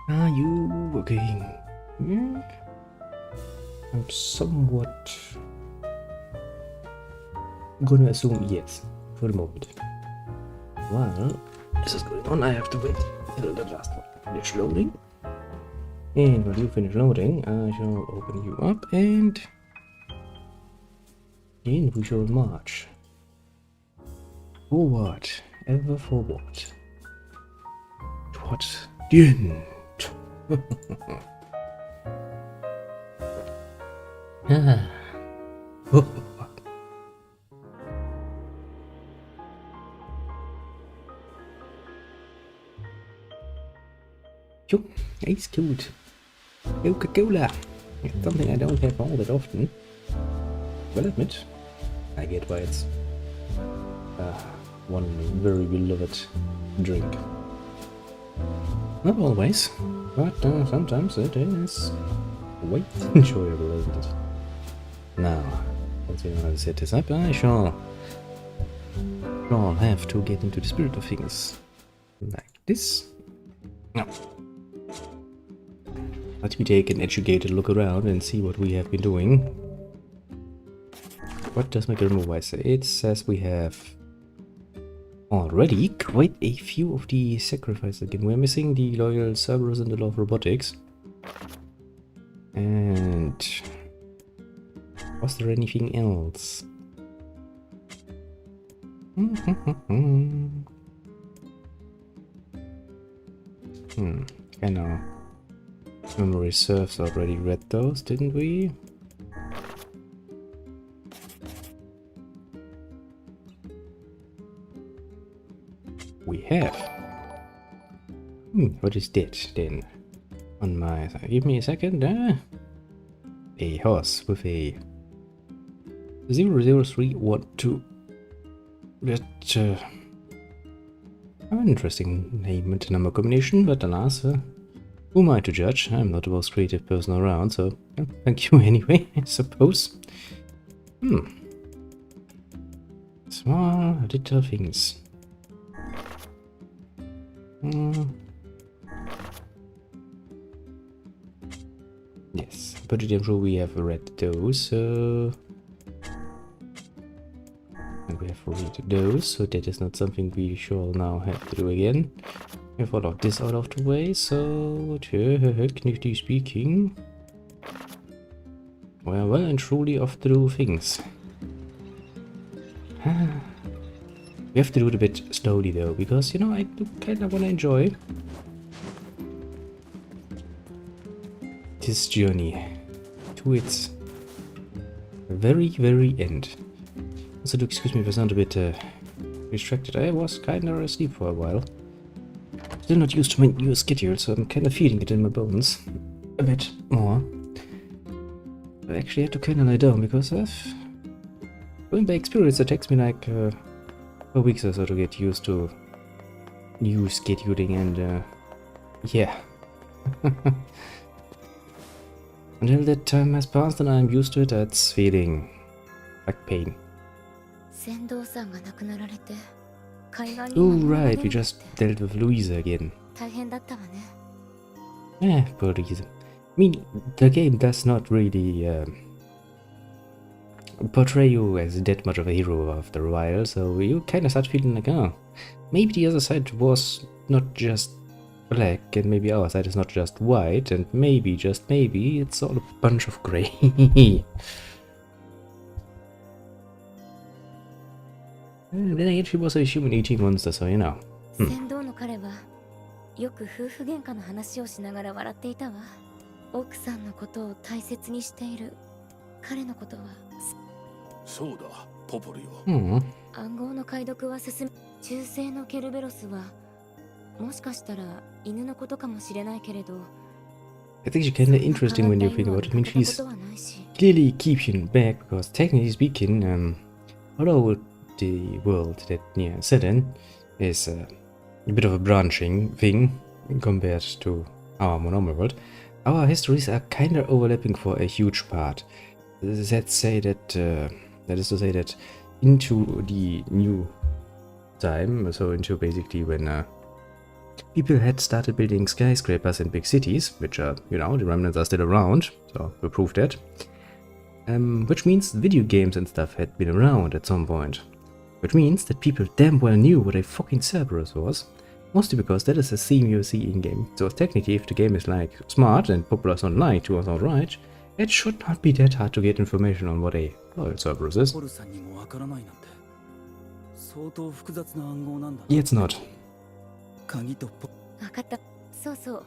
Are you working? Hmm? I'm somewhat gonna assume yes, for the moment. While this is going on, I have to wait until the last one finish loading. And while you finish loading, I shall open you up and then we shall march. Forward, ever forward. Towards the end. Ah. Oh. Jo, ice cold. Coca-Cola. It's something I don't have all that often. Well, admit, I get why it's one very beloved drink. Not always, but sometimes it is quite enjoyable, isn't it? Now, once we know how to set this up, I shall have to get into the spirit of things. Like this. Now, let me take an educated look around and see what we have been doing. What does my removal say? It says we have already quite a few of the sacrifices again. We're missing the loyal Cerberus and the law of robotics. And was there anything else? I know. Memory serves already read those, didn't we? We have. What is that then? On my side. Give me a second. A horse with a 00312. That an interesting name and number combination, but alas, who am I to judge? I'm not the most creative person around, so thank you anyway, I suppose. Small little things. Yes, but I'm sure we have read those. And we have read those, so that is not something we shall now have to do again. We have all of this out of the way, so technically speaking, we're well and truly off to do things. We have to do it a bit slowly though, because you know I do kind of want to enjoy this journey to its very, very end. Also, do excuse me if I sound a bit distracted. I was kind of asleep for a while. Still not used to my new schedule, so I'm kind of feeling it in my bones a bit more. I actually had to kind of lie down because going by experience, it takes me like 4 weeks or so to get used to new scheduling, and yeah. Until that time has passed and I'm used to it, that's feeling like pain. Oh right, we just dealt with Louisa again. Poor Louisa. I mean, the game does not really portray you as that much of a hero after a while, so you kind of start feeling like, oh, maybe the other side was not just black, and maybe our side is not just white, and maybe, just maybe, it's all a bunch of grey. And then again, she was a human eating monster, so you know. そうだ、ポポリよ。暗号の解読は進む。中性のケルベロスはもしかしたら犬のことかもしれないけれど。I think she's kinda interesting when you think about it. I mean, she's clearly keeping back because technically speaking, although the world that Nier set in is a bit of a branching thing compared to our monomer world, our histories are kinda overlapping for a huge part. Let's say that, that is to say that into the new time, so into basically when people had started building skyscrapers in big cities, which are, you know, the remnants are still around, so we proved that. Which means video games and stuff had been around at some point. Which means that people damn well knew what a fucking Cerberus was. Mostly because that is a theme you see in-game. So technically, if the game is like smart and populars don't like to us outright, it should not be that hard to get information on what a loyal Cerberus is. Yeah, it's not. わかった。そうそう。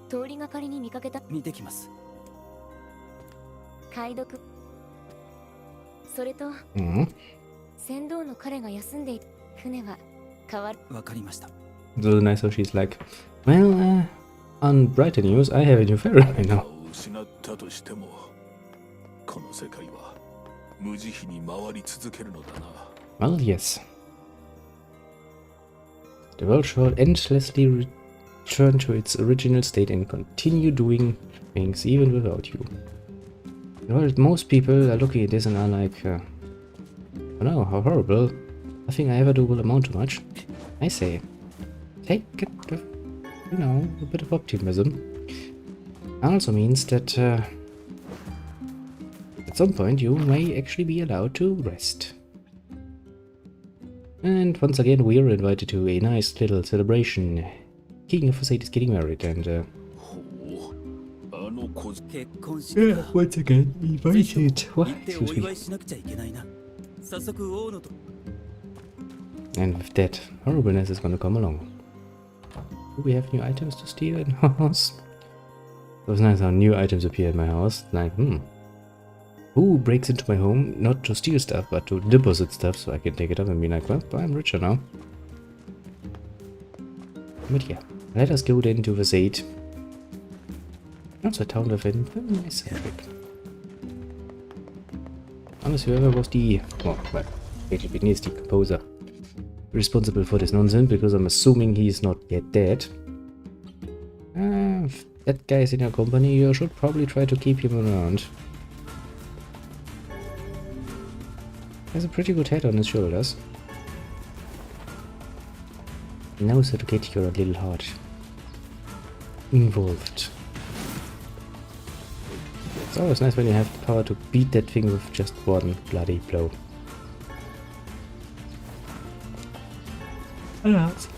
通りがかりに見かけた。見てきます。解読。それと、船頭の彼が休んでいる船は変わる。わかりました。So nice how she's like, well, on brighter news, I have a new ferry right now. Well, yes. The world shall endlessly return to its original state and continue doing things even without you. Well, most people are looking at this and are like, oh no, how horrible. Nothing I ever do will amount to much. I say, take it with, you know, a bit of optimism. Also means that at some point you may actually be allowed to rest. And once again we are invited to a nice little celebration. King of Facade is getting married and once again invited. What? Excuse me. And with that, horribleness is gonna come along. Do we have new items to steal in our house? It was nice how new items appear in my house. Like, who breaks into my home not to steal stuff, but to deposit stuff so I can take it up and be like, well, I'm richer now. But yeah, let us go then to Facade. Also a town of a very nice fabric. Honestly, whoever was the, well, basically needs the composer responsible for this nonsense, because I'm assuming he's not yet dead. If that guy is in your company, you should probably try to keep him around. He has a pretty good head on his shoulders. He knows how to get your little heart involved. It's always nice when you have the power to beat that thing with just one bloody blow. Alas.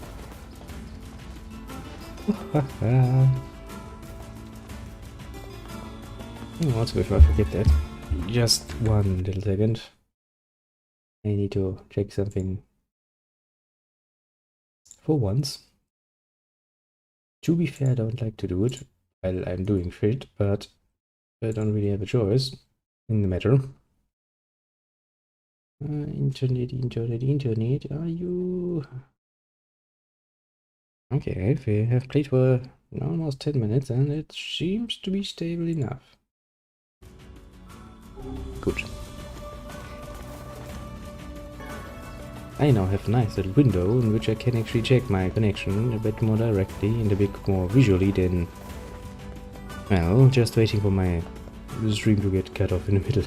Also, before I forget that, just one little second. I need to check something for once. To be fair, I don't like to do it while I'm doing shit, but I don't really have a choice in the matter. Internet, are you... Okay, we have played for almost 10 minutes and it seems to be stable enough. Good. I now have a nice little window in which I can actually check my connection a bit more directly and a bit more visually than, well, just waiting for my stream to get cut off in the middle.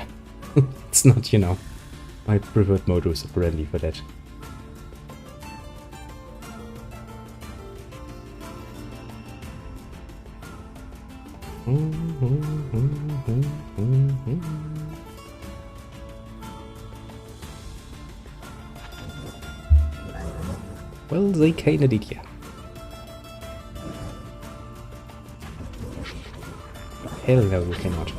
It's not, you know, my preferred modus operandi for that. Well, they kinda did, yeah. Hell no, you cannot.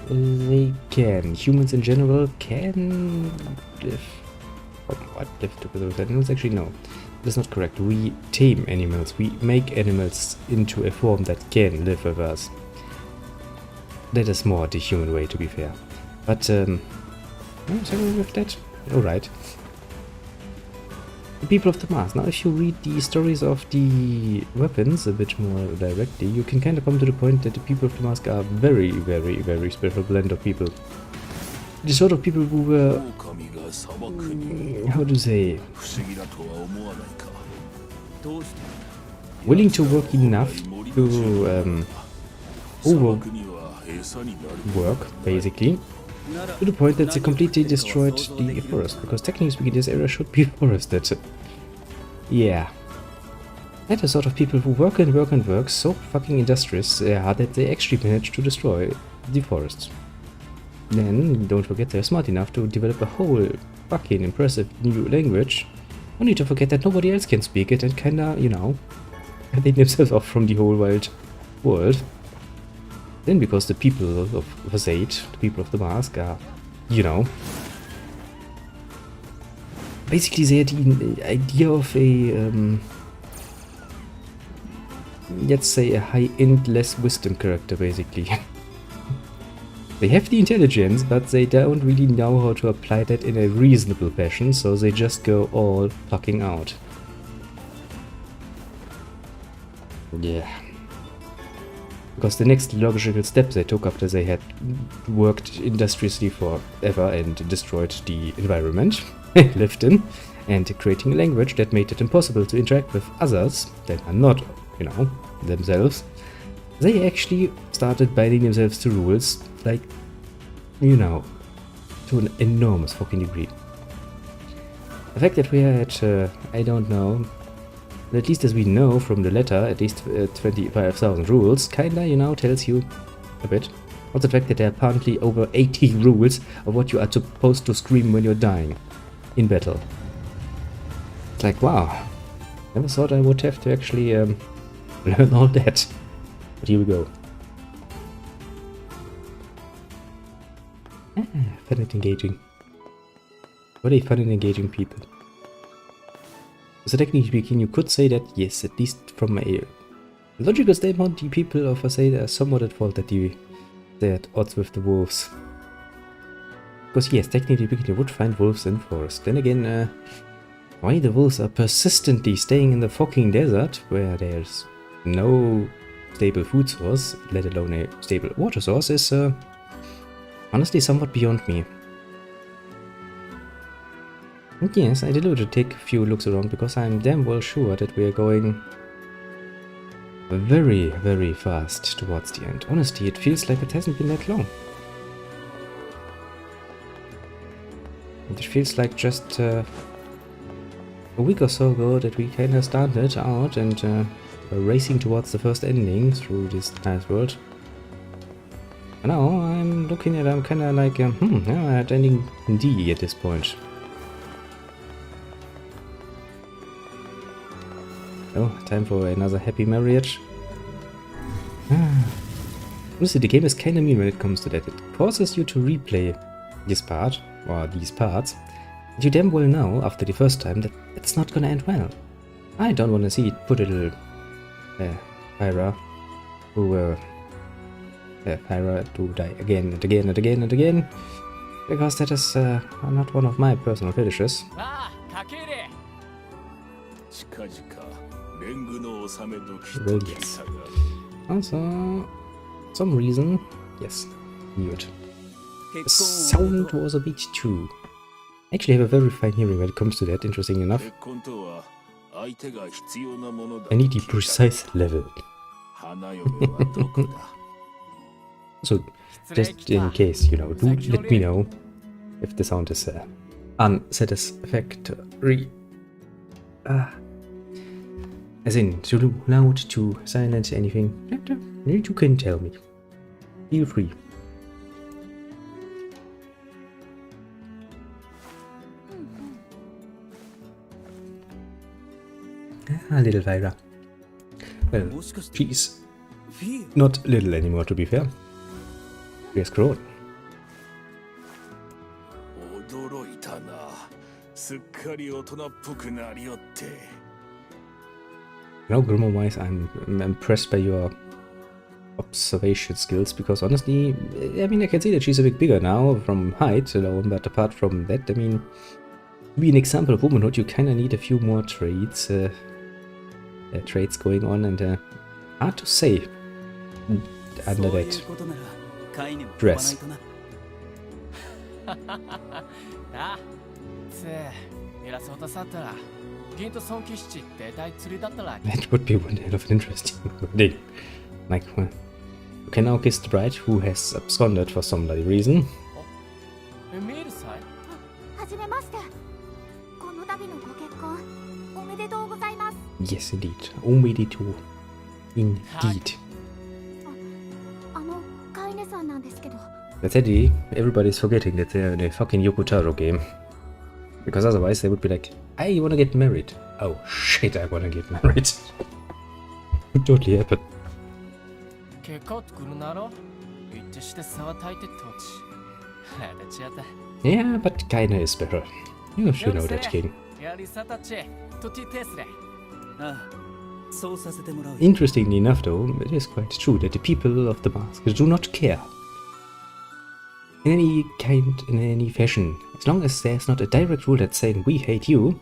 They can. Humans in general can live. What? Live together with animals? Actually, no. That's not correct. We tame animals. We make animals into a form that can live with us. That is more the human way, to be fair. But, sorry with that. Alright. The people of the Mars. Now, if you read the stories of the weapons a bit more directly, you can kind of come to the point that the people of the Mars are very, very, very special blend of people. The sort of people who were, how to say, willing to work enough to work, basically. To the point that they completely destroyed the forest, because technically speaking this area should be forested. Yeah. That is sort of people who work and work and work so fucking industrious they are that they actually manage to destroy the forests. Then, don't forget they're smart enough to develop a whole fucking impressive new language, only to forget that nobody else can speak it and kinda, you know, they themselves off from the whole wild world. Then because the people of Versailles, the people of the mask are, you know, basically they had the idea of a, let's say a high-end, less wisdom character, basically. They have the intelligence, but they don't really know how to apply that in a reasonable fashion, so they just go all fucking out. Yeah. Because the next logical step they took after they had worked industriously forever and destroyed the environment they lived in, and creating a language that made it impossible to interact with others that are not, you know, themselves, they actually started binding themselves to rules, like, you know, to an enormous fucking degree. The fact that we are at, I don't know, at least as we know from the letter, at least 25,000 rules, kinda, you know, tells you a bit. Also the fact that there are apparently over 80 rules of what you are supposed to scream when you're dying in battle. It's like, wow, never thought I would have to actually learn all that. But here we go. Fun and engaging. What a fun and engaging people. So technically speaking, you could say that, yes, at least from a logical standpoint, the people of Versailles are somewhat at fault that they're at odds with the wolves. Because yes, technically speaking, you would find wolves in forest. Then again, why the wolves are persistently staying in the fucking desert, where there's no stable food source, let alone a stable water source, is honestly somewhat beyond me. And yes, I did want to take a few looks around because I'm damn well sure that we are going very, very fast towards the end. Honestly, it feels like it hasn't been that long. It feels like just a week or so ago that we kinda started out and were racing towards the first ending through this nice world. And now I'm looking at, I'm kinda like, yeah, at ending D at this point. Oh, time for another happy marriage. Honestly, the game is kinda mean when it comes to that. It forces you to replay this part, or these parts, and you damn well know, after the first time, that it's not gonna end well. I don't wanna see poor little Pyra, who Pyra to die again and again and again and again, because that is not one of my personal fetishes. Well, yes. Also, some reason, yes, knew it. The sound was a bit too. I actually have a very fine hearing when it comes to that, interesting enough. I need the precise level. So, just in case, you know, do let me know if the sound is unsatisfactory. As in, too loud, too silent, anything. You can tell me. Feel free. Little Vyra. Well, she's not little anymore, to be fair. She has grown. Now, grammar-wise, I'm impressed by your observation skills, because honestly, I mean, I can see that she's a bit bigger now from height alone, but apart from that, I mean, to be an example of womanhood, you kinda need a few more traits going on, and hard to say under that dress. That would be one hell of an interesting thing. Like, well, You can now kiss the bride who has absconded for some bloody reason. メールさえはじめまして。この度のご結婚おめでとうございます。 Yes, indeed. Omedito. Indeed. カイネさんなんですけど。 That's Eddie. Everybody's forgetting that they're in a fucking Yokotaro game. Because otherwise they would be like, I wanna get married. Oh shit, I wanna get married. Would totally happen. 結果を作るなろ一致して差は大抵土地私やった Yeah, but Kaina is better. You know that king. やりさたちとティテスレ Interestingly enough though, it is quite true that the people of the mask do not care. In any kind, in any fashion. As long as there's not a direct rule that's saying we hate you,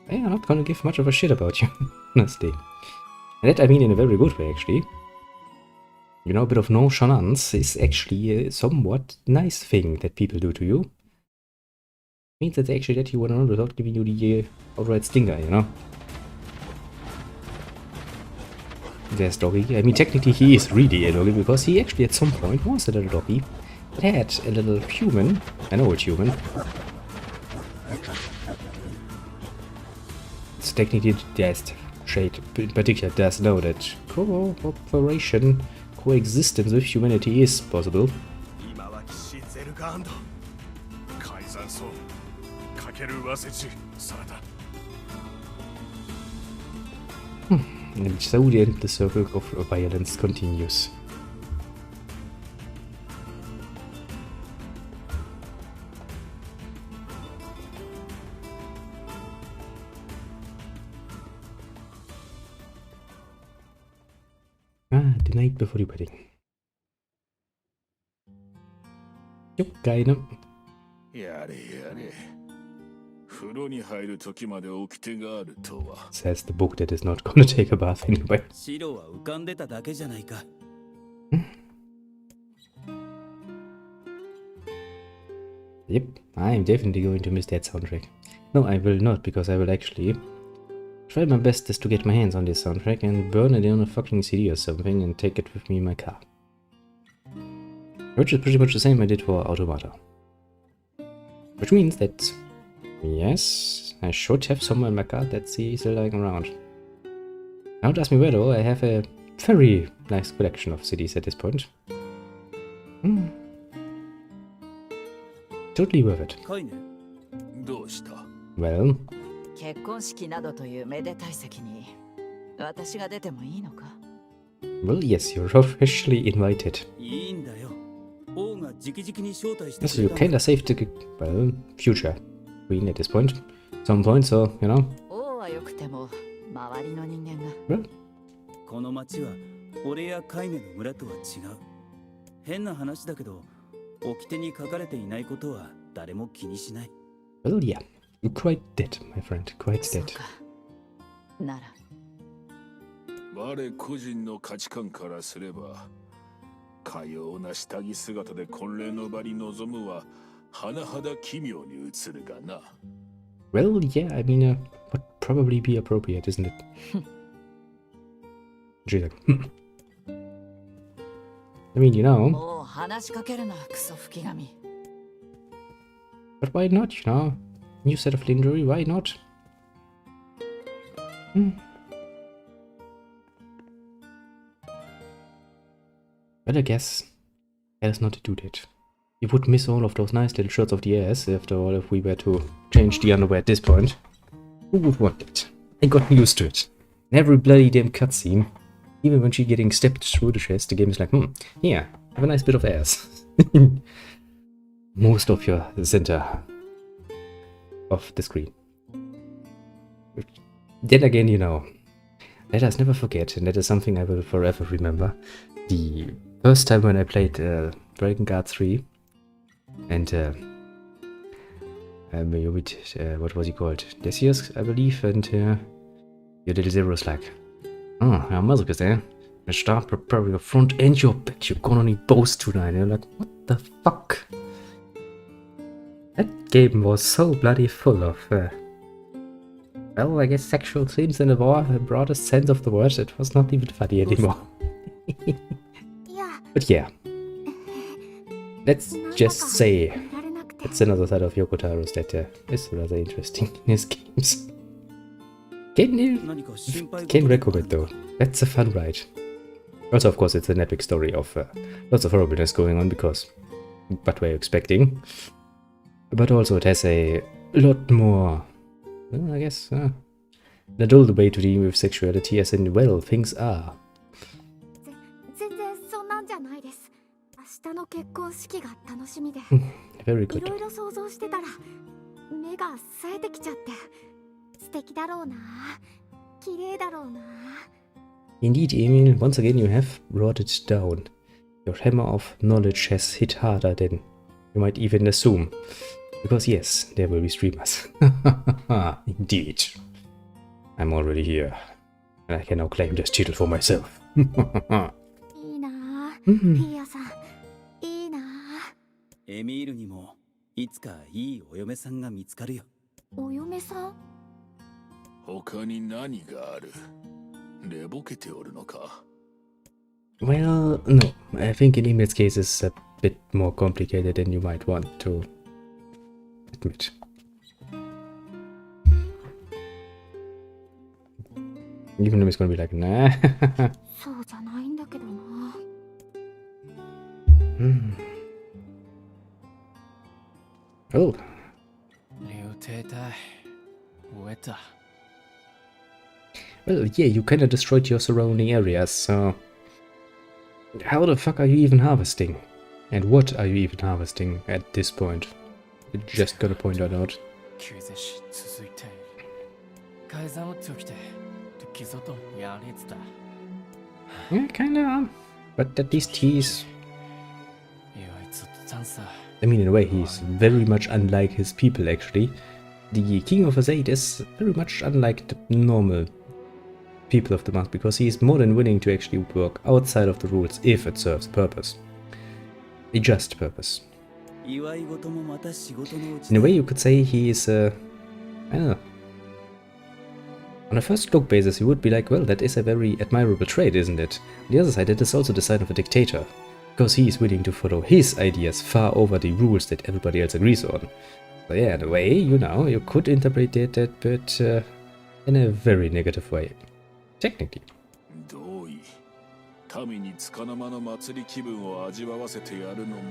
they are not gonna give much of a shit about you, honestly. And that I mean in a very good way actually. You know, a bit of nonchalance is actually a somewhat nice thing that people do to you. Means that they actually let you one on without giving you the outright stinger, you know? There's Doggy. I mean, technically he is really a doggy because he actually at some point was a little doggy. It had a little human, an old human. It's technically just Shade in particular does know that cooperation, coexistence with humanity is possible. And so the circle of violence continues. The night before the wedding. Yo, keine. やれやれ。風呂に入る時まで掟があるとは。Says the book that is not gonna take a bath anyway. 白は浮かんでただけじゃないか。Yep, I'm definitely going to miss that soundtrack. No, I will not, because I will actually try my best to get my hands on this soundtrack and burn it on a fucking CD or something and take it with me in my car. Which is pretty much the same I did for Automata. Which means that, yes, I should have somewhere in my car that CD still lying around. Don't ask me where though, I have a very nice collection of CDs at this point. Totally worth it. どうした? Well, 結婚式などというめでたい席に私が出てもいいのか? well, yes, you're officially invited. いいんだよ。王が直々に招待してく So you れたんだ。 kinda saved the, well, future queen at this point. Some point, so, you know. 王は良くても周りの人間が。Well, この町は俺やカイネの村とは違う。変な話だけど、掟に書かれていないことは誰も気にしない。 well, yeah. You're quite dead, my friend. Quite そう dead. か。なら。我個人の価値観からすれば、かような下着姿で婚礼の場に臨むは甚だ奇妙に映るがな。Well, yeah, I mean, would probably be appropriate, isn't it? She's like, I mean, you know, もう話しかけるな、クソ吹き神。 but why not, you know? New set of lingerie, why not? Well, I guess that is not to do that. You would miss all of those nice little shots of the ass, after all, if we were to change the underwear at this point. Who would want that? I got used to it. In every bloody damn cutscene, even when she's getting stepped through the chest, the game is like, yeah, have a nice bit of ass. Most of your center of the screen. Then again, you know, let us never forget, and that is something I will forever remember, the first time when I played Dragon Guard 3, and what was he called? Decius, I believe, and your little Zero's like, oh, ja, Masochist, eh? I start preparing your front and your back, you're gonna need both tonight. And you're like, what the fuck? That game was so bloody full of, well, I guess sexual themes in the broadest sense of the word. It was not even funny anymore. いや、But yeah, let's just say that's another side of Yokotaro's that is rather interesting in his games. Can recommend though. That's a fun ride. Also, of course, it's an epic story of lots of horribleness going on because what we're expecting. But also it has a lot more, I guess, an adult way to deal with sexuality as in, well, things are. 全然そんなんじゃないです。明日の結婚式が楽しみで。 Very い good. ろいろ想像してたら目が冴えてきちゃって。素敵だろうな。綺麗だろうな。 Indeed, Emil, once again you have brought it down. Your hammer of knowledge has hit harder than you might even assume. Because yes, there will be streamers. Indeed. I'm already here. And I can now claim this title for myself. いいな。ピーヤさん、いいな。エミールにもいつかいいお嫁さんが見つかるよ。お嫁さん？他に何がある？寝ぼけておるのか？ Well, no. I think in Emil's case it's a bit more complicated than you might want to admit. Even though he's gonna be like, nah. そうじゃないんだけどな。Oh. 竜艇隊終えた。 Well, yeah, you kinda destroyed your surrounding areas, so... How the fuck are you even harvesting? And what are you even harvesting at this point? Just gonna point that out. 救世主続いている。改ざんをつきて、時ぞとやれてた。 Yeah, kinda. But at least he's... いや、ずっとチャンス。 I mean, in a way, he's very much unlike his people, actually. The King of Azade is very much unlike the normal people of the month, because he is more than willing to actually work outside of the rules if it serves purpose. A just purpose. In a way, you could say he is, I don't know. On a first look basis, you would be like, well, that is a very admirable trait, isn't it? On the other side, it is also the sign of a dictator, because he is willing to follow his ideas far over the rules that everybody else agrees on. So yeah, in a way, you know, you could interpret that, but in a very negative way. Technically. 同意。民に束の間の祭り気分を味わわせてやるのも。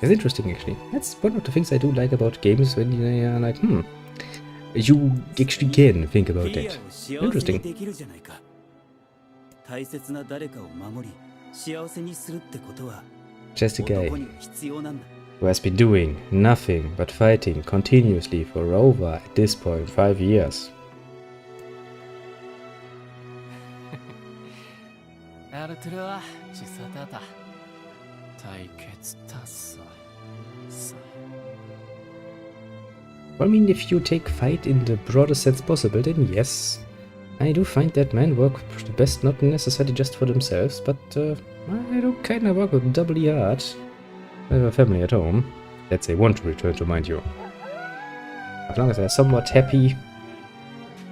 It's interesting, actually. That's one of the things I do like about games when they are like, you actually can think about that. Interesting. 大切な誰かを守り、幸せにするってことは、 Just a guy 男には必要なんだ。 who has been doing nothing but fighting continuously for over, at this point, 5 years. アルトゥルは小さだった。対決達成。Well, I mean, if you take fight in the broadest sense possible, then yes. I do find that men work the best not necessarily just for themselves, but I do kind of work with doubly hard. I have a family at home that they want to return to, mind you. As long as they're somewhat happy,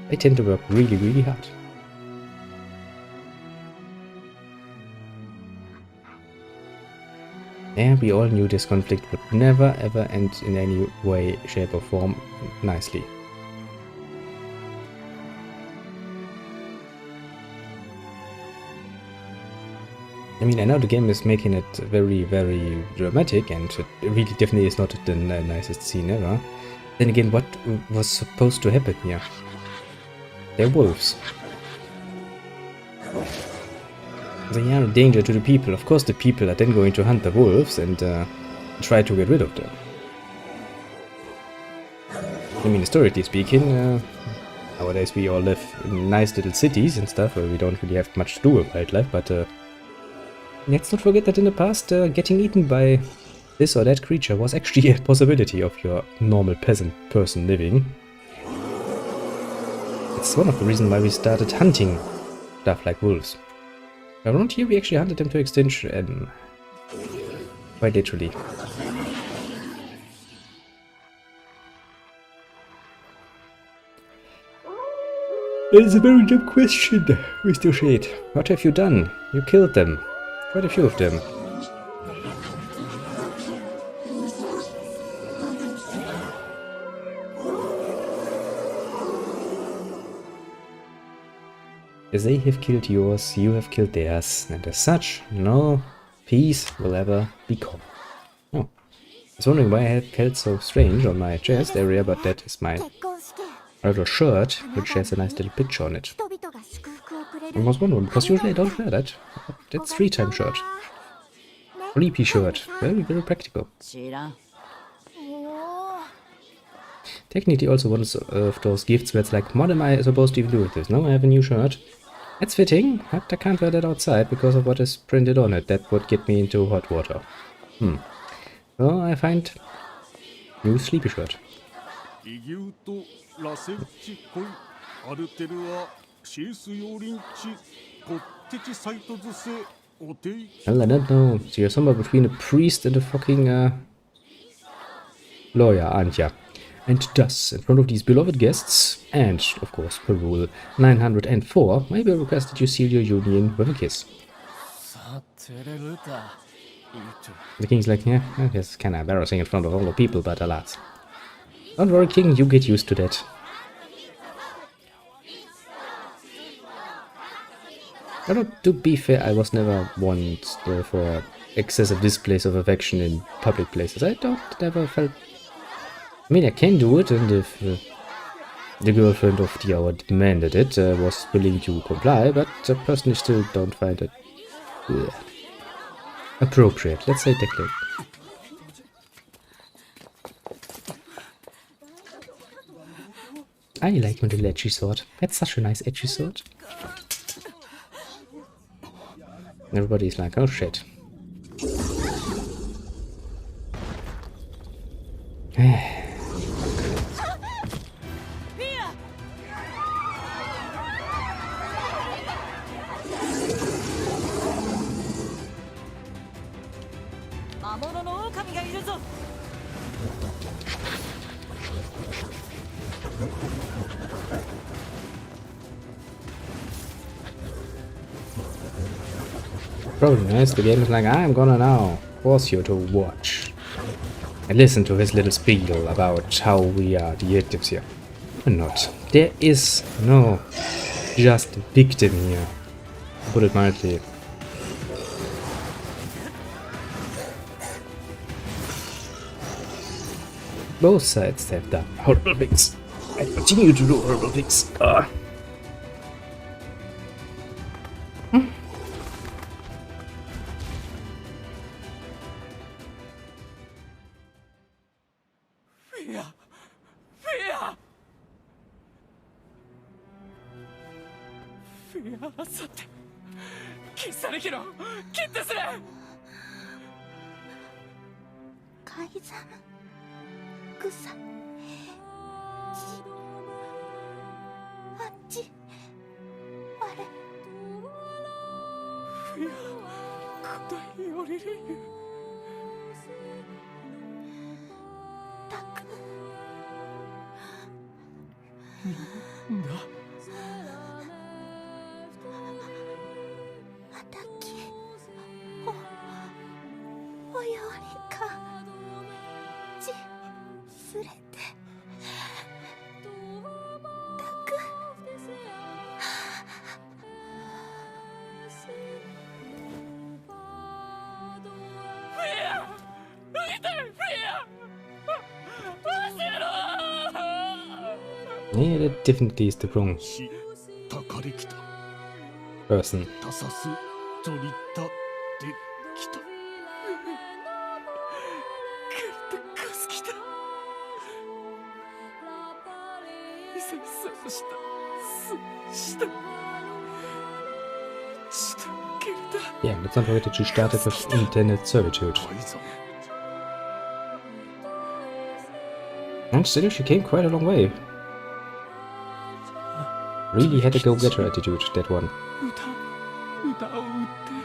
they tend to work really, really hard. Yeah, we all knew this conflict would never ever end in any way, shape or form nicely. I mean, I know the game is making it very, very dramatic, and it really definitely is not the nicest scene ever. Then again, what was supposed to happen here? They're wolves. They are a danger to the people. Of course, the people are then going to hunt the wolves and try to get rid of them. I mean, historically speaking, nowadays we all live in nice little cities and stuff where we don't really have much to do with wildlife, but let's not forget that in the past, getting eaten by this or that creature was actually a possibility of your normal peasant person living. It's one of the reasons why we started hunting stuff like wolves. Around here we actually hunted them to extinction, quite literally. That is a very dumb question, Mr. Shade. What have you done? You killed them. Quite a few of them. As they have killed yours, you have killed theirs, and as such, no peace will ever be called. Oh. I was wondering why I had felt so strange on my chest area, but that is my little shirt, which has a nice little picture on it. I was wondering, because usually I don't wear that. That's 3-time shirt. 3P shirt. Very, very practical. 知らん Technically also one of those gifts where it's like, what am I supposed to even do with this? No, I have a new shirt. That's fitting, but I can't wear that outside because of what is printed on it. That would get me into hot water. So I find new sleepy shirt. 異牛と螺旋地恋アルテルはシース用林地国敵サイト図性お手い Well, I don't know. So you're somewhere between a priest and a fucking lawyer, aren't ya? And thus, in front of these beloved guests, and, of course, per rule 904, may be request that you seal your union with a kiss. さてれるた言うと The king's like, yeah, it's kind of embarrassing in front of all the people, but alas. Don't worry, king, you get used to that. Although, to be fair, I was never one for excessive displays of affection in public places. I never felt... I mean, I can do it, and if the girlfriend of the hour demanded it, was willing to comply, but I personally still don't find it appropriate. Let's say that way. I like my little edgy sword. That's such a nice edgy sword. Everybody's like, oh shit. Eh. 魔物の狼がいるぞ Probably nice, the game is like, I'm gonna now force you to watch and listen to his little spiel about how we are the actives here. Or not. There is no just victim here, to put it mildly. Both sides have done horrible things and continue to do horrible things. Yeah, that definitely is the wrong たかれきた person. たさすとりたできた Yeah, let's not forget that she started with intended servitude. And still, she came quite a long way. Really had a go-getter attitude, that one.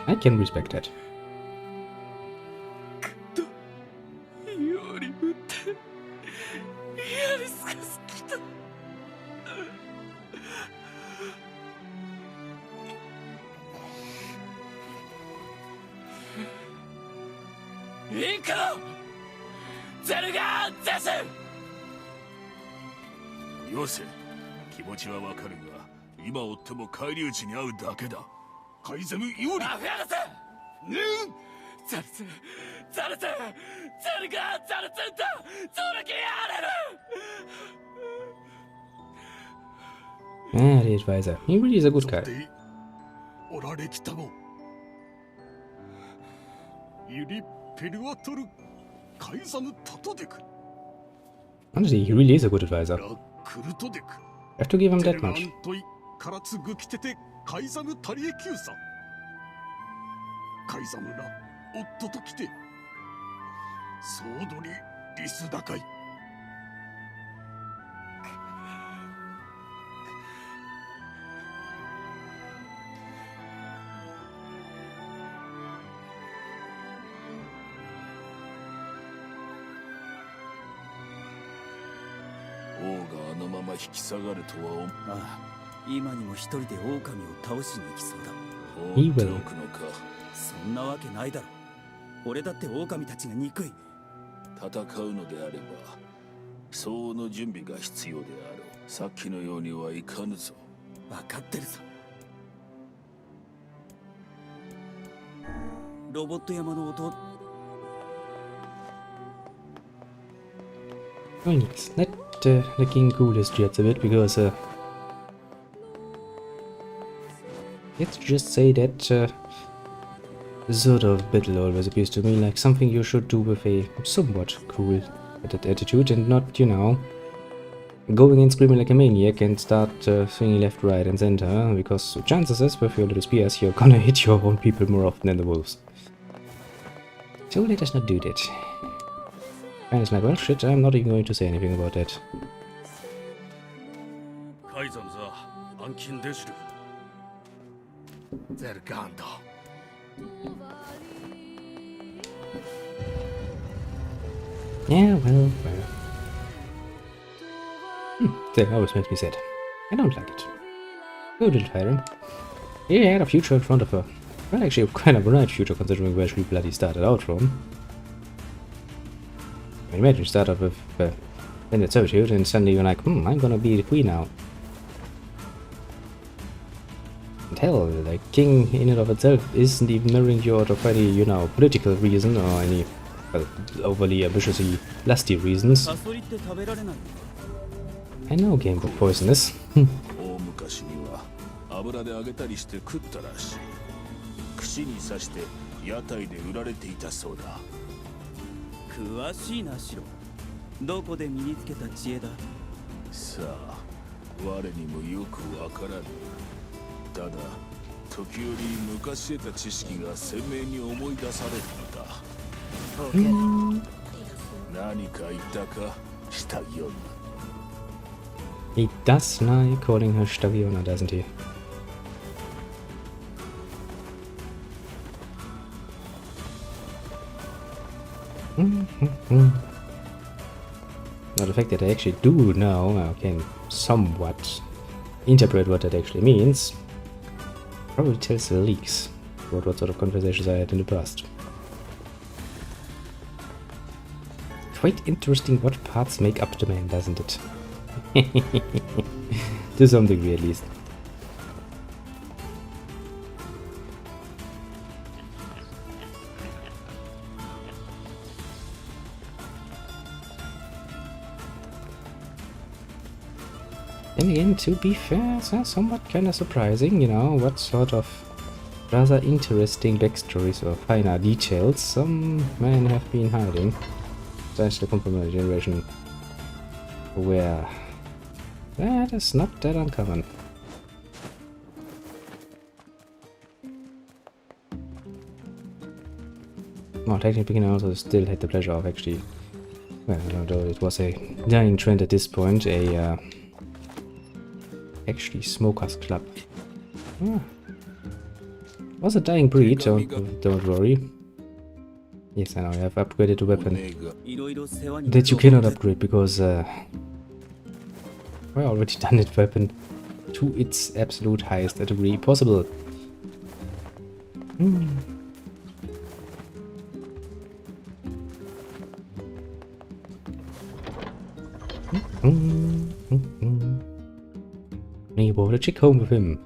I can respect that. よせ。気持ちはわかるが、今追っても返り討ちに遭うだけだ。カイザムより。アフェラスねザルツザルツザルガザルツンタゾルキアレル Ah, the advisor. He really is a good guy. おられきたも。ユリ・ペルワトル・カイザム・タトデク。 Honestly, he really is a good advisor. ラ・クルトデク。 I have to give him テ that ルラ much. ントイからつぐきててカイザム・タリエキューサ。カイザムら夫と来て。ソードリ・リスダカイ。王があのまま引き下がるとは思ああ、今にも一人で狼を倒しに行きそうだ。放っておくのか。そんなわけないだろ。俺だって狼たちが憎い。戦うのであれば相応の準備が必要であろう。さっきのようにはいかぬぞ。分かってるぞ。ロボット山の音。 I mean, it's not looking coolest yet a bit because let's just say that sort of battle always appears to me like something you should do with a somewhat cool attitude and not, you know, going and screaming like a maniac and start swinging left, right, and center, because chances is with your little spears you're gonna hit your own people more often than the wolves. So let us not do that. And it's like, well, shit, I'm not even going to say anything about that. カイザムザ、アンキンデシル。ゼルガンド。 Yeah, well. That always makes me sad. I don't like it. Go, little Tyra. He had a future in front of her. Well, actually, quite a bright future considering where she bloody started out from. I mean, imagine you start off with Bandit Servitude and suddenly you're like, I'm gonna be the queen now. And hell, the king in and of itself isn't even mirroring you out of any, you know, political reason or any, well, overly ambitiously lusty reasons. サソリって食べられない。 I know game book poisonous. 大昔には油で揚げたりして食ったらしい。串に刺して屋台で売られていたそうだ。詳しいな、シロ。どこで身につけた知恵だ。さあ、我にもよくわからぬ。ただ、時折昔得た知識が鮮明に思い出されるのだ。何か言ったか、下着女。 He does like calling her Stagiona, doesn't he? Now the fact that I actually do now, I can somewhat interpret what that actually means, probably tells the leaks about what sort of conversations I had in the past. Quite interesting what parts make up the man, doesn't it? To some degree at least. Then again, to be fair, it's somewhat kind of surprising, you know, what sort of rather interesting backstories or finer details some men have been hiding. Such the compromise generation where that is not that uncommon. Well, technically, I also still had the pleasure of actually, well, although it was a dying trend at this point, a actually smokers club. Ah. Was a dying breed, don't worry. Yes, I know, I have upgraded the weapon that you cannot upgrade because I already done it weapon to its absolute highest degree possible. brought a chick home with him.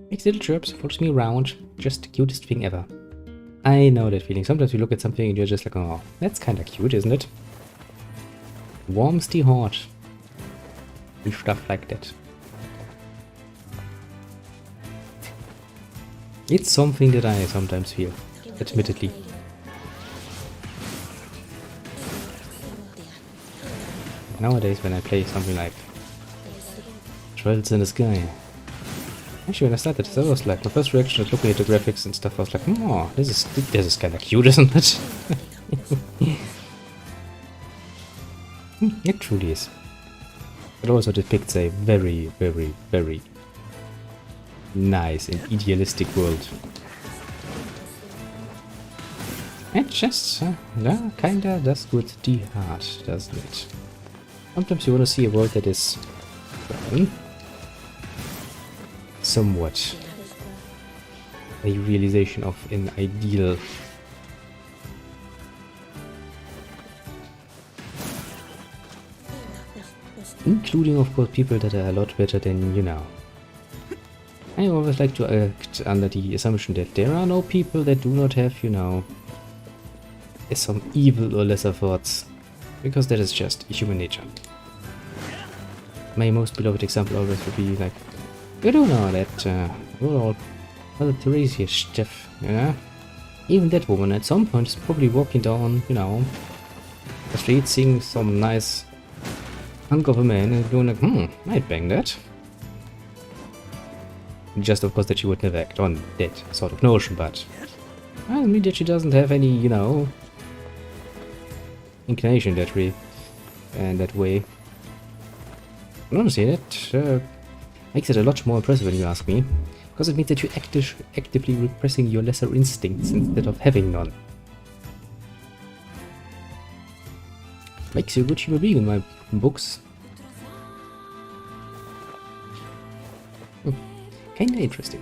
Makes little chirps, follows me around. Just the cutest thing ever. I know that feeling. Sometimes you look at something and you're just like, oh, that's kinda cute, isn't it? Warms the heart. And stuff like that. It's something that I sometimes feel, admittedly. Nowadays, when I play something like Trails in the Sky. Actually, when I started this, I was like, my first reaction was looking at the graphics and stuff, I was like, oh, this is kinda cute, isn't it? It truly is. It also depicts a very, very, very nice and idealistic world. It just, kinda does good the heart, doesn't it? Sometimes you want to see a world that is somewhat a realization of an ideal. Including, of course, people that are a lot better than you know. I always like to act under the assumption that there are no people that do not have, you know, some evil or lesser thoughts. Because that is just human nature. My most beloved example always would be like, you do know that good old Mother Teresa stuff, you know? Even that woman at some point is probably walking down, you know, the street, seeing some nice hunk of a man and going like, I'd bang that. Just of course that she would never act on that sort of notion, but I don't mean that she doesn't have any, you know, inclination that way, and that way. And honestly, that makes it a lot more impressive when you ask me, because it means that you're actively repressing your lesser instincts instead of having none. Makes you a good human being in my books. Kinda interesting.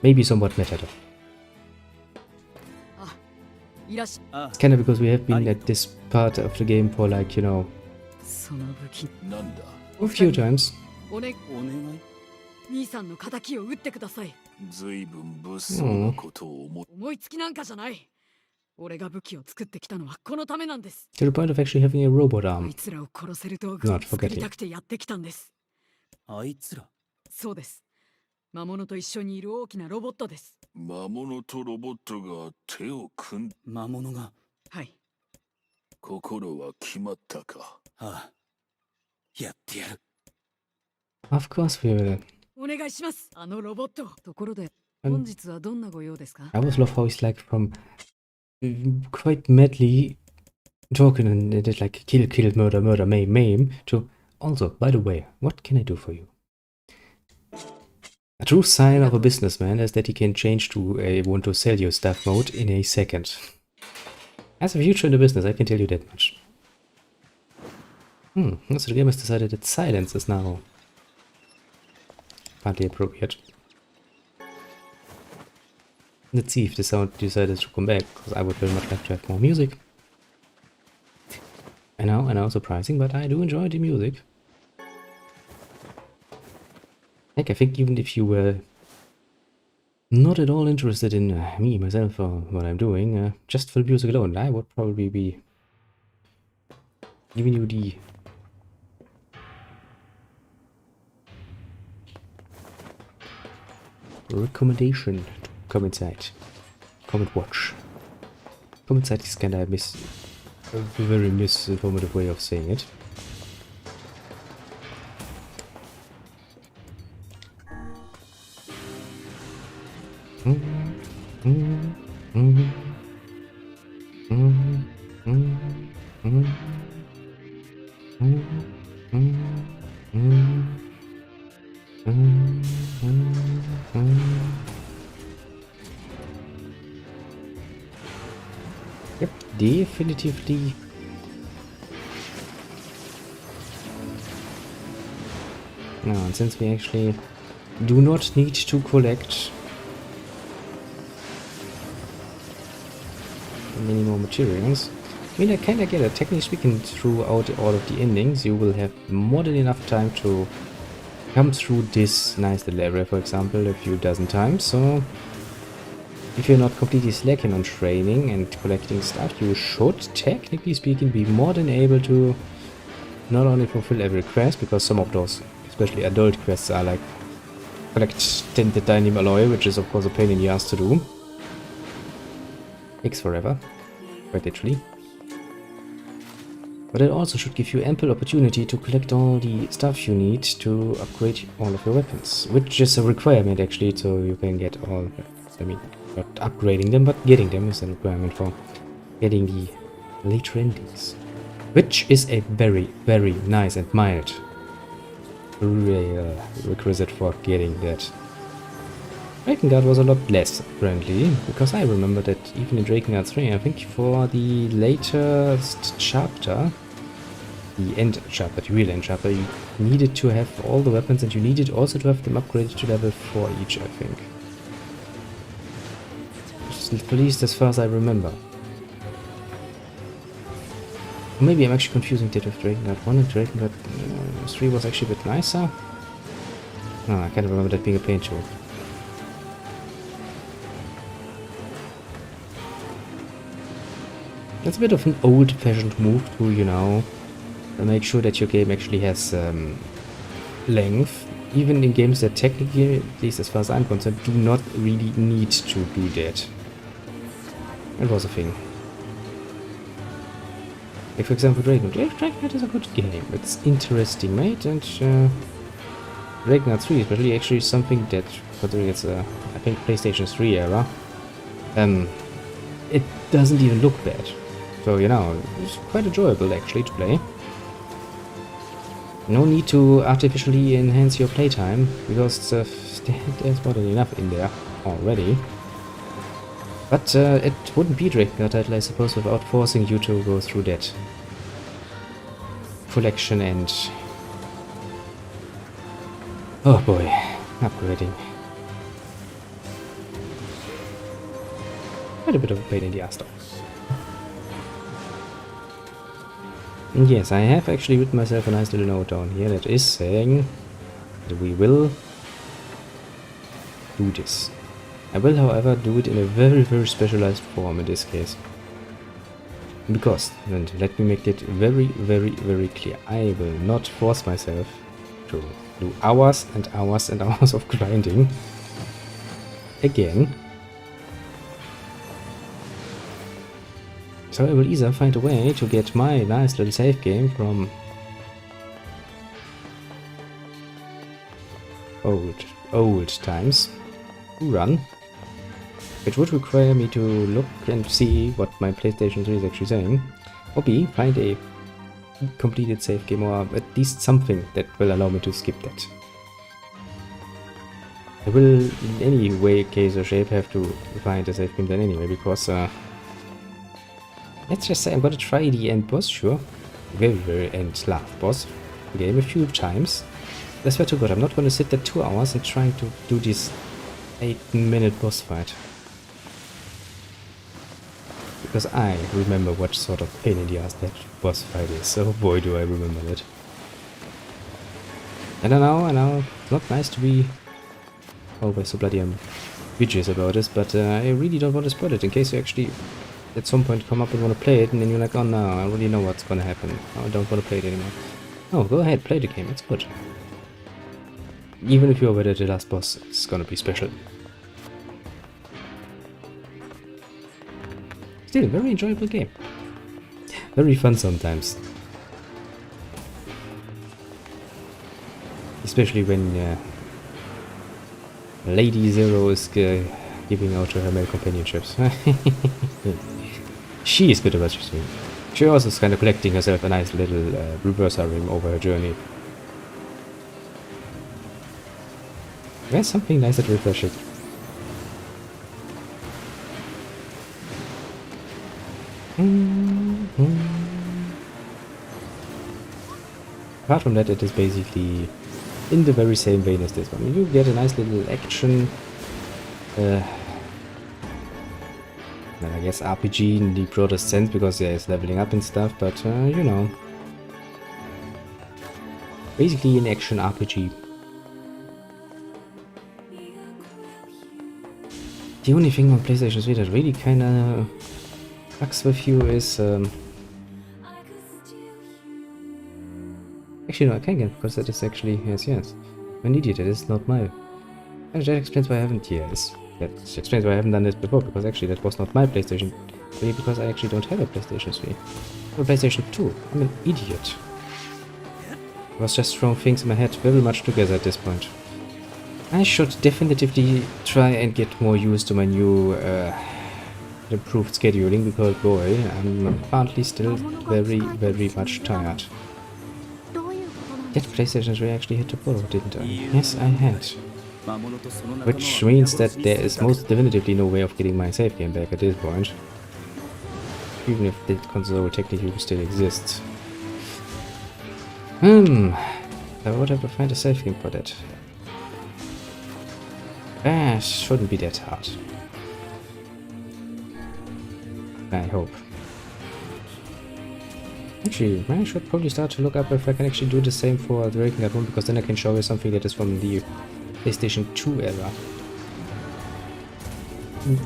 Maybe somewhat meta though. Kinda because we have been at this part of the game for like, you know, a few times. お願い兄さんの仇を撃ってください。随分物騒なことを思っ思いつきなんかじゃない。俺が武器を作ってきたのはこのためなんです。 To the point of actually having a robot あ arm. いつらを殺せる道具を Not 作り forgetting. たくてやってきたんです。あいつらそうです。魔物と一緒にいる大きなロボットです。魔物とロボットが手を組ん魔物がはい。心は決まったか。ああやってやる Of course we will. お願いします。あのロボット。ところで、 And 本日はどんなご用ですか I always love how he's like from quite madly talking and it is like kill, kill, murder, murder, maim, maim to also, by the way, what can I do for you? A true sign of a businessman is that he can change to a want to sell you stuff mode in a second. Has a future in the business, I can tell you that much. So the game has decided that silence is now partly appropriate. Let's see if the sound decided to come back, because I would very much like to have more music. I know, surprising, but I do enjoy the music. Heck, I think even if you were not at all interested in me, myself, or what I'm doing, just for the music alone, I would probably be giving you the recommendation to come inside. Come and watch. Come inside is kinda a very misinformative way of saying it. Yep, definitively. Now, and since we actually do not need to collect many more materials, I mean, I kinda get it. Technically speaking, throughout all of the endings, you will have more than enough time to come through this nice little area, for example, a few dozen times, so if you're not completely slacking on training and collecting stuff, you should, technically speaking, be more than able to not only fulfill every quest, because some of those, especially adult quests, are like collect tinted titanium alloy, which is of course a pain in the ass to do. Takes forever, quite literally. But it also should give you ample opportunity to collect all the stuff you need to upgrade all of your weapons, which is a requirement actually, so you can get all, I mean, not upgrading them, but getting them is a requirement for getting the later endings, which is a very, very nice and mild requisite for getting that. Replicant was a lot less, apparently, because I remember that even in Replicant 3, I think for the latest chapter, the end chapter, the real end chapter, you needed to have all the weapons and you needed also to have them upgraded to level 4 each, I think. At least as far as I remember. Or maybe I'm actually confusing that with Replicant 1 and Replicant 3 was actually a bit nicer. No, I can't remember that being a pain tool. That's a bit of an old-fashioned move to, you know, make sure that your game actually has length. Even in games that technically, at least as far as I'm concerned, do not really need to do that. It was a thing. Like for example, Replicant is a good game. It's interesting, mate, and Replicant 3 is really actually something that, considering it's I think PlayStation 3 era, it doesn't even look bad. So, you know, it's quite enjoyable actually to play. No need to artificially enhance your playtime, because there's more than enough in there already. But it wouldn't be Replicant title, I suppose, without forcing you to go through that collection and... oh boy, upgrading. Quite a bit of a pain in the ass though. Yes, I have actually written myself a nice little note down here that is saying that we will do this. I will, however, do it in a very, very specialized form in this case. Because, and let me make it very, very, very clear, I will not force myself to do hours and hours and hours of grinding again. So I will either find a way to get my nice little save game from old times to run, which would require me to look and see what my PlayStation 3 is actually saying, or B, find a completed save game, or at least something that will allow me to skip that. I will in any way, case or shape have to find a save game then anyway, because let's just say I'm gonna try the end boss, sure. Very, very end last boss of the game a few times. I swear to God, I'm not gonna sit there 2 hours and trying to do this 8-minute boss fight. Because I remember what sort of pain in the ass that boss fight is. So boy, do I remember that. And I know, it's not nice to be always so bloody ambitious about this, but I really don't want to spoil it in case you actually at some point come up and want to play it, and then you're like, oh no, I already know what's gonna happen. I don't want to play it anymore. Oh, go ahead, play the game, it's good. Even if you're aware that the last boss is gonna be special. Still, a very enjoyable game. Very fun sometimes. Especially when Lady Zero is giving out her male companionships. She is good at what she's doing. She also is kind of collecting herself a nice little reverser ring over her journey. There's something nice and refreshing. Apart from that, it is basically in the very same vein as this one. You get a nice little action, and I guess RPG in the broadest sense, because there is leveling up and stuff, but you know, basically an action RPG The only thing on PlayStation 3 that really kinda fucks with you is actually no, I can get because that is actually yes. An idiot, that is not my. And that explains why I haven't that explains why I haven't done this before, because actually that was not my PlayStation 3, because I actually don't have a PlayStation 3. Or PlayStation 2. I'm an idiot. I was just throwing things in my head very much together at this point. I should definitively try and get more used to my new improved scheduling, because boy, I'm apparently still very much tired. That PlayStation 3 actually hit the ball, didn't I? Yes, I had. Which means that there is most definitively no way of getting my save game back at this point. Even if the console technically still exists. I would have to find a save game for that. That shouldn't be that hard. I hope. Actually, I should probably start to look up if I can actually do the same for the Replicant one, because then I can show you something that is from the PlayStation 2 era.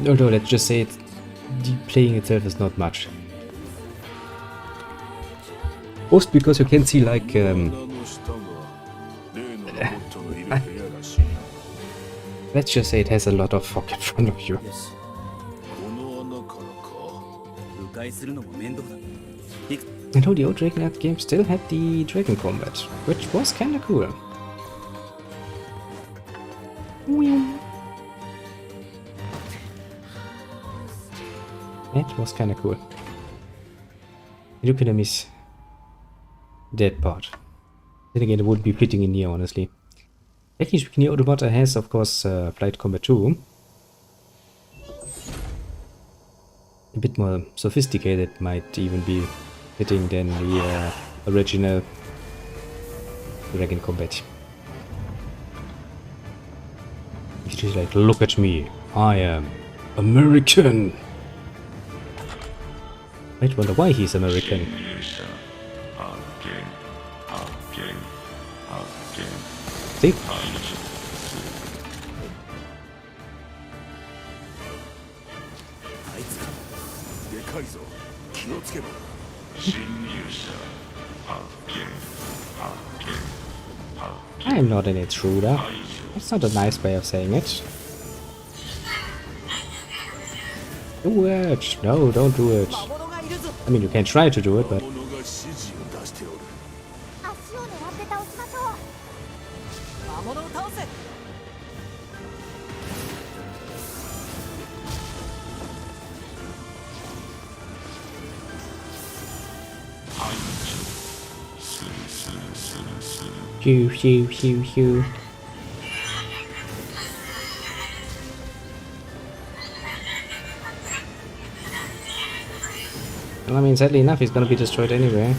Although, let's just say the playing itself is not much. Most because you can see like let's just say it has a lot of fog in front of you. And all the old Replicant games still had the dragon combat, which was kinda cool. That was kinda cool. You could miss that part. Then again, it wouldn't be fitting in here, honestly. Technically speaking, the Automata has, of course, Flight Combat 2. A bit more sophisticated, might even be fitting than the original Dragon Combat. It is like, look at me, I am American. I'd wonder why he's American. See? I'm not an intruder. That's not a nice way of saying it. Do it! No, don't do it. I mean, you can try to do it, but... Shoo, shoo, shoo, shoo. Well, I mean, sadly enough, he's gonna be destroyed anyway.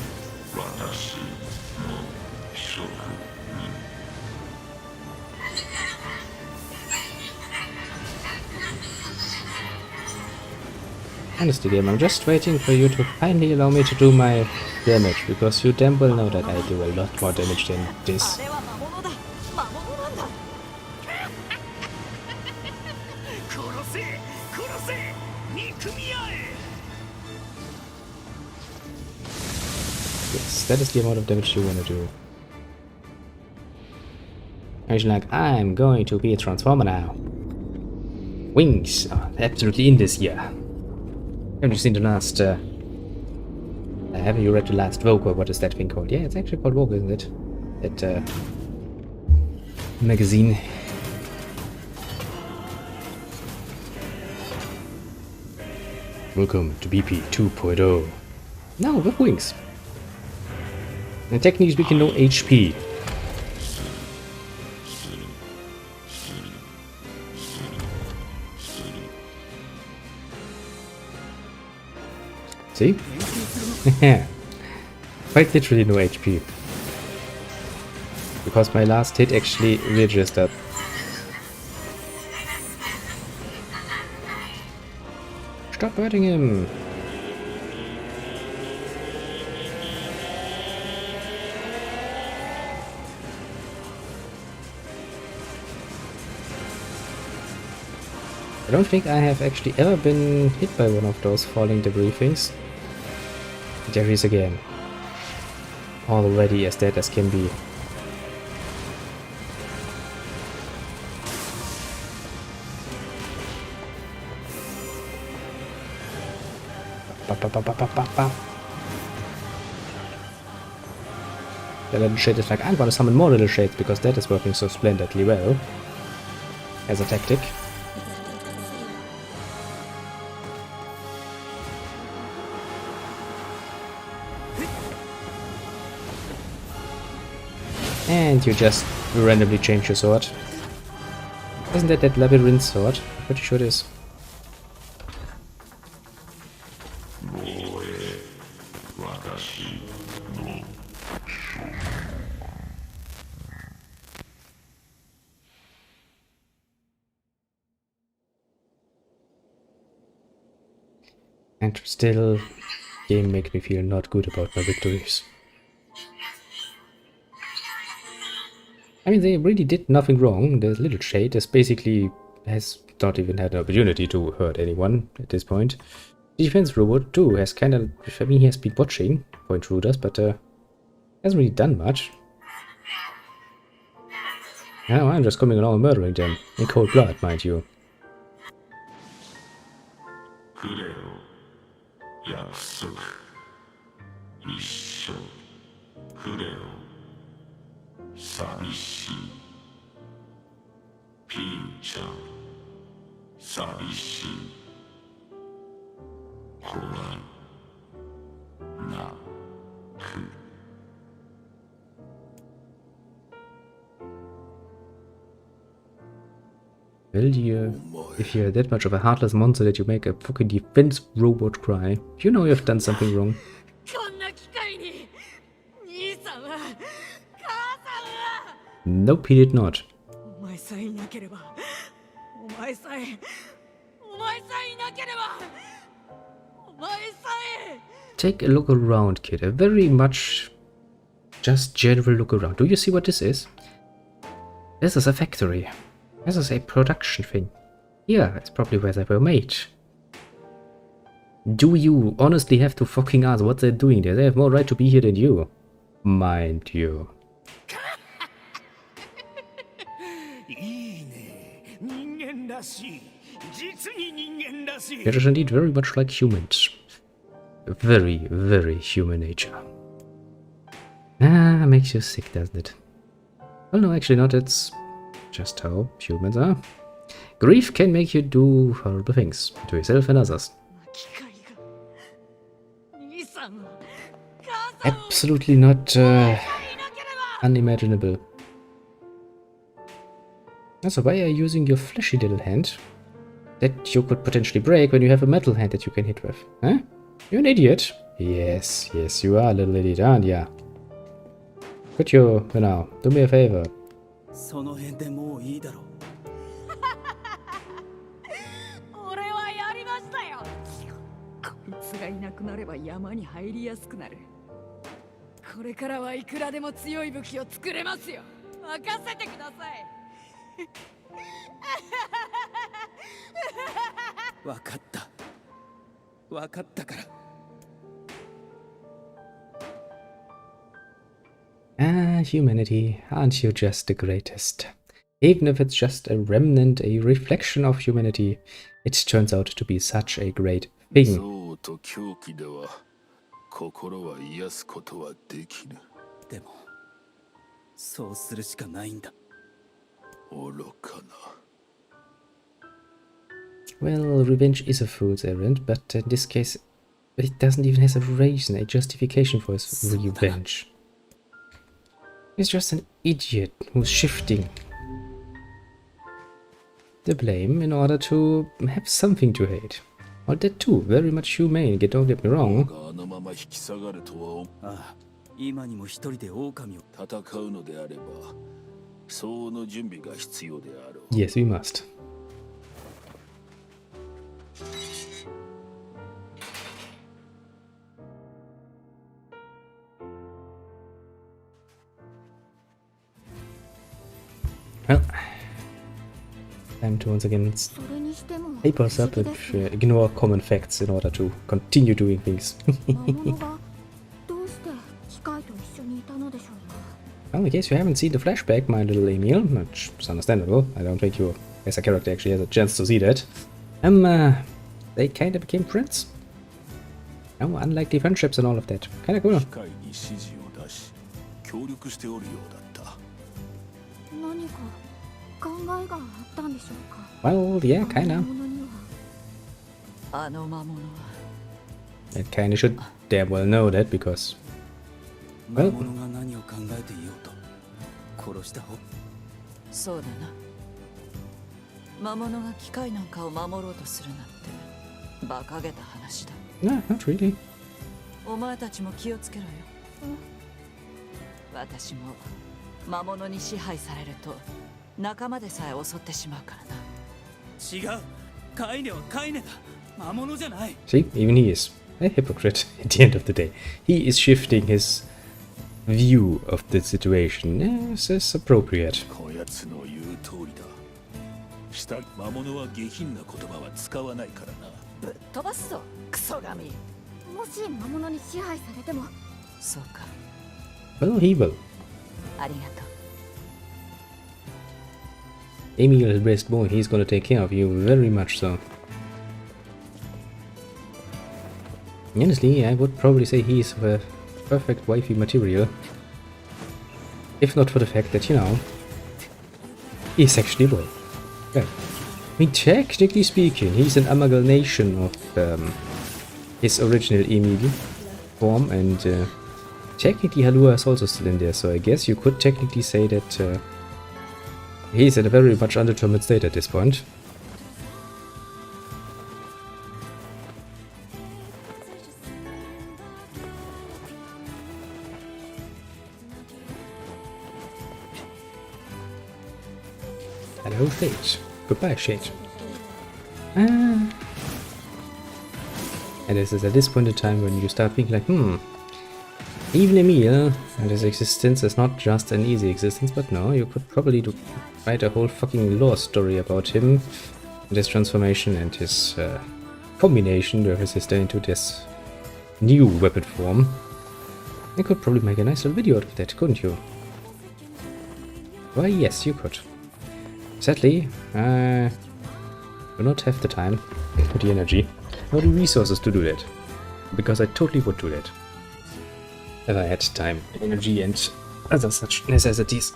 Honestly, game, I'm just waiting for you to finally allow me to do my damage, because you damn well know that I do a lot more damage than this. Yes, that is the amount of damage you want to do. Actually, like, I'm going to be a transformer now. Wings are absolutely in this year. Haven't you seen the last, haven't you read the last Vogue, or what is that thing called? Yeah, it's actually called Vogue, isn't it? That, magazine. Welcome to BP 2.0. Now with wings. And technically speaking, no HP. See? Quite literally no HP. Because my last hit actually registered. Stop hurting him! I don't think I have actually ever been hit by one of those falling debris things. There he is again. Already as dead as can be. The little shade is like, I'm gonna summon more little shades because that is working so splendidly well as a tactic. And you just randomly change your sword. Isn't that labyrinth sword? I'm pretty sure it is. And still, game makes me feel not good about my victories. I mean, they really did nothing wrong. The little shade is basically has not even had an opportunity to hurt anyone at this point. The defense robot too has kind of, I mean, he has been watching for intruders, but hasn't really done much. Now I'm just coming along and murdering them in cold blood, mind you. Well, if you're that much of a heartless monster that you make a fucking defense robot cry, you know you've done something wrong. Nope, he did not. Take a look around, kid. A very much just general look around. Do you see what this is? This is a factory. This is a production thing. Yeah, it's probably where they were made. Do you honestly have to fucking ask what they're doing there? They have more right to be here than you. Mind you. It is indeed very much like humans. Very, very human nature. Ah, makes you sick, doesn't it? Well, no, actually not. It's just how humans are. Grief can make you do horrible things to yourself and others. Absolutely not unimaginable. So why are you using your fleshy little hand that you could potentially break when you have a metal hand that you can hit with? Huh? You're an idiot. Yes, yes, you are a little idiot, aren't ya? Could you know, do me a favor? Ah, humanity, aren't you just the greatest? Even if it's just a remnant, a reflection of humanity, it turns out to be such a great thing. Well, revenge is a fool's errand, but in this case, it doesn't even have a reason, a justification for his revenge. He's just an idiot who's shifting the blame in order to have something to hate. Well, that too, very much humane, don't get me wrong. Yes, we must. Well, time to once again. それにしても papers up and ignore common facts in order to continue doing things. 魔物がどうして機械と一緒にいたのでしょうか。 Well, in case you haven't seen the flashback, my little Emil, which is understandable, I don't think you, as a character, actually has a chance to see that. They kind of became friends. Oh, unlikely friendships and all of that. Kind of cool. 機械に指示を出し協力しておるようだった。何か考えがあったんでしょうか。 Well, yeah, kinda. 魔物にはあの魔物は It kinda should damn well know that because 魔物が何を考えていようと殺した方。そうだな。魔物が機械なんかを守ろうとするなんて馬鹿げた話だ。 no, not really. お前たちも気をつけろよ。私も魔物に支配されると仲間でさえ襲ってしまうからな。違う。カイネはカイネだ。魔物じゃない。 See, even he is a hypocrite at the end of the day. He is shifting his view of the situation. Yes, it's appropriate. こやつの言う通りだ。した魔物は下品な言葉は使わないからな。ぶっ飛ばすぞ、クソ神。もし魔物に支配されても。そうか、 Well, he will. ありがとう。 Emil is best boy. He's gonna take care of you very much so. Honestly, I would probably say he's the perfect wifey material. If not for the fact that, you know, he's actually a boy. Yeah. I mean, technically speaking, he's an amalgamation of his original Emil form, and technically Halua is also still in there, so I guess you could technically say that he's in a very much undetermined state at this point. Hello, Fate. Goodbye, Shade. And this is at this point in time when you start thinking like, even Emil and his existence is not just an easy existence, but no, you could probably write a whole fucking lore story about him and his transformation and his combination with his sister into this new weapon form. You could probably make a nice little video out of that, couldn't you? Why, yes, you could. Sadly, I do not have the time, or the energy, or the resources to do that. Because I totally would do that. If I had time, energy, and other such necessities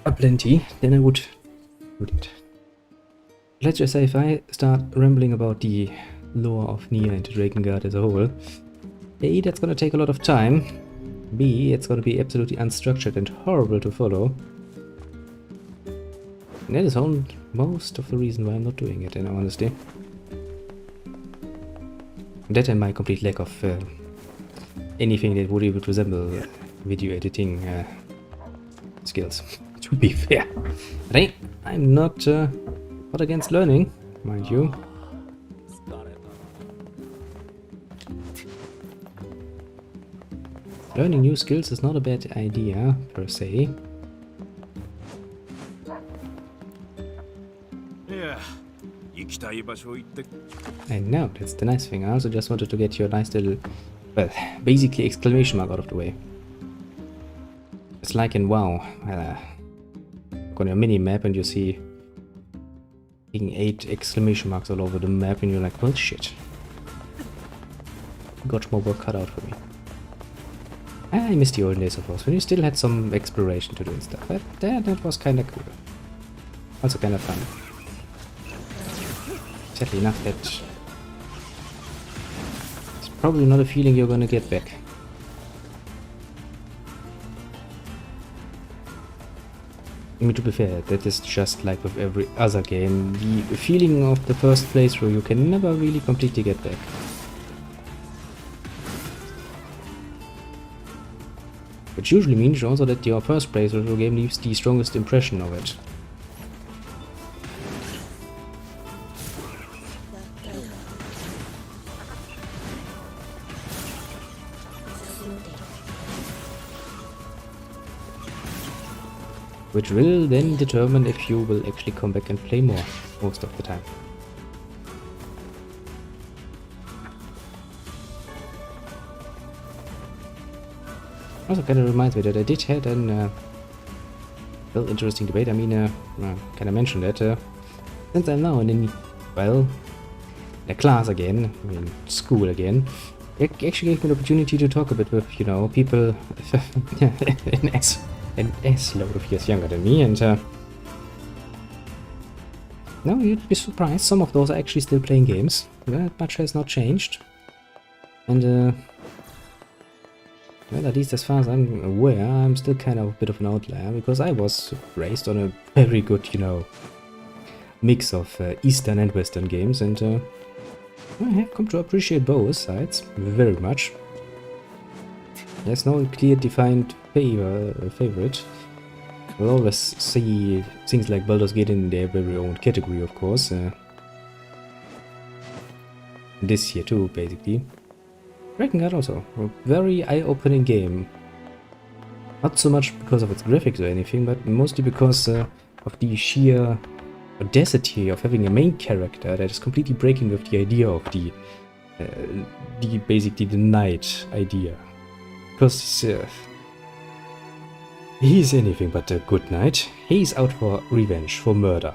aplenty, then I would do that. Let's just say if I start rambling about the lore of Nier and Drakengard as a whole, A, that's gonna take a lot of time, B, it's gonna be absolutely unstructured and horrible to follow. And that is most of the reason why I'm not doing it, in all honesty. That and my complete lack of anything that would even resemble video editing skills, to be fair. But hey, I'm not against learning, mind you. Learning new skills is not a bad idea, per se. I know, that's the nice thing. I also just wanted to get your nice little, well, basically exclamation mark out of the way. It's like in WoW, look on your mini-map and you see 8 exclamation marks all over the map and you're like, well, shit. Got more work cut out for me. I miss the old days, of course, when you still had some exploration to do and stuff. That was kinda cool. Also kinda fun. Sadly enough, that it's probably not a feeling you're gonna get back. I mean, to be fair, that is just like with every other game. The feeling of the first playthrough you can never really completely get back. Which usually means also that your first playthrough of the game leaves the strongest impression of it. Which will then determine if you will actually come back and play more, most of the time. Also kind of reminds me that I did had an well, interesting debate. I mean, kind of mentioned that since I'm now in a class again, in school again, it actually gave me the opportunity to talk a bit with, you know, people an S load of years younger than me, and no, you'd be surprised. Some of those are actually still playing games. That much has not changed, and well, at least as far as I'm aware, I'm still kind of a bit of an outlier, because I was raised on a very good, you know, mix of Eastern and Western games, and I have come to appreciate both sides very much. There's no clear defined favorite. We'll always see things like Baldur's Gate in their very own category, of course. This year too, basically. Replicant also, a very eye-opening game. Not so much because of its graphics or anything, but mostly because of the sheer audacity of having a main character that is completely breaking with the idea of the basically the knight idea. Because he's anything but a good knight. He's out for revenge, for murder.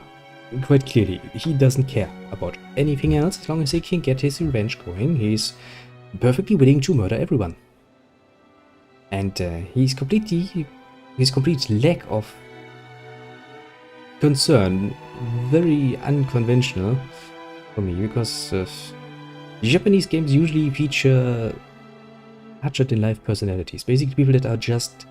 Quite clearly, he doesn't care about anything else as long as he can get his revenge going. He's perfectly willing to murder everyone. And his complete lack of concern, very unconventional for me, because Japanese games usually feature larger-than-life personalities. Basically people that are just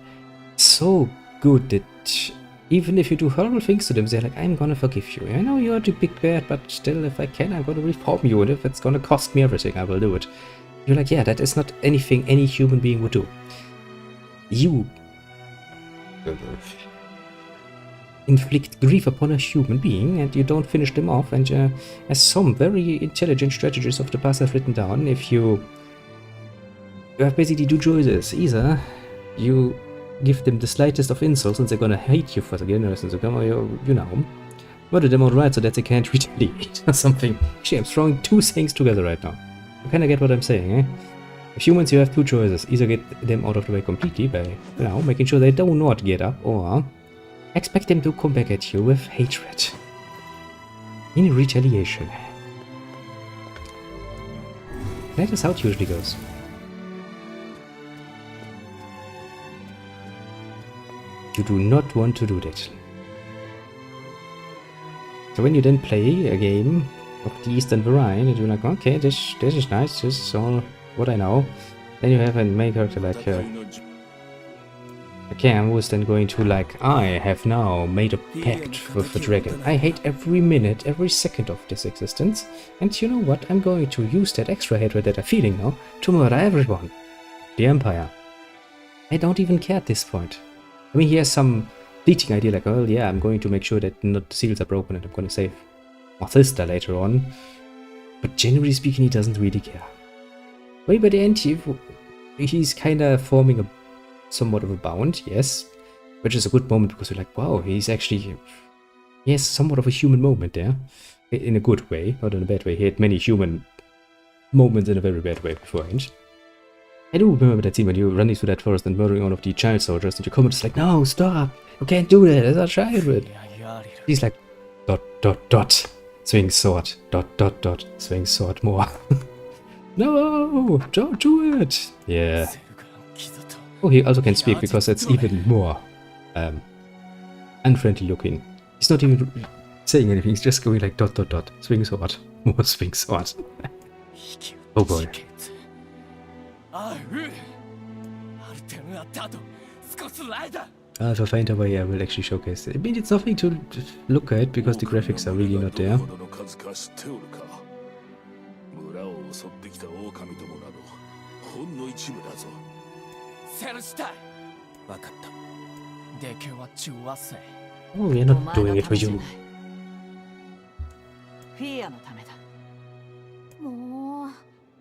so good that even if you do horrible things to them, they're like, I'm gonna forgive you. I know you're too big bad, but still, if I can, I'm gonna reform you, and if it's gonna cost me everything, I will do it. You're like, yeah, that is not anything any human being would do. You inflict grief upon a human being and you don't finish them off, and as some very intelligent strategists of the past have written down, if you have basically two choices. Either you give them the slightest of insults and they're gonna hate you for the generations to come, or you know, murder them outright so that they can't retaliate or something. Actually, I'm throwing two things together right now. You kinda get what I'm saying, eh? With humans you have two choices. Either get them out of the way completely by, you know, making sure they do not get up, or expect them to come back at you with hatred. In retaliation. That is how it usually goes. You do not want to do that. So when you then play a game of the Eastern variety, and you're like, okay, this is nice, this is all what I know. Then you have a main character like Cam, who is then going to like, I have now made a pact with the dragon. I hate every minute, every second of this existence, and you know what? I'm going to use that extra hatred that I'm feeling now to murder everyone. The Empire. I don't even care at this point. I mean, he has some fleeting idea like, oh yeah, I'm going to make sure that not the seals are broken and I'm going to save my sister later on. But generally speaking, he doesn't really care. Way by the end, he's kind of forming a somewhat of a bond, yes, which is a good moment because you're like, wow, he has somewhat of a human moment there, in a good way, not in a bad way. He had many human moments in a very bad way beforehand. I do remember that scene when you're running through that forest and murdering all of the child soldiers, and your comment is like, no, stop, you can't do that, it's a child. He's like, ... swing sword, ... swing sword more. No, don't do it. Yeah. Oh, he also can speak because it's even more unfriendly looking. He's not even saying anything, he's just going like ... swing sword, more swing sword. Oh boy. If I find a way, I will actually showcase it. I mean, it's nothing to look at because the graphics are really not there. Oh, we're not doing it for you. フィアのためだ。もう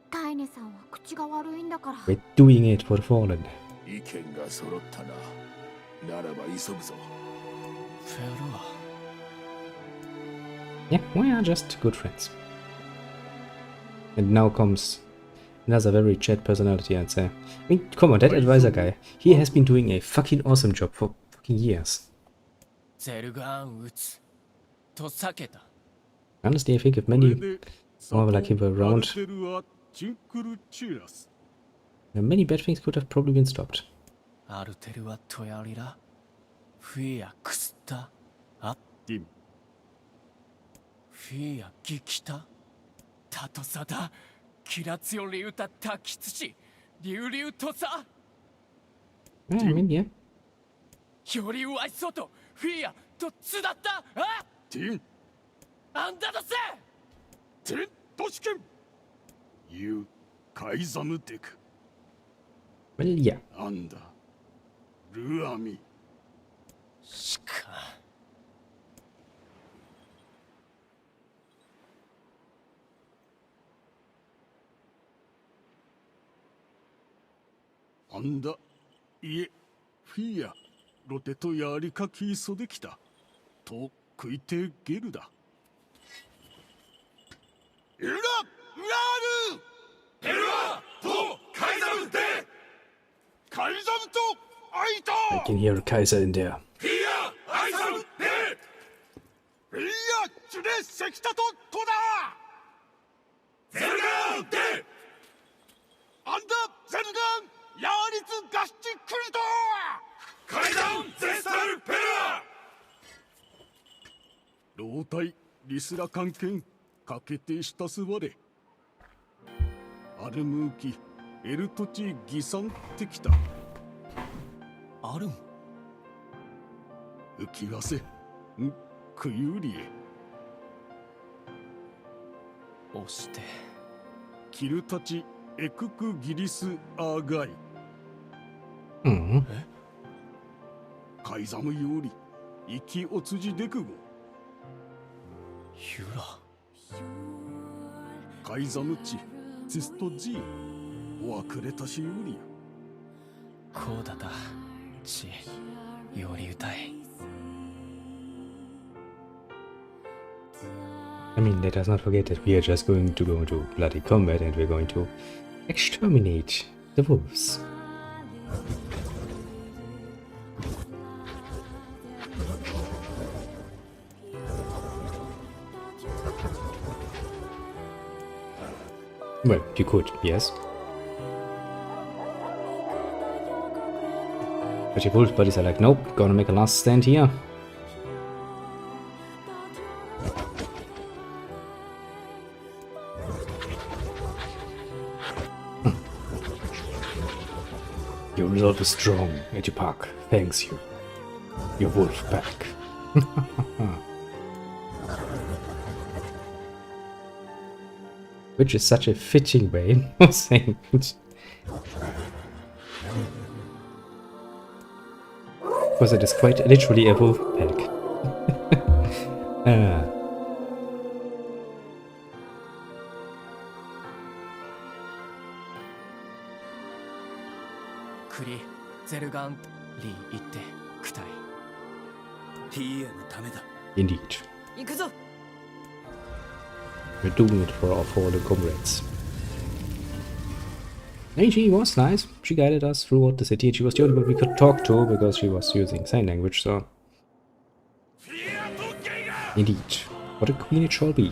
カイネさんは口が悪いんだから。 We're doing it for the fallen. 意見が揃ったな。ならば急ぐぞ。Yeah, we are just good friends. And now comes Another very chat personality, I'd say. I mean, come on, that advisor guy. He has been doing a fucking awesome job for fucking years. ゼルガン撃つと避けた。 Honestly, I think if これ many で more like him were アル around, テルア・チンクルチュラス many bad things could have probably been stopped. アルテルはトヤリラ。フィアクスタ。あ、ティンフィアギキタ。タトサダ。キラツヨリウタタキツチ。リュウリュウトサ。 Yeah, I mean, yeah. よりワイソとフィアとツだったあティンあんだだせテントシケンユー・カイザムテク Well, yeah. アンダルアミしかアンダいえフィアロテとやりかきそできたと食いてゲルだエラ・ウラールヘルアとカイザムテカイザムとアイタ I can hear a Kaiser in there. フィアアイザムテフィアチュレセキタとトダゼルガンテアンダゼルガンヤーリツガシチクリトカイザンゼスタルペラ老体リスラ関係かけてしたすわれアルムーキエルトチギサンってきたあるん浮きわせんクユリエ押してキルたちエククギリスアーガイ Hmm. カイザムより息おつじでくごユラカイザムチツストジーおわくれたしよりこうだたちより歌い I mean, let us not forget that we are just going to go into bloody combat and we're going to exterminate the wolves. Well, you could, yes. But your wolf buddies are like, nope, gonna make a last stand here. Your resolve is strong, Ejipak. Thanks you. Your wolf back. Which is such a fitting way of saying it. Because it is quite literally a wolf pack. Kuri, Zergan, Li, Itte, Kutai. ティーエのためだ Indeed. 行くぞ We're doing it for our fallen comrades. And she was nice. She guided us throughout the city and she was the only one we could talk to because she was using sign language, so... Indeed. What a queen it shall be.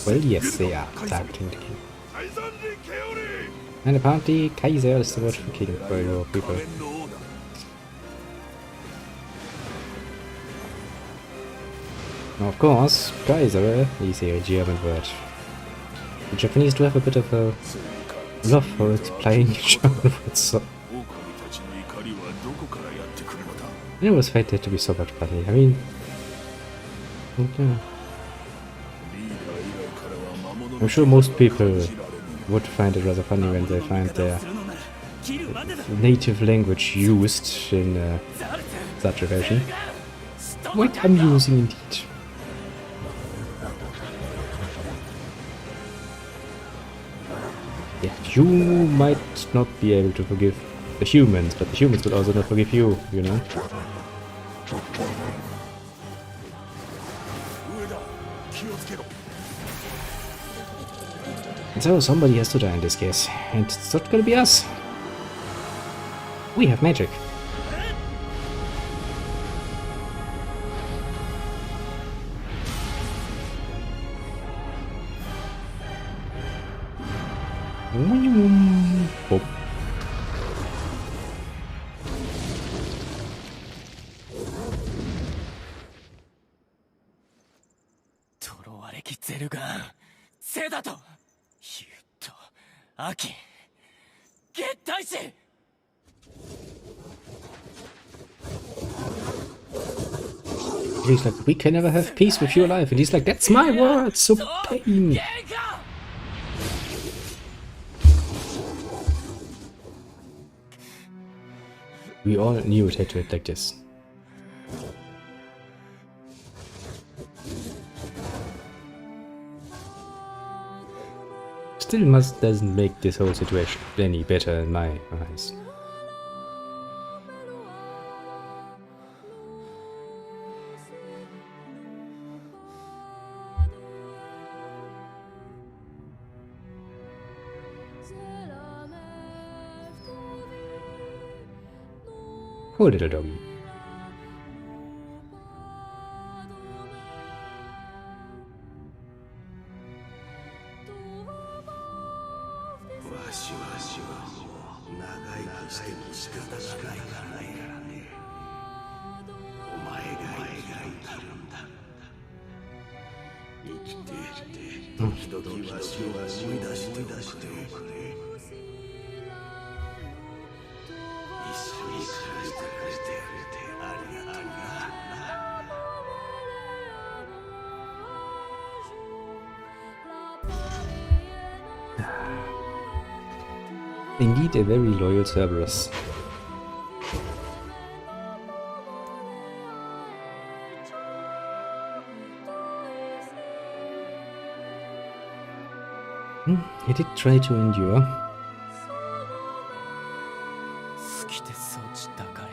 Well, yes, they are targeting the king. And apparently, Kaiser is the word for king for your people. Now, of course, Kaiser is a German word. The Japanese do have a bit of a love for applying German words, so... I always find that to be so much funny. I mean... Okay. I'm sure most people would find it rather funny when they find their native language used in such a version. Quite amusing indeed. Yeah, you might not be able to forgive the humans, but the humans will also not forgive you, you know? 上だ気をつけろ And so somebody has to die in this case, and it's not gonna be us. We have magic. Oh. トロワレキゼルガンセダとユットアキン月体師 He's like, we can never have peace with your life. And he's like, that's my word, so pain. We all knew it had to end like this. Still doesn't make this whole situation any better in my eyes. Poor little doggy. Indeed, a very loyal Cerberus. He did try to endure. 好きてそうちだかれ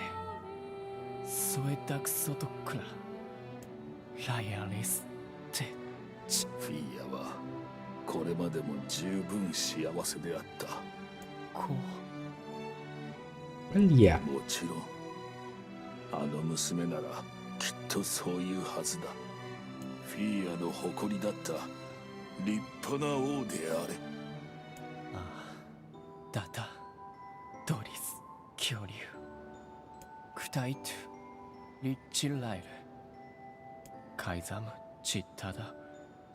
そえだくそとくなライアンレスってフィーヤはこれまでも十分幸せであった。こ Well, yeah. もちろんあの娘ならきっとそういうはずだ。フィーヤの誇りだった立派な王であれ。ああダタドリス恐竜クタイトリッチライルカイザムチッタダ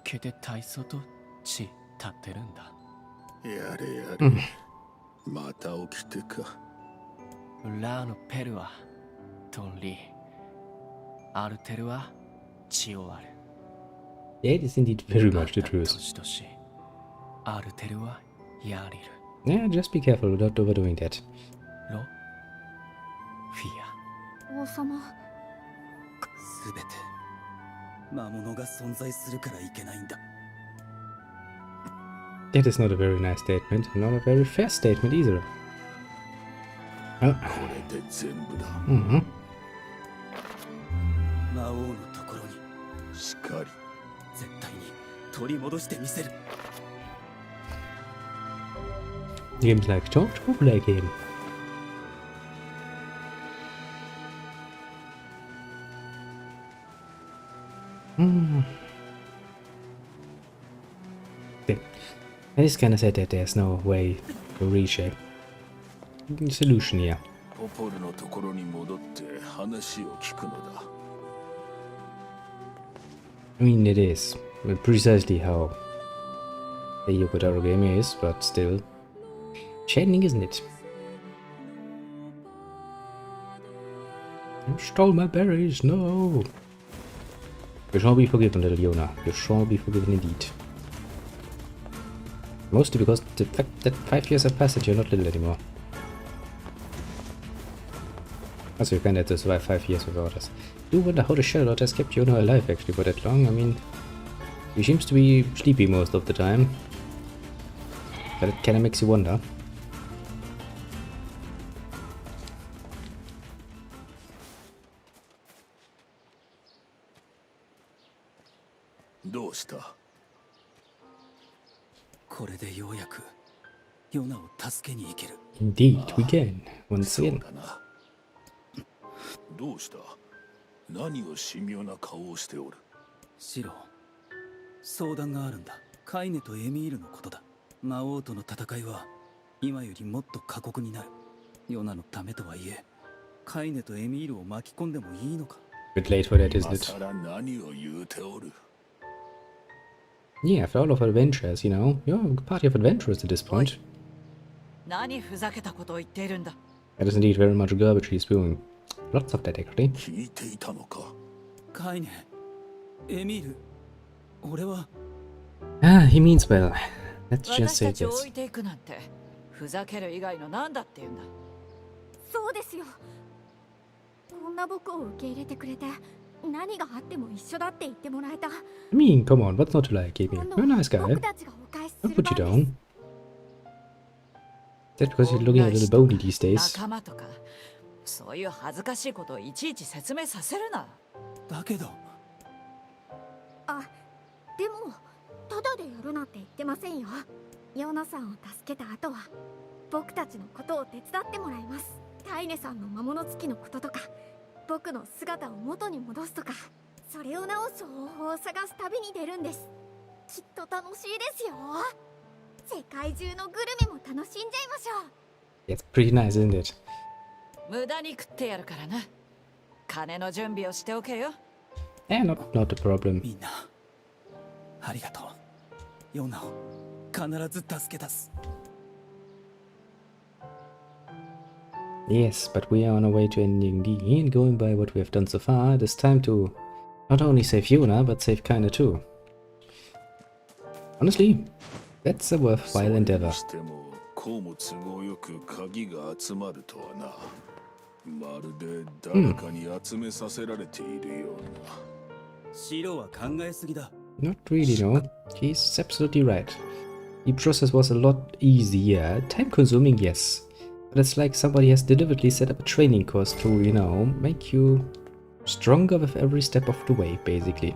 ケテ体操とチ立ってるんだ。やれやれ、また起きてか。ラーのペルはトンリーアルテルはチオアル That is indeed very much the truth. 年々アルテルはヤリル Yeah, just be careful without overdoing that. ロフィア王様すべて魔物が存在するからいけないんだ。 That is not a very nice statement, not a very fair statement either. Oh. これで全部だ。Mm-hmm. 魔王のところにしかり絶対に取り戻してみせる。 Games like talk like him. Okay. I just kinda said that there's no way to reshape. Solution here. ポポルのところに戻って話を聞くのだ。 I mean, it is precisely how a Yokotaro game is, but still chaining, isn't it? You stole my berries, no! You shall be forgiven, little Yona. You shall be forgiven indeed. Mostly because the fact that 5 years have passed and you're not little anymore. Also, you kind of had to survive 5 years without us. I do wonder how the Shadow Lord has kept Yona alive actually for that long. I mean, he seems to be sleepy most of the time. But it kinda makes you wonder. た。これでようやくヨナを助けに行ける。 Indeed, we can. Once そう again. だな。どうした？何を神妙な顔をしておる？シロ、相談があるんだ。カイネとエミールのことだ。魔王との戦いは今よりもっと過酷になる。ヨナのためとはいえ、カイネとエミールを巻き込んでもいいのか。 Bit late for that, isn't 今 it? さら何を言うておる？ Yeah, after all of our adventures, you know, you're a party of adventurers at this point. 何ふざけたことを言っているんだ。 That is indeed very much garbage he's spewing. Lots of that, actually. 聞いていたのか？カイネ、エミール、俺は。 Ah, he means well. Let's just 私 say たちを this. 置いていくなんて、ふざける以外の何だって言うんだ。そうですよ。こんな僕を受け入れてくれて、何があっても一緒だって言ってもらえた。 I mean, come on, what's not to like, Amy? 今度 You're a は nice guy. 僕たちがお返しす I'll る put you 番です。 down. Is that because you're looking a little bony these days? 仲間とか、そういう恥ずかしいことをいちいち説明させるな。だけど。あ、でもただでやるなんて言ってませんよ。ヨナさんを助けた後は僕たちのことを手伝ってもらいます。タイネさんの魔物つきのこととか、僕の姿を元に戻すとか、それを直す方法を探す旅に出るんです。きっと楽しいですよ。世界中のグルメも楽しんじゃいましょう。 It's pretty nice, isn't it? 無駄に食ってやるからな。金の準備をしておけよ。Eh, not a problem. みんな、ありがとう。ヨナを必ず助け出す。 Yes, but we are on our way to ending the and going by what we have done so far, it is time to not only save Yona, but save Kaina too. Honestly, that's a worthwhile それ endeavor. にしてもこうも都合よく鍵が集まるとはな。まるで誰かに集めさせられているような。シロは考えすぎだ。 Not really, no. He's absolutely right. The process was a lot easier. Time consuming, yes. But it's like somebody has deliberately set up a training course to, you know, make you stronger with every step of the way, basically.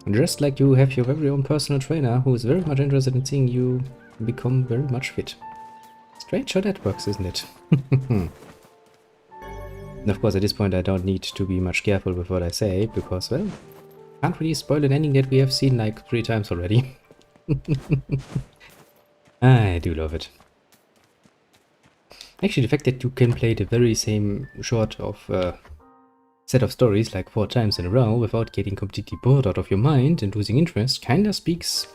And just like you have your very own personal trainer who is very much interested in seeing you become very much fit. Strange how that works, isn't it? And of course, at this point, I don't need to be much careful with what I say, because, well, can't really spoil an ending that we have seen like 3 times already. I do love it. Actually, the fact that you can play the very same short of set of stories like 4 times in a row without getting completely bored out of your mind and losing interest kinda speaks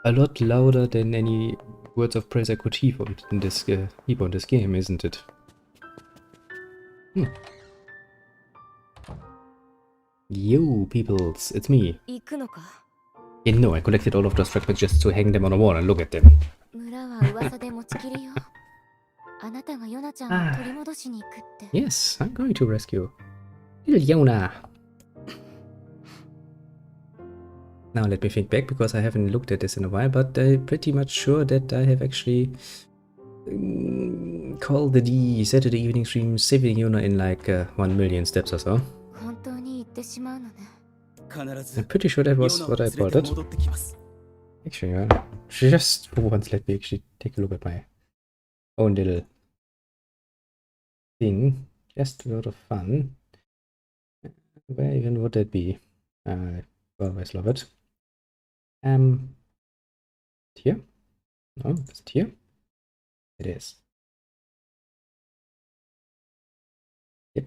a lot louder than any words of praise I could heap on this game, isn't it? Yo, peoples, it's me. 行くのか。 Yeah, no, I collected all of those fragments just to hang them on a wall and look at them. 村は噂で持ちきりよ。あなたがヨナちゃんを取り戻しに行くって。 Yes, I'm going to rescue little Yona. Now let me think back, because I haven't looked at this in a while, but I'm pretty much sure that I have actually called the Saturday evening stream saving Yona in like 1 million steps or so. 本当に行ってしまうのね。必ず I'm pretty sure that ヨ was ナを what I 連れ called て it. 戻ってきます。 Actually, just for once, let me actually take a look at my own little thing. Just a lot of fun. Where even would that be? I always love it. Here? No, is it here? It is. Yep.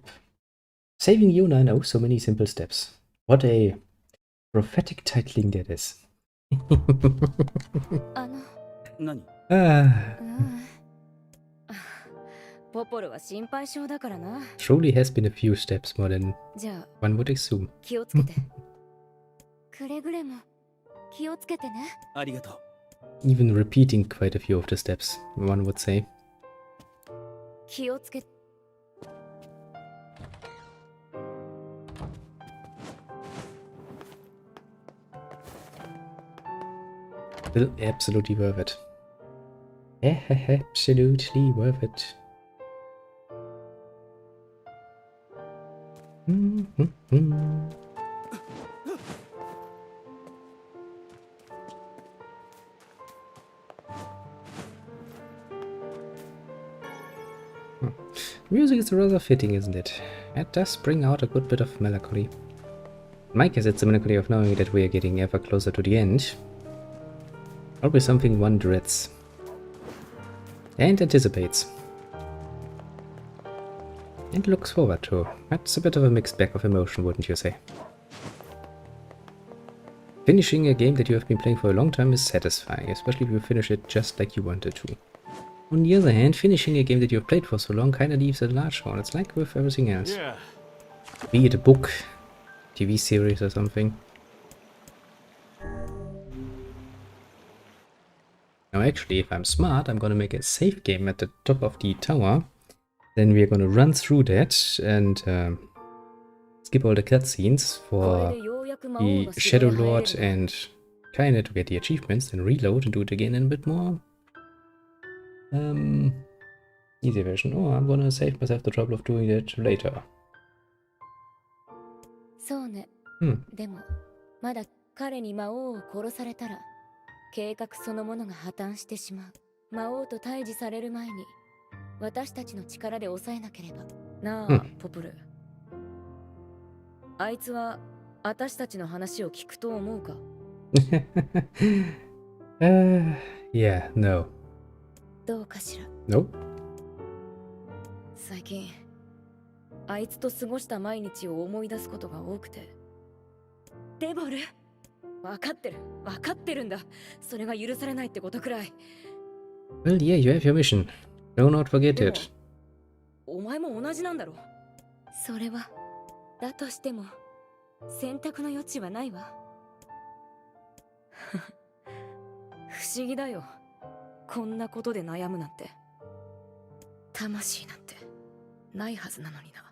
Saving Yona in oh so many simple steps. What a prophetic titling that is. 何？ Ah, ポポルは心配性だからな。 truly has been a few steps more than じゃあ one would assume. 気をつけて。くれぐれも気をつけてね。ありがとう。 Even repeating quite a few of the steps, one would say. 気をつけ。 Still absolutely worth it. Absolutely worth it. Music is rather fitting, isn't it? It does bring out a good bit of melancholy. In my case, it's the melancholy of knowing that we are getting ever closer to the end. Always something one dreads. And anticipates. And looks forward to. That's a bit of a mixed bag of emotion, wouldn't you say? Finishing a game that you have been playing for a long time is satisfying, especially if you finish it just like you wanted to. On the other hand, finishing a game that you've played for so long kinda leaves a large hole. It's like with everything else. Yeah. Be it a book, TV series or something. Now actually, if I'm smart, I'm gonna make a save game at the top of the tower. Then we're gonna run through that and skip all the cutscenes for the Shadow Lord and Kaine to get the achievements, then reload and do it again in a bit more easy version. Or I'm gonna save myself the trouble of doing it later. そうね。Hmm. でもまだ彼に魔王を殺されたら計画そのものが破綻してしまう。魔王と対峙される前に私たちの力で抑えなければ。なあ、ポプル。あいつは私たちの話を聞くと思うか？ Yeah, no. どうかしら。 Nope. 最近あいつと過ごした毎日を思い出すことが多くて。デボル、分かってるんだ。それが許されないってことくらい。 Well, yeah, you have your mission. Do not forget it. お前も同じなんだろ。それはだとしても選択の余地はないわ。不思議だよ。こんなことで悩むなんて。魂なんてないはずなのにな。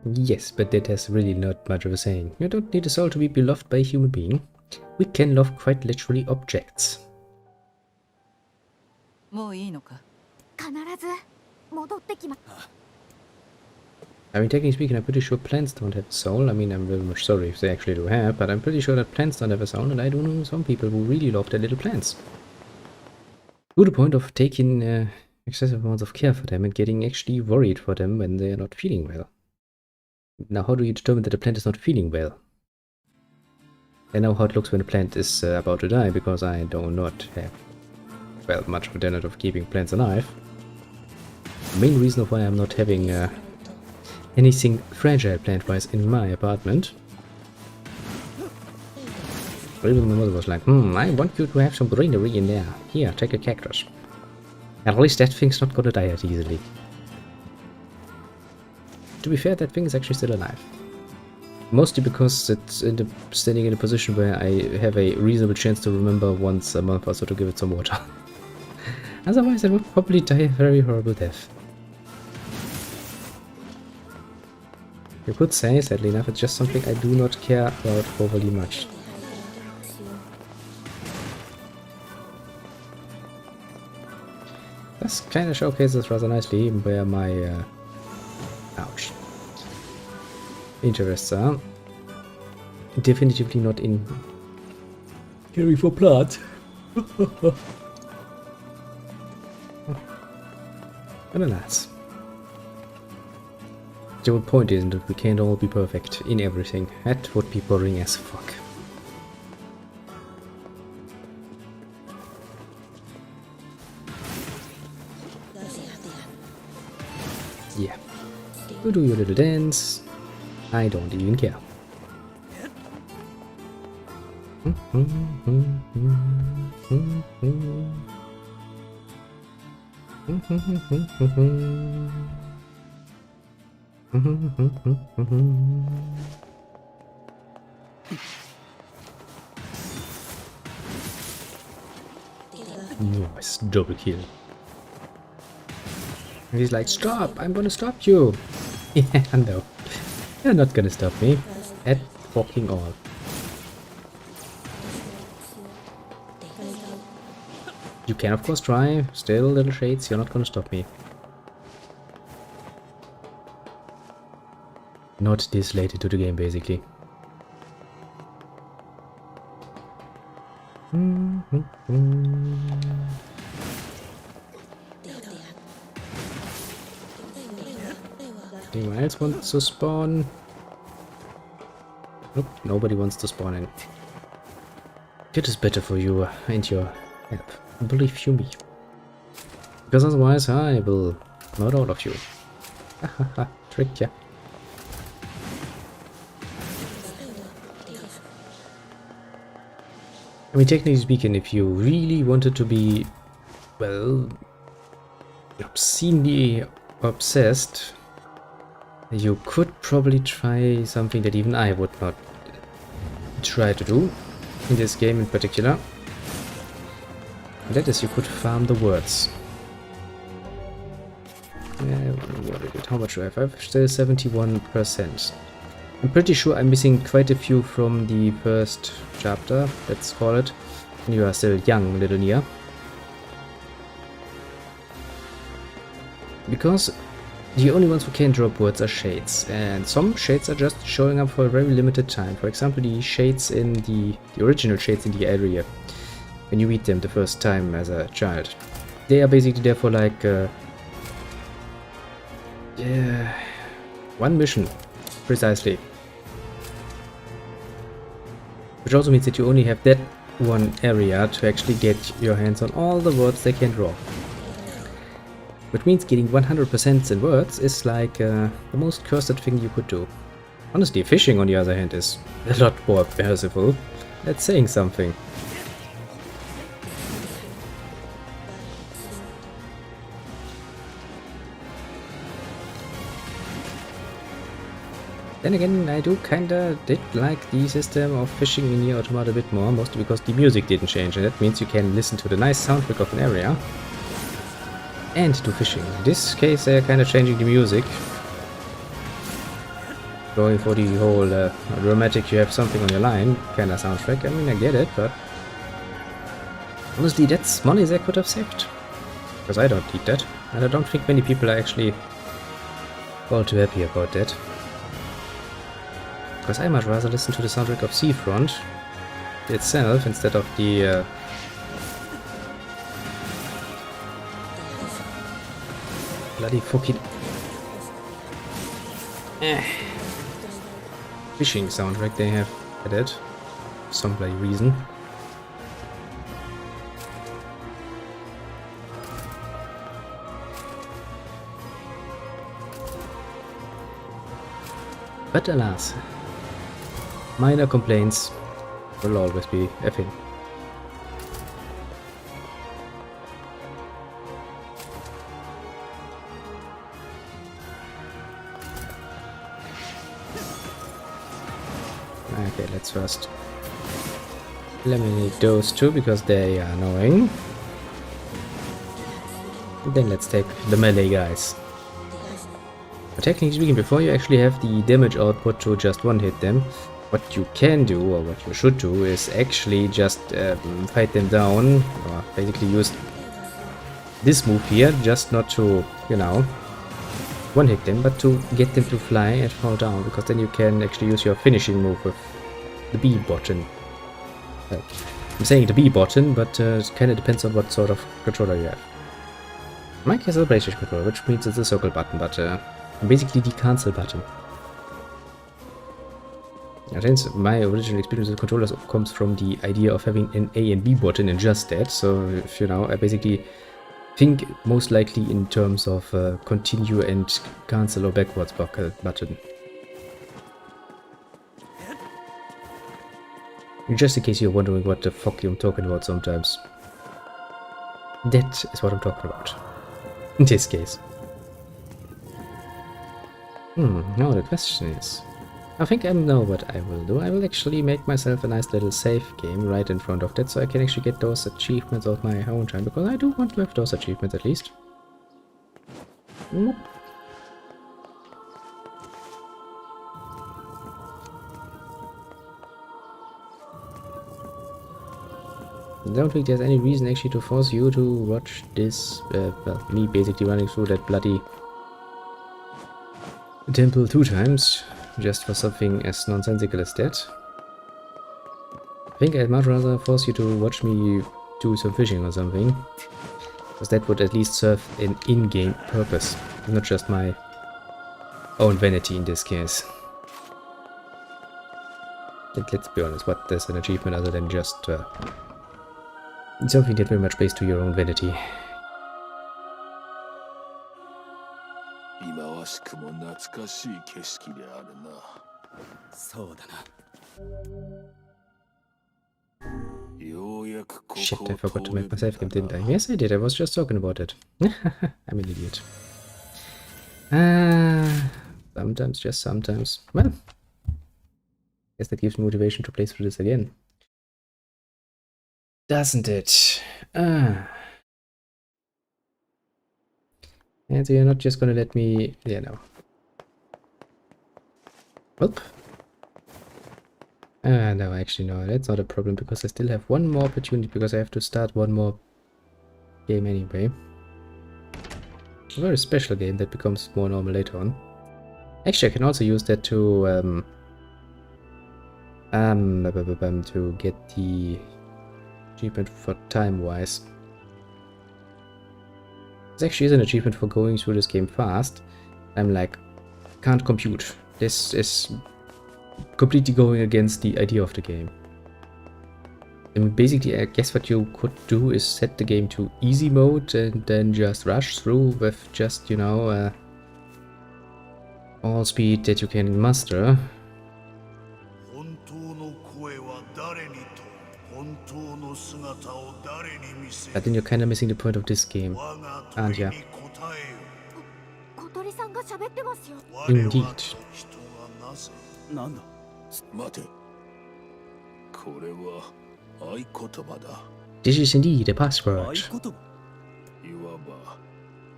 Yes, but that has really not much of a saying. You don't need a soul to be beloved by a human being. We can love quite literally objects. もういいのか？必ず戻ってきま。 I mean, technically speaking, I'm pretty sure plants don't have a soul. I mean, I'm very much sorry if they actually do have, but I'm pretty sure that plants don't have a soul, and I do know some people who really love their little plants. To the point of taking excessive amounts of care for them and getting actually worried for them when they are not feeling well. Now, how do you determine that a plant is not feeling well? I know how it looks when a plant is about to die, because I do not have, well, much of a talent of keeping plants alive. The main reason of why I'm not having anything fragile plant-wise in my apartment. Even my mother was like, I want you to have some greenery in there. Here, take a cactus. At least that thing's not gonna die that easily. To be fair, that thing is actually still alive. Mostly because it's standing in a position where I have a reasonable chance to remember once a month or so to give it some water. Otherwise, it would probably die a very horrible death. You could say, sadly enough, it's just something I do not care about overly much. This kind of showcases rather nicely where my ouch, interests are. Definitively not in caring for plants. But alas. The whole point isn't that we can't all be perfect in everything. That would be boring as fuck. Yeah. You do your little dance. I don't even care. Nice double kill. And he's like, stop! I'm gonna stop you! Yeah, no. You're not gonna stop me. At fucking all. You can of course try. Still, little shades, you're not gonna stop me. Not this late into the game, basically. Anyone else wants to spawn? Nope, nobody wants to spawn in. It is better for you and your help. Believe you me. Because otherwise I will murder all of you. Hahaha, tricked ya. I mean, technically speaking, if you really wanted to be, well, obscenely obsessed, you could probably try something that even I would not try to do in this game in particular. And that is, you could farm the words. How much do I have? I have still 71%. I'm pretty sure I'm missing quite a few from the first chapter, let's call it. You are still young, little Nier. Because the only ones who can drop words are shades, and some shades are just showing up for a very limited time. For example, the shades in the original shades in the area, when you meet them the first time as a child. They are basically there for like one mission, precisely. Which also means that you only have that one area to actually get your hands on all the words they can draw. Which means getting 100% in words is like the most cursed thing you could do. Honestly, fishing on the other hand is a lot more merciful. That's saying something. Then again, I do kinda did like the system of fishing in Nier Automata a bit more, mostly because the music didn't change, and that means you can listen to the nice soundtrack of an area and do fishing. In this case, they're kinda changing the music. Going for the whole dramatic, you have something on your line kinda soundtrack. I mean, I get it, but honestly, that's money they could have saved. Because I don't need that, and I don't think many people are actually all too happy about that. Because I much rather listen to the soundtrack of Seafront itself instead of the bloody fucking fishing soundtrack they have added for some bloody reason. But alas, minor complaints will always be a thing. Okay, let's first eliminate those two because they are annoying. And then let's take the melee guys. But technically speaking, before you actually have the damage output to just one-hit them, what you can do, or what you should do, is actually just fight them down, or basically use this move here, just not to, you know, one-hit them, but to get them to fly and fall down, because then you can actually use your finishing move with the B button. I'm saying the B button, but it kind of depends on what sort of controller you have. Mine has a PlayStation controller, which means it's a circle button, but basically the cancel button. Since my original experience with controllers comes from the idea of having an A and B button and just that, so if you know, I basically think most likely in terms of continue and cancel or backwards button. Just in case you're wondering what the fuck I'm talking about sometimes. That is what I'm talking about. In this case. Now the question is, I think I know what I will do. I will actually make myself a nice little save game right in front of that, so I can actually get those achievements of my own time, because I do want to have those achievements at least. Nope. I don't think there's any reason actually to force you to watch this, well, me basically running through that bloody temple 2 times, just for something as nonsensical as that. I think I'd much rather force you to watch me do some fishing or something, because that would at least serve an in-game purpose, not just my own vanity in this case. And let's be honest, what is an achievement other than just something that very much based to your own vanity? 忌まわしくも懐かしい景色であるな。そうだな。ようやくここを Shit, I forgot to 通れ make る myself game, んだ didn't I? な。 Yes, I did. I was just talking about it. I'm an idiot. Sometimes, just sometimes. Well, guess that gives me motivation to play through this again. Doesn't it? And so you're not just gonna let me... Yeah, no. Welp. No, actually, no, that's not a problem, because I still have one more opportunity, because I have to start one more game anyway. A very special game that becomes more normal later on. Actually, I can also use that to get the achievement for time-wise. This actually is an achievement for going through this game fast. I'm like, can't compute. This is completely going against the idea of the game. And basically, I guess what you could do is set the game to easy mode and then just rush through with just, you know, all speed that you can muster. But then you're kind of missing the point of this game, aren't you? 小鳥さんが喋ってますよ。 Indeed. なんだ。待て。これは合言葉だ。 This is indeed a 合 password. 言葉。いわば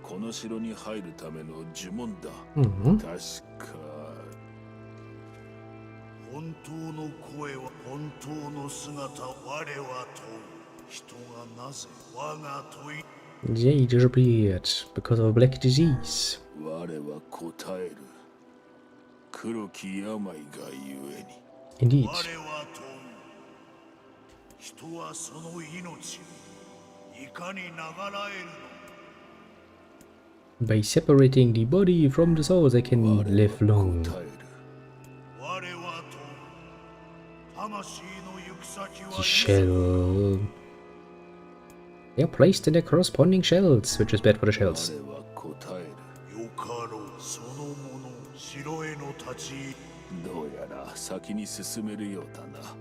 この城に入るための呪文だ。 Mhm. 確か。本当の声は本当の姿我は問う。人がなぜ我が問い。 They disappeared because of a black disease. 我は答える。黒き病がゆえに。 Indeed. 我は問う。人はその命をいかに長らえるの。 By separating the body from the soul, they can live long. 答える。我は問う。魂の行く先は The shell. They are placed in their corresponding shells, which is bad for the shells. 我は答える。よかろうそのもの城への立ち。どうやら先に進めるようだな。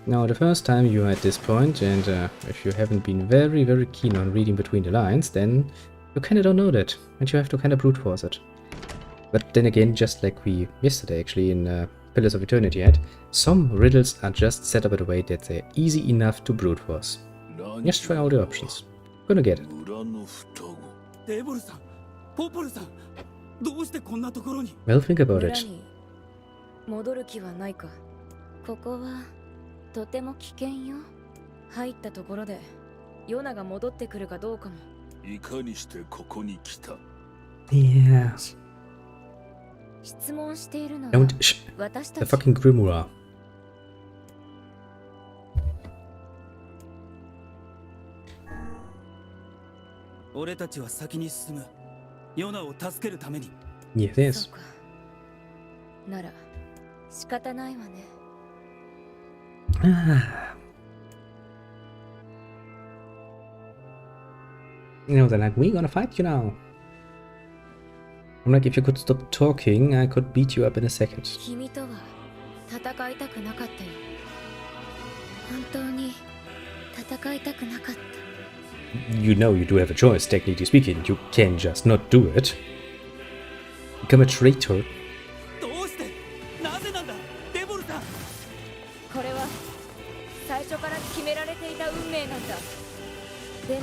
Now, the first time you are at this point, and if you haven't been very, very keen on reading between the lines, then you kind of don't know that, and you have to kind of brute force it. But then again, just like we yesterday actually in Pillars of Eternity had, some riddles are just set up in a way that they're easy enough to brute force. Just try all the options. Gonna get it. 村の双子。デボルさん、ポポルさん、どうしてこんなところに。 Well, think about 村 it. に戻る気はないか。ここはとても危険よ。入ったところでヨナが戻ってくるかどうかも。いかにしてここに来た。 Yeah. 質問しているのは Don't. Shh. 私 The たち。 fucking grimoire. 俺たちは先に進む。ヨナを助けるために。 Yes, そ yes. うか。なら仕方ないわね。 You know, they're like, we're gonna fight you now. I'm like, if you could stop talking, I could beat you up in a second. 君とは戦いたくなかったよ。本当に戦いたくなかった。 You know you do have a choice, technically speaking. You can just not do it. Become a traitor. どうしてなぜなんだデボルさん。これは最初から決められていた運命なんだ。でも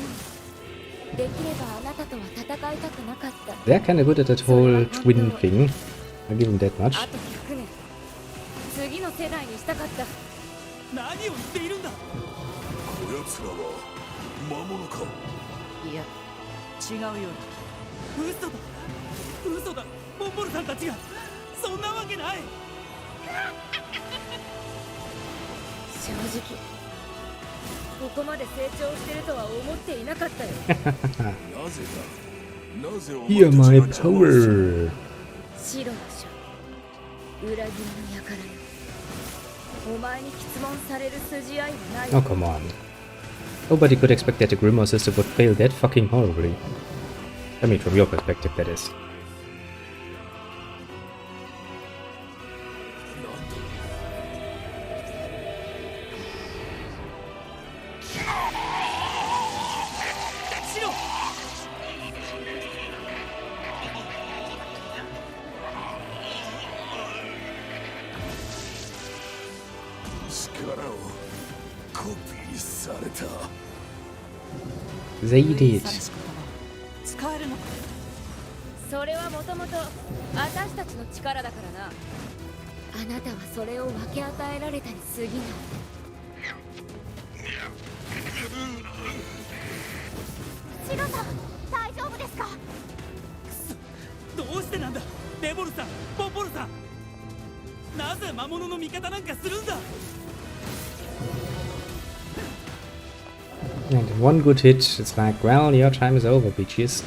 できればあなたとは戦いたくなかった。 They're kinda good at that whole twin thing. I'll give them that much. あと100年次の世代にしたかった。何を言っているんだ。こやつらは魔物か。いや違うよ。嘘だ嘘だ。ポポルさんたちがそんなわけない。正直ここまで成長してるとは思っていなかったよ。なぜだ。なぜお Hear 前 my たちが邪魔をする。 power. 白の書、裏切りの輩よ。お前に質問される筋合いはない。 Oh, come on. Nobody could expect that the Grimoire system would fail that fucking horribly. I mean, from your perspective, that is. 力をコピーされた。 They did. 使えるのか。それはもともと私たちの力だからな。あなたはそれを分け与えられたに過ぎない。シロさん、大丈夫ですか？どうしてなんだデボルさん、ポポルさん。なぜ魔物の味方なんかするんだ。 And one good hit, it's like, well, your time is over, bitches.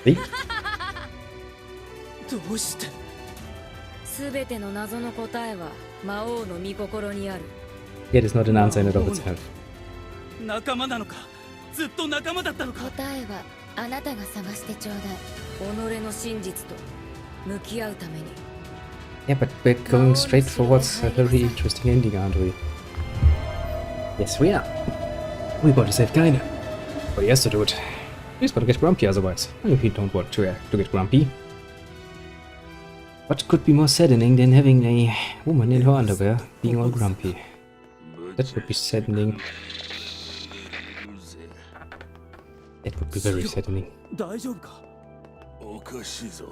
See? どうして。すべての謎の答えは魔王の御心にある。 It is not an answer in and of itself. 仲間なのか、ずっと仲間だったのか。答えはあなたが探してちょうだい。己の真実と向き合うために。 Yeah, but we're going straight for what's a very interesting ending, aren't we? Yes, we are. We got to save Kaine. But he has to do it. He's gonna get grumpy otherwise. If you don't want to get grumpy. What could be more saddening than having a woman in her underwear being all grumpy? That would be saddening. That would be very saddening. 大丈夫か。おかしいぞ。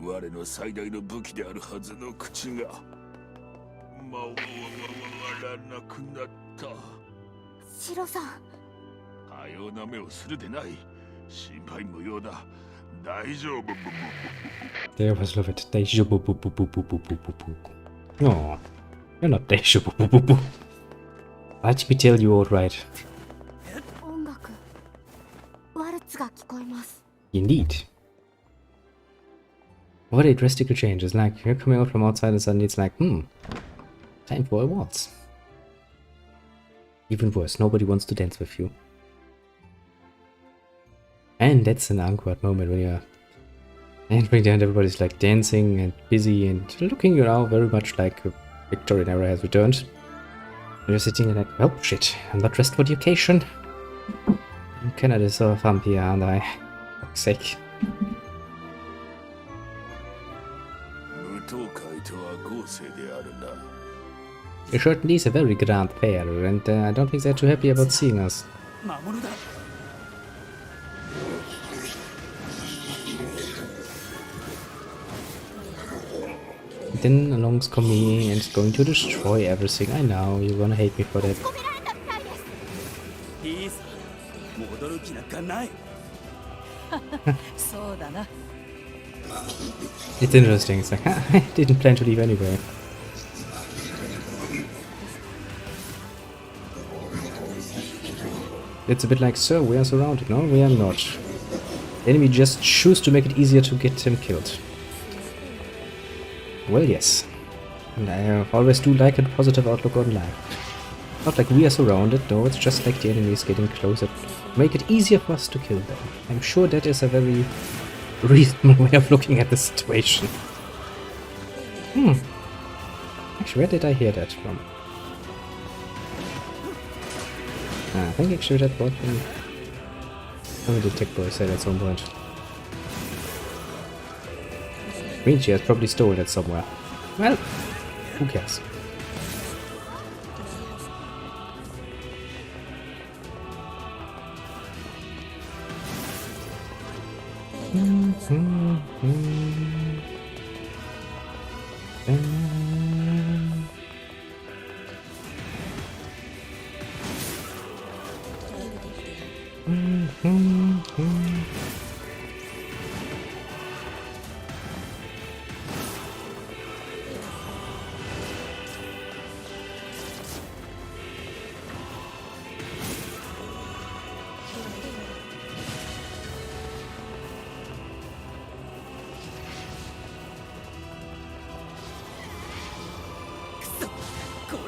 我の最大の武器であるはずの口が魔王は笑わなくなった。シロさん、かような目をするでない。心配無用だ。大丈夫。 There was love it. Deja boo boo boo boo boo boo boo boo. No, you're not Deja boo boo boo boo. Let me tell you all right. 音楽、ワルツが聞こえます。 Indeed. What a drastic change. It's like you're coming out from outside and suddenly it's like, time for a waltz. Even worse, nobody wants to dance with you. And that's an awkward moment when you're entering the end, everybody's like dancing and busy and looking, you know, very much like a Victorian era has returned. And you're sitting there like, well, shit, I'm not dressed for the occasion. I'm kinda deserve vampire, aren't I? Fuck's sake. 無党会とは合成であるな。 It certainly is a very grand pair, and I don't think they're too happy about seeing us. 魔物だ。 Then along comes me and it's going to destroy everything. I know, you're gonna hate me for that. 込められたみたいです。いいさ、戻る気なんかない。そうだな。 It's interesting, it's like, I didn't plan to leave anyway. It's a bit like, sir, we are surrounded. No, we are not. The enemy just choose to make it easier to get him killed. Well, yes. And I always do like a positive outlook on life. Not like we are surrounded, no, it's just like the enemy is getting closer. Make it easier for us to kill them. I'm sure that is a very reasonable way of looking at the situation. Actually, where did I hear that from? I think actually that was from... How did Tech Boy say at some point? Green Cheers probably stole that somewhere. Well, who cares?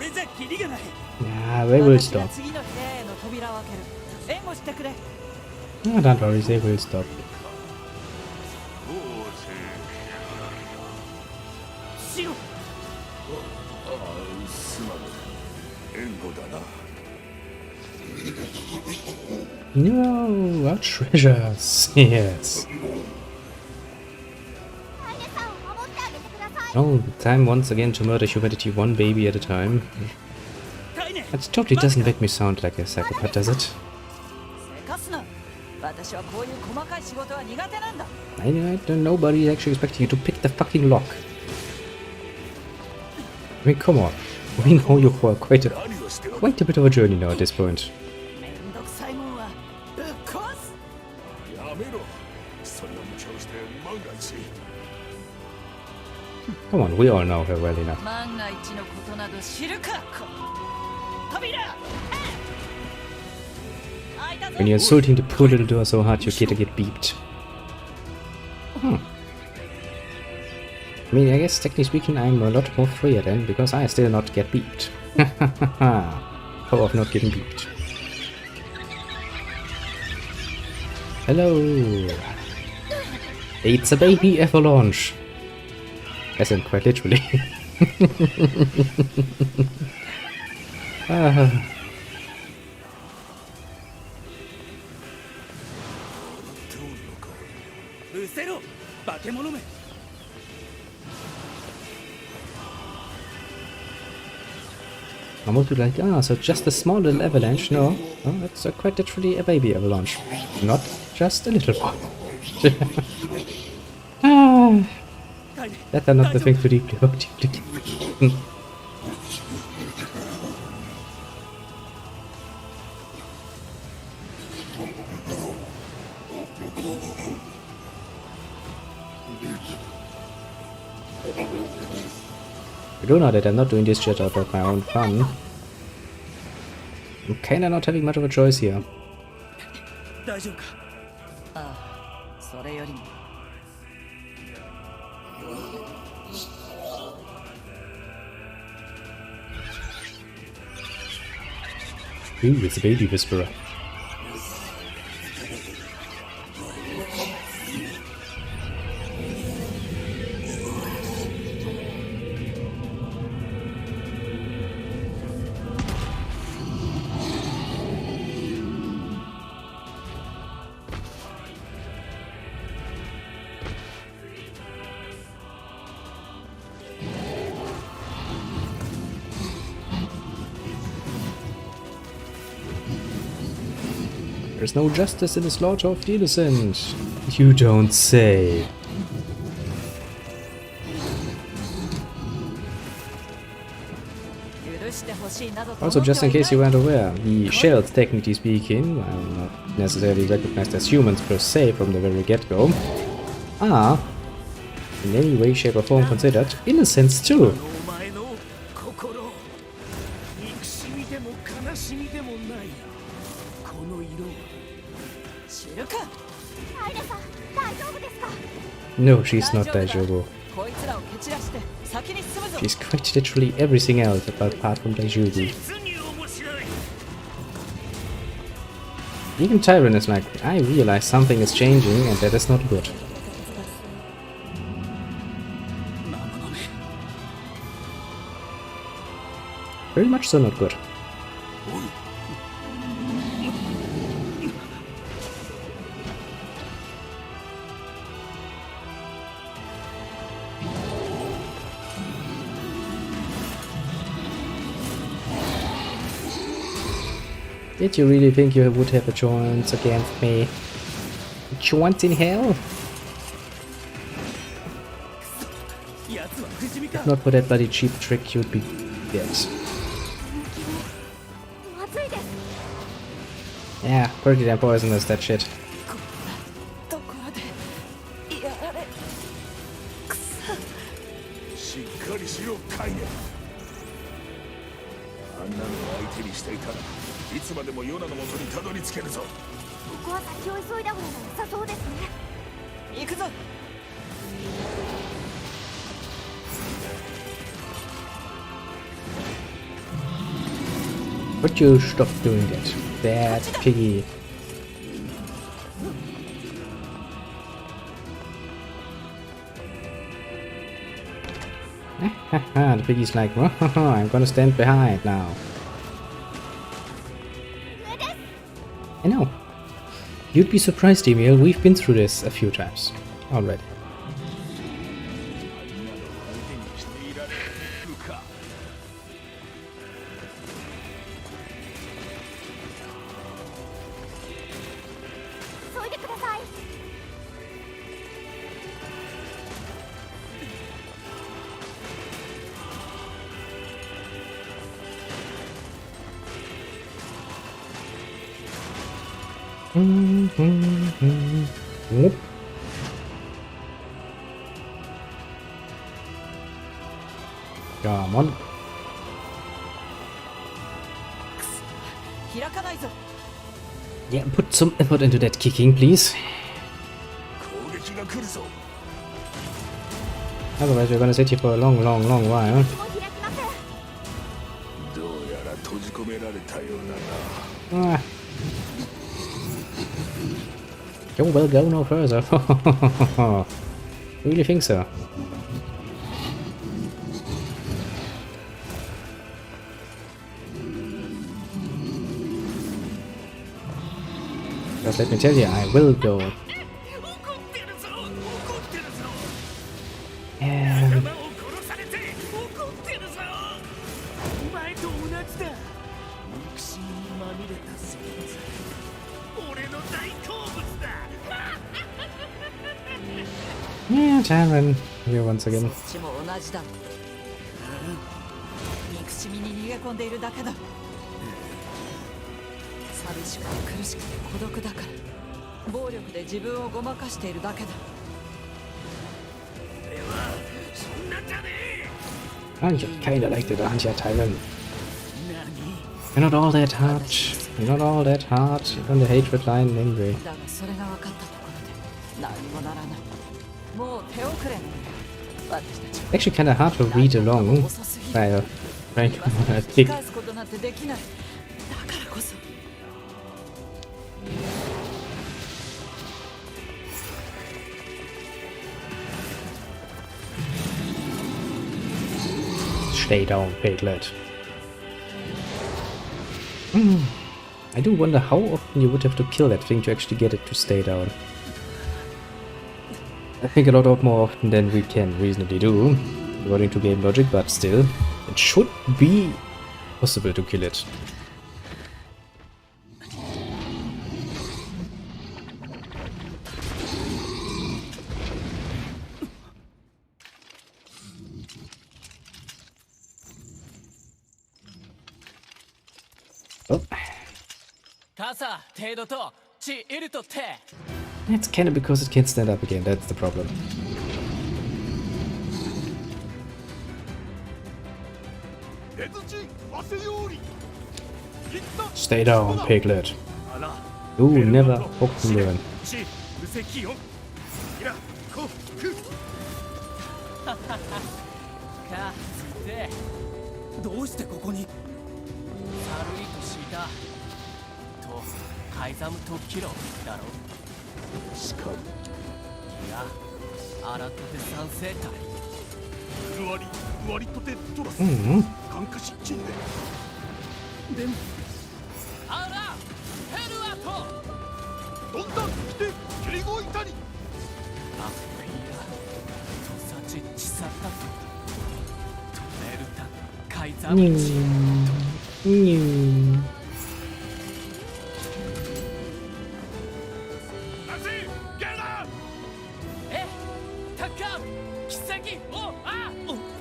れじゃキリがない。 Yeah, they will stop. 次の部屋への扉を開ける。援護してくれ。 Ah, don't worry, they will stop. シロ。すまぬ。援護だな。 No, our treasures. Yes. カイネさんを守ってあげてください。 Oh, time once again to murder humanity one baby at a time. カイネ。 That totally doesn't make me sound like a psychopath, does it? せかすな。私はこういう細かい仕事は苦手なんだ。Nobody is actually expecting you to pick the fucking lock. I mean, come on. We know you for quite a bit of a journey now at this point. めんどくさいもんはぶっ壊す。やめろ。そんな無茶をして万が一。 Come on, we all know her well enough. 万が一のことなど知るか。扉。開いたぞ。 When you're insulting the poor little door so hard, you get beeped. I mean, I guess technically speaking, I'm a lot more freer then, because I still not get beeped. Power of not getting beeped. Hello. It's a baby avalanche. As in, quite literally. Ah. うせろ、化け物め。 Almost like, so just a small little avalanche? No, it's quite literally a baby avalanche. Not just a little one. Better not to think too deeply about it. You do know that I'm not doing this shit out of my own fun. I'm kinda not having much of a choice here. 大丈夫か。ああ、それよりも。 Ooh, it's a baby whisperer. There's no justice in the slaughter of the innocent. You don't say. Also, just in case you weren't aware, the shells, technically speaking, while not necessarily recognized as humans per se from the very get-go, are, in any way, shape or form considered, innocents too. お前の心、憎しみでも悲しみでもないこの色。知るか。カイネさん、大丈夫ですか？ No, she's not Daijobu. こいつらを蹴散らして先に進むぞ。 She's quite literally everything else apart from Daijobu. 実に面白い。 Even Tyron is like, I realize something is changing and that is not good. Very much so not good. Did you really think you would have a chance against me? A chance in hell? If not for that bloody cheap trick, you'd be dead. Yeah, pretty damn poisonous, that shit. どこまでやられ。くそ。しっかりしろ、カイネ。あんなの相手にしていたらいつまでもヨナの元にたどり着けるぞ。ここは先を急いだ方が良さそうですね。行くぞ。Would you stop doing that? Bad piggy. The piggy's like, oh, I'm gonna stand behind now. I know. You'd be surprised, Emil. We've been through this a few times already. Whoop. Come on. Yeah, put some effort into that kicking, please. Otherwise, we're gonna sit here for a long, long, long while. Ah. You will go no further. Really think so? Just let me tell you, I will go. And yeah, Taran here once again. Oh, you kinda like it, aren't you, Tyron? You're not all that hard. You're not all that hard. You're on the hatred line anyway. Actually kinda hard to read along while trying to kick. Stay down, Piglet. I do wonder how often you would have to kill that thing to actually get it to stay down. I think a lot more often than we can reasonably do, according to game logic, but still, it should be possible to kill it. Oh. It's kinda because it can't stand up again, that's the problem. Stay down, Piglet. You never hooked me in.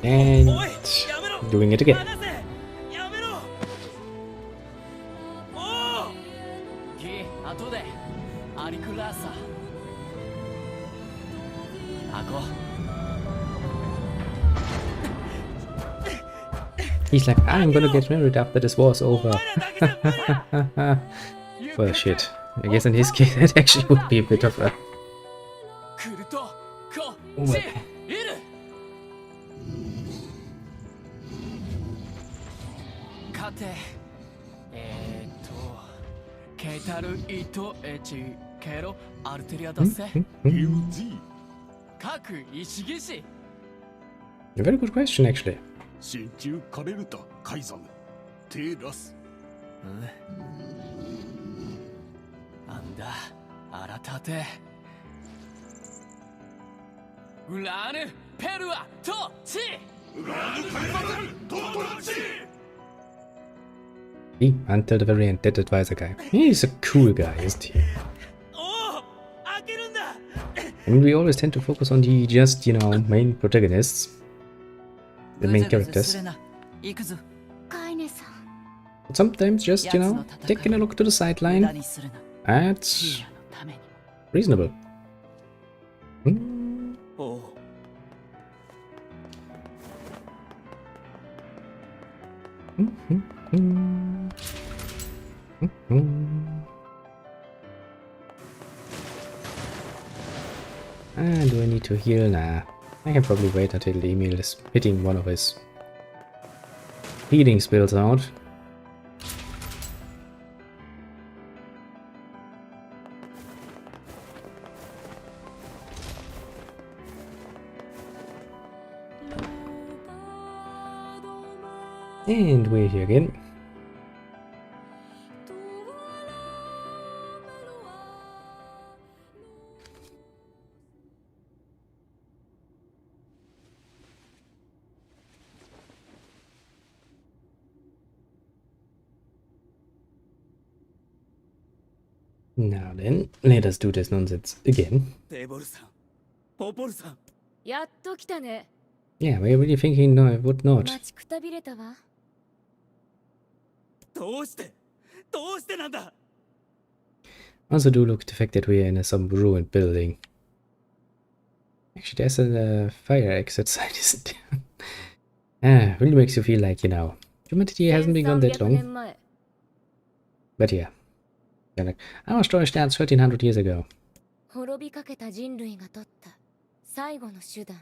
And doing it again. He's like, I'm gonna get married after this war's over. Well, shit. I guess in his case, that actually would be a bit of a... Well. ケタルイトエチケロアルテリアだせ UG 各石技師 A very good question, actually. 真鍮カレルタカイザムテラスなんだあらたてウラーヌペルアトチラーヌカイザムトトラチ See, until the very end, that advisor guy. He's a cool guy, isn't he? おお開けるんだ I mean, we always tend to focus on the just, main protagonists. The main ぐずぐず characters. するな行くぞカイネさん But sometimes just, taking a look to the 無駄 sideline, にするな that's ティアのために reasonable. Hmm. おう Do I need to heal? Nah. I can probably wait until Emil is hitting one of his healing spells out. And we're here again. Now then, let us do this nonsense again. テーボルさんポポルさんやっと来たね。 Yeah, were you really thinking no, I would not? 待ちくたびれたわ。どうしてなんだ Also do look at the fact that we are in some ruined building. Actually, there's a fire exit site, isn't there? Really makes you feel like, humanity hasn't been gone that 1300年 long. 前 But yeah. They're like, our story starts 1300 years ago. 滅びかけた人類が取った最後の手段、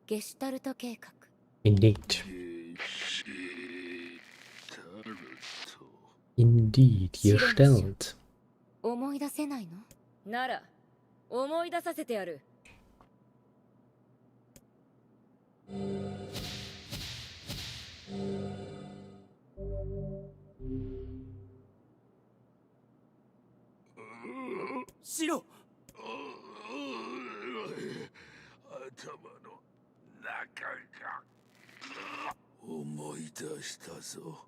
ゲシュタルト計画。 Indeed. Indeed, Gestalt. 思い出せないの？なら思い出させてやる。シロ頭の中が思い出したぞ。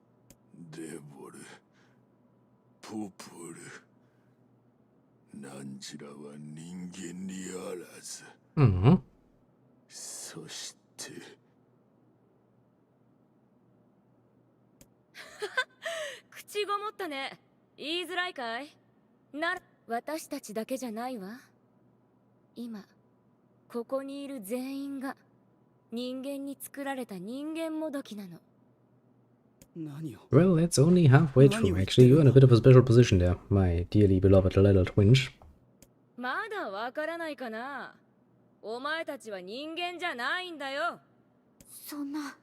デボルポプルなんちらは人間にあらず、 Mm-hmm. そして口ごもったね。言いづらいかい？なら私たちだけじゃないわ。今ここにいる全員が人間に作られた人間もどきなの。何を Well, that's only halfway true. Actually, you're in a bit of a special position there, my dearly beloved little twinge. まだわからないかな。お前たちは人間じゃないんだよ。そんな。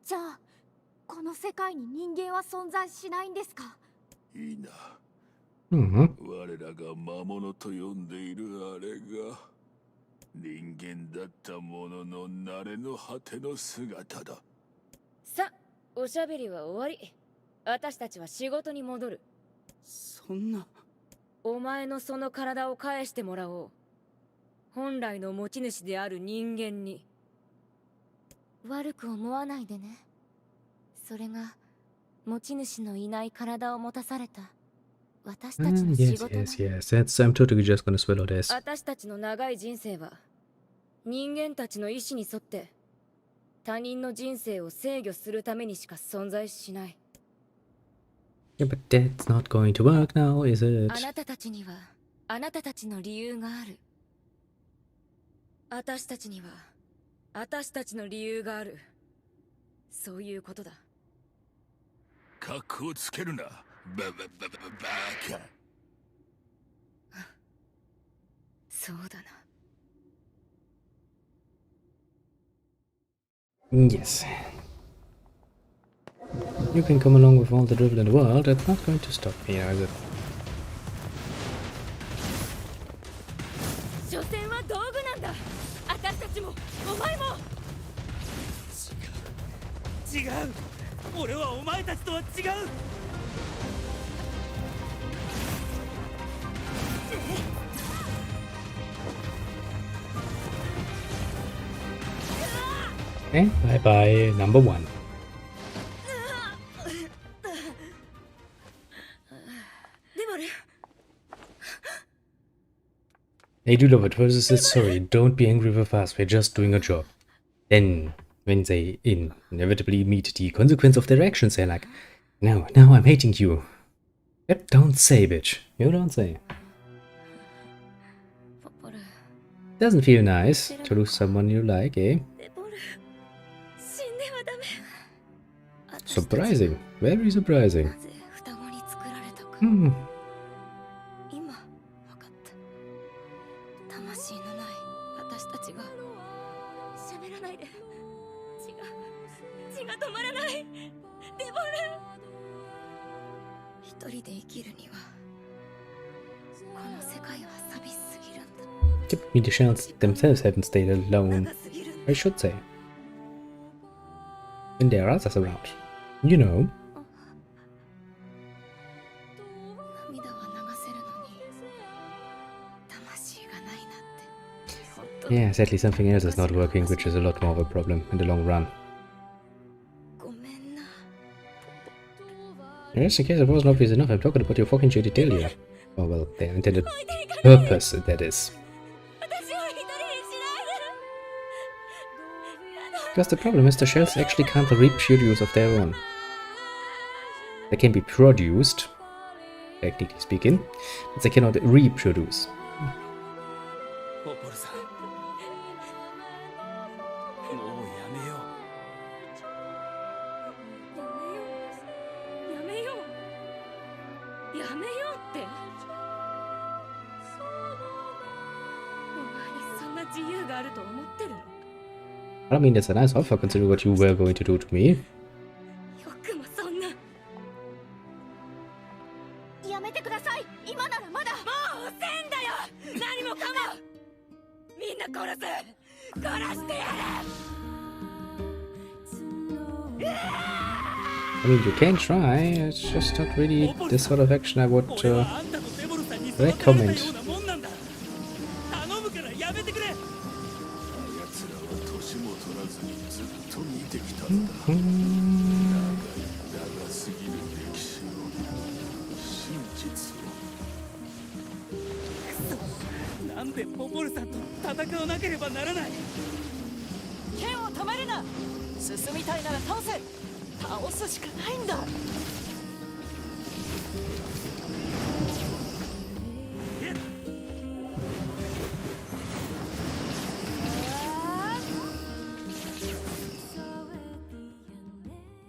じゃあこの世界に人間は存在しないんですか？いいな。 Mm-hmm. 我らが魔物と呼んでいるあれが人間だったものの慣れの果ての姿だ。さ、おしゃべりは終わり。私たちは仕事に戻る。そんなお前のその体を返してもらおう。本来の持ち主である人間に。悪く思わないでね。それが持ち主のいない体を持たされた私たちの仕 Yes, 事なの。 yes, yes. That's, I'm totally just gonna swallow this. 私たちの長い人生は人間たちの意志に沿って他人の人生を制御するためにしか存在しない。 Yeah, but that's not going to work now, is it? あなたたちにはあなたたちの理由がある。私たちには私たちの理由がある。そういうことだ。かっこつけるな。バカ。そうだな。 Yes. You can come along with all the drivel in the world, that's not going to stop me, is it? 所詮は道具なんだ。私たちもお前も。違う俺はお前たちとは違う Okay, bye bye, number one. I do love it. Versus says, sorry, don't be angry with us, we're just doing a job. Then, when they inevitably meet the consequence of their actions, they're like, no, now I'm hating you. Yep, don't say, bitch. You don't say. Doesn't feel nice to lose someone you like, eh? Surprising. Very surprising. Hmm. 魂のない私たちが喋らないで血が止まらないデボル一人で生きるにはこの世界は寂しすぎるんだ Give me the chance themselves haven't stayed alone. I should say. When there are others around. You know. Yeah, sadly something else is not working, which is a lot more of a problem in the long run. Just in case it wasn't obvious enough, I'm talking about your fucking genitalia. Oh well, their intended purpose, that is. Because the problem is the shells actually can't reproduce of their own. They can be produced, technically speaking, but they cannot reproduce. 自由があると思ってるの I mean, that's a nice offer considering what you were going to do to me. よくもそんなやめてください今ならまだもう遅えんだよ何もかもみんな殺してやる I mean, you can try, it's just not really the sort of action I would recommend.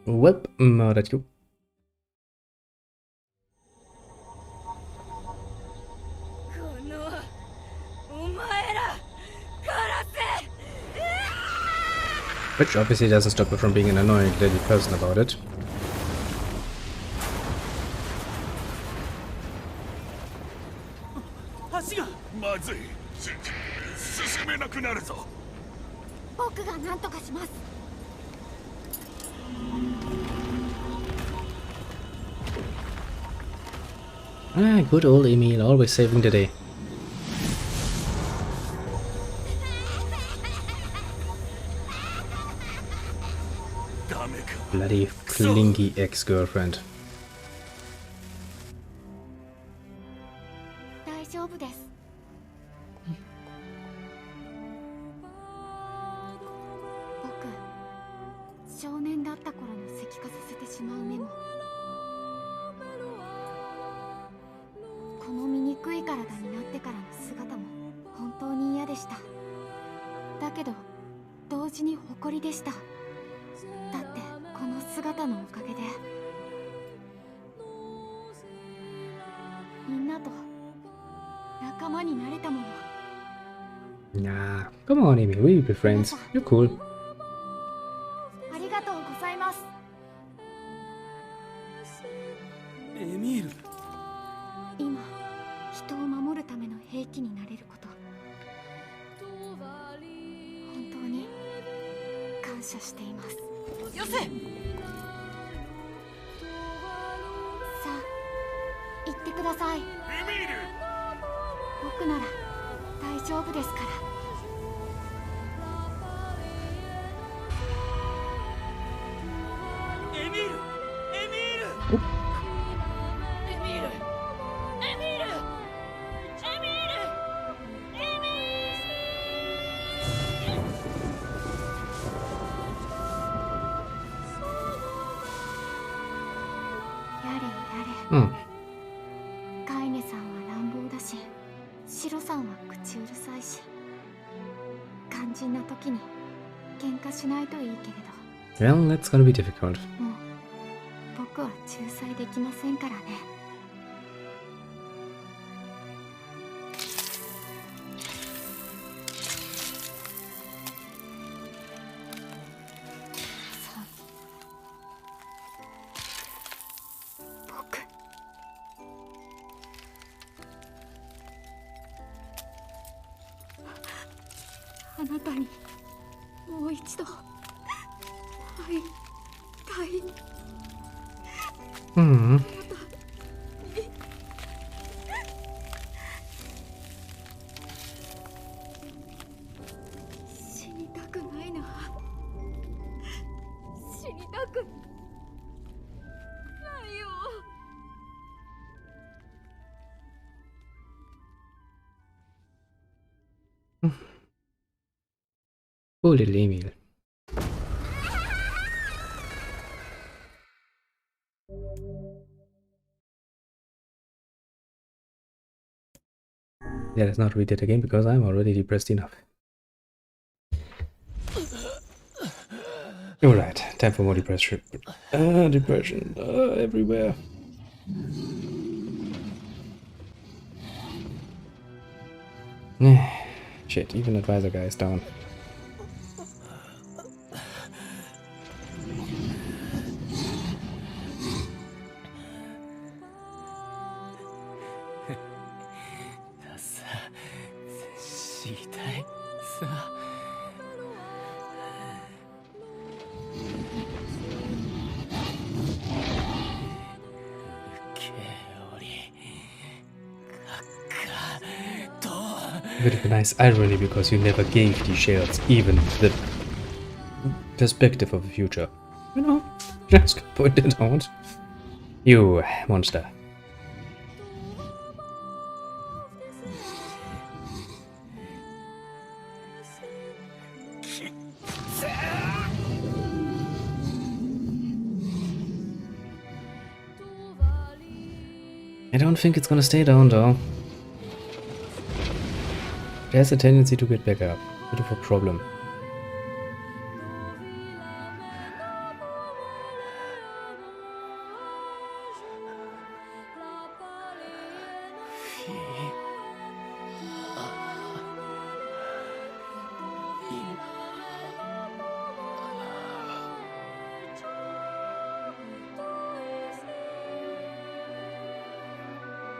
Welp, murdered you. Which obviously doesn't stop her from being an annoying little person about it. Ah, good old Emil, always saving the day. Bloody clingy ex-girlfriend. 大丈夫です。僕、少年だった頃の石化させてしまうメモ。この醜い体になってからの姿も本当に嫌でした。だけど、同時に誇りでした。だってこの姿のおかげでみんなと仲間になれたもの。 Nah, come on, Amy, we'll be friends. You're cool. ありがとうございます。エミール。今人を守るための兵器になれること、本当に感謝しています。よせ。さあ行ってください。エミール。僕なら大丈夫ですから。エミールエミールエミールエミールエミールエミやれやうん。れ。カイネさんは乱暴だし、シロさんは口うるさいし、肝心な時に喧嘩しないといいけれど、 Well, that's gonna be difficult. もう僕は仲裁できませんからね。僕、あなたにもう一度会いたい。Hmm. 死にたくないな。死にたくないよ。Poor little Emil. Yeah, let's not read it again because I'm already depressed enough. Alright, time for more depression. Depression everywhere. Shit, even advisor guy is down. Bit of a nice irony because you never gave these shells even the perspective of the future. You know, just point it out. You monster. I don't think it's gonna stay down though. It has a tendency to get back up. Bit of a problem.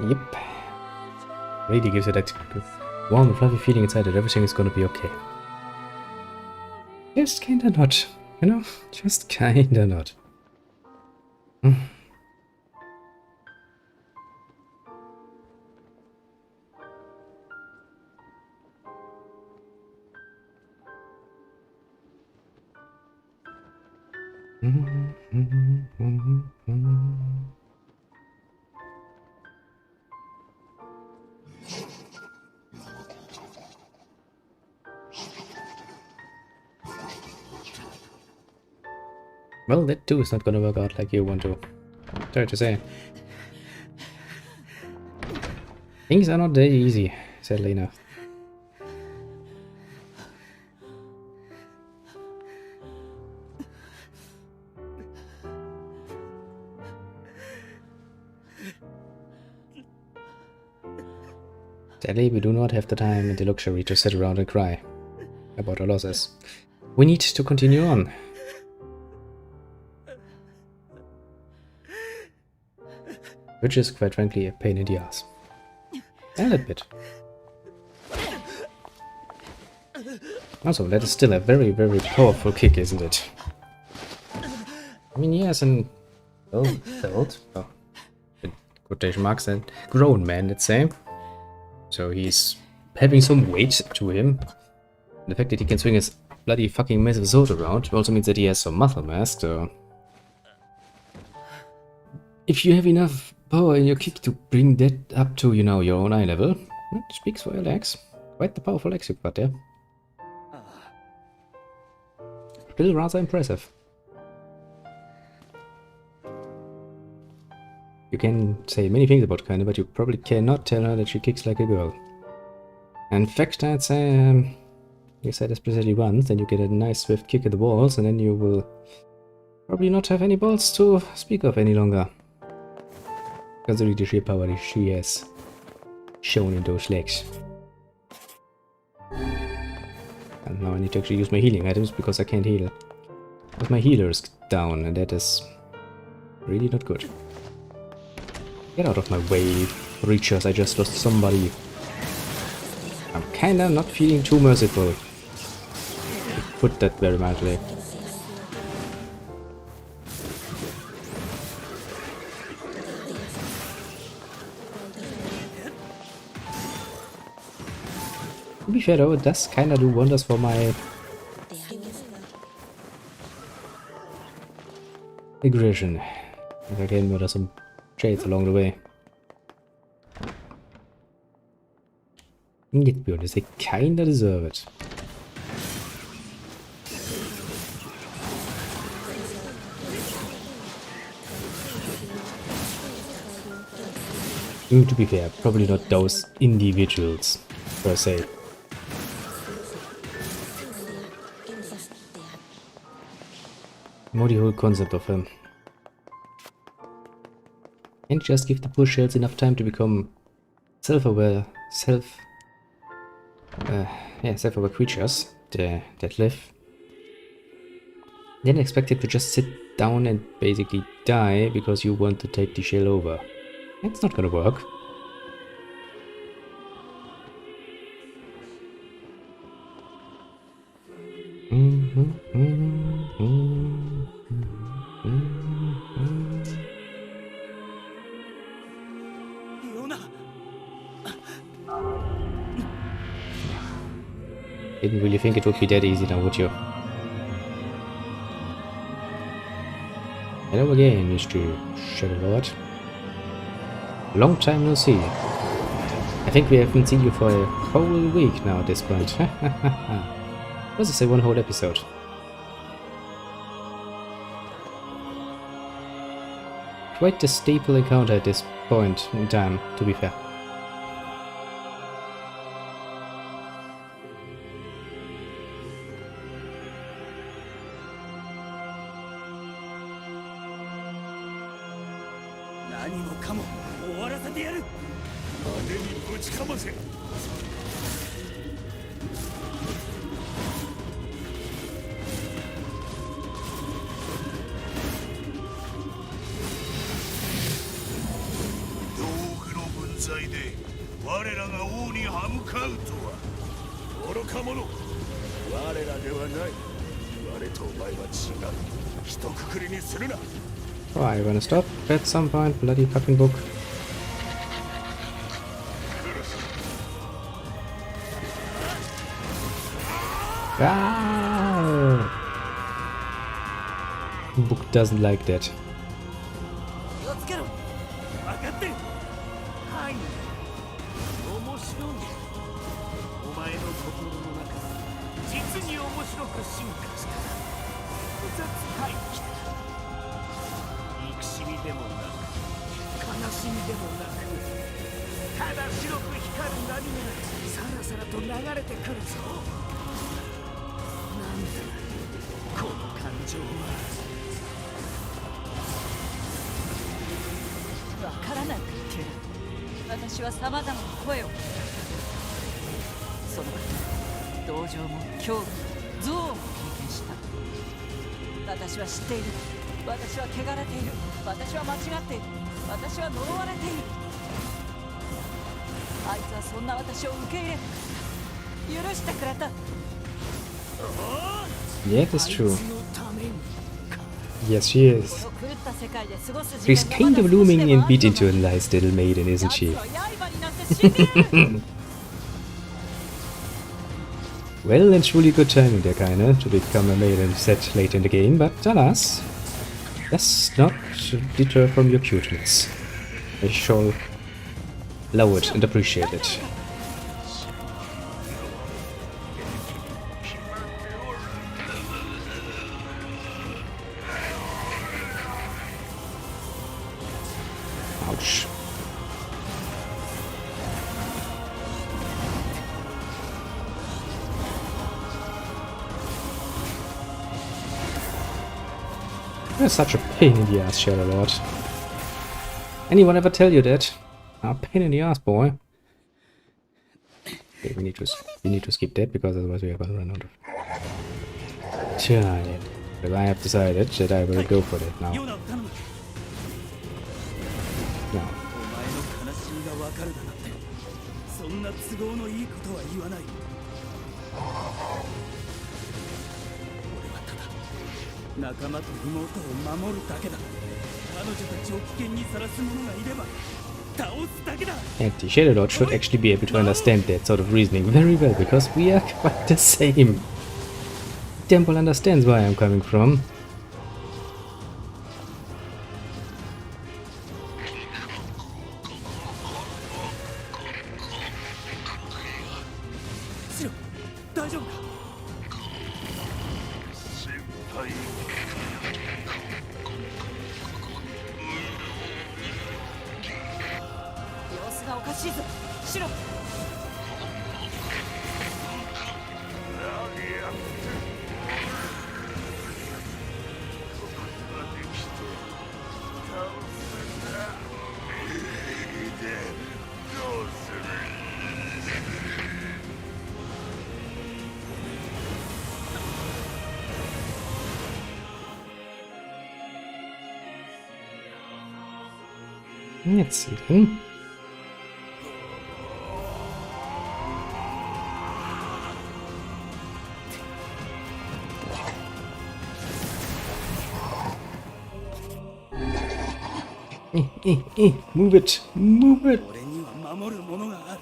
Yep. Really gives you that warm and fluffy feeling inside that everything is gonna be okay. Just kinda not. You know? Just kinda not. Well, that too is not gonna work out like you want to. Sorry to say. Things are not that easy, sadly enough. Sadly, we do not have the time and the luxury to sit around and cry about our losses. We need to continue on. which is quite frankly a pain in the ass. A little bit. Also, that is still a very, very powerful kick, isn't it? I mean, he has an well-built, well, in quotation marks, and grown man, let's say. So he's having some weight to him. And the fact that he can swing his bloody fucking massive sword around also means that he has some muscle mass, so... If you have enough power in your kick to bring that up to, you know, your own eye level, it speaks for your legs. Quite the powerful legs you've got there. Still rather impressive. You can say many things about Kaine, but you probably cannot tell her that she kicks like a girl. In fact, I'd say, you said this precisely once, then you get a nice swift kick at the balls, and then you will probably not have any balls to speak of any longer. Considering the sheer power that she has shown in those legs. And now I need to actually use my healing items because I can't heal. But my healer is down, and that is really not good. Get out of my way, creatures. I just lost somebody. I'm kinda not feeling too merciful. To put that very mildly. To be fair though, it does kinda do wonders for my aggression. If I can murder some shades along the way. Let's be honest, they kinda deserve it. To be fair, probably not those individuals per se. More the whole concept of him. And just give the poor shells enough time to become self-aware, self-aware creatures that live. Then expect it to just sit down and basically die because you want to take the shell over. It's not gonna work. Didn't really think it would be that easy now, would you? Hello again, Mr. Shadow Lord. Long time no see. I think we haven't seen you for a whole week now at this point. Let's just say one whole episode. Quite the staple encounter at this point in time, to be fair. Oh, you wanna stop at some point, bloody fucking book? Ah! Book doesn't like that. 私は汚れている。私は間違っている。私は呪われている。あいつはそんな私を受け入れてくれた。許してくれた。 Yeah, that's true. Yes, she is. She's kind of looming and beat into a nice little maiden, isn't she? Well and truly good timing there, kinda, to become a maiden set late in the game, but alas, that's not deter from your cuteness. I shall allow it and appreciate it. Ouch. You're such a pain in the ass, Shadow Lord. Anyone ever tell you that? A pain in the ass, boy. Okay, we need to skip that because otherwise we are gonna run out of time. But I have decided that I will go for that now. ヨナを頼む。 Now. お前の悲しみがわかるだなんて、そんな都合のいいことは言わない。俺はただ仲間と妹を守るだけだ。彼女たちを危険にさらす者がいれば倒すだけだ。 And the Shadow Lord should actually be able to understand that sort of reasoning very well, because we are quite the same. Temple understands where I'm coming from. Let's see then. Move it! Move it! 俺には守るものがある。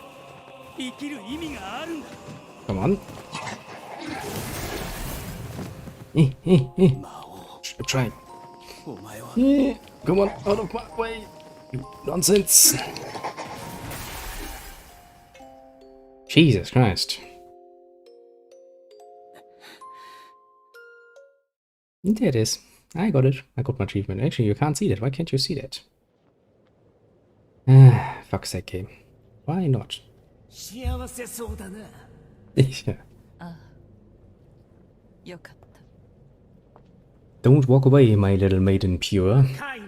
生きる意味があるんだ。 Come on. Try. お前は Come on, out of my way! You nonsense! Jesus Christ. There it is. I got it. I got my achievement. Actually, you can't see that. Why can't you see that? Ah, fuck's sake, game. Why not? 幸せそうだな。 Yeah. よかった。 Don't walk away, my little maiden pure. カイネ、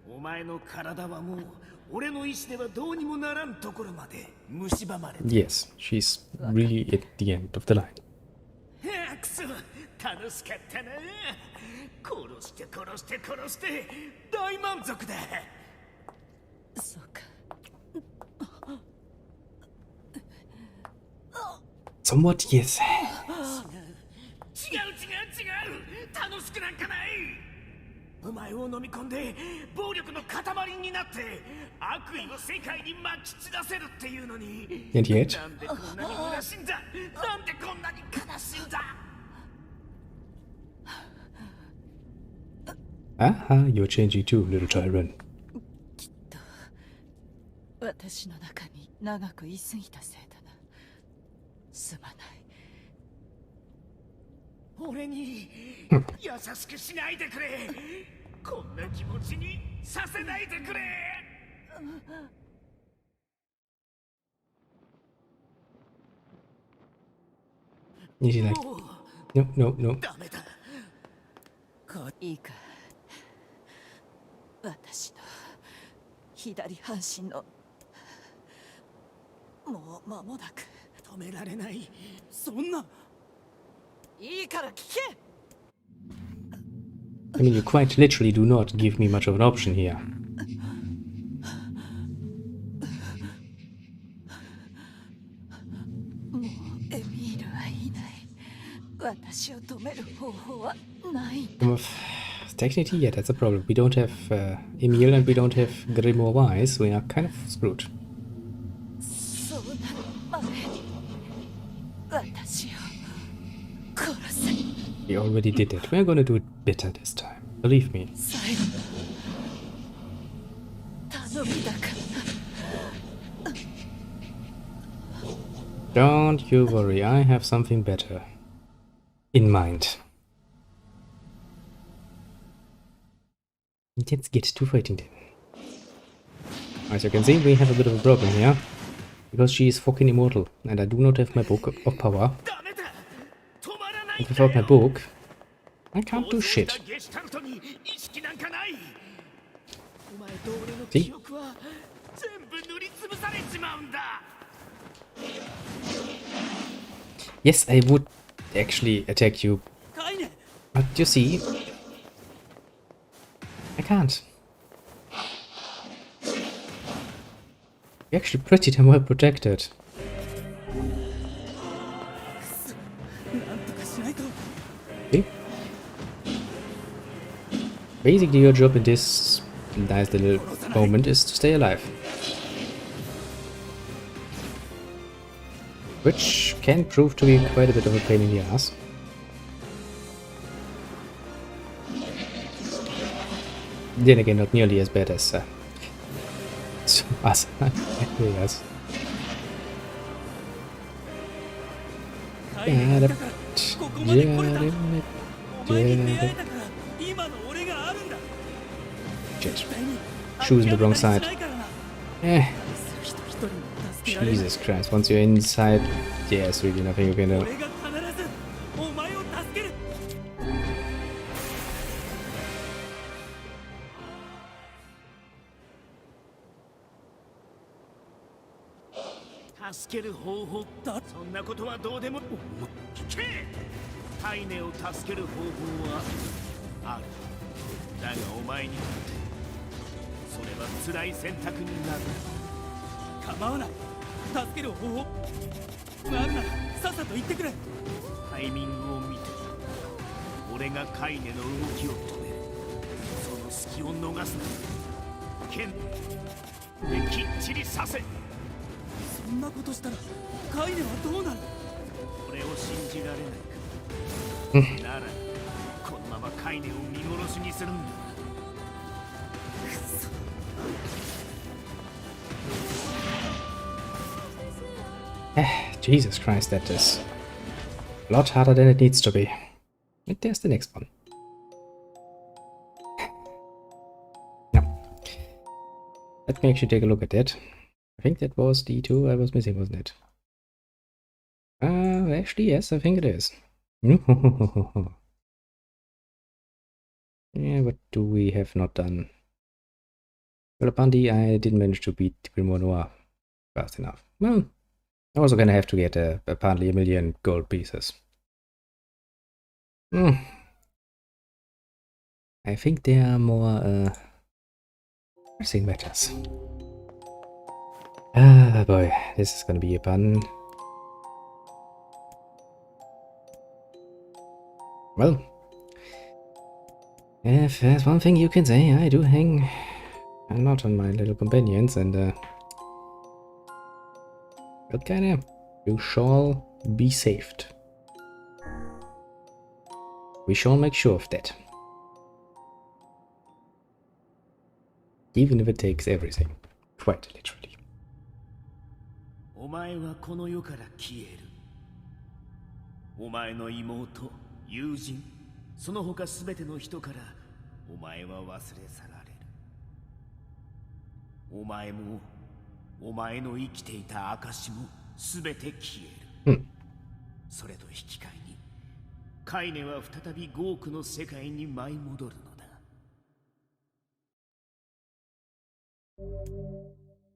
お前の体はもう俺の意志ではどうにもならんところまで蝕まれた。 Yes, she's really at the end of the line. くそ、楽しかったな。殺して殺して殺して大満足だ。そうか。 Somewhat, yes. 違う楽しくなんかない。お前を飲み込んで暴力の塊になって悪意を世界にまき散らせるっていうのに And yet? なんでこんなに虚しいんだ。なんでこんなに悲しいんだ。 Aha, you're changing too, little tyrant. きっと私の中に長く居すぎたせいだな。すまない。俺に優しくしないでくれ。こんな気持ちにさせないでくれ。 He's like, no. ダメだ。いいか。私の左半身のもう間もなく止められない。そんな。いいから聞け。I mean, you quite literally do not give me much of an option here. もうエミールはいない。私を止める方法はないんだ。Technically, yeah, that's a problem. We don't have Emil and we don't have Grimoire Wise. We are kind of screwed. そうなる前に私を殺せ。 We already did it. We're gonna do it better this time. Believe me. 最後頼みだから。 Don't you worry, I have something better in mind. Let's get to fighting then. As you can see, we have a bit of a problem here. Because she is fucking immortal, and I do not have my book of power. And without my book, I can't do shit. See? Yes, I would actually attack you. But you see, I can't. You're actually pretty damn well protected. See? Basically, your job in this nice little moment is to stay alive. Which can prove to be quite a bit of a pain in the ass. Then again, not nearly as bad as us. Yes. Shit. Shoes on the wrong side. Eh. Jesus Christ, once you're inside, there's really nothing you can do. Jesus Christ, that is a lot harder than it needs to be. And there's the next one. Now, let me actually take a look at that. I think that was the two I was missing, wasn't it? Actually, yes, I think it is. Yeah, what do we have not done? Well, Bandi, I didn't manage to beat Grimoire Noir fast enough. Well, I'm also gonna have to get apparently 1,000,000 gold pieces. I think there are more pressing matters. Ah boy, this is gonna be a pun. Well, if there's one thing you can say, I do hang a lot on my little companions, and but kinda, you shall be saved. We shall make sure of that. Even if it takes everything. Quite literally. お前はこの世から消える。お前の妹、友人、その他すべての人からお前は忘れ去られる。お前も、お前の生きていた証もすべて消える。それと引き換えに、カイネは再び5億の世界に舞い戻るのだ。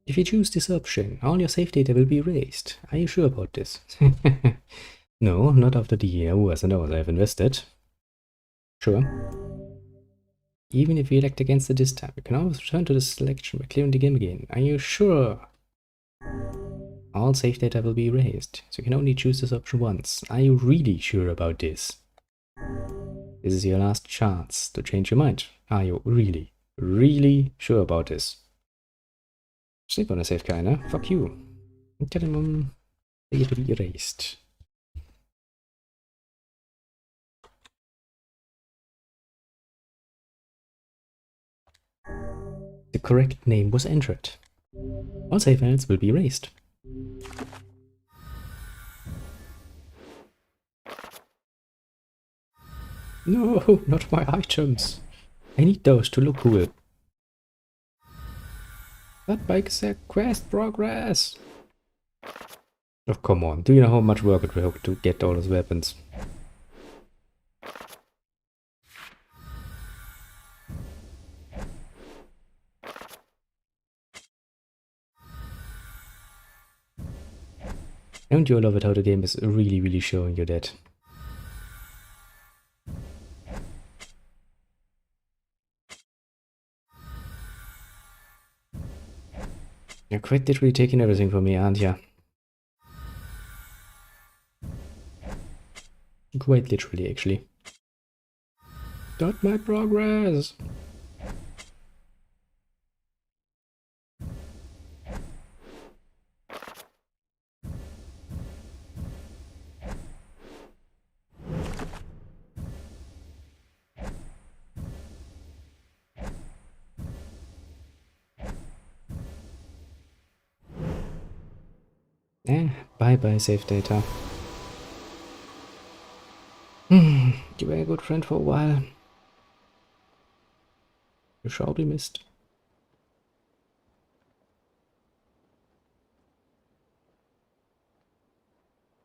If you choose this option, all your save data will be erased. Are you sure about this? No, not after the hours and hours I've invested. Sure. Even if you elect against it this time, you can always return to this selection by clearing the game again. Are you sure? All save data will be erased, so you can only choose this option once. Are you really sure about this? This is your last chance to change your mind. Are you really, really sure about this? Sleep on a save, keiner. Fuck you. And tell him they to be erased. The correct name was entered. All save files will be erased. No, not my items. I need those to look cool. That makes a quest progress. Oh, come on. Do you know how much work it will take to get all those weapons? Don't you love it how the game is really, really showing you that? You're quite literally taking everything from me, aren't ya? Quite literally, actually. Not my progress! Bye-bye save data. You were a good friend for a while. You shall be missed.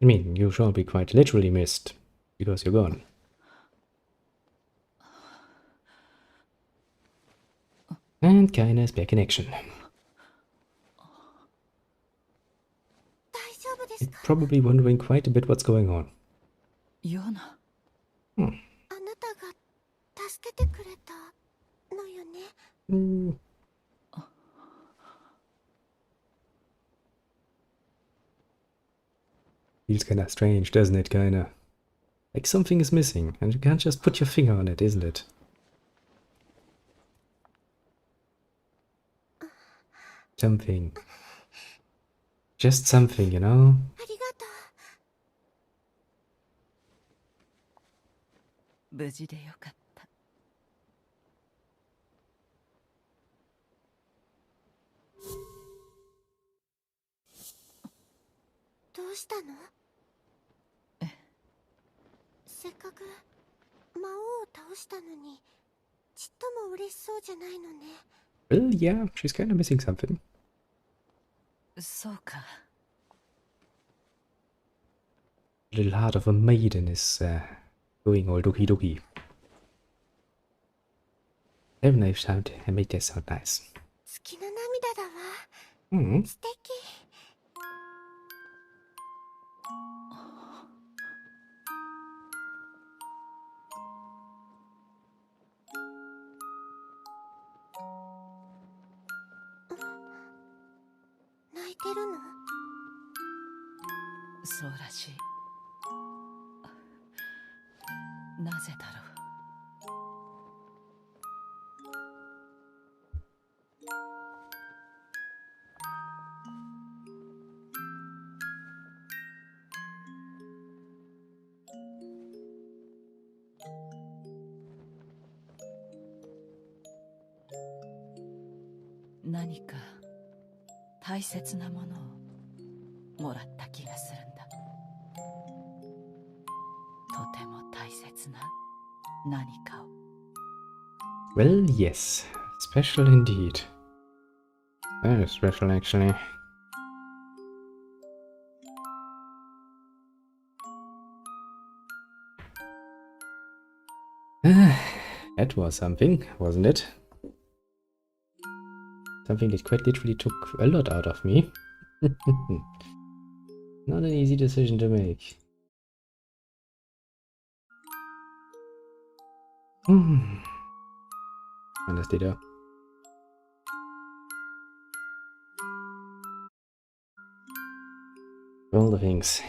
I mean, you shall be quite literally missed, because you're gone. And Kaina is back in action. You're probably wondering quite a bit what's going on. Yona. あなたが助けてくれたのよね。Feels kinda strange, doesn't it, Kaina? Like something is missing, and you can't just put your finger on it, isn't it? Something. Just something, you know? ありがとう。無事でよかった。どうしたの？せっかく魔王を倒したのに、ちっとも嬉しそうじゃないのね。Well, yeah, she's kinda missing something. そうか。The little heart of a maiden is going all doki doki. Haven't I sound? I made that sound nice. 好きな涙だわ。素敵。泣いてるの？そうらしい。なぜだろう。何か大切なものをもらった気がするんだ。とても大切な何かを。Well, yes. Special indeed. Very special, actually. That was something, wasn't it? Something that quite literally took a lot out of me. Not an easy decision to make. Anders det der. All the things.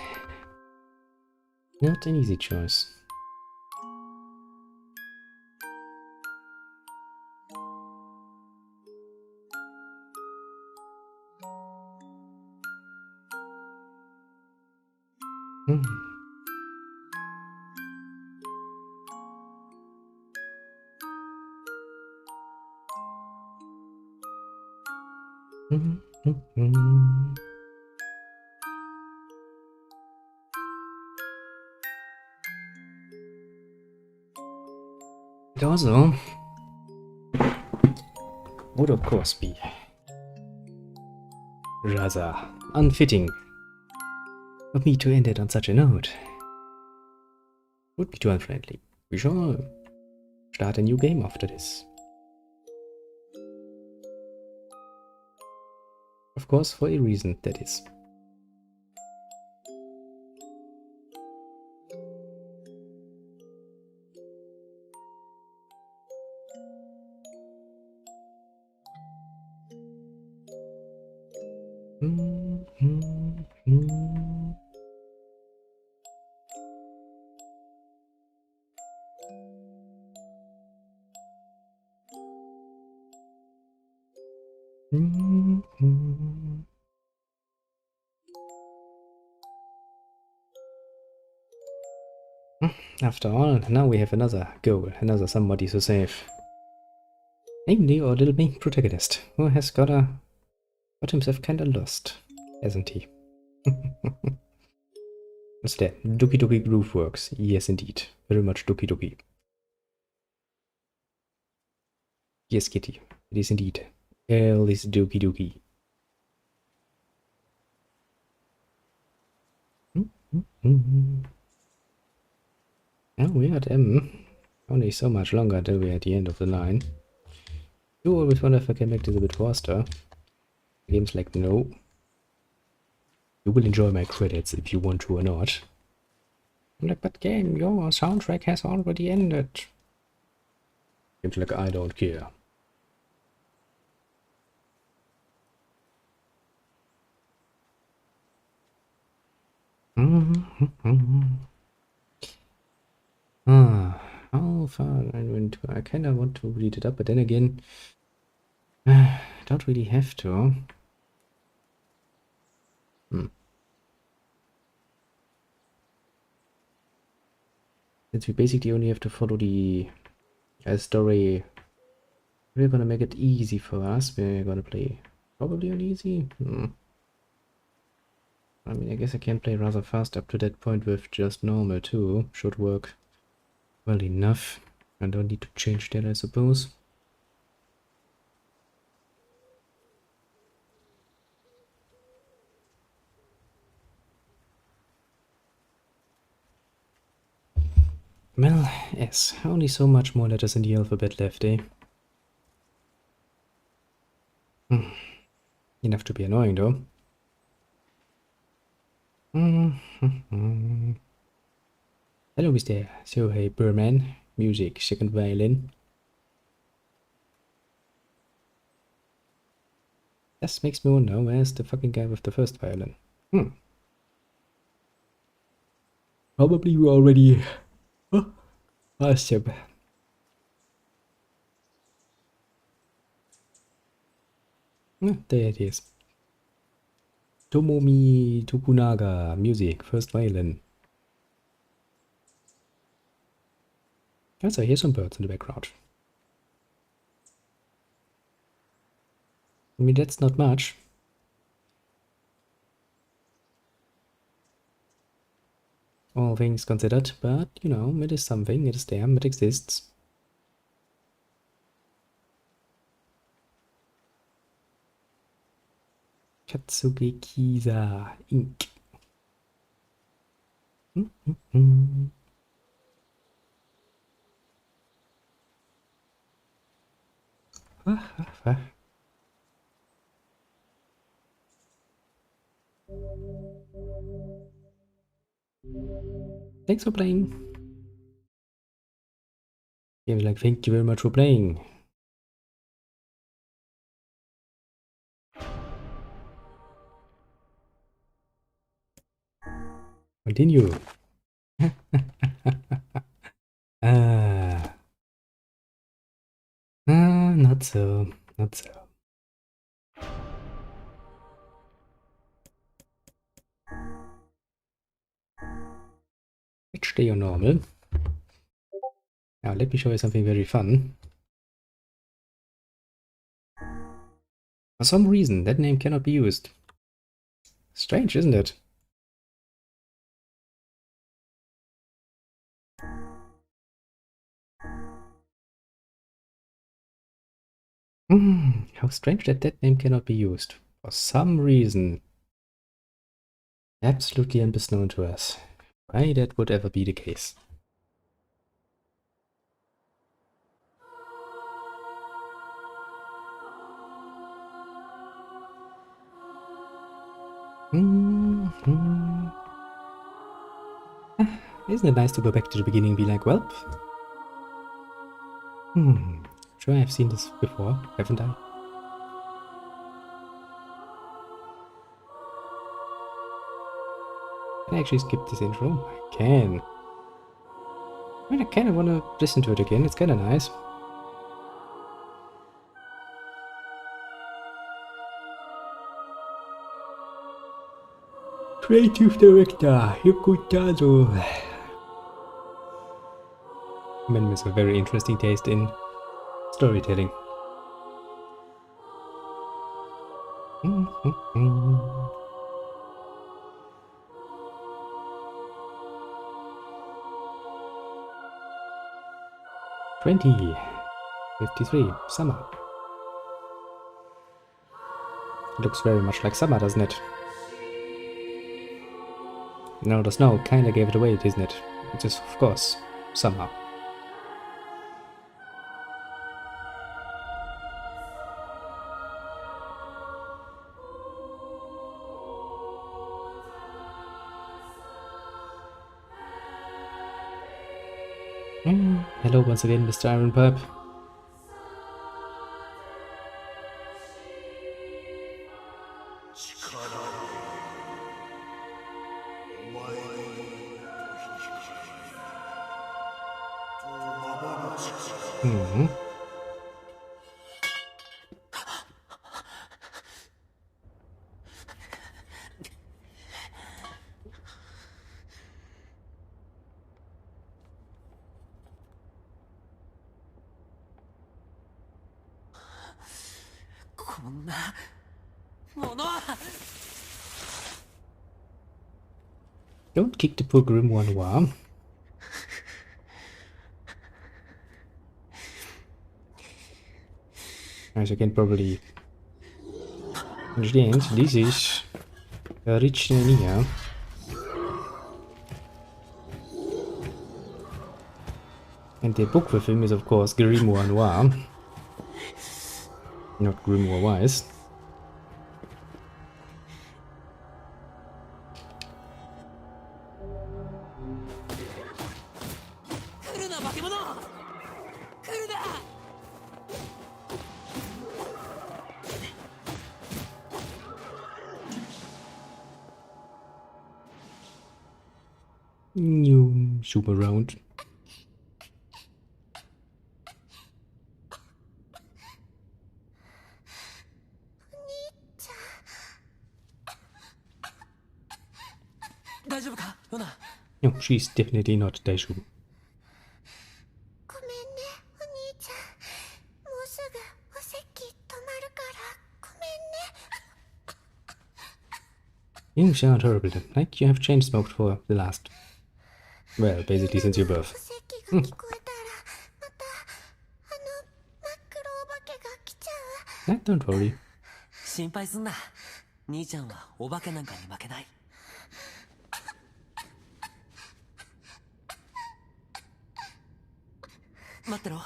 Not an easy choice. Hmm. It also would of course be rather unfitting of me to end it on such a note. Would be too unfriendly. We shall start a new game after this. Of course, for a reason, that is. After all, now we have another goal, another somebody to save. Namely, our little main protagonist, who has got himself kinda lost, hasn't he? What's that? Doki Doki Groove Works. Yes, indeed. Very much Doki Doki. Yes, Kitty. It is indeed. Hell is Doki Doki. Now we are at M. Only so much longer till we're at the end of the line. You always wonder if I can make this a bit faster. The game's like, no. You will enjoy my credits if you want to or not. I'm like, but game, your soundtrack has already ended. Game's like, I don't care. How far I went to? I kinda want to read it up, but then again, don't really have to. Since we basically only have to follow the story, we're gonna make it easy for us. We're gonna play probably on easy. I mean, I guess I can play rather fast up to that point with just normal too. Should work well enough. I don't need to change that, I suppose. Well, yes, only so much more letters in the alphabet left, eh? Enough to be annoying, though. Hello, Mr. So, hey, Burman. Music, second violin. This makes me wonder, where's the fucking guy with the first violin? Probably you already asked him. There it is. Tomomi Tokunaga, music, first violin. Also, here's some birds in the background. I mean, that's not much. All things considered, but, you know, it is something, it is there, it exists. Katsuge Kisa Inc. Thanks for playing. Game's like, thank you very much for playing. Continue. Not so. Not so. Let's stay on normal. Now let me show you something very fun. For some reason, that name cannot be used. Strange, isn't it? How strange that that name cannot be used. For some reason. Absolutely unknown to us. Why that would ever be the case. Isn't it nice to go back to the beginning and be like, well, sure I've seen this before, haven't I? Can I actually skip this intro? I can. I mean, I kind of want to listen to it again, it's kind of nice. Creative Director, Yoko Taro. Man with a very interesting taste in storytelling. '53, summer. Looks very much like summer, doesn't it? No, the snow kinda gave it away, isn't it? It is, of course, summer. Hello once again, Mr. Iron Pipe. Don't kick the poor Grimoire Noir. As you can probably understand, this is a rich Nier. And the book with him is of course Grimoire Noir. Not Grimoire Wise. You zoom around. No, she's definitely not Daishu. You sound horrible, like you have chain smoked for the last, well, basically since your birth. Don't worry. 心配すんな。兄ちゃんはお化けなんかに負けない。待ってろ。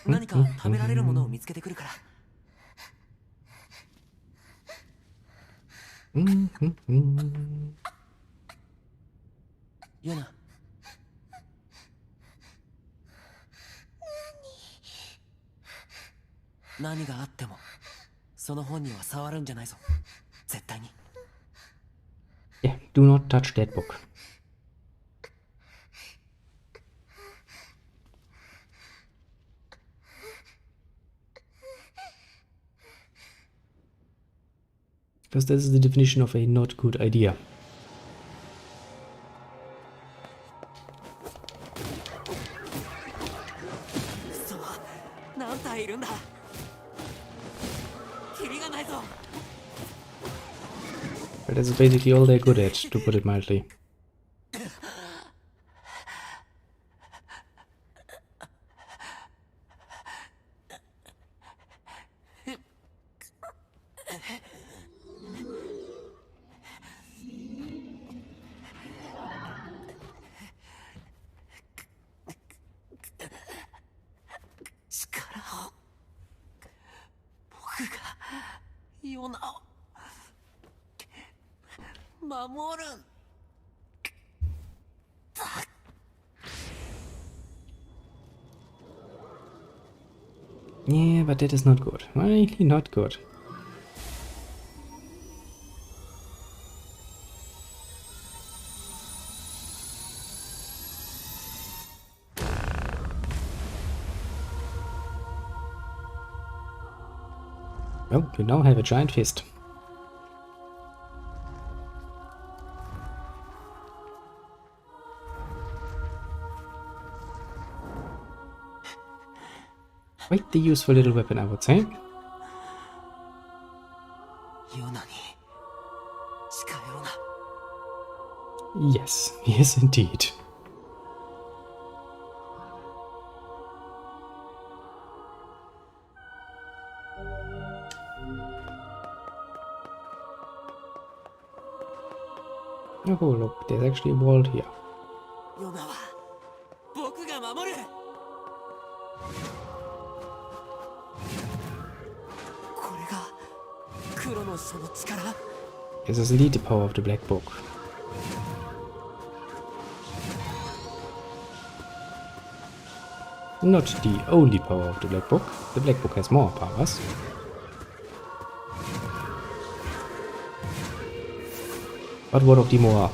何か食べられるものを見つけてくるから。ユナ。何があってもその本には触るんじゃないぞ。絶対に。Yeah, do not touch that book. Because this is the definition of a not good idea. But that's basically all they're good at, to put it mildly. Yeah, but that is not good. Really not good. Well, you now have a giant fist. Quite the useful little weapon, I would say. Yes, yes indeed. Oh look, there's actually a wall here. This is indeed the power of the Black Book. Not the only power of the Black Book. The Black Book has more powers. But one of the more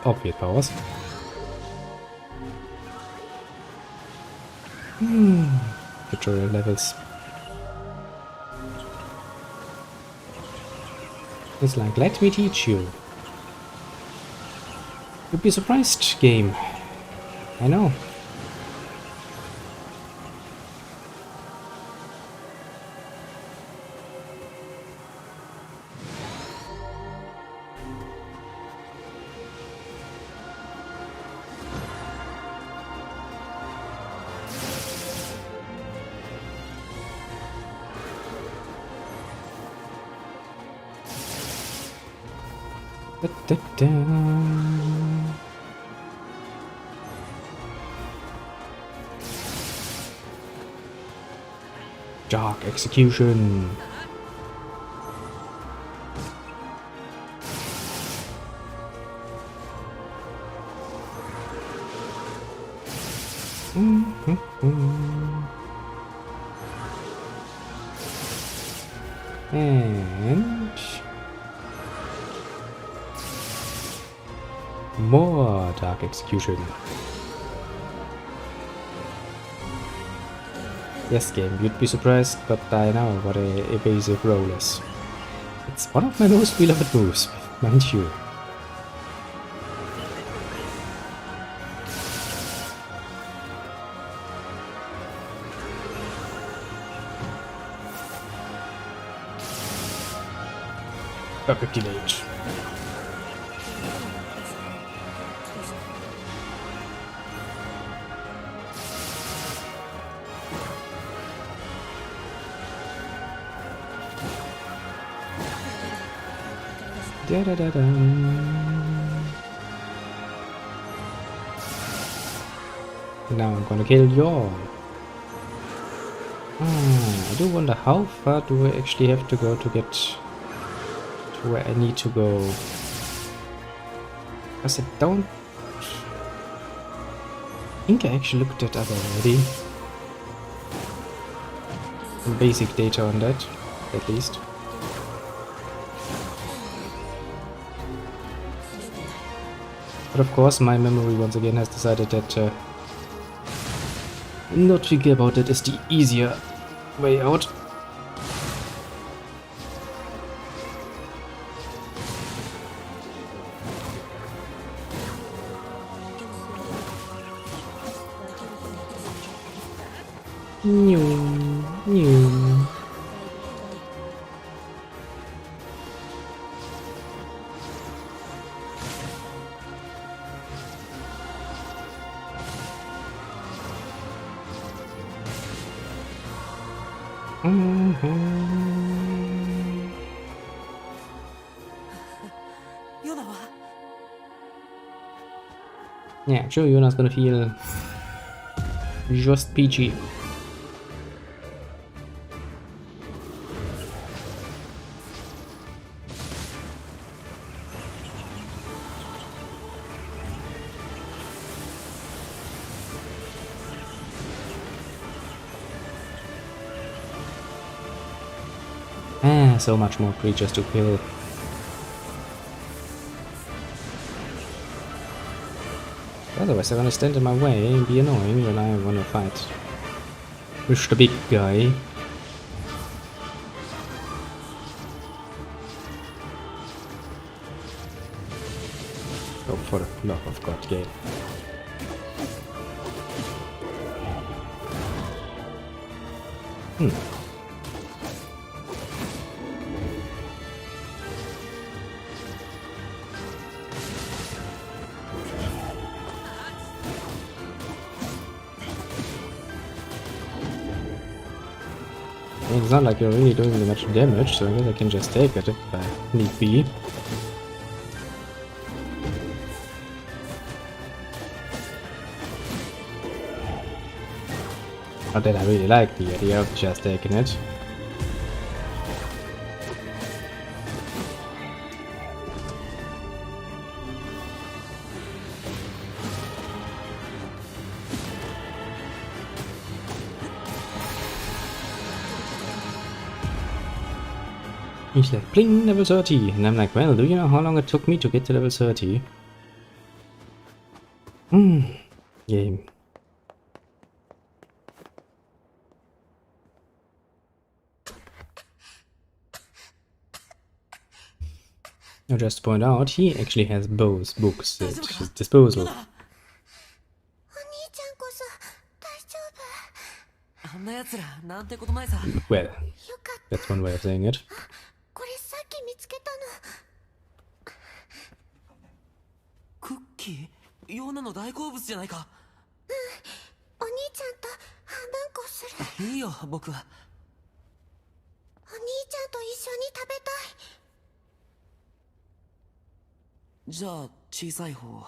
obvious powers. Tutorial levels. It's like, let me teach you. You'd be surprised, game. I know. Dark execution. And more dark execution. Yes, game, you'd be surprised, but I know what a evasive roll is. It's one of my most beloved moves, mind you. Perfect delayed. Da da da da. Now I'm gonna kill you all. I do wonder how far do I actually have to go to get to where I need to go. Because I don't think I actually looked that up already. Some basic data on that, at least. But of course, my memory once again has decided that not thinking about it is the easier way out. New, new. Yeah, sure, Jonas gonna feel just peachy. Ah, so much more creatures to kill. Otherwise they're gonna stand in my way and be annoying when I wanna fight Mr. Big Guy. Oh, for the love of God, game. I mean, it's not like you're really doing really much damage, so I guess I can just take it if need be. Not that I really like the idea of just taking it. He's like, bling, level 30. And I'm like, well, do you know how long it took me to get to level 30? Game. Now just to point out, he actually has both books at his disposal. あんな奴らなんてことないさ。 Well, that's one way of saying it. これさっき見つけたの。クッキーヨナの大好物じゃないか。お兄ちゃんと半分こする。いいよ僕は。お兄ちゃんと一緒に食べたい。じゃあ小さい方。お兄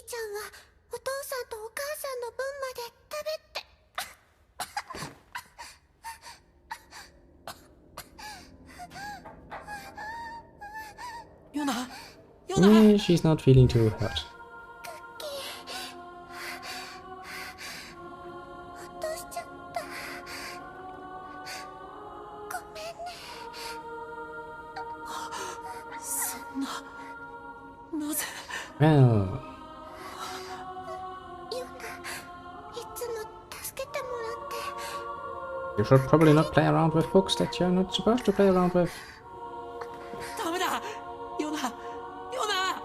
ちゃんはお父さんとお母さんの分まで食べて。ヨナ Yeah, she's not feeling too hurt. 落としちゃった。ごめんね。そんな。なぜ。 Well, ヨナ、いつも助けてもらって。 you should probably not play around with books that you're not supposed to play around with. ダメだヨナヨナ。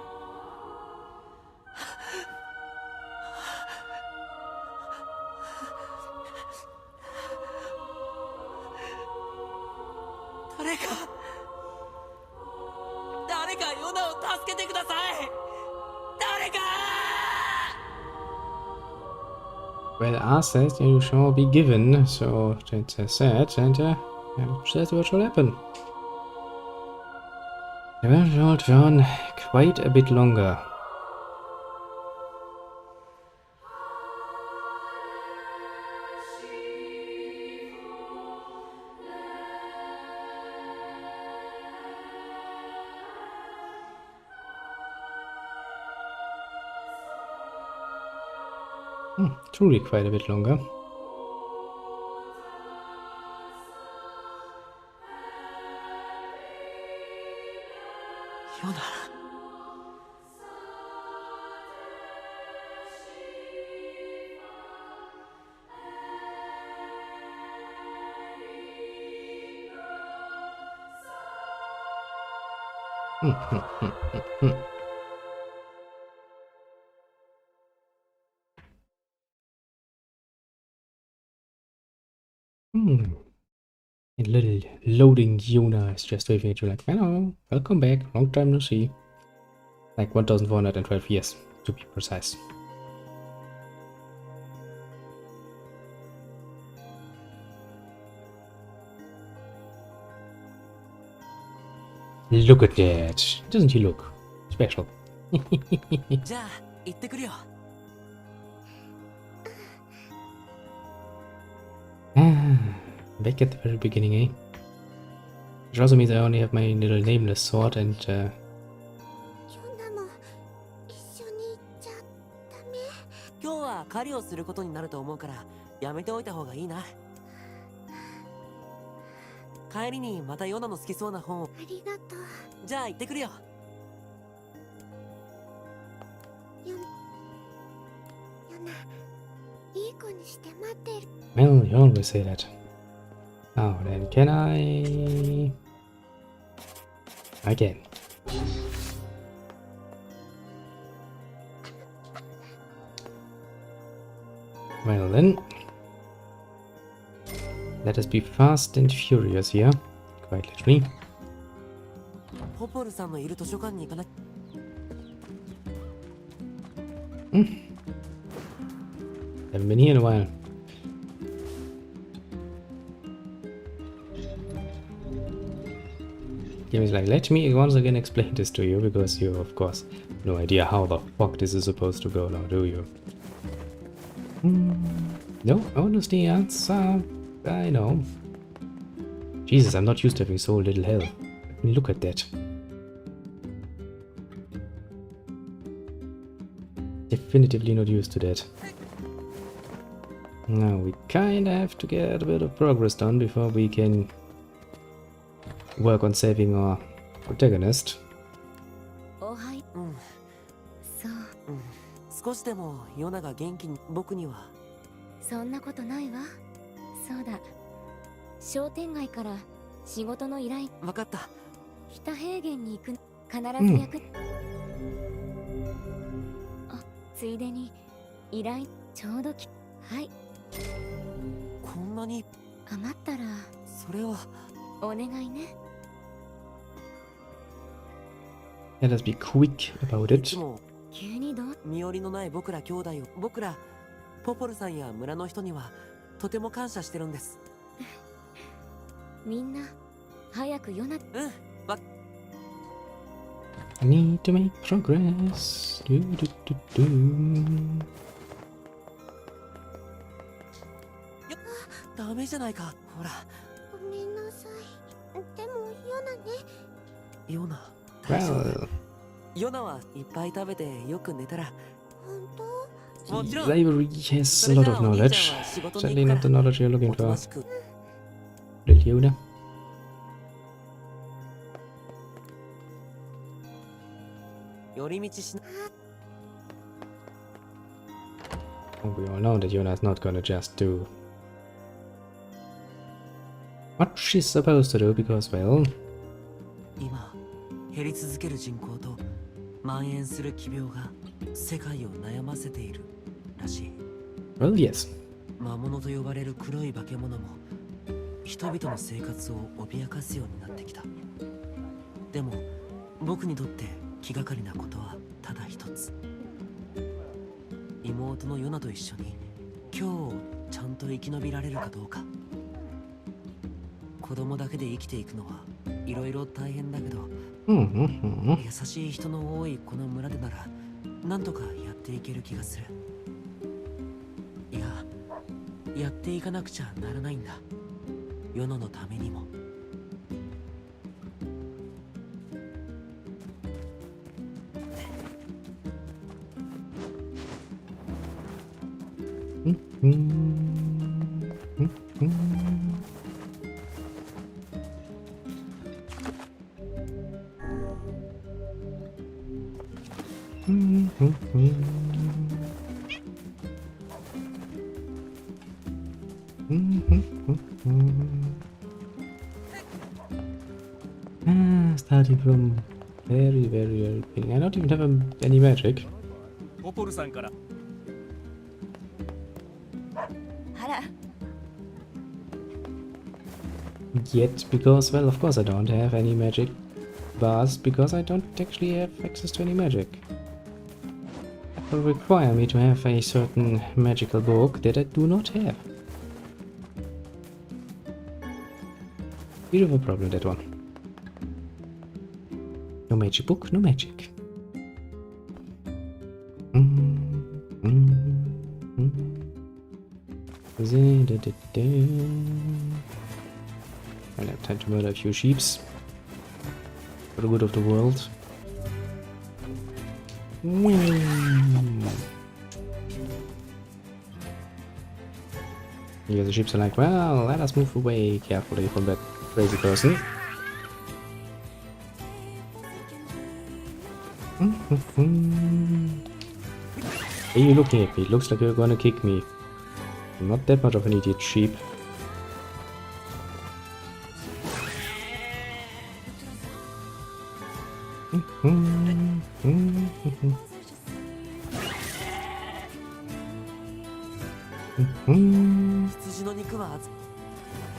誰かヨナを助けてください。誰か。 Well, ask that you shall be given, so that's said, and that's what shall happen. The event will hold on quite a bit longer. Truly quite a bit longer. Yona. A little loading Yona is just waving at you like, hello, welcome back, long time no see. Like 1412 years, to be precise. Look at that. Doesn't he look special? じゃあ行ってくるよ。 Back at the very beginning, eh? Which also means I only have my little nameless sword and ヨナも一緒に行っちゃダメ？今日は狩りをすることになると思うからやめておいた方がいいな。帰りにまたヨナの好きそうな本を。ありがとう。じゃあ行ってくるよ。ヨナ、いい子にして待ってる。 well, you always say that. Now then, can I? I can. Well then, let us be fast and furious here, quite literally. ポポルさんのいる図書館に行かな。 Haven't been here in a while. Game is like, let me once again explain this to you, because you, of course, have no idea how the fuck this is supposed to go now, do you? No, honestly, answer. I know. Jesus, I'm not used to having so little health. I mean, look at that. Definitively not used to that. Now we kinda have to get a bit of progress done before we can work on saving our protagonist. おはい。うん。そう。少しでもヨナが元気に。僕にはそんなことないわ。そうだ。商店街から仕事の依頼。分かった。北平原に行く。必ず役。あ、ついでに依頼ちょうどはい。こんなに余ったらそれはお願いね。 Let us be quick about it. 急にどう？身寄りのない僕ら兄弟を、僕らポポルさんや村の人にはとても感謝してるんです。みんな早くヨナ。I need to make progress. Do, do, do, do. ダメじゃないか。ほら。ごめんなさい。でもヨナね。ヨナ。Well, ヨナはいっぱい食べてよく寝たら。本当？ Slavery has a lot of knowledge. Certainly not the knowledge you're looking for. Little Yoda. We all know that Yona's not gonna just do what she's supposed to do because, well, 今減り続ける人口と蔓延する奇病が世界を悩ませているらしい。 well, yes. 魔物と呼ばれる黒い化け物も人々の生活を脅かすようになってきた。でも僕にとって気がかりなことはただ一つ。妹のヨナと一緒に今日をちゃんと生き延びられるかどうか。子供だけで生きていくのはいろいろ大変だけど、優しい人の多いこの村でならなんとかやっていける気がする。いや、やっていかなくちゃならないんだ。ヨナのためにも。Starting from very beginning. I don't even have any magic. ポポルさんから。あら、Yet, because, well, of course I don't have any magic bars, because I don't actually have access to any magic. That will require me to have a certain magical book that I do not have. Bit of a problem, that one. No magic book, no magic. I'll have time to murder a few sheeps for the good of the world. Yeah, the sheeps are like, well, let us move away carefully from that crazy person. Hey, you looking at me? Looks like you're gonna kick me. I'm not that much of an idiot, sheep.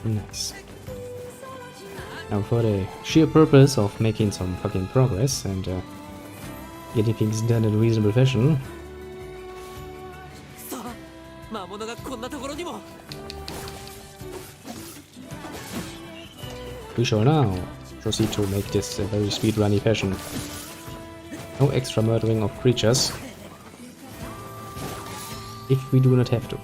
Nice. Now for the sheer purpose of making some fucking progress and getting things done in a reasonable fashion, we shall now proceed to make this a very speedrunny fashion. No extra murdering of creatures, if we do not have to.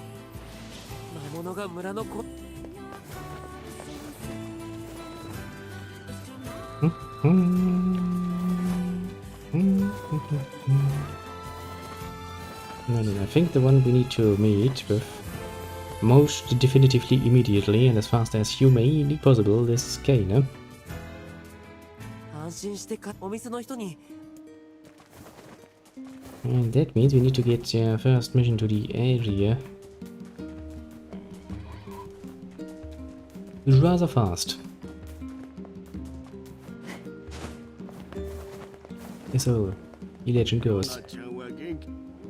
No, I think the one we need to meet with most definitively immediately and as fast as humanly possible is Kane. And that means we need to get first mission to the area rather fast. So, the legend goes.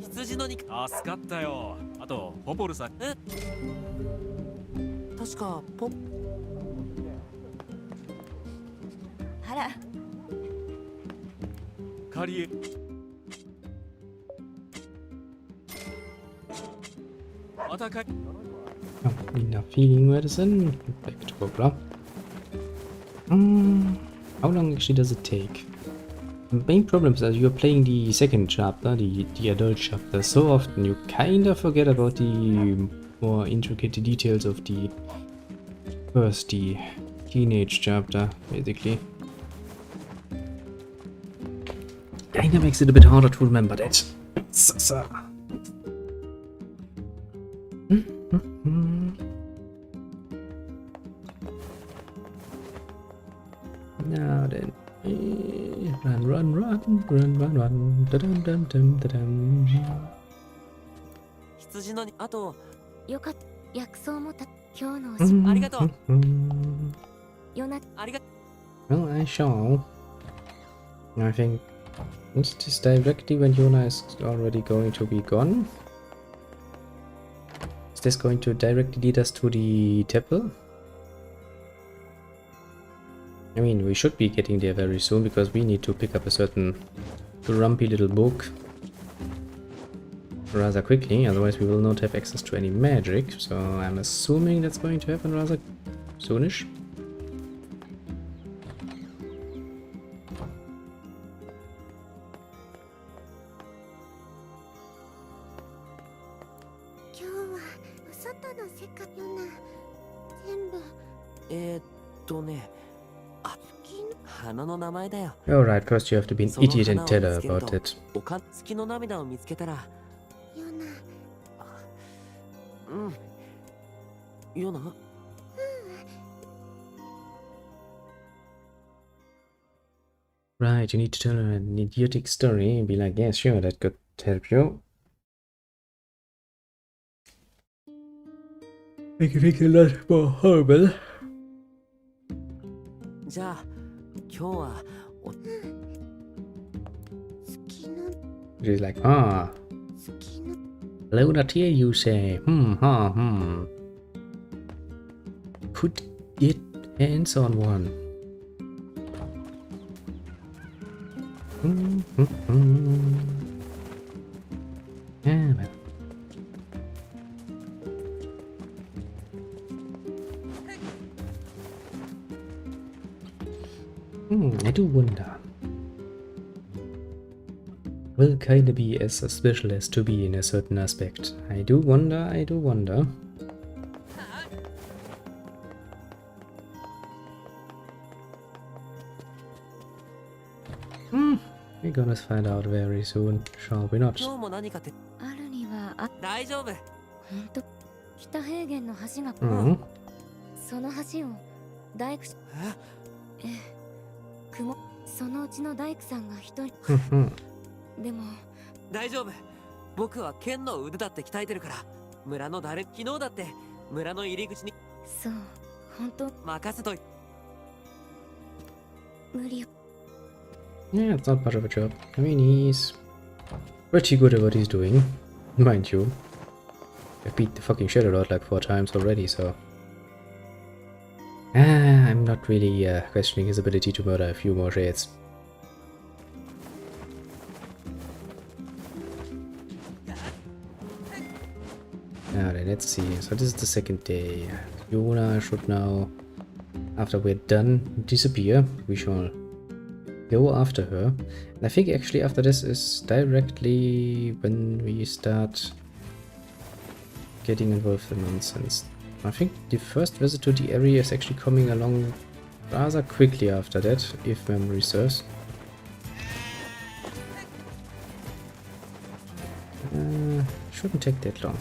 羊の肉助かったよ。あとポポルさん。確かポあらカリエ Oh, enough healing medicine. Back to Poplar. How long actually does it take? The main problem is that you're playing the second chapter, the adult chapter, so often you kinda forget about the more intricate details of the first, the teenage chapter, basically. Kinda makes it a bit harder to remember that. Now then. Run. Da-dum. 羊のあとよかった。薬草もた今日のおあしりがとう。よなありが Well, I shall. I think it's just directly when Yona is already going to be gone. Is this going to directly lead us to the temple? I mean, we should be getting there very soon because we need to pick up a certain grumpy little book rather quickly, otherwise we will not have access to any magic, so I'm assuming that's going to happen rather soonish. Alright, first you have to be an idiot and tell her about it. Right, you need to tell her an idiotic story and be like, yeah, sure, that could help you. Make it think a lot more horrible. She's like, ah. Lunatic, you say. Could it Hands on one. Yeah, well. I do wonder. Will kinda be as special as to be in a certain aspect. I do wonder, I do wonder. We're gonna find out very soon, shall we not? あるには大丈夫。ほんと北平原の橋が、その橋を大工しええ雲そのうちの大工さんが一人でも大丈夫。僕は剣の腕だって鍛えてるから。村の誰昨日だって村の入り口にそう本当任せとい無理よ Yeah, it's not much of a job. I mean, he's pretty good at what he's doing, mind you. I beat the fucking shit out like 4 times already, so... I'm not really questioning his ability to murder a few more shades. Now then, let's see. So this is the second day. Yona should now, after we're done, disappear. We shall go after her. And I think actually after this is directly when we start getting involved in nonsense. I think the first visit to the area is actually coming along rather quickly after that, if memory serves. Shouldn't take that long.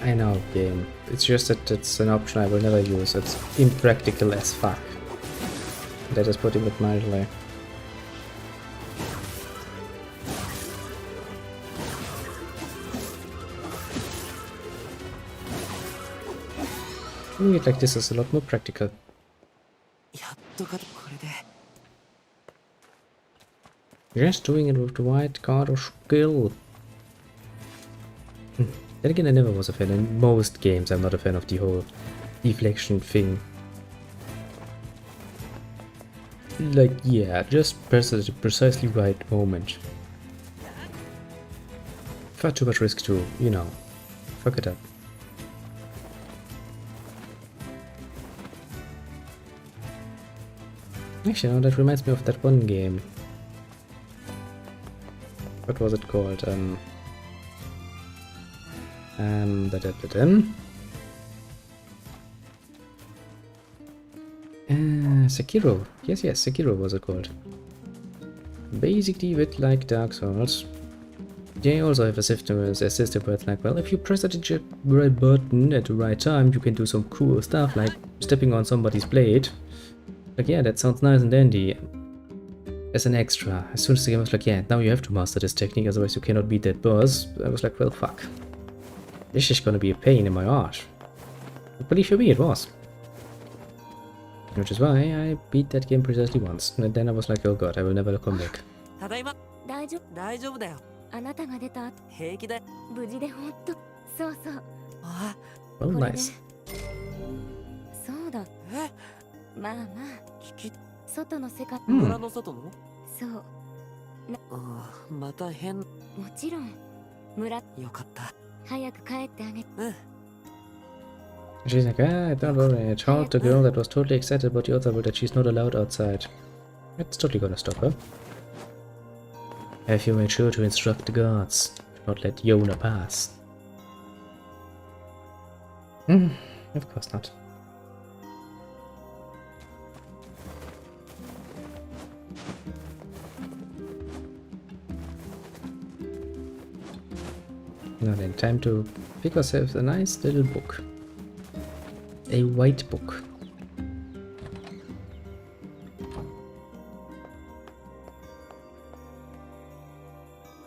I know, game. It's just that it's an option I will never use. It's impractical as fuck. That is putting it mildly. Doing it like this is a lot more practical. Just doing it with the right kind of skill. Then again, I never was a fan. In most games, I'm not a fan of the whole deflection thing. Like, yeah, just press at the precisely right moment. Far too much risk to, you know, fuck it up. Actually, no, that reminds me of that one game. What was it called? Sekiro. Yes, Sekiro was it called. Basically, with like Dark Souls, they also have a system where it's like, well, if you press the right button at the right time, you can do some cool stuff like stepping on somebody's blade. Like, yeah, that sounds nice and dandy. As an extra, as soon as the game was like, yeah, now you have to master this technique, otherwise you cannot beat that boss, I was like, well, fuck. This is gonna be a pain in my arse. But believe you me, it was. Which is why I beat that game precisely once, and then I was like, oh god, I will never come back. 大丈夫だよ。あなたが出た平気だよ。無事でほんとそうそう Well, これで nice. そうだまあまあ外の世界村の外のそうまた変もちろん村よかった。早く帰ってあげShe's like, ah, don't worry, I told the girl that was totally excited about the other world that she's not allowed outside. That's totally gonna stop her. Have you made sure to instruct the guards to not let Yona pass? Of course not. Now then, time to pick ourselves a nice little book. A white book.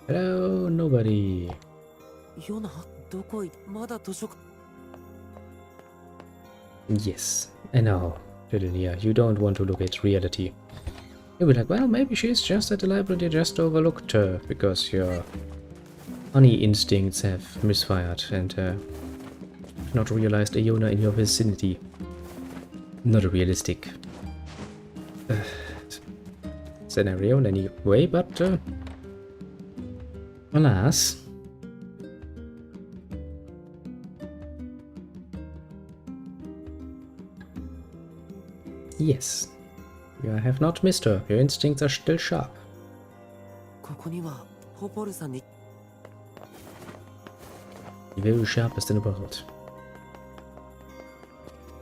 Hello, nobody. ヨナ、どこいまだ図書館 Yes, I know, Lilia, you don't want to look at reality. You'll be like, well, maybe she's just at the library, just overlooked her because your honey instincts have misfired and not realized Iona in your vicinity. Not a realistic scenario in any way, but alas. Yes, you have not missed her. Your instincts are still sharp. ここにはポポルさんに Very sharpest in the world.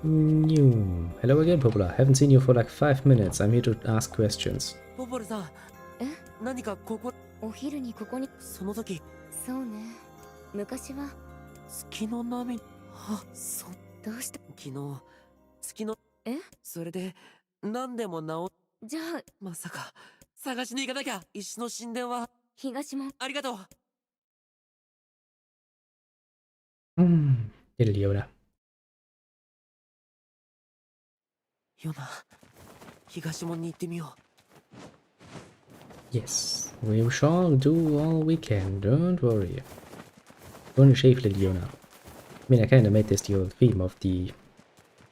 New. Hello again, Popula. Haven't seen you for like 5 minutes. I'm here to ask questions. ポポルさんえ何かここお昼にここにその時そうね昔は月の波あそどうした昨日月のえそれで何でも治じゃあまさか探しに行かなきゃ石の神殿は東もありがとう Little Yoda. ヨナ東門に行ってみよ Yes, we shall do all we can. Don't worry. Only shave, little Yoda. I mean, I kinda made this the old theme of the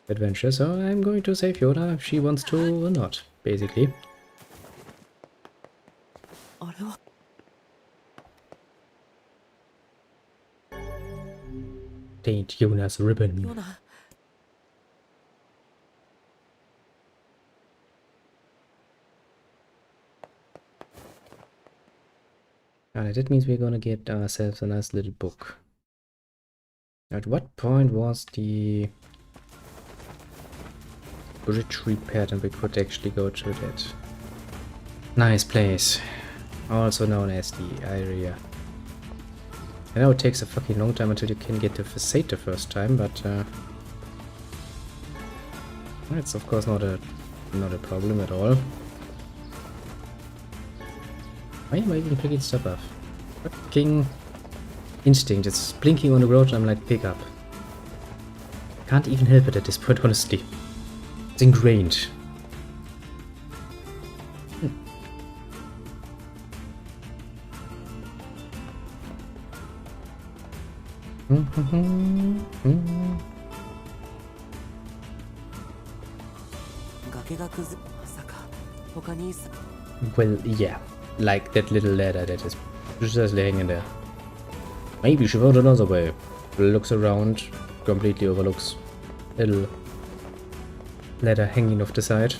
adventure, so I'm going to save Yoda if she wants to or not, basically. うあれは Taint Yona's ribbon. ヨナ Alright, that means we're gonna get ourselves a nice little book. At what point was the bridge repaired and we could actually go to that nice place, also known as the area? I know it takes a fucking long time until you can get the facade the first time, but it's of course not a problem at all. Why am I even picking stuff up? Fucking instinct. It's blinking on the road and I'm like, pick up. Can't even help it at this point, honestly. It's ingrained. Well, yeah. Like that little ladder that is just hanging there. Maybe she found another way. Looks around, completely overlooks little ladder hanging off the side.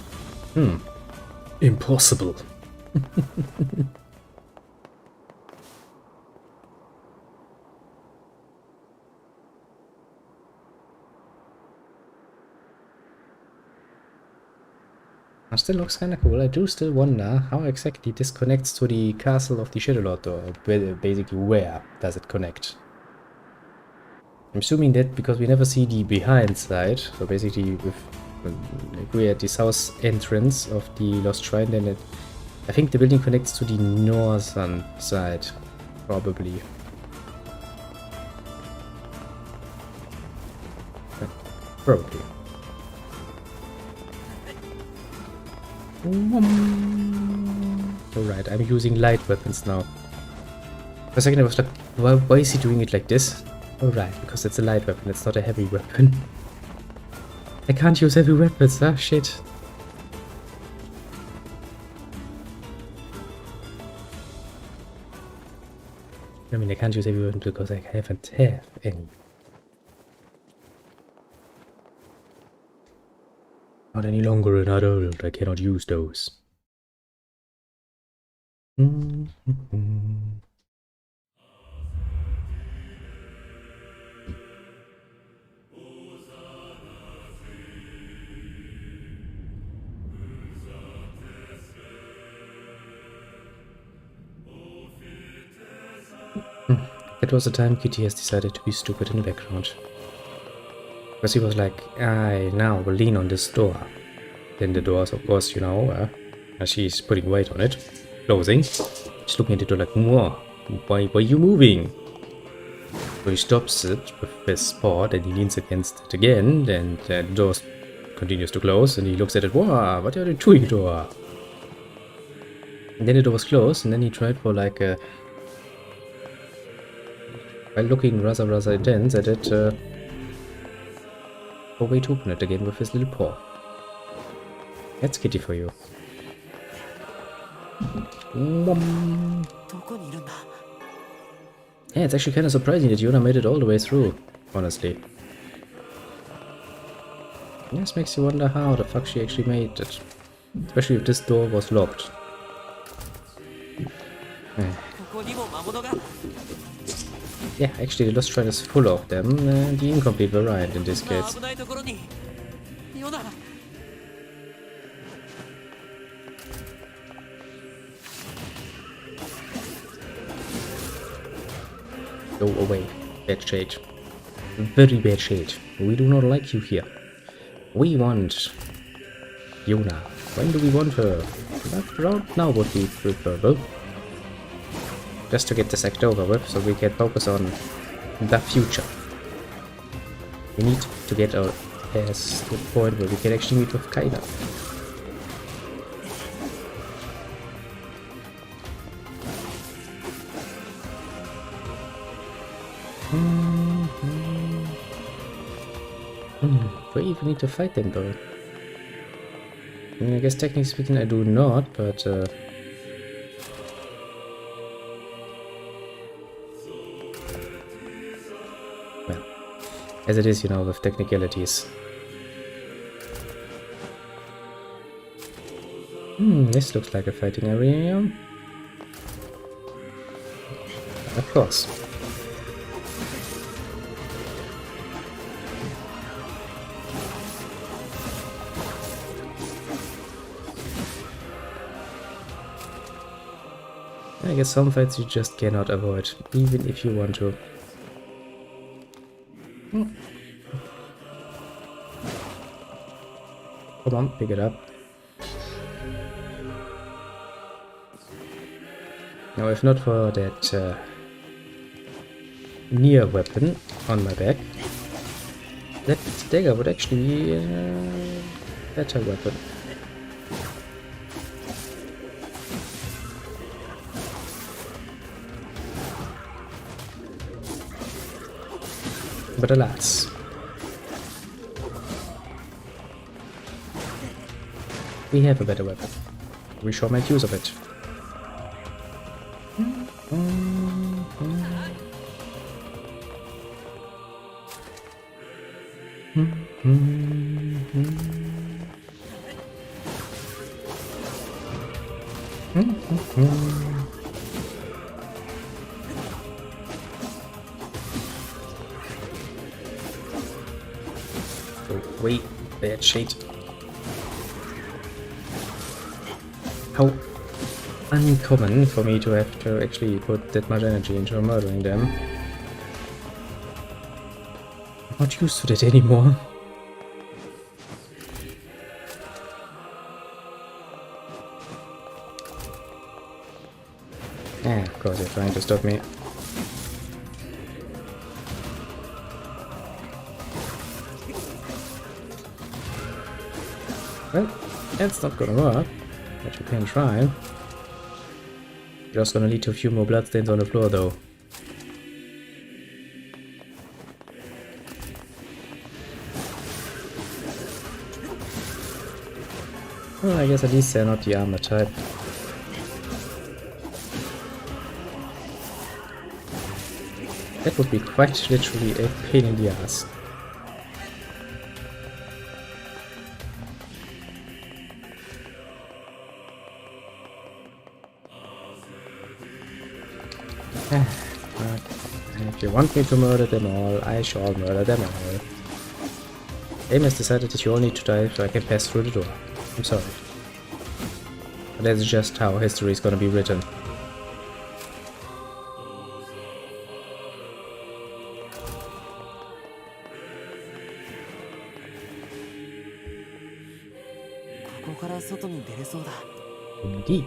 Impossible. Still looks kinda cool. I do still wonder how exactly this connects to the castle of the Shadow Lord, or basically where does it connect? I'm assuming that because we never see the behind side, so basically if we're at the south entrance of the Lost Shrine, then I think the building connects to the northern side, probably. Probably. Alright, I'm using light weapons now. For a second I was like, why is he doing it like this? Alright, because it's a light weapon, it's not a heavy weapon. I can't use heavy weapons, ah shit. I mean, I can't use heavy weapons because I haven't have any. Not any longer an adult, I cannot use those. That was the time Kitty has decided to be stupid in the background. Because he was like, I now will lean on this door. Then the doors, of course, you know, she's putting weight on it. Closing. She's looking at the door like, why are you moving? So he stops it with his paw, then he leans against it again, then the door continues to close, and he looks at it. Wow, what are you doing, door? And then the door was closed, and then he tried for like a... While looking rather intense at it, a way to open it again with his little paw. That's kitty for you. Yeah, it's actually kind of surprising that Yona made it all the way through, honestly. This makes you wonder how the fuck she actually made it. Especially if this door was locked. Yeah, actually the Lost Shrine is full of them, the incomplete variant in this case. Go away, bad shade. Very bad shade. We do not like you here. We want Yona. When do we want her? Not around now would be preferable. Just to get this act over with, so we can focus on the future. We need to get our ass to the point where we can actually meet with Kaina. Do I even need to fight them though? I mean, I guess technically speaking I do not, but well, as it is, you know, with technicalities. This looks like a fighting area. Of course. I guess some fights you just cannot avoid, even if you want to. Come on, pick it up. Now, if not for that Nier weapon on my back, that dagger would actually be a better weapon. But alas, we have a better weapon. We shall make use of it. Oh, wait, bad shit. How uncommon for me to have to actually put that much energy into murdering them. I'm not used to that anymore. Yeah, of course you're trying to stop me. Well, that's not gonna work, but you can try. Just gonna lead to a few more bloodstains on the floor though. Well, I guess at least they're not the armor type. That would be quite literally a pain in the ass. If you want me to murder them all, I shall murder them all. Aim has decided that you all need to die so I can pass through the door. I'm sorry. But that's just how history is gonna be written. Indeed.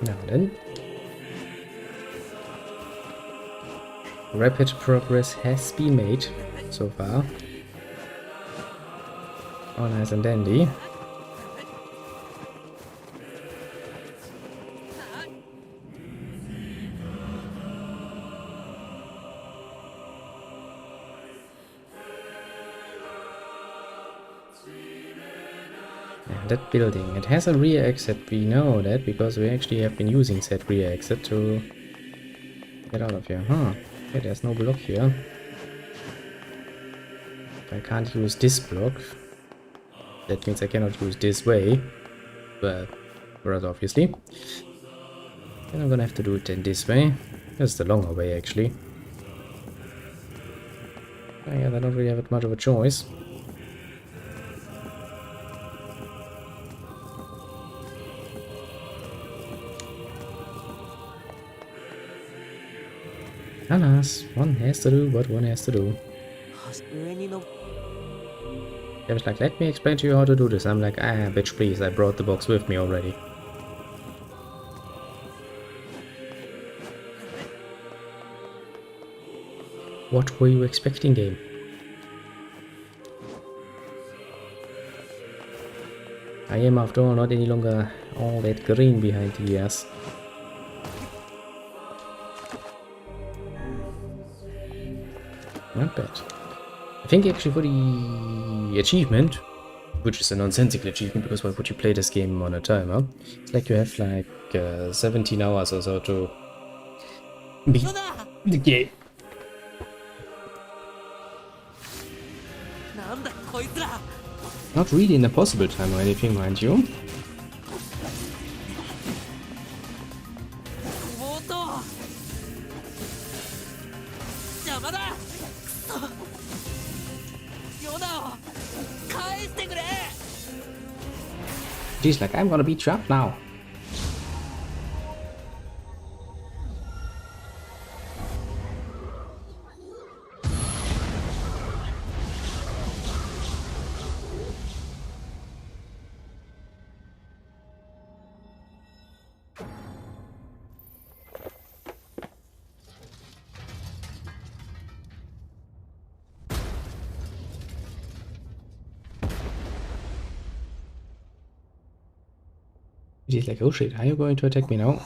Now then. Rapid progress has been made so far. Oh, nice and dandy. And that building, it has a rear exit. We know that because we actually have been using said rear exit to get out of here. Huh. Okay, there's no block here. If I can't use this block, that means I cannot use this way. But, rather obviously. Then I'm gonna have to do it then this way. That's the longer way, actually. I guess I don't really have much of a choice. Alas, one has to do what one has to do. They was like, let me explain to you how to do this. I'm like, ah, bitch, please, I brought the box with me already. What were you expecting, game? I am, after all, not any longer all that green behind the ears. Not bad. I think actually for the achievement, which is a nonsensical achievement because why would you play this game on a timer? It's like you have like 17 hours or so to beat the game. Not really in a possible time or anything, mind you. She's like, I'm gonna beat you up now. She's like, oh shit, are you going to attack me now?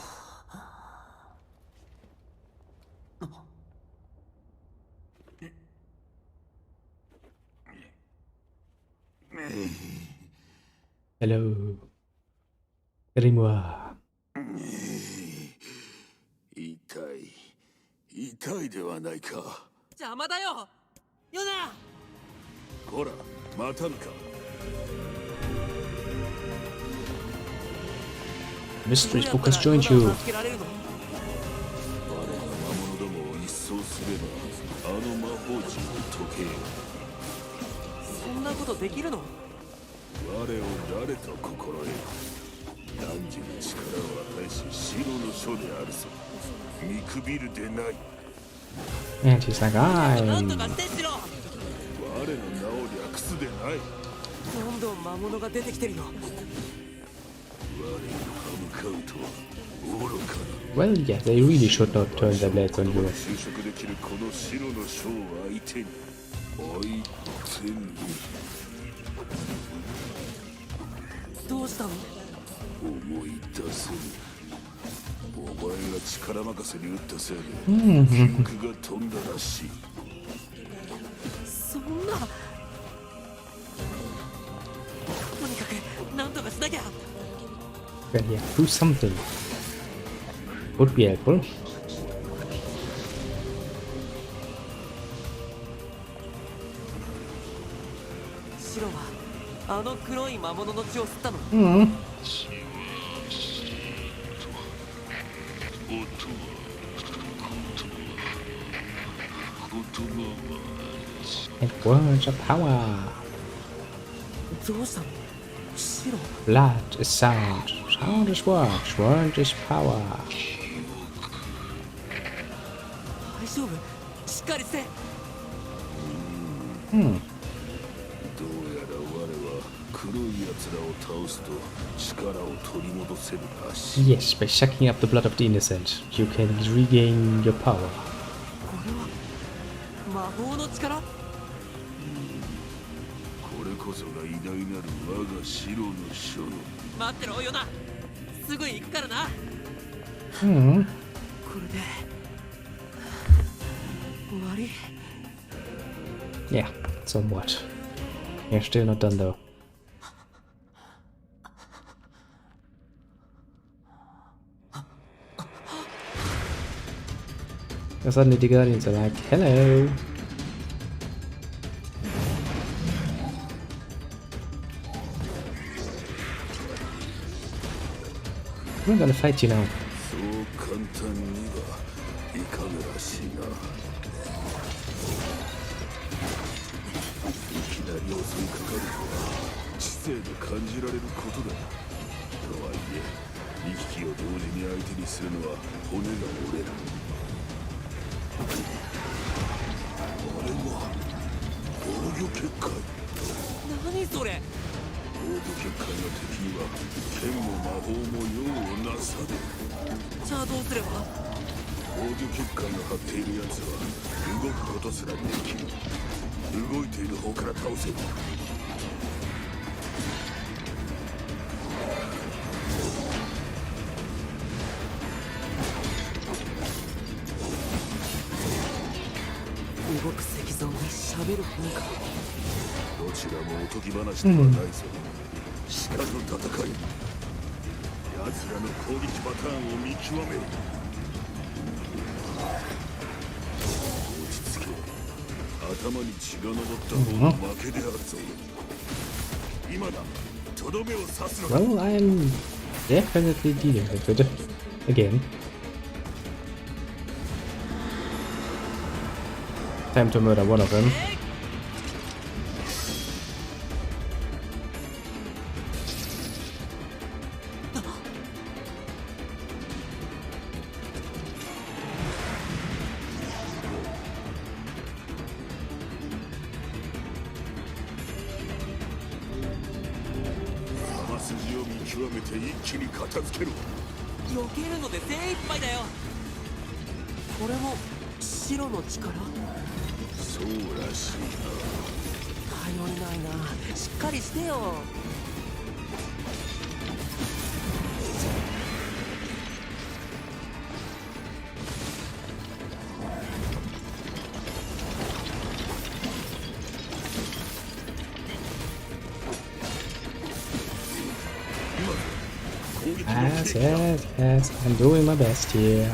Hello. Grimoire. 痛いではないか。邪魔だよヨナ。ほら、待たぬか。Mystery Book has joined you. 我らが魔物どもを一掃すれば、あの魔法陣を解けよ。そんなことできるの？我を誰と心得。汝に力を与えし、白の書であるぞ。見くびるでない。And he's like, I'm... なんとかしてしろ。我の名を略すでない。どんどん魔物が出てきてるよ。Well, yeah, they really should not turn their blades on you. どうしたの？思い出せぬ。お前が力任せに打ったせいで記憶が飛んだらしい。そんな。とにかくなんとかしなきゃ。Well, yeah, do something. Would be helpful. 白はあの黒い魔物の血を吸ったの。And words of power. どうしたの？白。Blood is sound. Sound is word. Word is power. 大丈夫？しっかりして。どうやら我は黒い奴らを倒すと力を取り戻せるらしい。 Yes, by sucking up the blood of the innocent, you can regain your power. これは魔法の力？これこそが偉大なる我が城の書の。待ってろヨナ、すぐ行くからな。Hmm. これで終わり？ Yeah, somewhat. You're still not done though. Suddenly the Guardians are like, hello. I'm gonna fight you now. そう簡単にはいかぬらしいな。いきなり襲いかかるとは知性で感じられることだ。とはいえ2匹を同時に相手にするのは骨が折れる。あれは防御結界。何それ？防御結界の敵には剣も魔法も用をなされ。じゃあどうすれば？防御結界の張っている奴は動くことすらできる。動いている方から倒せ。動く石像に喋る本か。どちらもおとぎ話ではないぞ。しかの戦い。奴らの攻撃パターンを見極める。落ち着け。頭に血が上った方の負けであるぞ。今だ。とどめを刺すのだ。 Well, I'm definitely dealing with it again. Time to murder one of them.避けるので精一杯だよ。これも白の力？そうらしいな。頼りないな。しっかりしてよ。Yes, I'm doing my best here.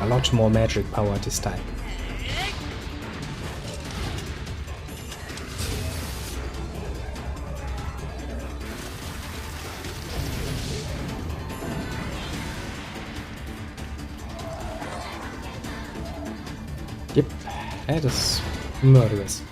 A lot more magic power this time. Yep, that is murderous.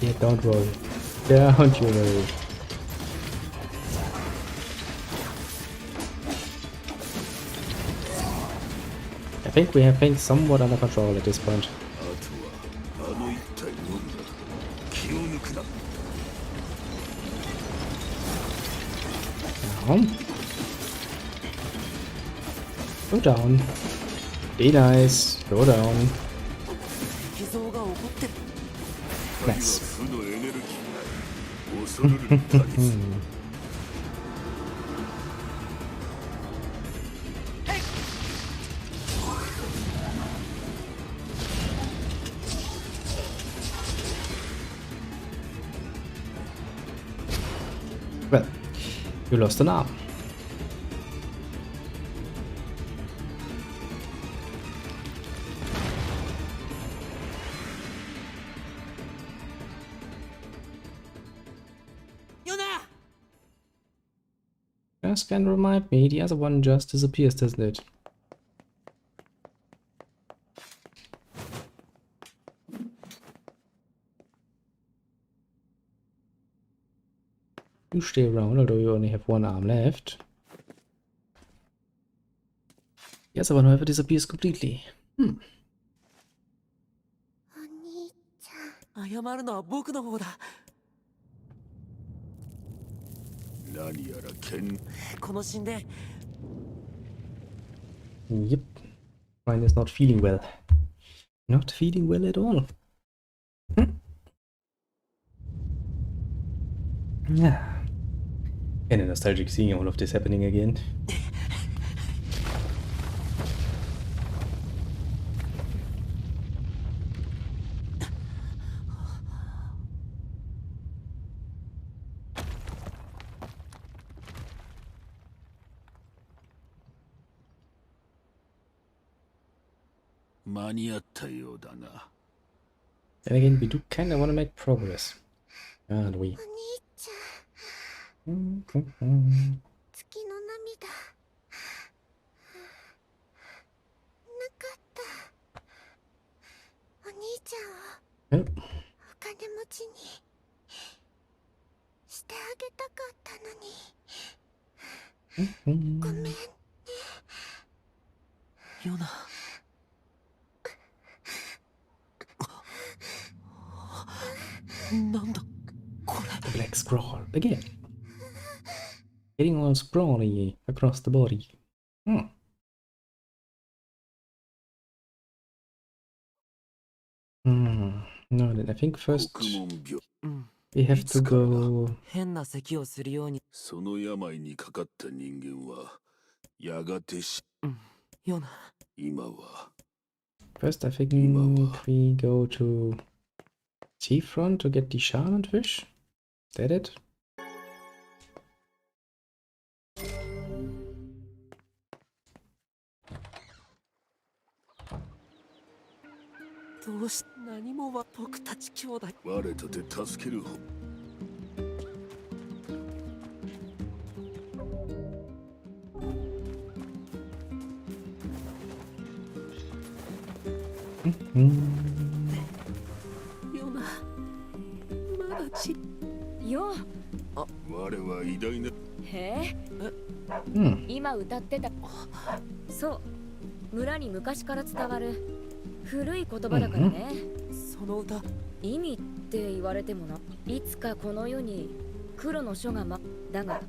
Yeah, don't worry. Don't you worry. I think we have things somewhat under control at this point. Down. Go down. Be nice. Go down. Nice. Well, you lost an arm. Just can remind me, the other one just disappears, doesn't it? You stay around, although you only have one arm left. The other one, however, disappears completely. お兄ちゃん。謝るのは僕の方だ。何やら剣この神殿、 Yep. Mine is not feeling well. Not feeling well at all. Yeah. Kind of nostalgic seeing all of this happening again. And again, we do kind of want to make progress, aren't we? お兄ちゃん。月の涙。なかった。お兄ちゃんを Oh. お金持ちにしてあげたかったのに。ごめんね。ヨナ。なんだこれ。 The black scroll again. Getting all scrawly across the body. Hmm. No, then I think first 国門病 we have to go. 変な咳をするように。その病にかかった人間はやがてヨナ。今は First, I think we go to Seafront to get the shaman fish. Is that it? どうし何もは僕たち兄弟。我とて助ける方 ヨナ。まだち。よ我は偉大なへえ、今歌ってた。そう村に昔から伝わる古い言葉だからね。その歌意味って言われてもな。いつかこの世に黒の書がだが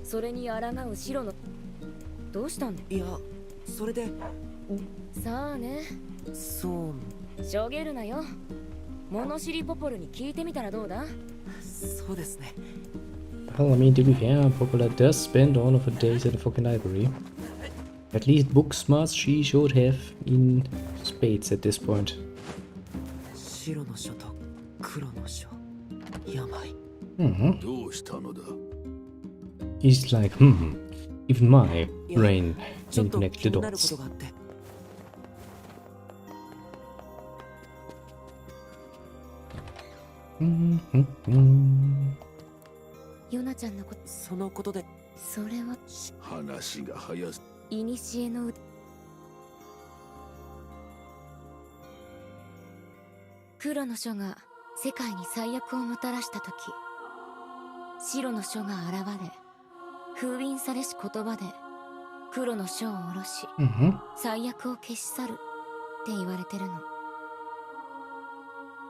それに抗う白の。どうしたんだ。いやそれで。さあね。そうしょげるなよ。物知りポポルに聞いてみたらどうだ。そうですね。 Well, I mean, to be fair, Popular does spend all of her days at the fucking library. At least book smarts she should have in spades at this point. 白の書と黒の書。病。どうしたのだ He's like, even my brain can connect the dots. ヨナちゃんのこと。そのことで。それは話が早すいにしえの黒の書が世界に最悪をもたらした時、白の書が現れ封印されし言葉で黒の書を下ろし、最悪を消し去るって言われてるの。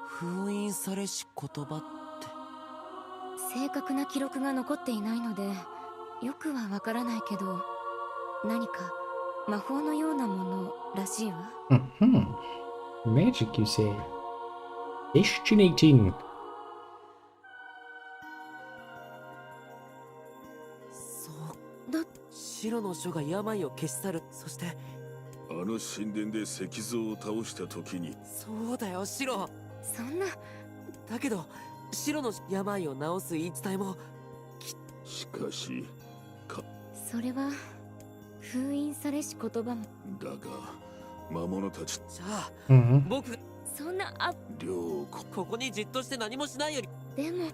封印されし言葉って。正確な記録が残っていないのでよくはわからないけど、何か魔法のようなものらしいわ。Magic, you say? Fascinating. そうだ。白の書が病を消し去る。そしてあの神殿で石像を倒した時に。そうだよ白。そんな。だけど白の病を治す言い伝えも。しかしそれは封印されし言葉も。だが魔物たち。じゃあ、僕そんなここにじっとして何もしないより。でも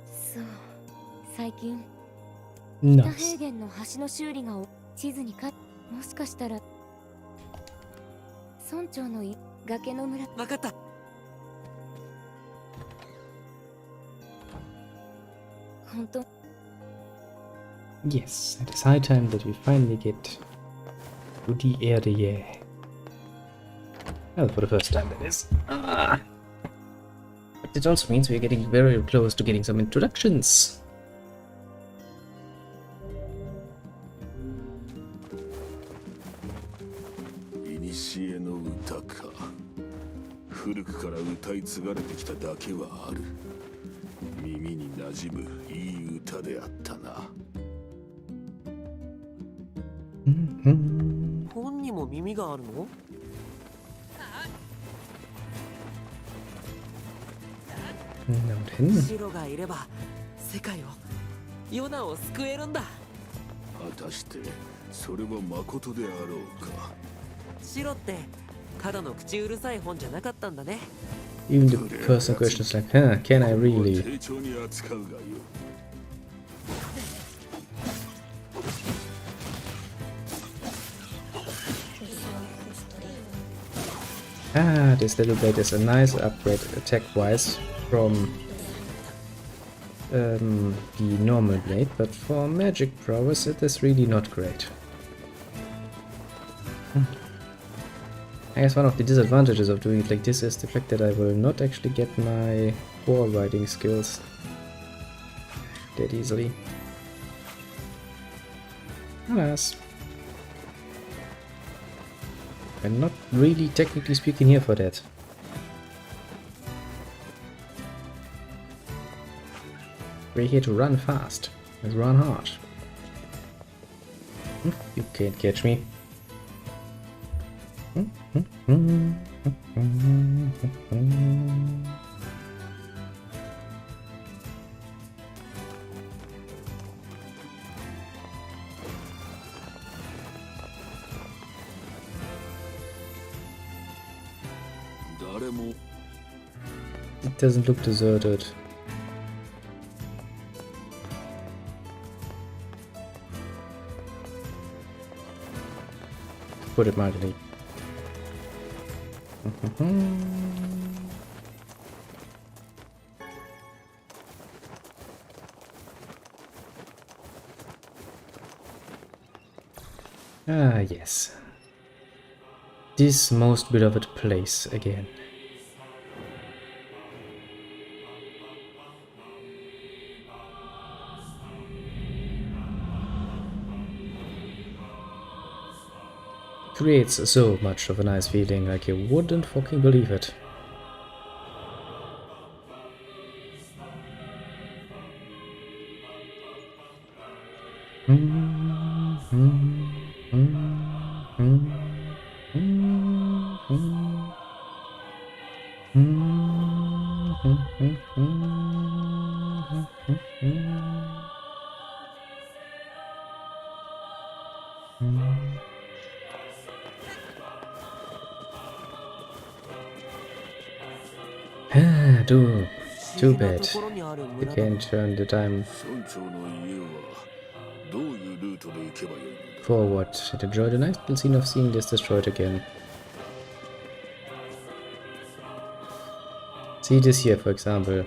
そう最近北 Nice. 平原の橋の修理が地図にもしかしたら村長の崖の村。分かった。本当。 Yes, it is high time that we finally get to the Erde. Yeah. Well, for the first time, that is. But it also means we're getting very close to getting some introductions. 古の歌か。古くから歌い継がれてきただけはある。耳に馴染むいい歌であったな。本にも耳があるの？白がいれば世界をヨナを救えるんだ。果たしてそれは誠であろうか。白ってただの口うるさい本じゃなかったんだね。 Even the person question is like, huh, can I really? 丁重に扱うがよ。Ah, this little blade is a nice upgrade attack-wise from the normal blade, but for magic prowess it is really not great. I guess one of the disadvantages of doing it like this is the fact that I will not actually get my wall riding skills that easily. Alas. I'm not really technically speaking here for that. We're here to run fast and run hard. You can't catch me. It doesn't look deserted. Put it mildly. Ah, yes. This most beloved place again. Creates so much of a nice feeling, like you wouldn't fucking believe it. Too bad. We can't turn the time forward and enjoy the nice little scene of seeing this destroyed again. See this here, for example.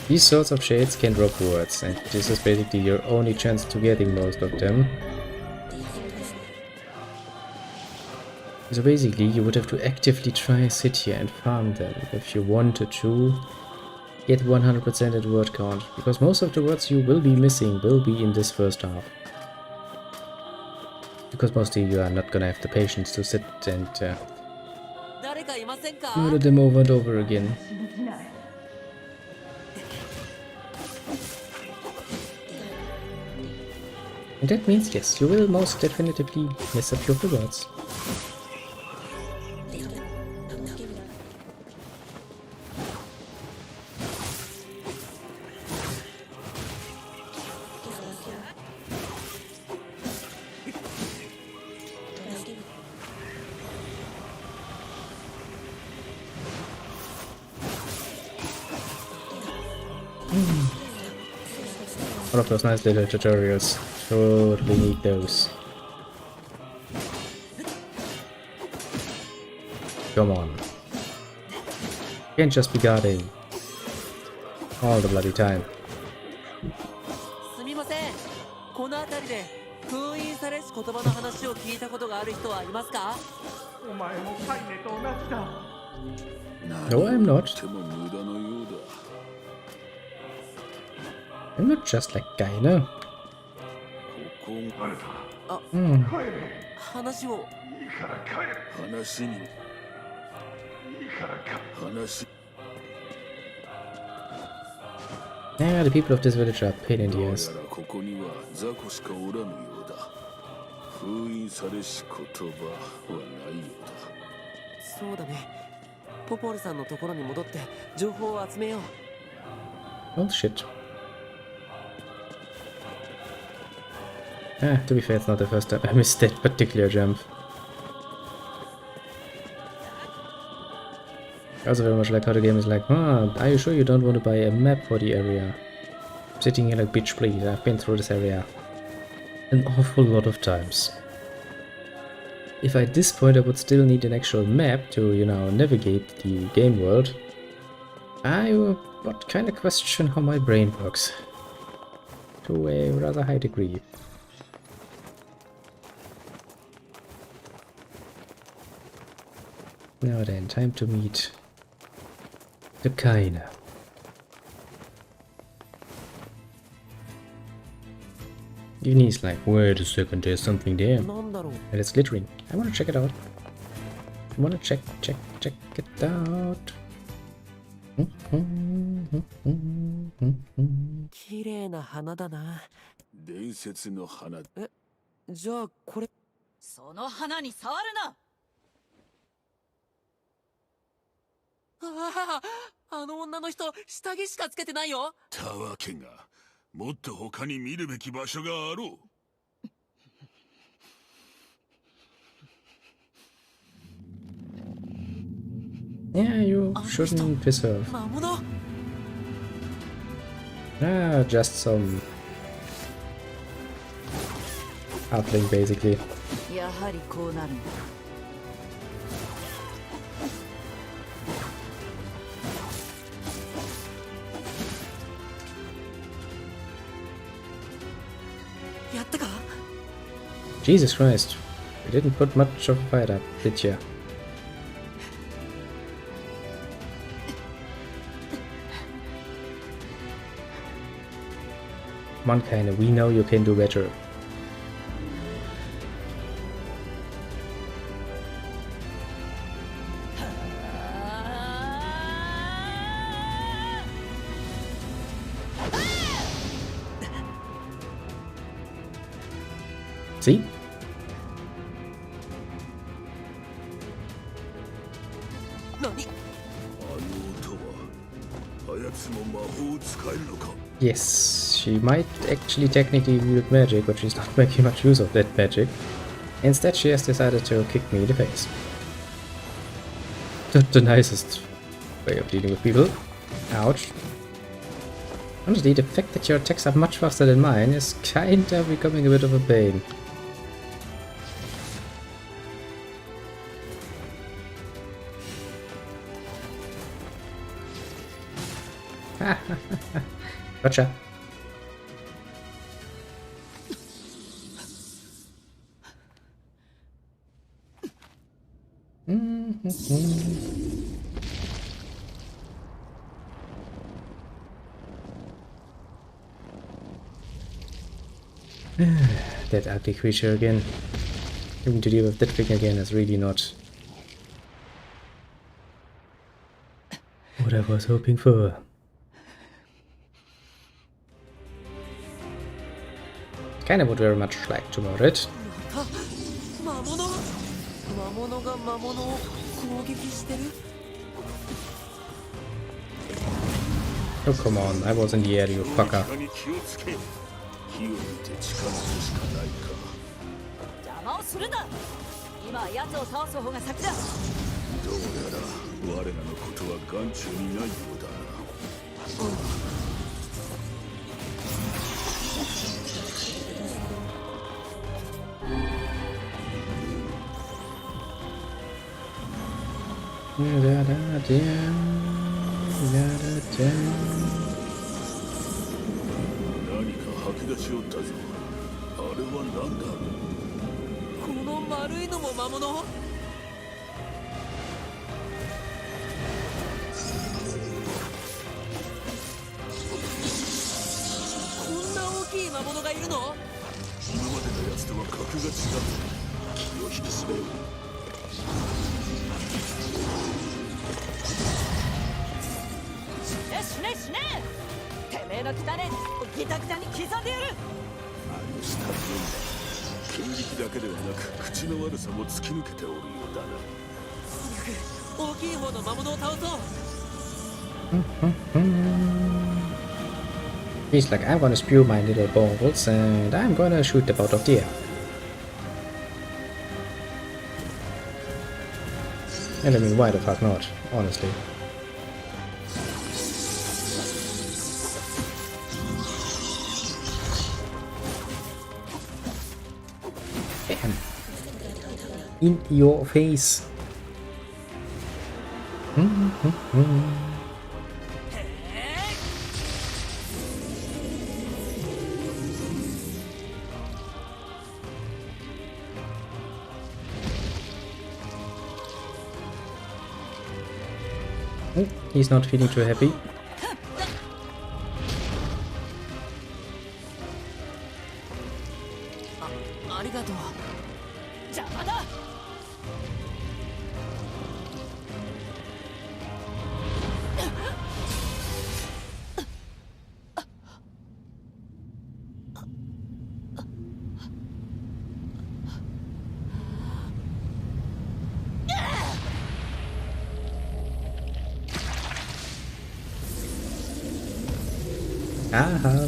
These sorts of shades can drop words, and this is basically your only chance to getting most of them. So basically, you would have to actively try sit here and farm them if you wanted to get 100% at word count, because most of the words you will be missing will be in this first half. Because mostly you are not gonna have the patience to sit and murder them over and over again. And that means, yes, you will most definitively mess up your rewards. All of those nice little tutorials. Totally need those. Come on. Can't just be guarding all the bloody time. すみません。この辺りで封印されし言葉の話を聞いたことがある人はいますか？お前もカイネと同じだ。 No, I'm not. とても無駄のようだ。 I'm not just like Kaine. ここあ、Hmm. 話を。話に話 Yeah, the people of this village are a pain in the どうや ass. らここには雑魚しかおらぬようだ。封印されし言葉はないようだ。そうだね。ポポールさんのところに戻って情報を集めよう。 Oh shit. Ah, to be fair, it's not the first time I missed that particular jump. I also very much like how the game is like, are you sure you don't want to buy a map for the area? I'm sitting here like, bitch, please, I've been through this area an awful lot of times. If at this point I would still need an actual map to, you know, navigate the game world, I would kind of question how my brain works. To a rather high degree. Now then, time to meet the Kaine. Even he's like, wait a second, there's something there. なんだろう。 And it's glittering. I wanna check it out. I wanna check it out. 綺麗な花だな。伝説の花。じゃあこれ。その花に触るな。あの女の人下着しかつけてないよ。たわけが、もっと他に見るべき場所があろう。Yeah, you shouldn't piss her off. 魔物。Ah, just some outling basically. やはりこうなるんだ。やったか？ Jesus Christ. We didn't put much of a fight up, did ya? Come on, Kaine, we know you can do better. See? 何？あの音は、あやつも魔法を使えるのか。 Yes, she might actually technically wield magic, but she's not making much use of that magic. Instead, she has decided to kick me in the face. Not the nicest way of dealing with people. Ouch. Honestly, the fact that your attacks are much faster than mine is kinda becoming a bit of a pain. Gotcha. That ugly creature again. Having to deal with that thing again is really not what I was hoping for. Kinda would very much like to mod it. 魔物？魔物が魔物を攻撃してる？ Oh come on, I was in the air, you fucker. 気をつけ。火を見て近づくしかないか。邪魔をするな。今は奴を倒す方が先だ。どうやら我らのことは眼中にないようだな。何か吐き出しおったぞ。あれは何だ。この丸いのも魔物？こんな大きい魔物がいるの？今までのやつとは格が違う。気を引き締めよう。死ね死ねてめえの汚ねえギタギタに刻んでやる。あの下に剣力だけではなく口の悪さも突き抜けておるようだな。大きい方の魔物を倒そう。He's like, I'm gonna spew my little balls and I'm gonna shoot them out of the air. And I mean, why the fuck not, honestly. Bam. In your face. Oh, he's not feeling too happy. ありがとう。邪魔だ。Aha.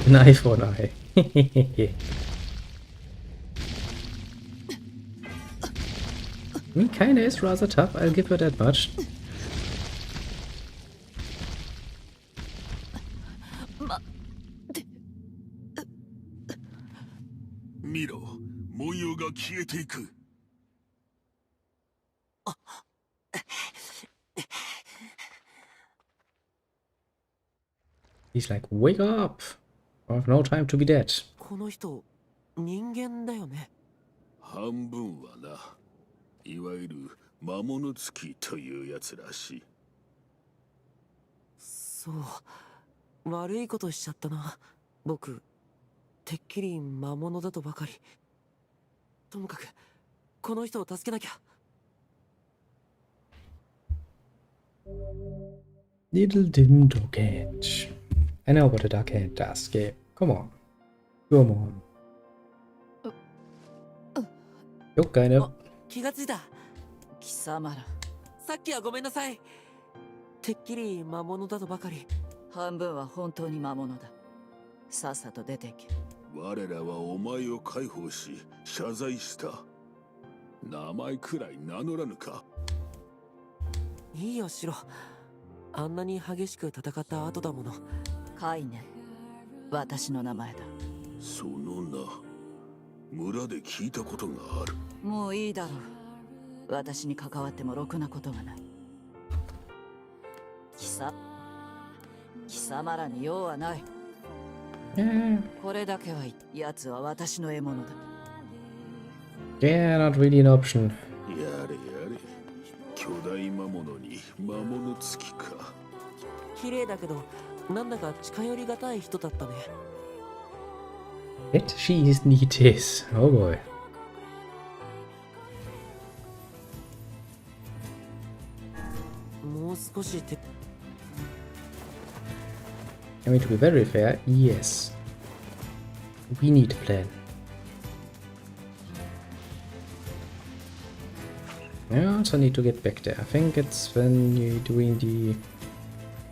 Eye for an eye. I mean, kinda is rather tough, I'll give her that much. 見ろ、文様が消えていく。He's like, wake up! I have no time to be dead. この人人間だよね。半分はな、いわゆる魔物付きというやつらしい。そう、悪いことしちゃったな。僕てっきり魔物だとばかり。ともかくこの人を助けなきゃ。Little dim dog head. I know what a duck head does, game. Come on. Come on. よっかいね。気がついた。貴様ら。さっきはごめんなさい。てっきり魔物だとばかり。半分は本当に魔物だ。さっさと出てけ。我らはお前を解放し謝罪した。名前くらい名乗らぬか。いいよシロ。あんなに激しく戦った後だもの。カイネ、私の名前だ。その名、村で聞いたことがある。もういいだろう。私に関わってもろくなことがない。貴様らに用はない。これだけは奴は私の獲物だ。Yeah, not really an option. やれやれ。巨大魔物に魔物付きか。綺麗だけど、なんだか近寄りがたい人だったね。Let she's need this. Oh boy. もう少し手。I mean, to be very fair, yes. We need a plan. I also need to get back there. I think it's when you're doing the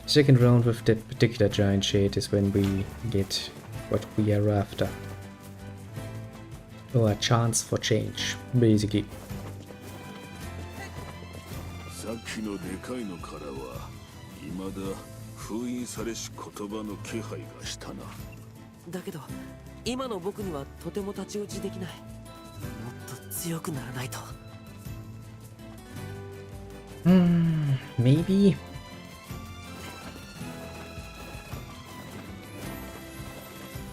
second round with that particular giant shade is when we get what we are after. Or a chance for change, basically. さっきのでかいのからは未だ封印されし言葉の気配がしたな。だけど今の僕にはとても太刀打ちできない。もっと強くならないと。Maybe.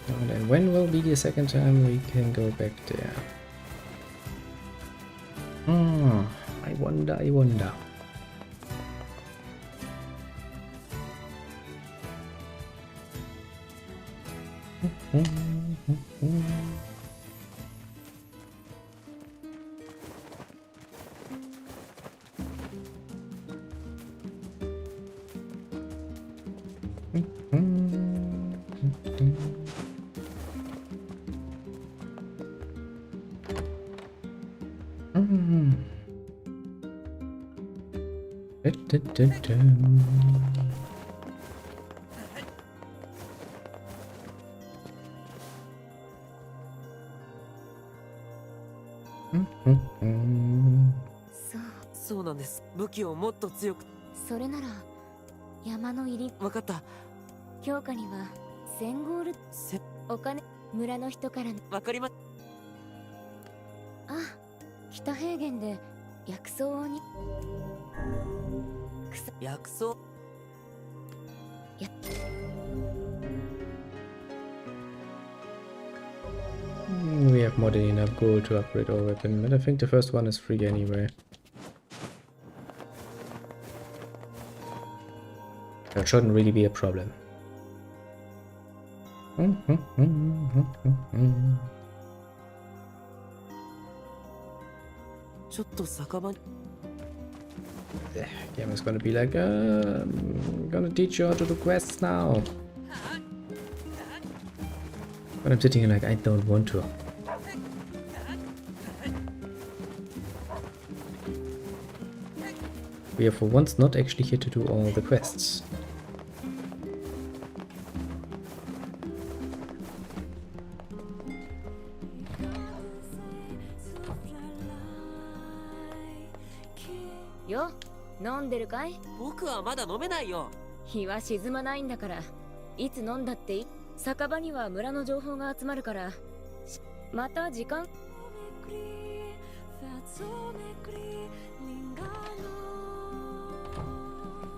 And then when will be the second time we can go back there? I wonder, I wonder.そうそうなんです。武器をもっと強く。それなら山の入りわかった。強化には1000ゴールお金村の人からわかりま。あ、北平原で薬草に薬草やWe have more than enough gold to upgrade our weapon, but I think the first one is free anyway. That shouldn't really be a problem. The game is gonna be like, I'm gonna teach you how to do quests now. But I'm sitting here like, I don't want to. We are for once not actually here to do all the quests.よ、飲んでるかい？僕はまだ飲めないよ。日は沈まないんだから、いつ飲んだっていい。酒場には村の情報が集まるから、また時間。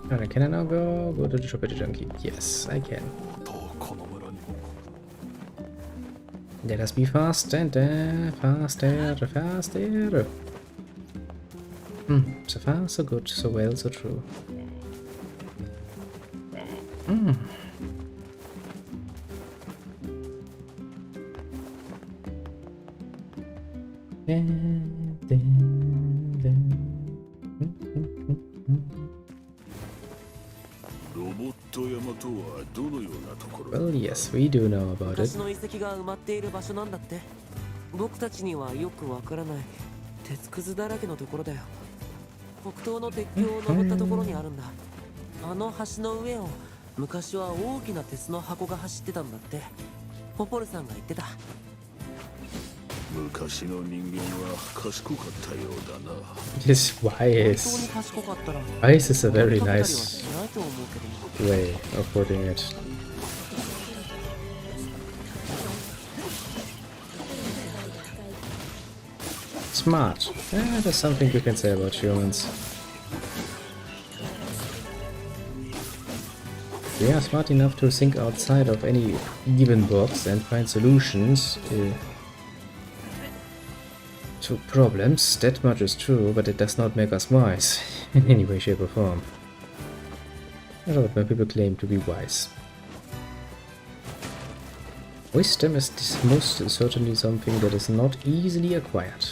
Alright, can I now go to the shop at the junkie? Yes, I can. Let us be fast and faster. So far, so good, so well, so true. Well, yes, we do know about it. 昔の遺跡が埋まっている場所なんだって。僕たちにはよくわからない鉄くずだらけのところだよ。北東の鉄橋を登ったところにあるんだ。あの橋の上を昔は大きな鉄の箱が走ってたんだって。ポポルさんが言ってた。昔の人間は賢かったようだな。Yes, wise. Wise is a very nice way of putting it. Smart. Yeah, there's something you can say about humans. They are smart enough to think outside of any given box and find solutions to problems. That much is true, but it does not make us wise in any way, shape or form. I don't know when people claim to be wise. Wisdom is most certainly something that is not easily acquired.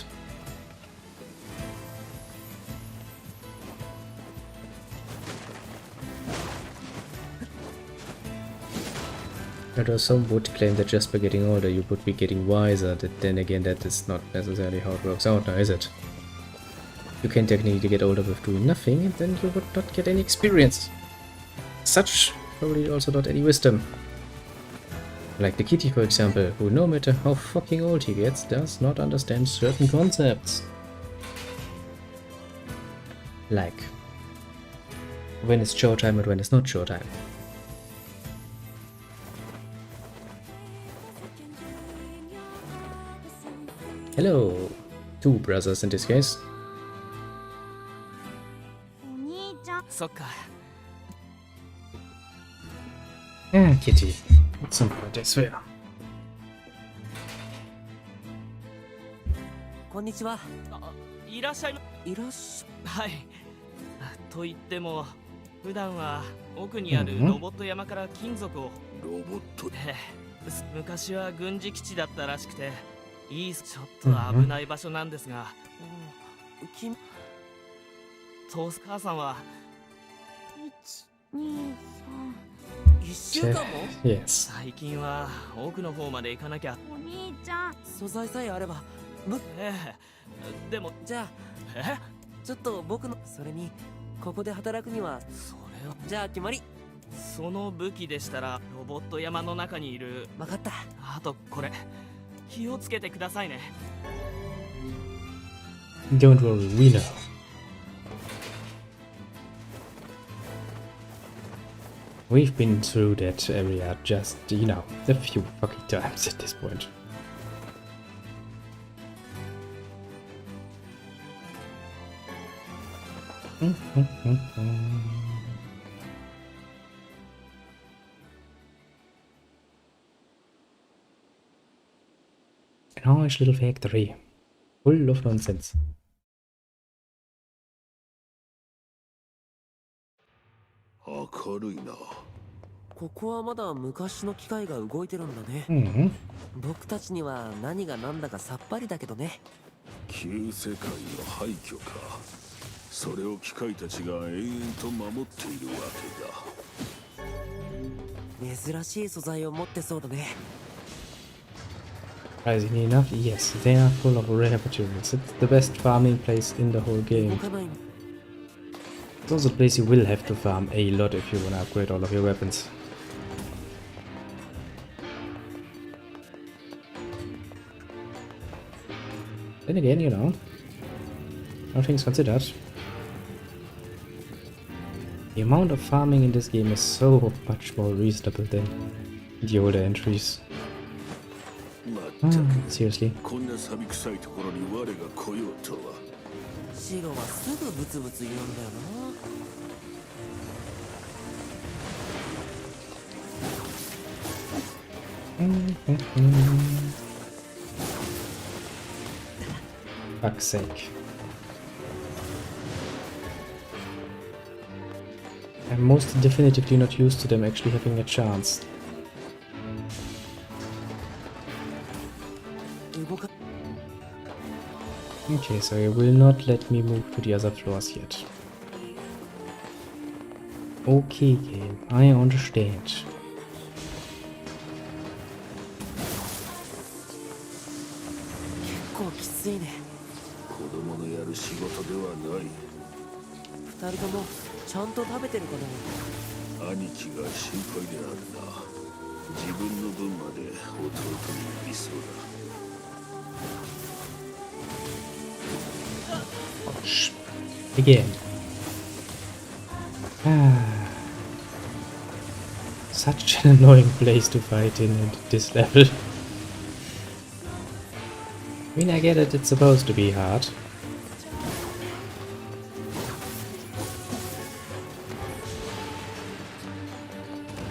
Although some would claim that just by getting older you would be getting wiser, then again that is not necessarily how it works out now, is it? You can technically get older with doing nothing and then you would not get any experience. Such, probably also not any wisdom. Like the kitty, for example, who no matter how fucking old he gets, does not understand certain concepts. Like when it's showtime and when it's not showtime. Hello, two brothers in this case. そっか。 Yeah, Kitty. At some point, I swear. こんにちは。いらっしゃい。いらっしはい。と言っても普段は奥にあるロボット山から金属を。ロボットで。昔は軍事基地だったらしくて、ちょっと危ない場所なんですが。父母さんは。1週間も Yes. 最近は奥の方まで行かなきゃ。お兄ちゃん。素材さえあれば。でもじゃあちょっと僕のそれにここで働くにはそれをじゃあ決まり。その武器でしたらロボット山の中にいる。分かった。あとこれ気をつけてくださいね。 Don't worry, we know. We've been through that area just, you know, a few fucking times at this point. A nice little factory, full of nonsense. 明るいな。ここはまだ昔の機械が動いてるんだね。Mm-hmm. 僕たちには何が何だかさっぱりだけどね。旧世界の廃墟か。それを機械たちが永遠と守っているわけだ。珍しい素材を持ってそうだね。Surprisingly enough, yes, they are full of rare materials. It's the best farming place in the whole 動 game. かない。 It's also a place you will have to farm a lot if you want to upgrade all of your weapons. Then again, you know, all things considered, the amount of farming in this game is so much more reasonable than the older entries. まったく Seriously. こんな錆臭いところに我が来ようとは。シロはすぐブツブツ言うんだよな。Fuck's sake. I'm most definitively not used to them actually having a chance. 動か Okay, so it will not let me move to the other floors yet. Okay, game, I understand. 結構きついね。子供のやる仕事ではない。二人ともちゃんと食べてるかな。兄貴が心配であるな。自分の分まで弟に寄りそうだ。Again. Such an annoying place to fight in at this level. I mean, I get it, it's supposed to be hard.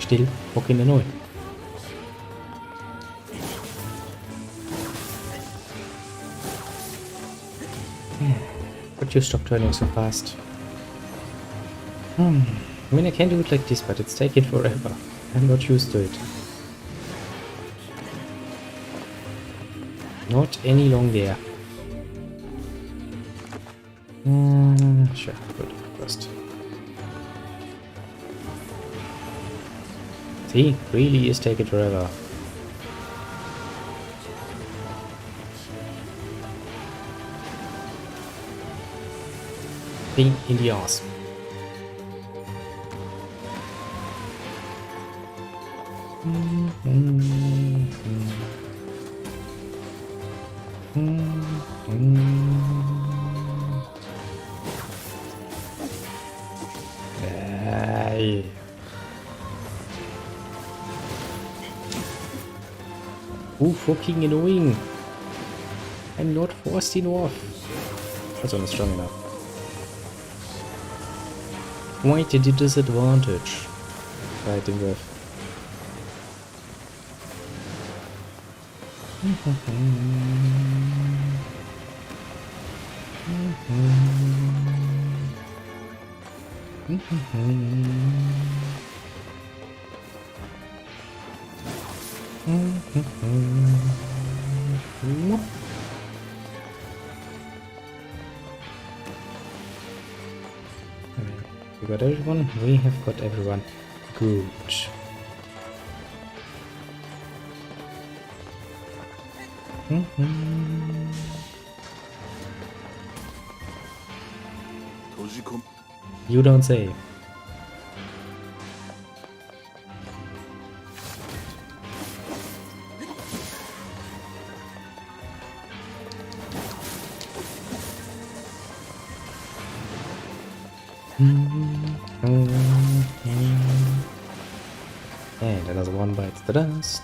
Still fucking annoying. Could you stop turning so fast? I mean, I can do it like this, but it's taking forever. I'm not used to it. Not any longer. Sure, good. First. See, really is taking forever. Pain in the ass. Ay. Oh, fucking annoying. I'm not forced enough. Also not strong enough. quite a disadvantage fighting with. We got everyone? We have got everyone. Good. You don't say. And another one bites the dust.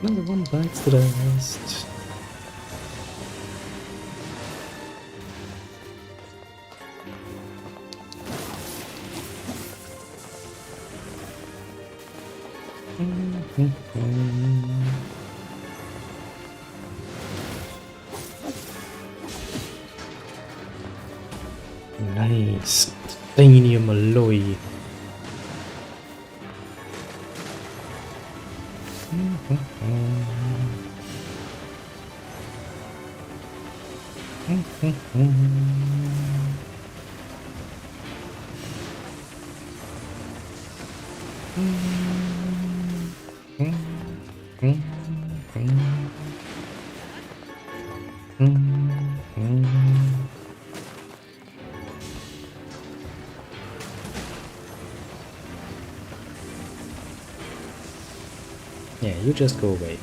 Another one bites the dust. Nice. Titanium alloy. Yeah, you just go away.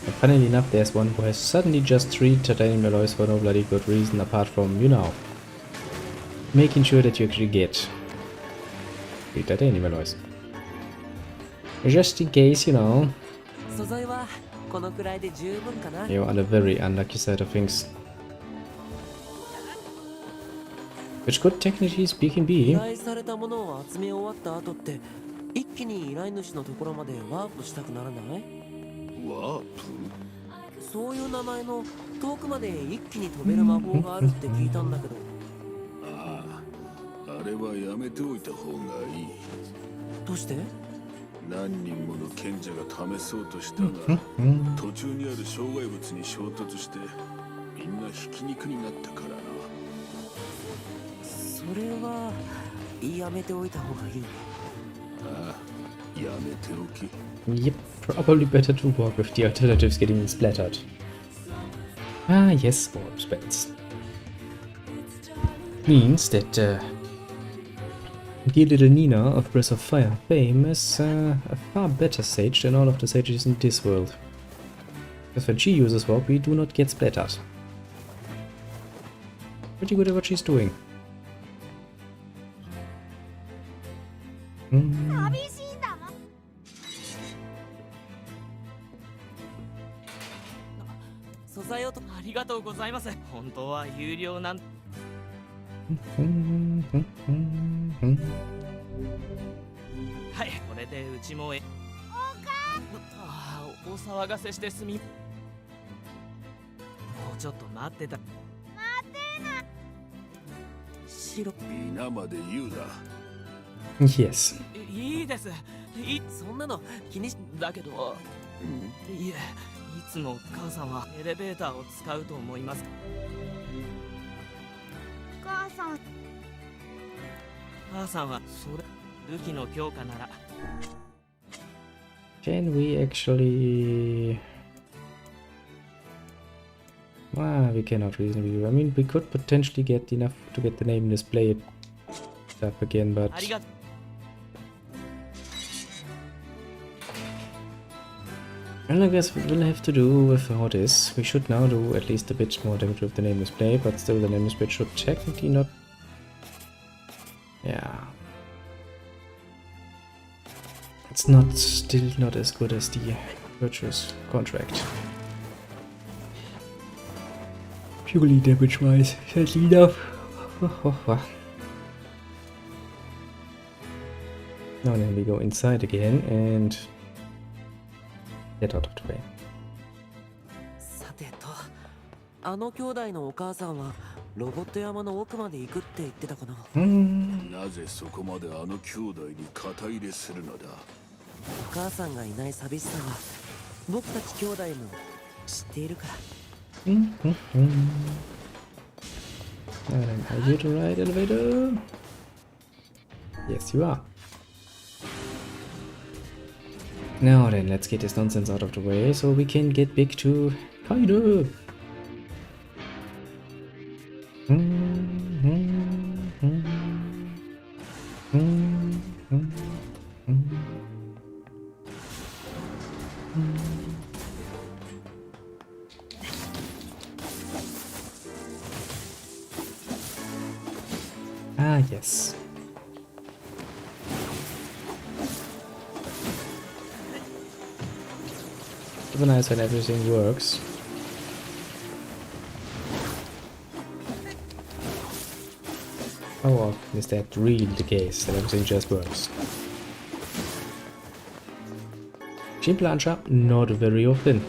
And funnily enough, there's one who has suddenly just 3 titanium alloys for no bloody good reason apart from, you know, making sure that you actually get 3 titanium alloys. Just in case, you know, you're on the very unlucky side of things. Which could technically speaking be. 一気に依頼主のところまでワープしたくならない？ワープ？そういう名前の遠くまで一気に飛べる魔法があるって聞いたんだけど。ああ、あれはやめておいた方がいい。どうして？何人もの賢者が試そうとしたが、途中にある障害物に衝突してみんなひき肉になったからな。それはやめておいた方がいい。ああ、やめておけ。Yep, probably better to walk with the alternatives getting splattered. Ah, yes, orb spells. Means that dear little Nina of Breath of Fire fame is a far better sage than all of the sages in this world. Because when she uses warp, we do not get splattered. Pretty good at what she's doing. Mm. 素材をとありがとうございます。本当は有料なん。はい、これでうちもああ、お騒がせしてすみ。もうちょっと待ってた。待ってな。白。皆まで言うな。Yes. いいです。そんなの気にしだけど、いえ、いつも母さんはエレベーターを使うと思います。母さん。母さんはそれ武器の強化なら。Can we actually? We cannot reasonably. I mean, we could potentially get enough to get the name displayed up again, but. Well, I guess we'll have to do with how it is. We should now do at least a bit more damage with the name display, but still the name display should technically not Yeah. It's not still not as good as the Virtuous contract. Purely damage wise, sadly enough. Now then we go inside again and get out of the way. さてと、あの兄弟のお母さんはロボット山の奥まで行くって言ってたかな。なぜそこまであの兄弟に肩入れするのだ。お母さんがいない寂しさは僕たち兄弟も知っているから。Are you the right elevator? Yes, you are. Now then, let's get this nonsense out of the way so we can get back to Kaido. Ah, yes. It's nice when everything works. How often is that really the case, that everything just works? Chip launcher? Not very often.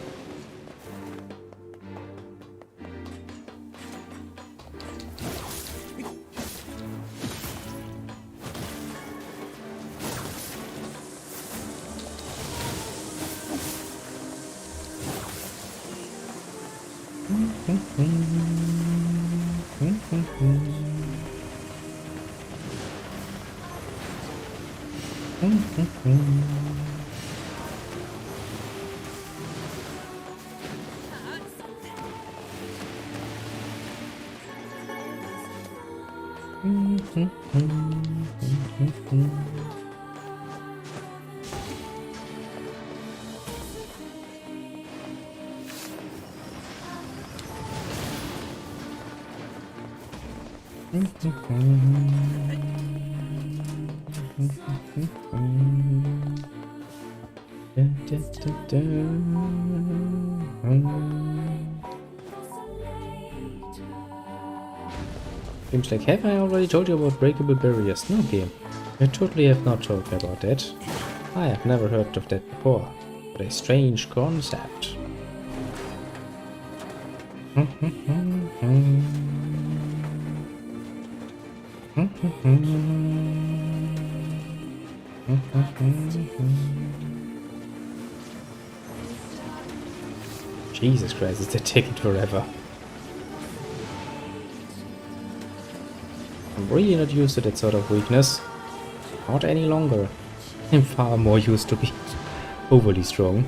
Seems like, have I already told you about breakable barriers? No game. I totally have not told you about that. I have never heard of that before. What a strange concept. Jesus Christ, it's taking forever. I'm really not used to that sort of weakness. Not any longer. I'm far more used to be overly strong.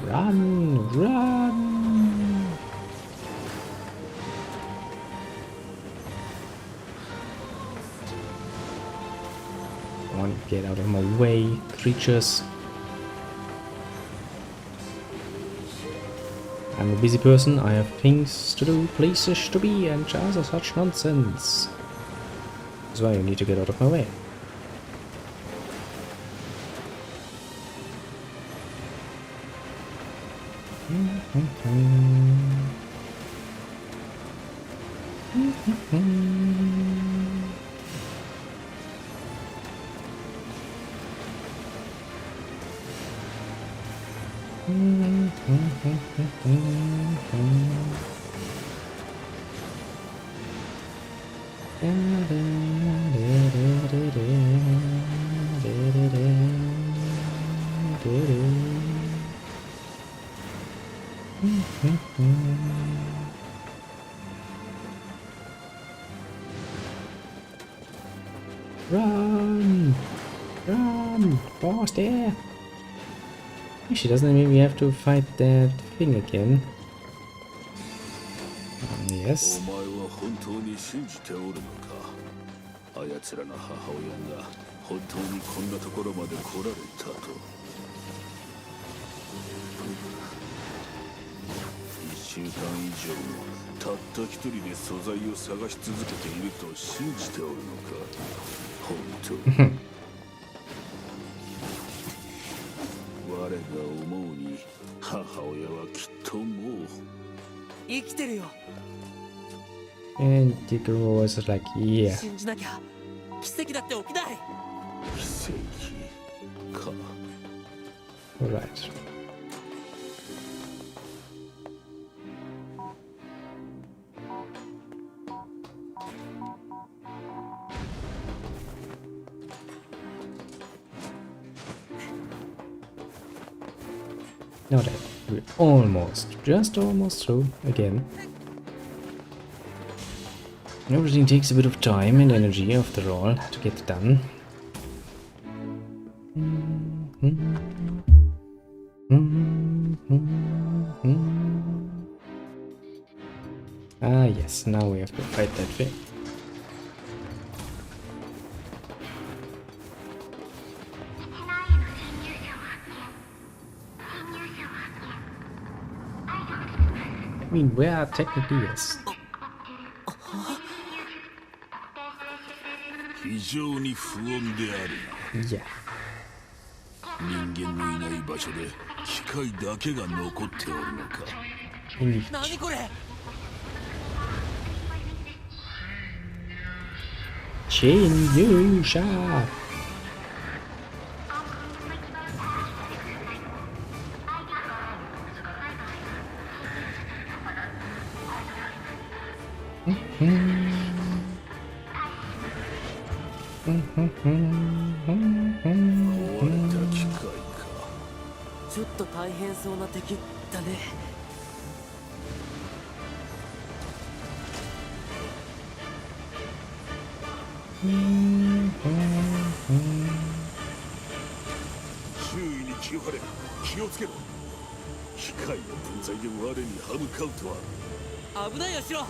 Run, run! Come on, get out of my way, creatures. I'm a busy person, I have things to do, places to be, and just such nonsense. That's why you need to get out of my way. Run! Run! Boss there! She doesn't maybe have to fight that thing again. Yes. あやつらの母親が本当にこんなところまで来られたと。1週間以上もたった一人で素材を探し続けていると信じておるのか。本当我が思うに母親はきっともう生きてるよ。 And the girl was like, yeah. 信じなきゃ奇跡だって起きない。奇跡か。Alright. Now that we're just almost through again. Everything takes a bit of time and energy after all to get done. Ah yes, now we have to fight that thing. I mean, where technically yes. 非常に不穏である。Yeah. 人間のいない場所で機械だけが残っておるのか。何これ。Chain you sharp. Kikai ちょっと大変そうな敵だね。周囲に気を張れ。気をつけろ。機械の分際で我に歯向かうとは。危ないよ、シロ。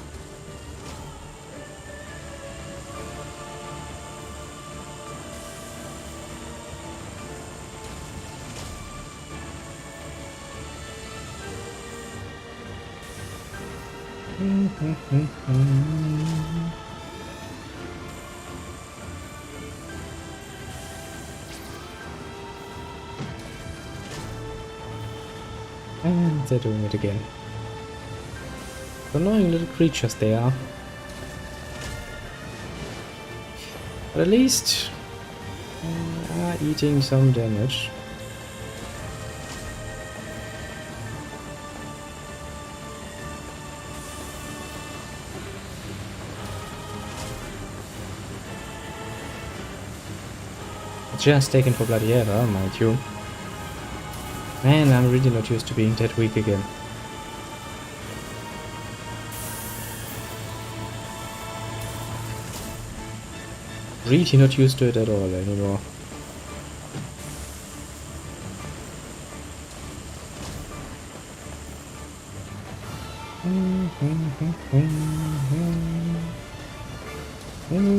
And they're doing it again. Annoying little creatures they are. But at least are eating some damage. Just taken for bloody ever, mind you. Man, I'm really not used to being that weak again. Really not used to it at all anymore.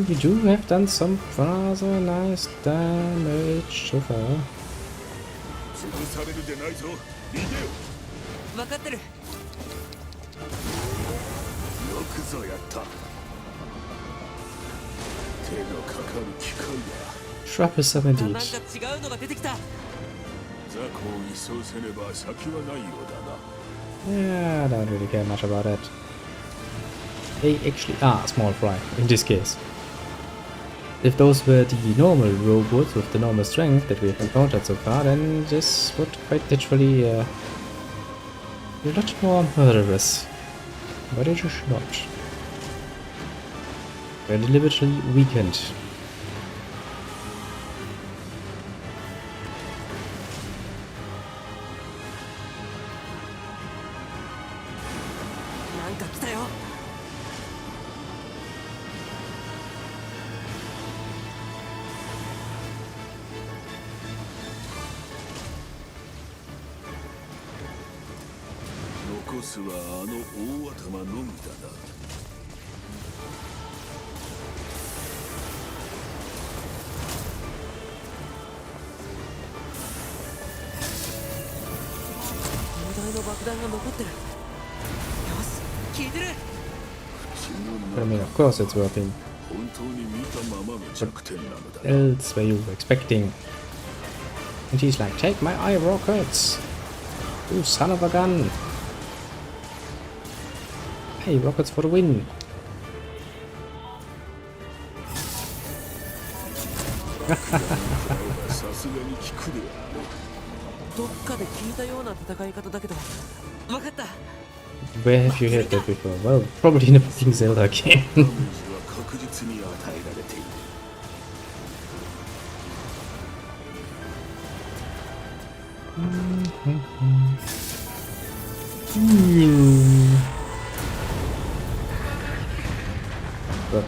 We do have done some rather nice damage so far. 潰されるでないぞ。見てよ。分かってる。よくぞやった。手のかかる機械だ。Troublesome indeed. なんか違うのが出てきた。雑魚を移送せねば先はないようだな。Yeah, I don't really care much about that. They actually are small fry in this case. If those were the normal robots with the normal strength that we have encountered so far, then this would quite literally be a lot more murderous. But it is not. We're deliberately weakened. 爆弾が残ってる。よし、聞いてる。 But I mean, of course it's working. 本当に見たままの弱点なのだ。 Else were you expecting? And he's like, take my eye rockets! You son of a gun! Hey, rockets for the win! さすがに効くであろう。どっかで聞いたような戦い方だけど、わかった。 Where have you heard that before? Well, probably in a fucking Zelda game. ダメージは確実に与えられている。But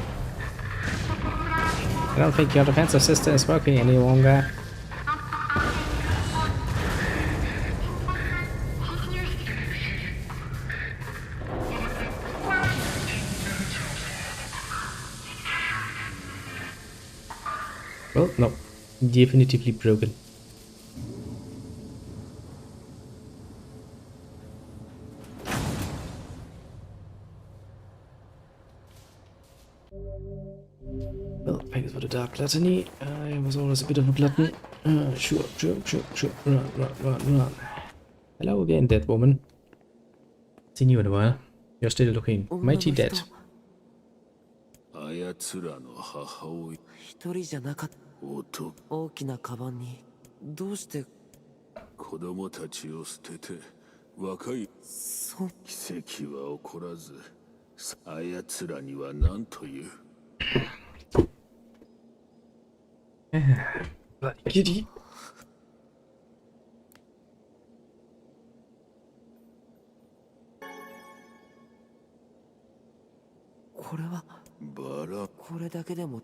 I don't think your defensive system is working any longer. Well, no. Definitively broken. Well, thanks for the dark gluttony. I was always a bit of a glutton. Sure. Run. Hello again, dead woman. Seen you in a while. You're still looking mighty dead. あやつらの母親。一人じゃなかった。大きなカバンにどうして子供たちを捨てて若い奇跡は起こらず、あやつらには何という。 Bloody kitty. これはこれだけでも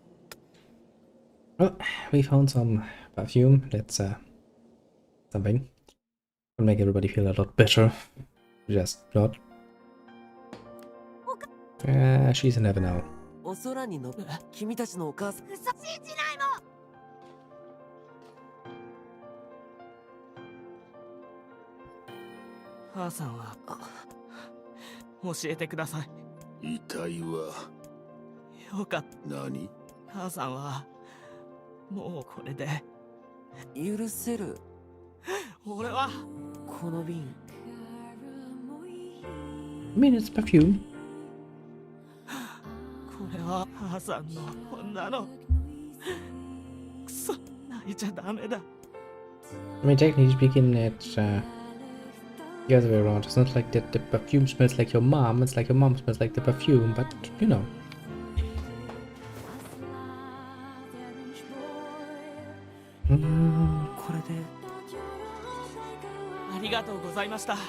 Well, we found some perfume. That's something. Will make everybody feel a lot better. Just not. She's in heaven now. お空に乗る君たちのお母さん。嘘信じないの。母さんは教えてください。遺体はよかった。何？母さんはもうこれで許せる。俺はこの瓶 I mean, it's perfume. これは母さんのこんなのくそ泣いちゃダメだ。 I mean, technically speaking, it's the other way around. It's not like that the perfume smells like your mom. It's like your mom smells like the perfume. But you know. これでありがとうございました。本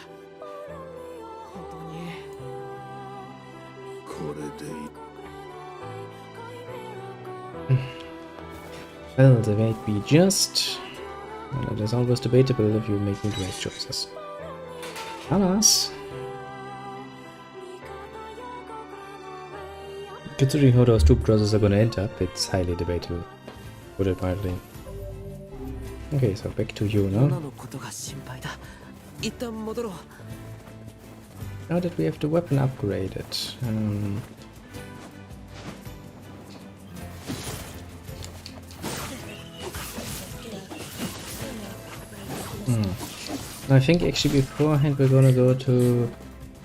当にこれでいい。 Well, they might be just. Well, it is always debatable if you're making the right choices. Alas. Considering how those two brothers are gonna end up, it's highly debatable. Put it mildly. Okay, so back to you now. のことが心配だ。一旦戻ろう。 Now that we have the weapon upgraded, I think actually beforehand we're gonna go to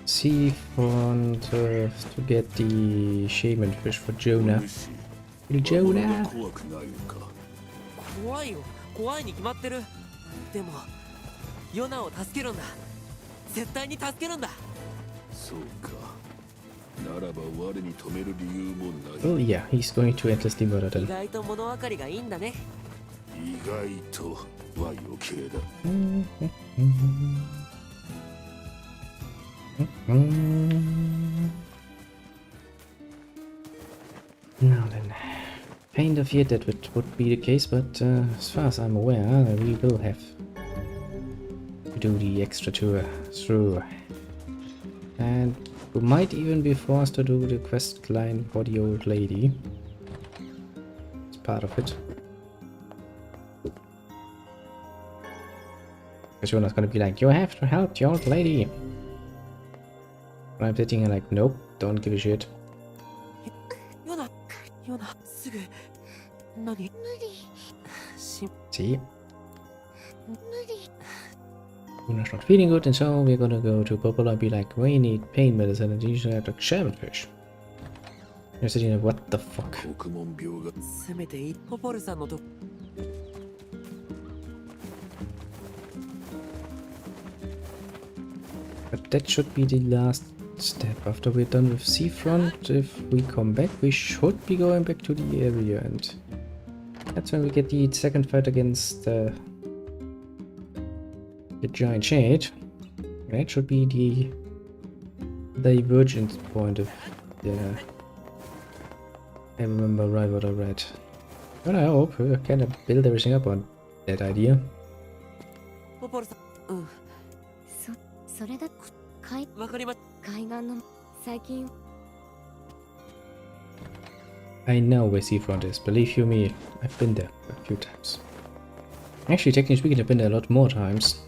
Seafront to get the shaman fish for Jonah. Jonah! 怖いよ。怖いに決まってる。でもヨナを助けるんだ。絶対に助けるんだ。そうか。ならば我に止める理由もない。 Oh yeah, he's going to endlessly murder 意 them. 外と物分かりがいいんだね。意外とは余計だ。 Now then, kind of feared that would be the case, but as far as I'm aware, we will have to do the extra tour through. And we might even be forced to do the quest line for the old lady. It's part of it. Because Yona's gonna be like, you have to help the old lady. And I'm sitting here like, nope, don't give a shit. ヨナすぐ何無理 See? 無理 Yona's not feeling good, and so we're gonna go to Popola and be like, we need pain medicine, and you should have like shaman fish. You're sitting there, what the fuck? 獄門病がせめてポポルさんのと But that should be the last step. After we're done with Seafront, if we come back, we should be going back to the area, and that's when we get the second fight against the giant shade. That should be the divergence point of I remember right what I read. But I hope we kind of build everything up on that idea. ポポルさんうんそれだわかりま海岸の最近 I know where Seafront is, believe you me, I've been there a few times. Actually, technically speaking, I've been there a lot more times.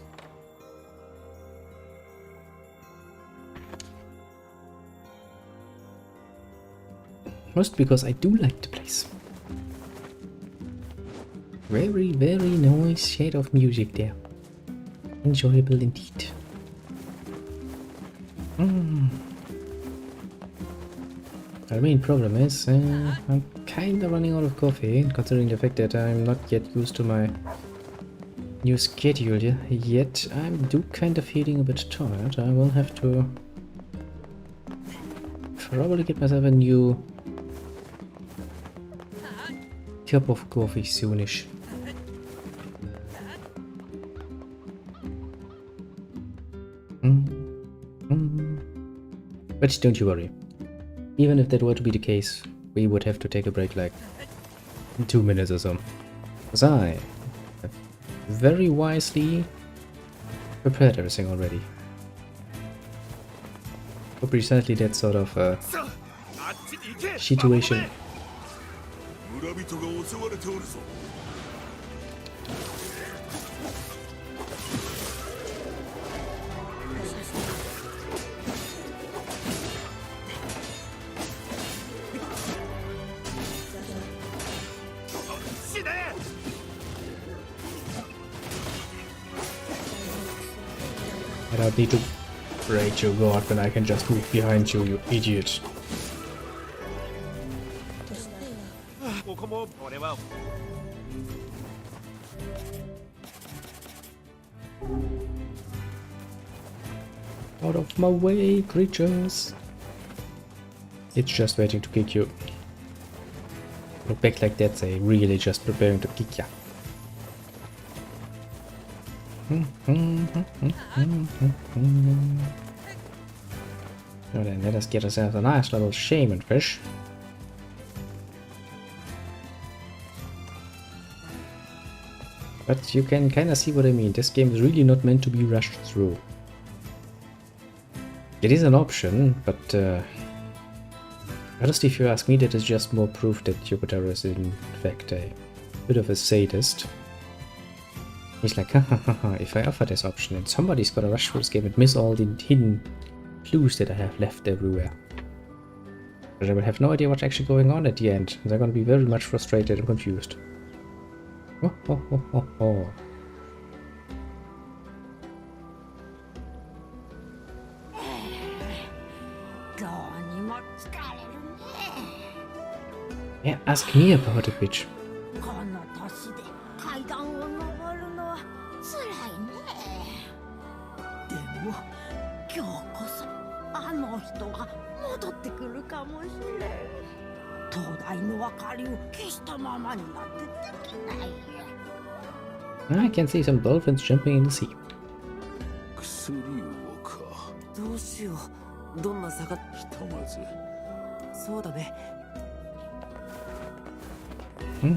Mostly because I do like the place. Very, very nice shade of music there. Enjoyable indeed. The main problem is I'm kinda running out of coffee, considering the fact that I'm not yet used to my new schedule yet. I'm kinda feeling a bit tired. I will have to probably get myself a new cup of coffee soonish. But don't you worry. Even if that were to be the case, we would have to take a break like in 2 minutes or so. Because I have very wisely prepared everything already. For precisely that sort of situation. 村人が襲われておるぞ I don't need to break your guard when I can just move behind you, you idiot. ここも俺は Out of my way, creatures! It's just waiting to kick you. Look back like that, say, really just preparing to kick ya. So then let us get ourselves a nice little shaman fish. But you can kinda see what I mean. This game is really not meant to be rushed through. It is an option, but honestly, if you ask me, that is just more proof that Jupiter is in fact a bit of a sadist. He's like, hahaha, if I offer this option, then somebody's gonna rush through this game and miss all the hidden clues that I have left everywhere. But I will have no idea what's actually going on at the end. They're gonna be very much frustrated and confused. Oh, oh, oh, oh, oh. Yeah, ask me about it, bitch. この年で階段を登るのは辛いね。でも今日こそあの人が戻ってくるかもしれん。灯台の明かりを消したままになってできないよ。I can see some dolphins jumping in the sea. 薬をかどうしようどんな差がひとまずそうだね 薬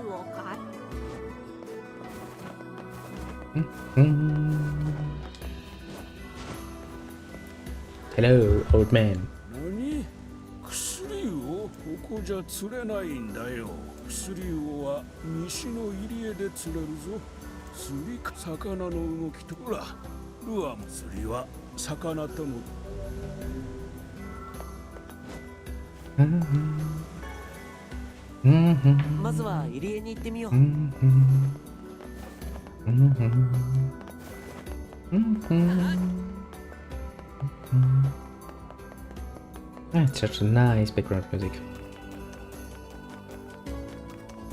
をか I Hello, old man. 何薬をここじゃ釣れないんだよ。薬をは西の入り江で釣れるぞ。釣りか魚の動きとほらルアーも釣りは魚とのまずは入り江に行ってみよう。That's such nice background music.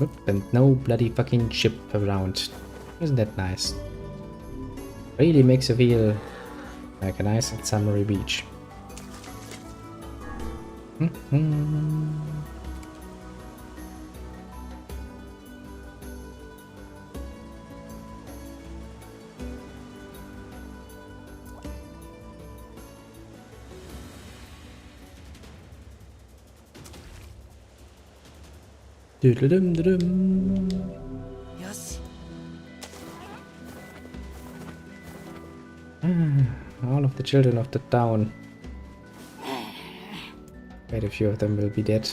Oop, and no bloody fucking ship around. Isn't that nice? Really makes you feel like a nice and summery beach. Doodle-dum-da-dum. よし。 All of the children of the town. Quite a few of them will be dead.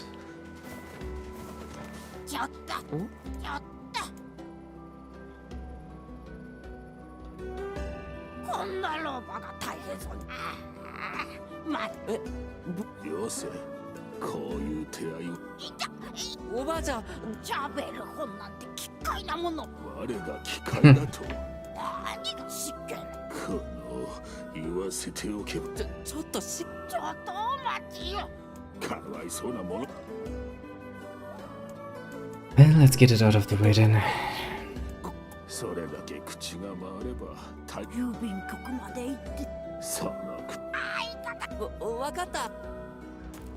ちょっとちょっとこんな老婆が大変そうによせこういう手合いをおばあちゃん、しゃべる本なんて奇怪なもの我が機械だと何が失権この言わせておけばちょっとちょっとお待ちよかわいそうなもの Well, let's get it out of the way then. それだけ口が回れば郵便局まで行ってそのわかった。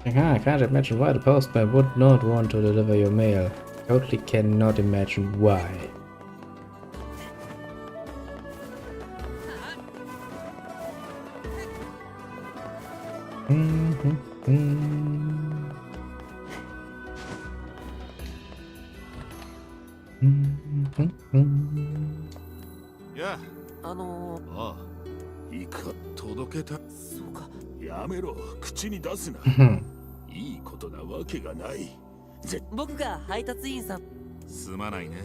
I can't imagine why the postman would not want to deliver your mail. Totally cannot imagine why.やああいいか届けたそうか。やめろ口に出すな。いいことなわけがない。僕が配達員さん。すまないね。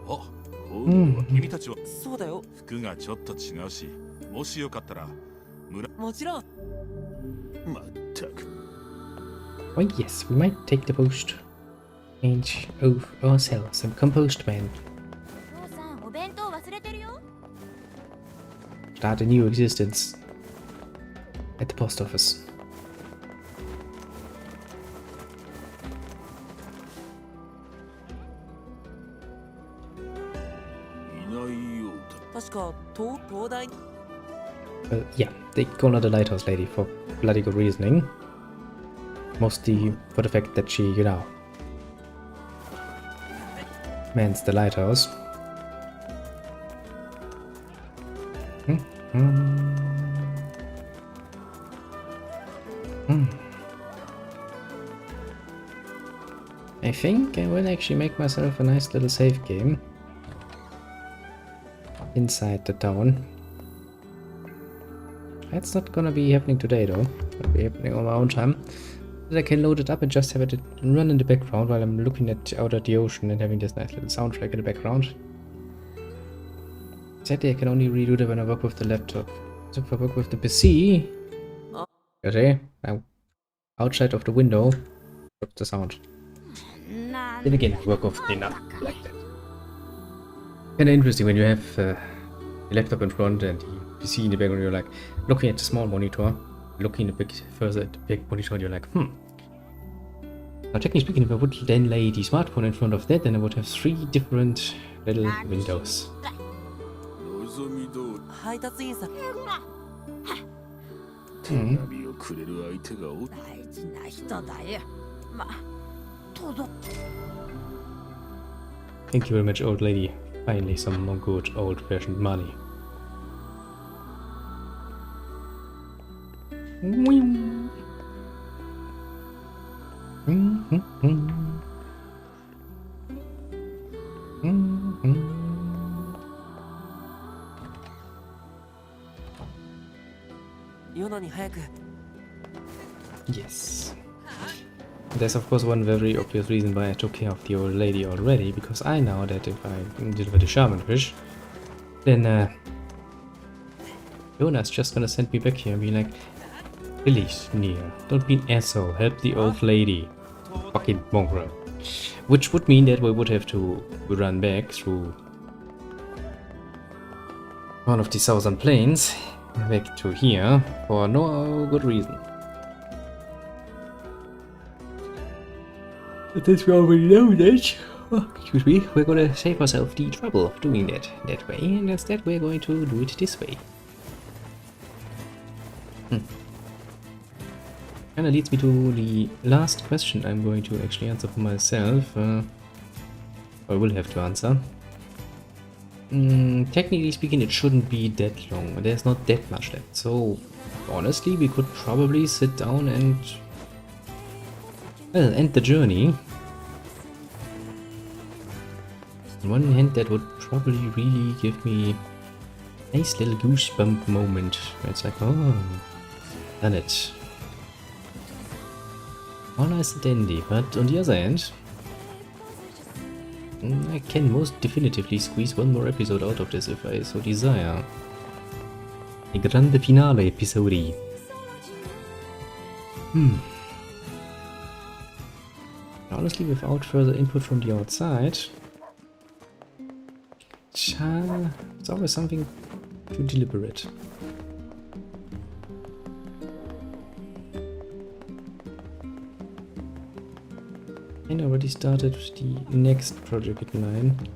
あ、今度は君たちはそうだよ。服がちょっと違うし、もしよかったらもちろん。まったく。 Oh yes, we might take the post. Change of ourselves some compost man. 父さんお弁当忘れてるよ Start a new existence at the post office. いないようだ。確か東大。 Well, yeah, they call her the lighthouse lady for bloody good reasoning. Mostly for the fact that she, you know, mans the lighthouse. I think I will actually make myself a nice little save game inside the town. That's not gonna be happening today though. It'll be happening on my own time. That I can load it up and just have it run in the background while I'm looking out at the ocean and having this nice little soundtrack in the background. Sadly, I can only redo that when I work with the laptop. So if I work with the PC, okay, now outside of the window, what's the sound? Then again, I work with the enough like that. Kinda interesting when you have the laptop in front and the PC in the background. You're like looking at the small monitor, looking a bit further at the big monitor, and you're like, Now, technically speaking, if I would then lay the smartphone in front of that, then I would have 3 different little windows. 望み通り配達員さん。手紙をくれる相手がおる。大事な人だよま届 Thank you very much, old lady. Finally, some more good old-fashioned money. のに早く。 Yes. There's of course one very obvious reason why I took care of the old lady already, because I know that if I deliver the shaman fish, then Jona's just gonna send me back here and be like, please, Nier, don't be an asshole, help the old lady. Fucking mongrel. Which would mean that we would have to run back through one of the southern plains, back to here, for no good reason. But since we already know that, excuse me, we're gonna save ourselves the trouble of doing that way, and instead we're going to do it this way. Kinda leads me to the last question I'm going to actually answer for myself, or I will have to answer. Technically speaking, it shouldn't be that long, there's not that much left, so honestly we could probably sit down and, well, end the journey. On one hand, that would probably really give me a nice little goosebump moment where it's like, oh, done it. All nice and dandy, but on the other hand, I can most definitively squeeze one more episode out of this if I so desire. A grande finale episode. Honestly, without further input from the outside, it's always something to deliberate. I already started the next project in line.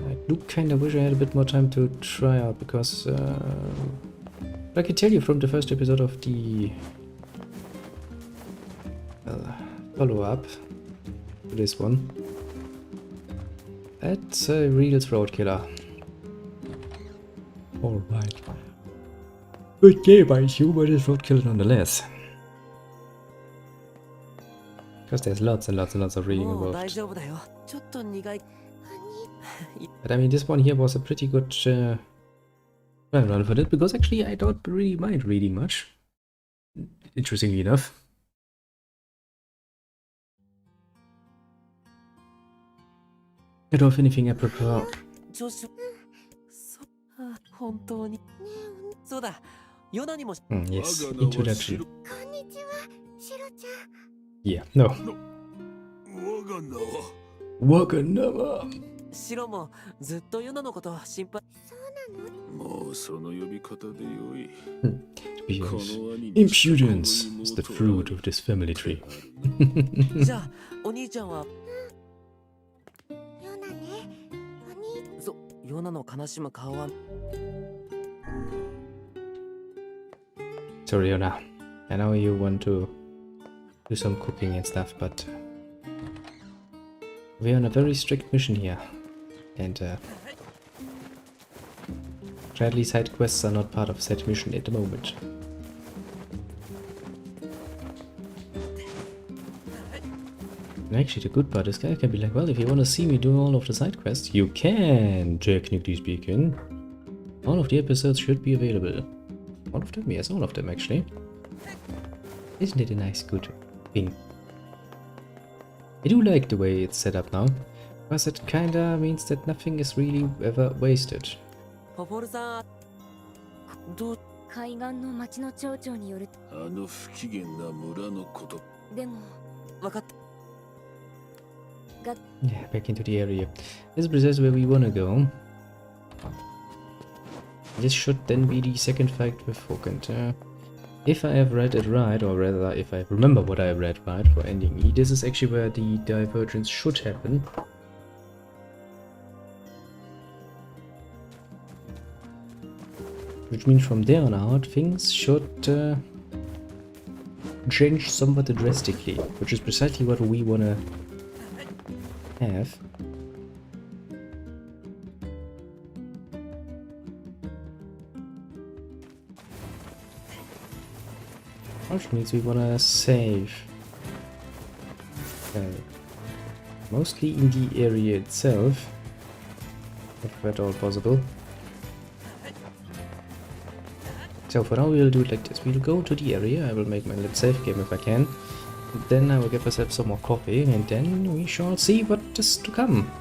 I do kinda wish I had a bit more time to try out, because I can tell you from the first episode of the follow-up to this one, that's a real throat killer. Alright. Good game, I assume, but it's throat killer nonetheless. Because there's lots and lots and lots of reading involved. But I mean, this one here was a pretty good trial run for it, because actually I don't really mind reading much, interestingly enough. I don't have anything I prepare. Yes, introduction. Yeah, no. Waganama. シロもずっとヨナのこと心配。もうその呼び方でよい。To be honest, impudence is the fruit of this family tree. じゃあ、お兄ちゃんは。ヨナね、お兄。そう、ヨナの悲しむ顔は。Sorry, Yona. I know you want to do some cooking and stuff, but we're on a very strict mission here, and sadly side quests are not part of said mission at the moment. And actually, the good part is, guy can be like, well, if you want to see me do all of the side quests, you can, technically speaking. All of the episodes should be available. All of them? Yes, all of them actually. Isn't it a nice, good thing? I do like the way it's set up now, because it kinda means that nothing is really ever wasted. ポポルさん、どう？海岸の町の町長によると、あの不機嫌な村のこと。でも、分かった。 Yeah, back into the area. This is precisely where we wanna go. This should then be the second fight with Fokant. If I have read it right, or rather if I remember what I read right for ending E, this is actually where the divergence should happen. Which means from there on out, things should change somewhat drastically, which is precisely what we wanna have. Which means we wanna save mostly in the area itself, if at all possible. So for now we'll do it like this. We'll go to the area, I will make my little save game if I can. Then I will get myself some more coffee, and then we shall see what is to come.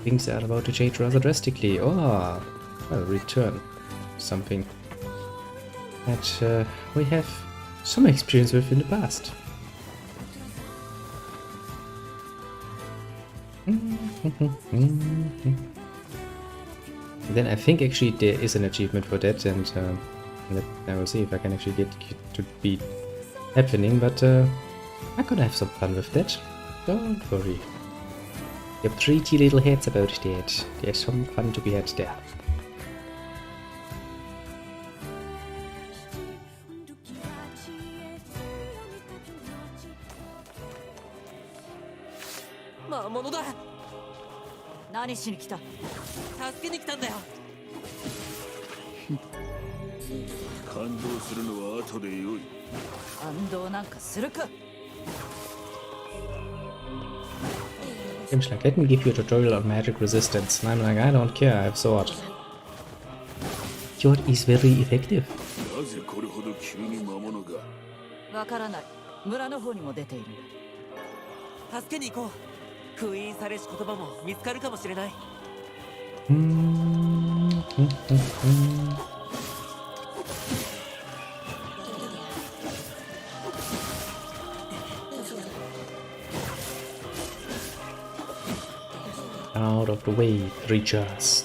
Things are about to change rather drastically. Oh, well, return something that we have some experience with in the past. Then I think actually there is an achievement for that, and I will see if I can actually get it to be happening, but I'm gonna have some fun with that. Don't worry. You have pretty little heads about that. There's some fun to be had there. Mamono 何しに来た？助けに来たんだよ。感動するのは後でよい。感動なんかするか。Seems like, let me give you a tutorial on magic resistance. And I'm like, I don't care, I have sword. Sword is very effective. なぜこれほど急に魔物が？わからない。村の方にも出ている。助けに行こう。封印されし言葉も見つかるかもしれない。Out of the way, creatures.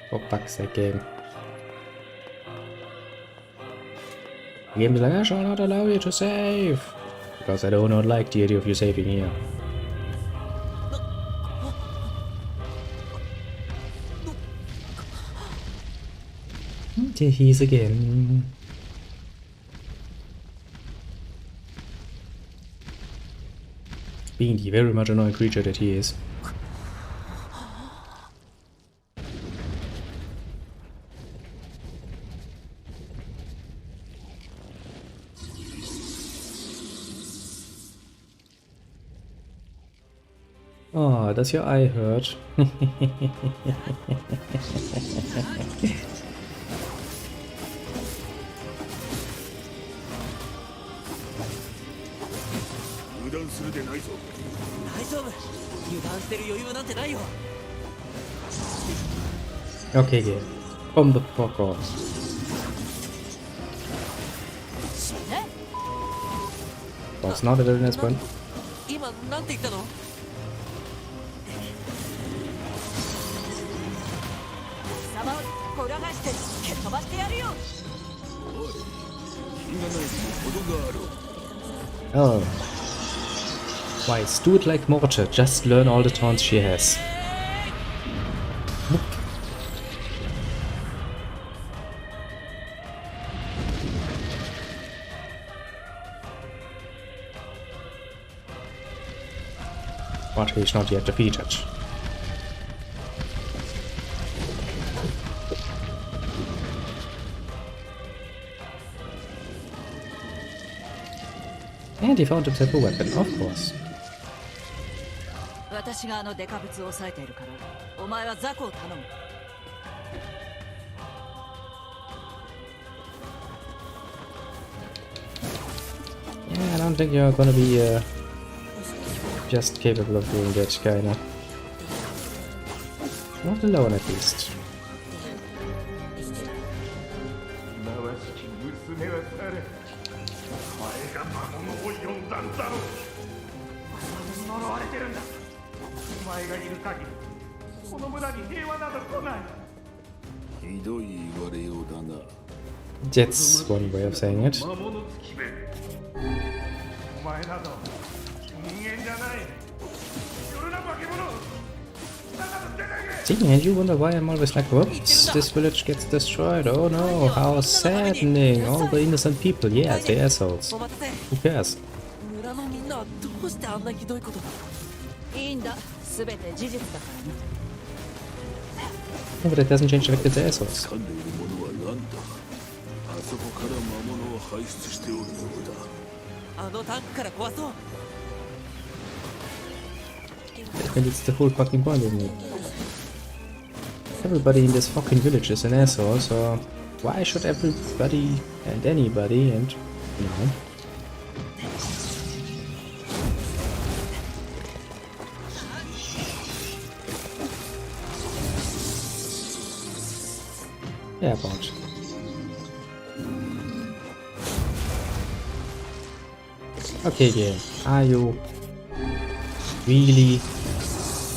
For fuck's sake, game. The game is like, I shall not allow you to save. Because I do not like the idea of you saving here. There he is again. Being the very much annoying creature that he is. Oh, does your eye hurt? 大丈夫。油断してる余裕なんてないよ。Okay, game. Bomb the fuck off. Was not a very nice one. 今なんて言ったの？貴様を裏返して蹴っ飛ばしてやるよ。おい、品がないにも程がある。Oh. Wise, do it like Morta, just learn all the taunts she has. But he's not yet defeated. And he found himself a weapon, of course. 私があのデカブツを抑えているから、お前はザコを頼む。Yeah, I don't think you're gonna be just capable of doing that, kinda. Not alone, at least. ひどい言われようだな。 That's one way of saying it. See, and you wonder why I'm always like, whoops, this village gets destroyed. Oh no, how saddening. All the innocent people, yeah, they're assholes. Who cares? 村のみんなはどうしてあんなひどいこと。いいんだ、すべて事実だからね。No, but that doesn't change the fact that they're assholes. 掴んでいるものは何だ。あそこから魔物を排出しておるようだ。あのタンクから壊そう。And it's the whole fucking point, isn't it? Everybody in this fucking village is an asshole, so why should everybody and anybody and, you know... Yeah, about. Okay, game. Are you really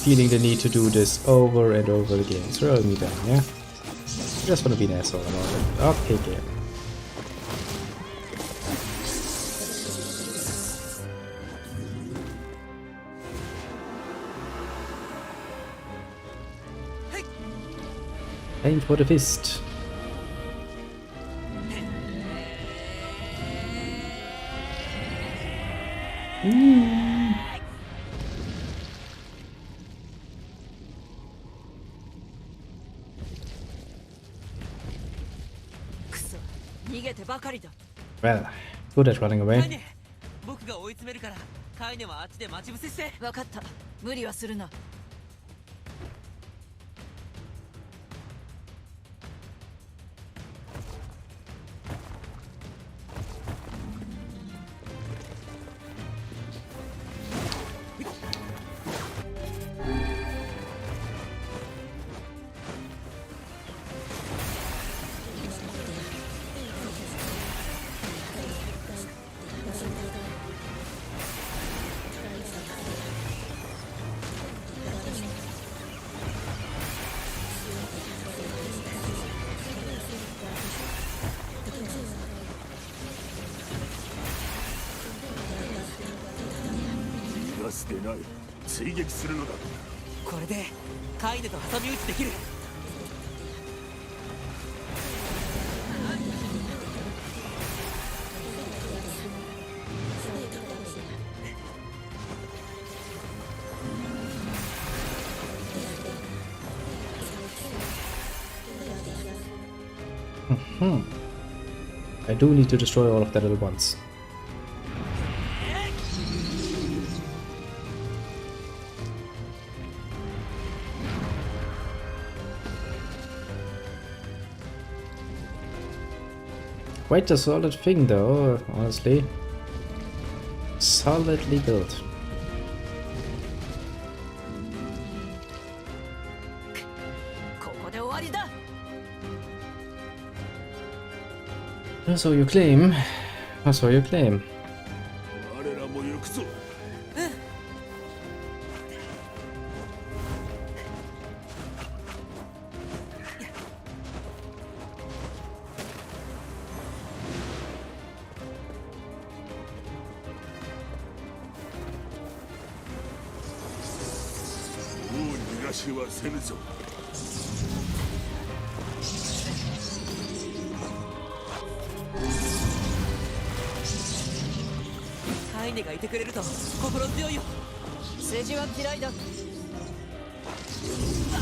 feeling the need to do this over and over again? Throw me down, yeah? You just wanna be an asshole about it. Okay, game. Aim for the fist. Well, good at running away. 僕が追い詰めるからカイネはあっちで待ち伏せして。分かった。無理はするな。スでない。追撃するのだ。これでカイネと挟み撃ちできる。I do need to destroy all of that at once. Quite a solid thing though, honestly. Solidly built. So you claim. So you claim.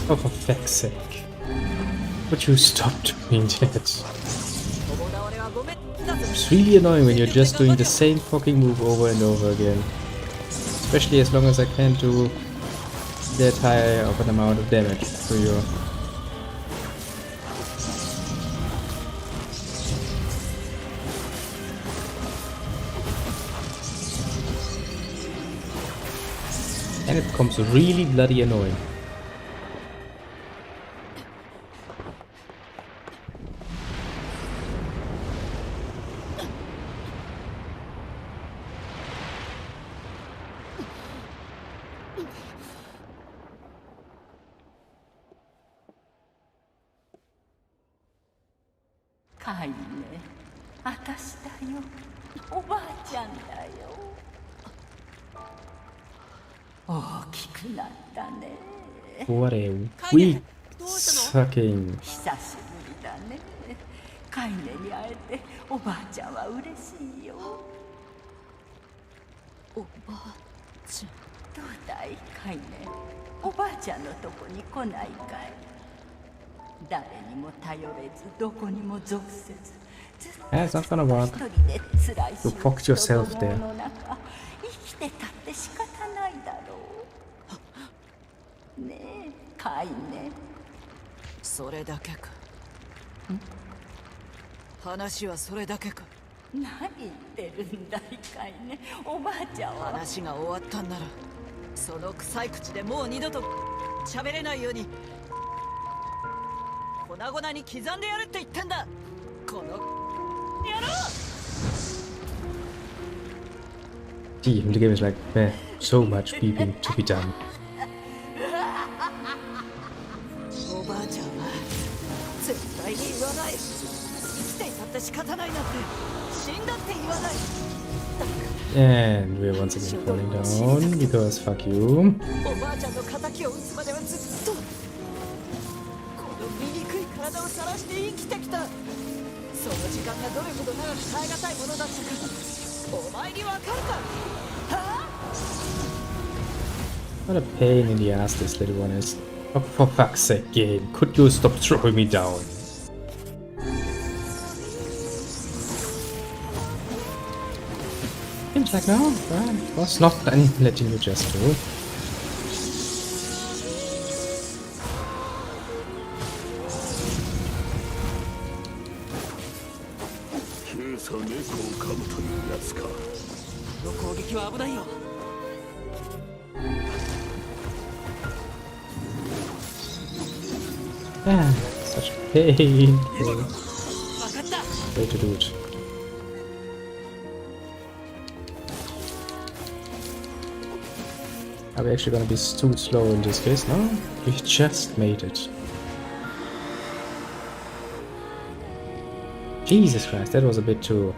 Oh, for fuck's sake. Would you stop doing that? It's really annoying when you're just doing the same fucking move over and over again. Especially as long as I can't do that high of an amount of damage to you. And it becomes really bloody annoying. What a weak sucking. カイネに会えておばあちゃんは嬉しいよ。おばあちゃん。どうだいカイネ。おばあちゃんのとこに来ないかい。誰にも頼れずどこにも属せず。It's not gonna work. You fucked yourself there. 生きてたって仕方ないだろう。ねえカイネ。それだけか。話はそれだけか。何言ってるんだいかいね。おばあちゃんは話が終わったんなら、その臭い口でもう二度と喋れないように粉々に刻んでやるって言ってんだ。この野郎。Gee, the game is like, man, so much beeping to be done. おばあちゃんは絶対に言わない。生きていたって仕方ないなんて、死んだって言わない。 And we're once again falling down because fuck you. おばあちゃんの敵を撃つまではずっとこの醜い体を晒して生きてきた。その時間がどれほど長く耐え難いものだったか、お前にわかるか。はあ What a pain in the ass this little one is. For fuck's sake, game, could you stop throwing me down? Seems like no, it was not letting you just do. Ah, such a painful way to do it. Are we actually gonna be too slow in this case? No, we just made it. Jesus Christ, that was a bit too...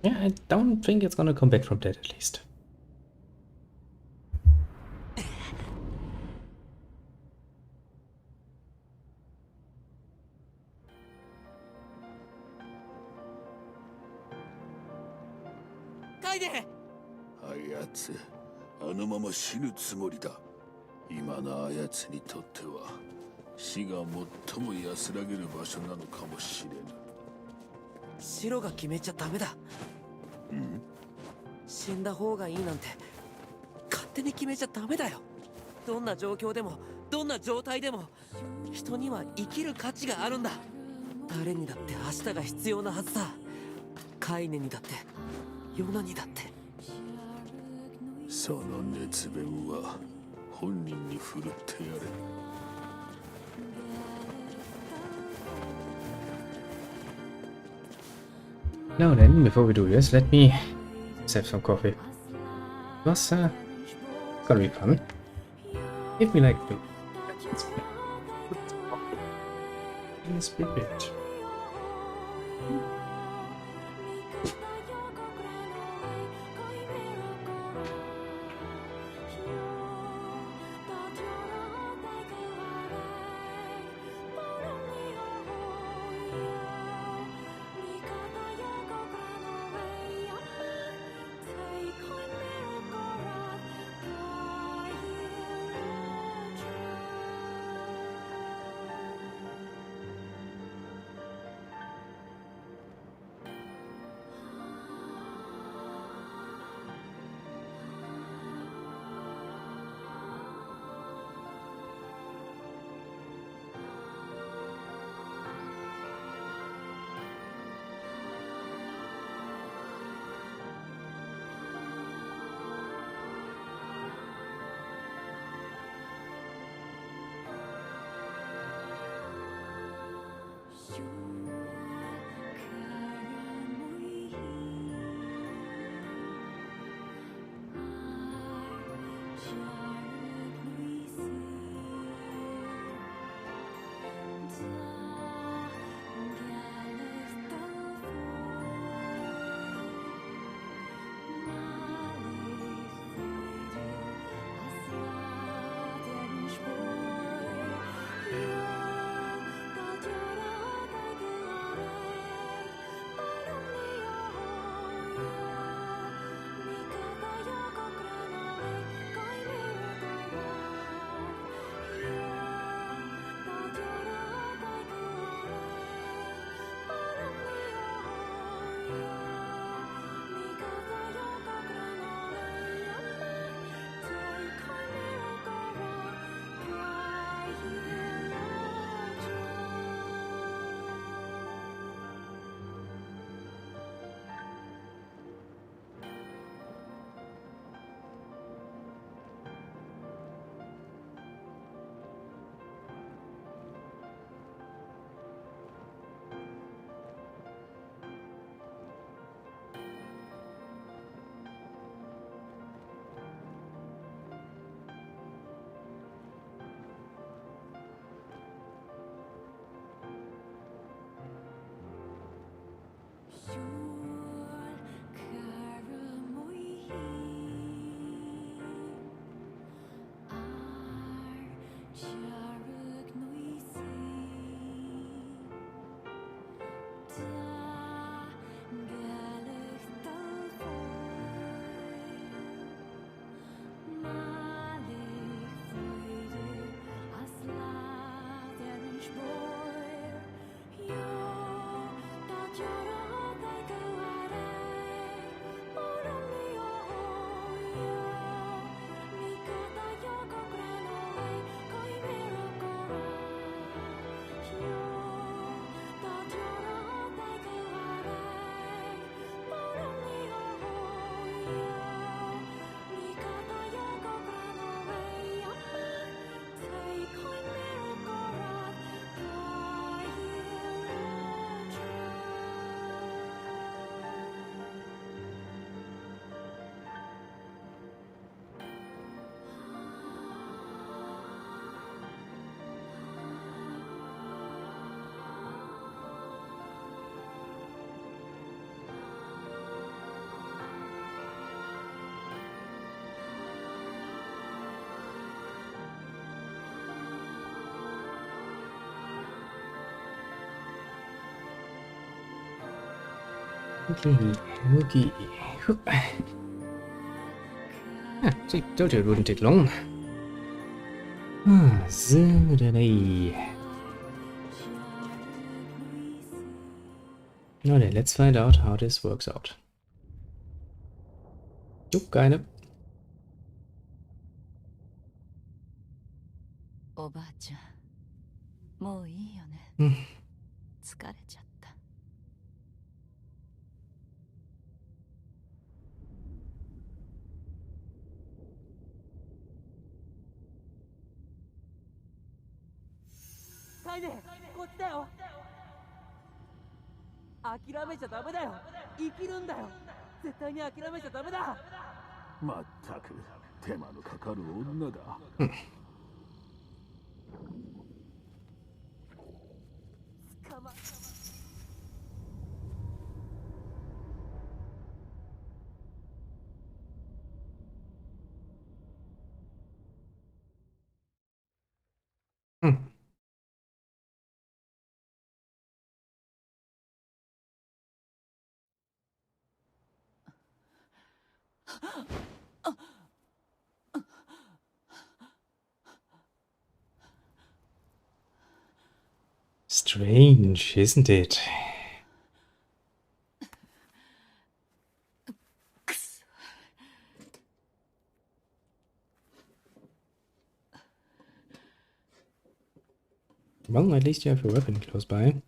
Yeah, I don't think it's gonna come back from that at least. Kaide! あやつ、あのまま死ぬつもりだ。今のあやつにとっては死が最も安らげる場所なのかもしれぬ。白が決めちゃダメだ。死んだ方がいいなんて勝手に決めちゃダメだよ。どんな状況でもどんな状態でも人には生きる価値があるんだ。誰にだって明日が必要なはずだ。カイネにだってヨナにだって。その熱弁は本人に振るってやれ。Now then, before we do this, let me save some coffee. It was gonna be fun. If we like to in the spirit. Okay, okay. Ah, see, told you it wouldn't take long. Ah, so then Now then, let's find out how this works out. Jupp, keine. おばあちゃん、もういいよね。疲れちゃった。カイネ、こっちだよ。諦めちゃダメだよ。生きるんだよ。絶対に諦めちゃダメだ。まったく手間のかかる女だ。捕まStrange, isn't it? Well, at least you have a weapon close by.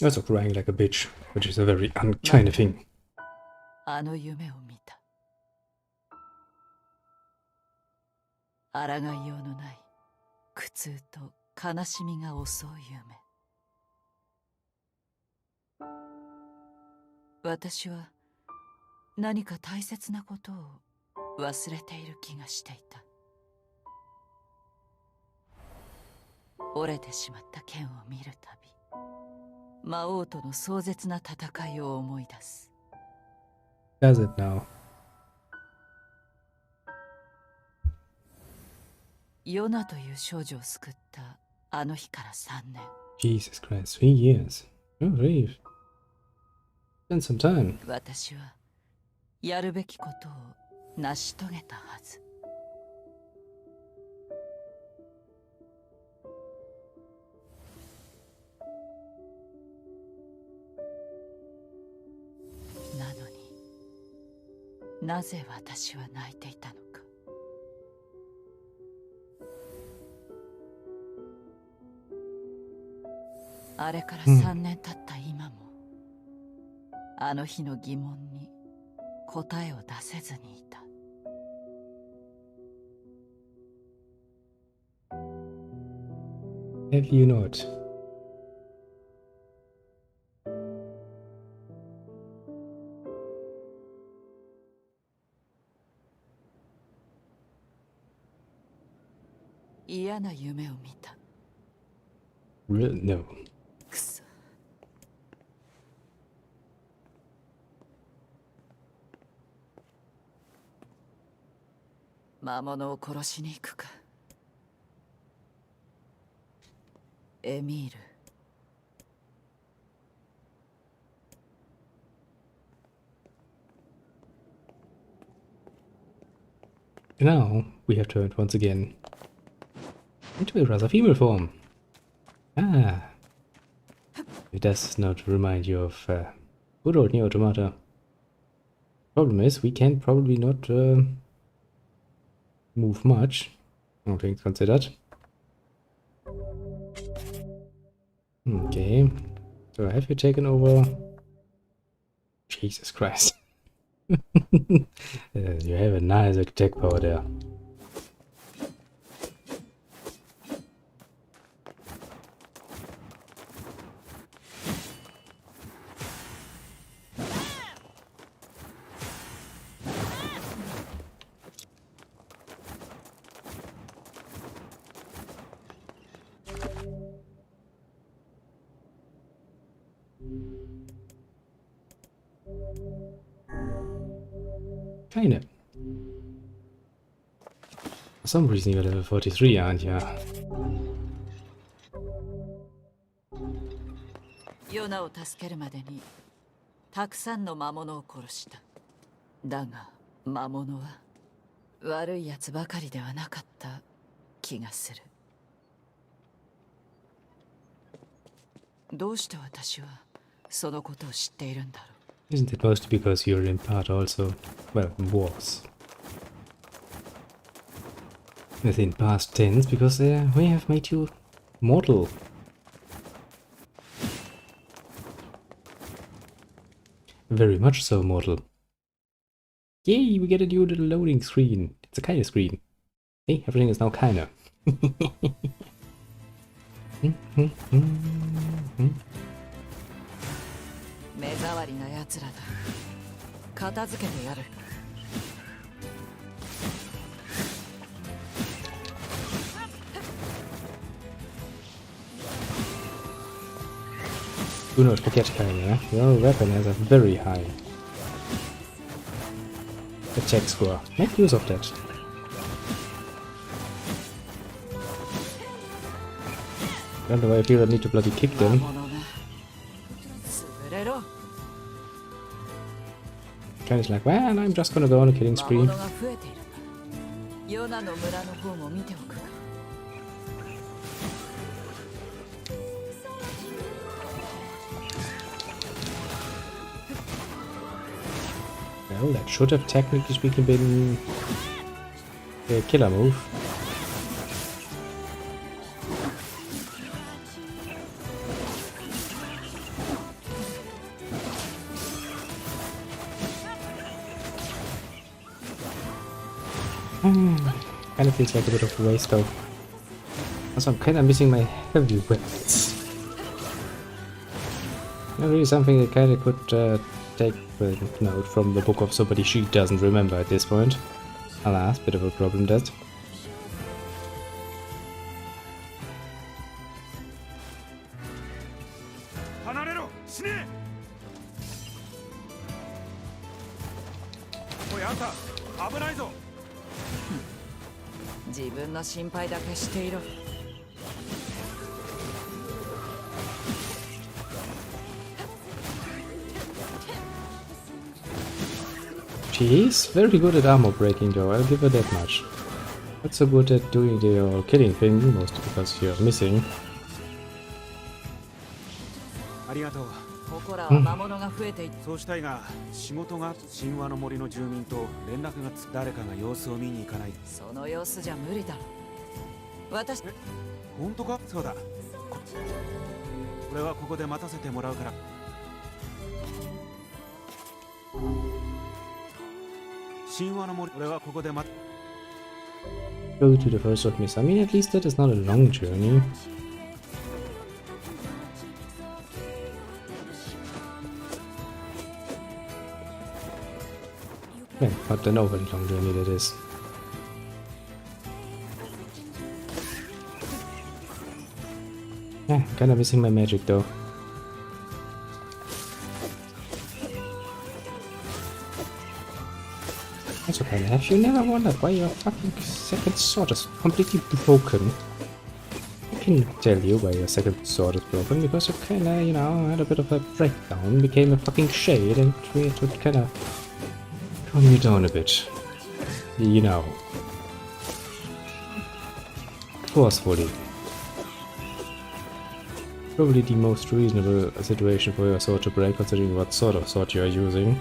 Also crying like a bitch, which is a very unkind thing. あの夢を見た。抗いようのない苦痛と悲しみが襲う夢。私は何か大切なことを忘れている気がしていた。折れてしまった剣を見るたび、魔王との壮絶な戦いを思い出す。Does it now? ヨナという少女を救ったあの日から3年。Jesus Christ, 3 years. Oh, really? Spend some time. 私はやるべきことを成し遂げたはず。なのになぜ私は泣いていたのか。あれから3年経った今も、あの日の疑問に答えを出せずにいた。Have you not? 嫌な夢を見た。Really? No. くそ。魔物を殺しに行くか。エミール。Now we have turned once again into a rather female form. Ah, it does not remind you of good old Nier Automata. Problem is, we can probably not move much, all things considered. Okay, so have you taken over? Jesus Christ. You have a nice attack power there. Keine. For some reason you're level 43, aren't you? ヨナを助けるまでにたくさんの魔物を殺した。だが魔物は悪いやつばかりではなかった気がする。どうして私はそのことを知っているんだろう。 Isn't it mostly because you're in part also, well, was within past tense, because we have made you mortal. Very much so mortal. Yay, we get a new little loading screen. It's a kinda screen. Hey, everything is now kinda. 目障りな奴らだ。片付けてやる。Do not forget, Kaina, your weapon has a very high attack score. Make use of that. Don't know why I feel I need to bloody kick them. Kaina's like, well, I'm just gonna go on a killing spree. Well, that should have technically speaking been a killer move. Kind of feels like a bit of a waste though. Also, I'm kind of missing my heavy weapons. Not really something that kind of could take a note from the book of somebody she doesn't remember at this point. Alas, bit of a problem that. She's very good at armor breaking though, I'll give her that much. Not so good at doing the killing thing, mostly because you're missing. ありがとう。そうしたいが、仕事が神話の森の住民と連絡が誰かが様子を見に行かない。その様子じゃ無理だろ。私、本当か？そうだ。俺はここで待たせてもらうから。神話の森、俺はここで待。Go to the first of Miss. I mean, at least that is not a long journey. Yeah, not an overly long journey that is. Yeah, kinda missing my magic though. That's okay, have you never wondered why your fucking second sword is completely broken? I can tell you why your second sword is broken, because you kinda, you know, had a bit of a breakdown, became a fucking shade, and we had to kinda calm you down a bit. You know. Forcefully. Probably the most reasonable situation for your sword to break, considering what sort of sword you are using.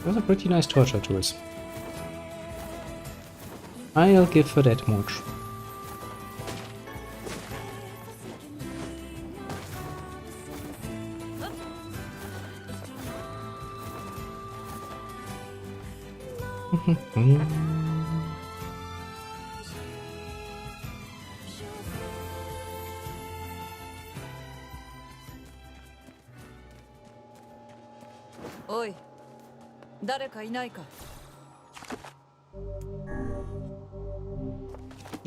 Those are pretty nice torture tools. I'll give her that much. Oi, 誰かいないか?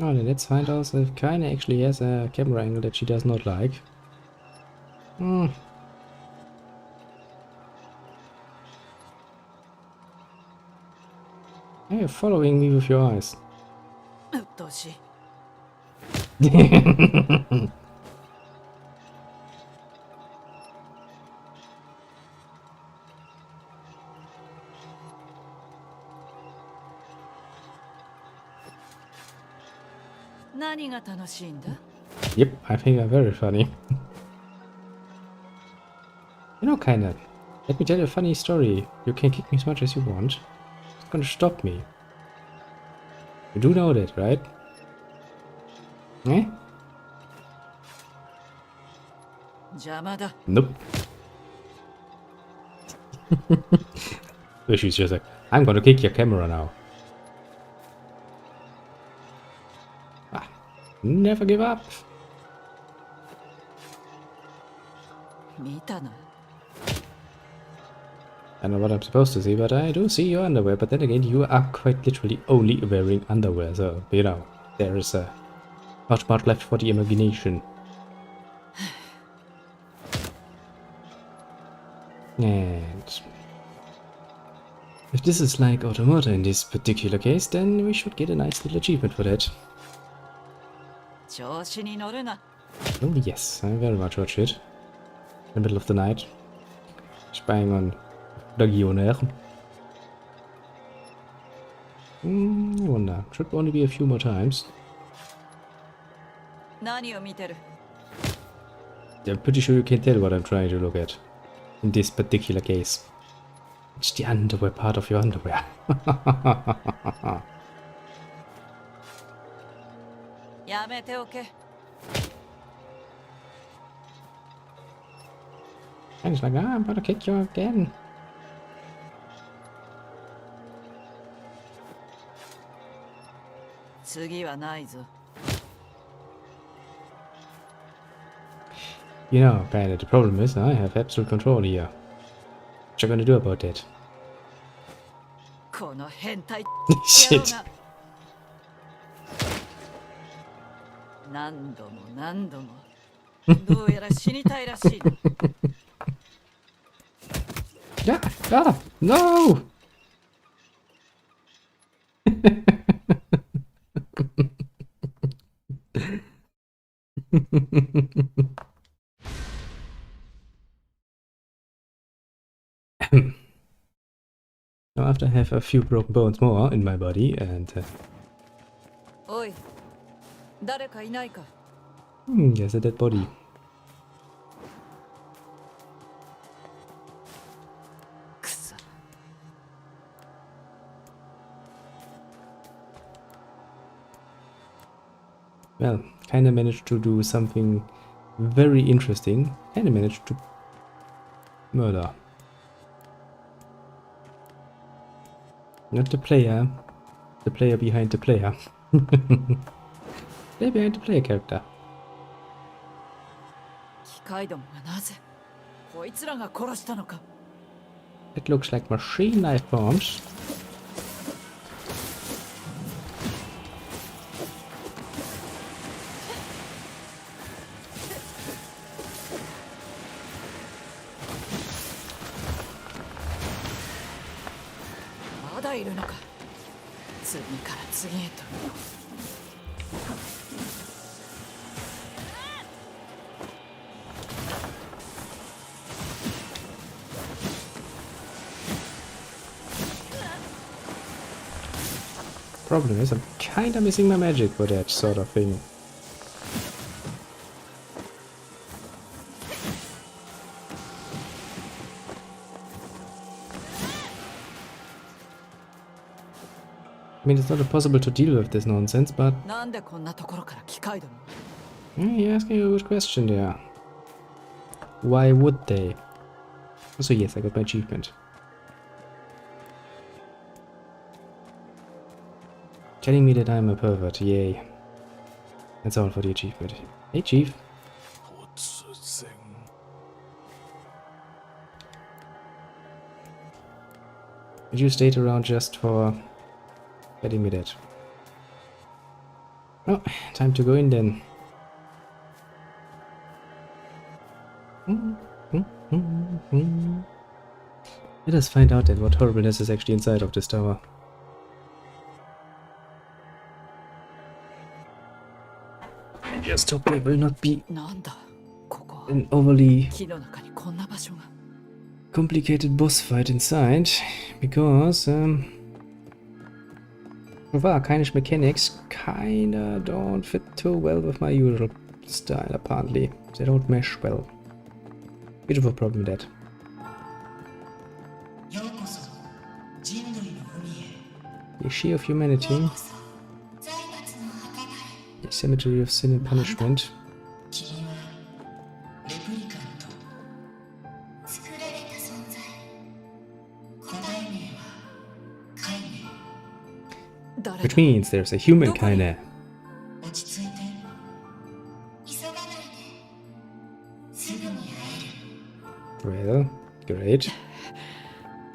Oh, then let's find out if Kaina actually has a camera angle that she does not like. You're following me with your eyes. うっとうしい。何が楽しいんだ? Yep, I think I'm very funny. You know, kinda. Let me tell you a funny story. You can kick me as much as you want. It's gonna stop me. You do know that, right? Eh? 邪魔だ. Nope. So she's just like, I'm gonna kick your camera now. Ah, never give up. 見たな. I don't know what I'm supposed to see, but I do see your underwear. But then again, you are quite literally only wearing underwear, so, you know, there is not much left for the imagination. And if this is like Automata in this particular case, then we should get a nice little achievement for that. 調子に乗るな. Oh yes, I very much watch it. In the middle of the night. Spying on Legionnaire. I wonder. Should only be a few more times. 何を見てる? I'm pretty sure you can tell what I'm trying to look at. In this particular case. It's the underwear part of your underwear. やめておけ. And it's like, ah, I'm gonna kick you again. You know, kinda, the problem is I have absolute control here. What you gonna do about that? この変態 Shit. 何度も何度もどうやら死にたいらしい。Yeah, ah, no! Now after I have a few broken bones more in my body andおい、誰かいないか? There's a dead body. Well, kinda managed to do something very interesting. Kinda managed to murder. Not the player behind the player. Player behind the player character. 機械どもがなぜこいつらが殺したのか? It looks like machine knife bombs. Problem is, I'm kinda missing my magic for that sort of thing. I mean, it's not impossible to deal with this nonsense, but... You're asking a good question there. Why would they? So yes, I got my achievement. Telling me that I'm a pervert, yay. That's all for the achievement. Hey, Chief. Did you stay around just for getting me that? Oh, time to go in then. Let us find out then what horribleness is actually inside of this tower. just hope there will not be なんだここ an overly 木の中にこんな場所が complicated boss fight inside, because so far Kainish mechanics kinda don't fit too well with my usual style. Apparently, they don't mesh well. Bit of a problem with that. The Shear of Humanity, the Cemetery of Sin and Punishment. Which means there's a human kinda. Well, great.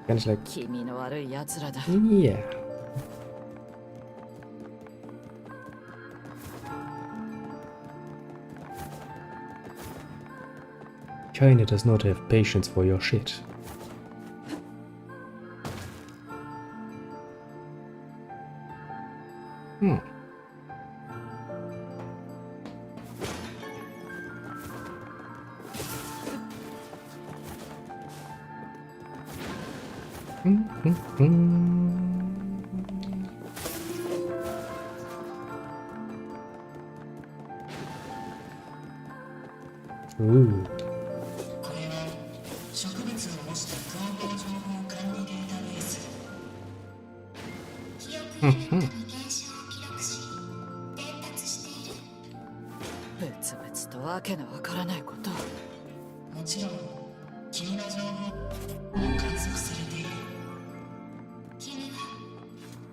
Kind of like, 気味の悪い奴らだ yeah. Kaine does not have patience for your shit. Hmm. Ooh. Mm-hmm. 別々とわけのわからないことをもちろん君の情報も観測されている。君は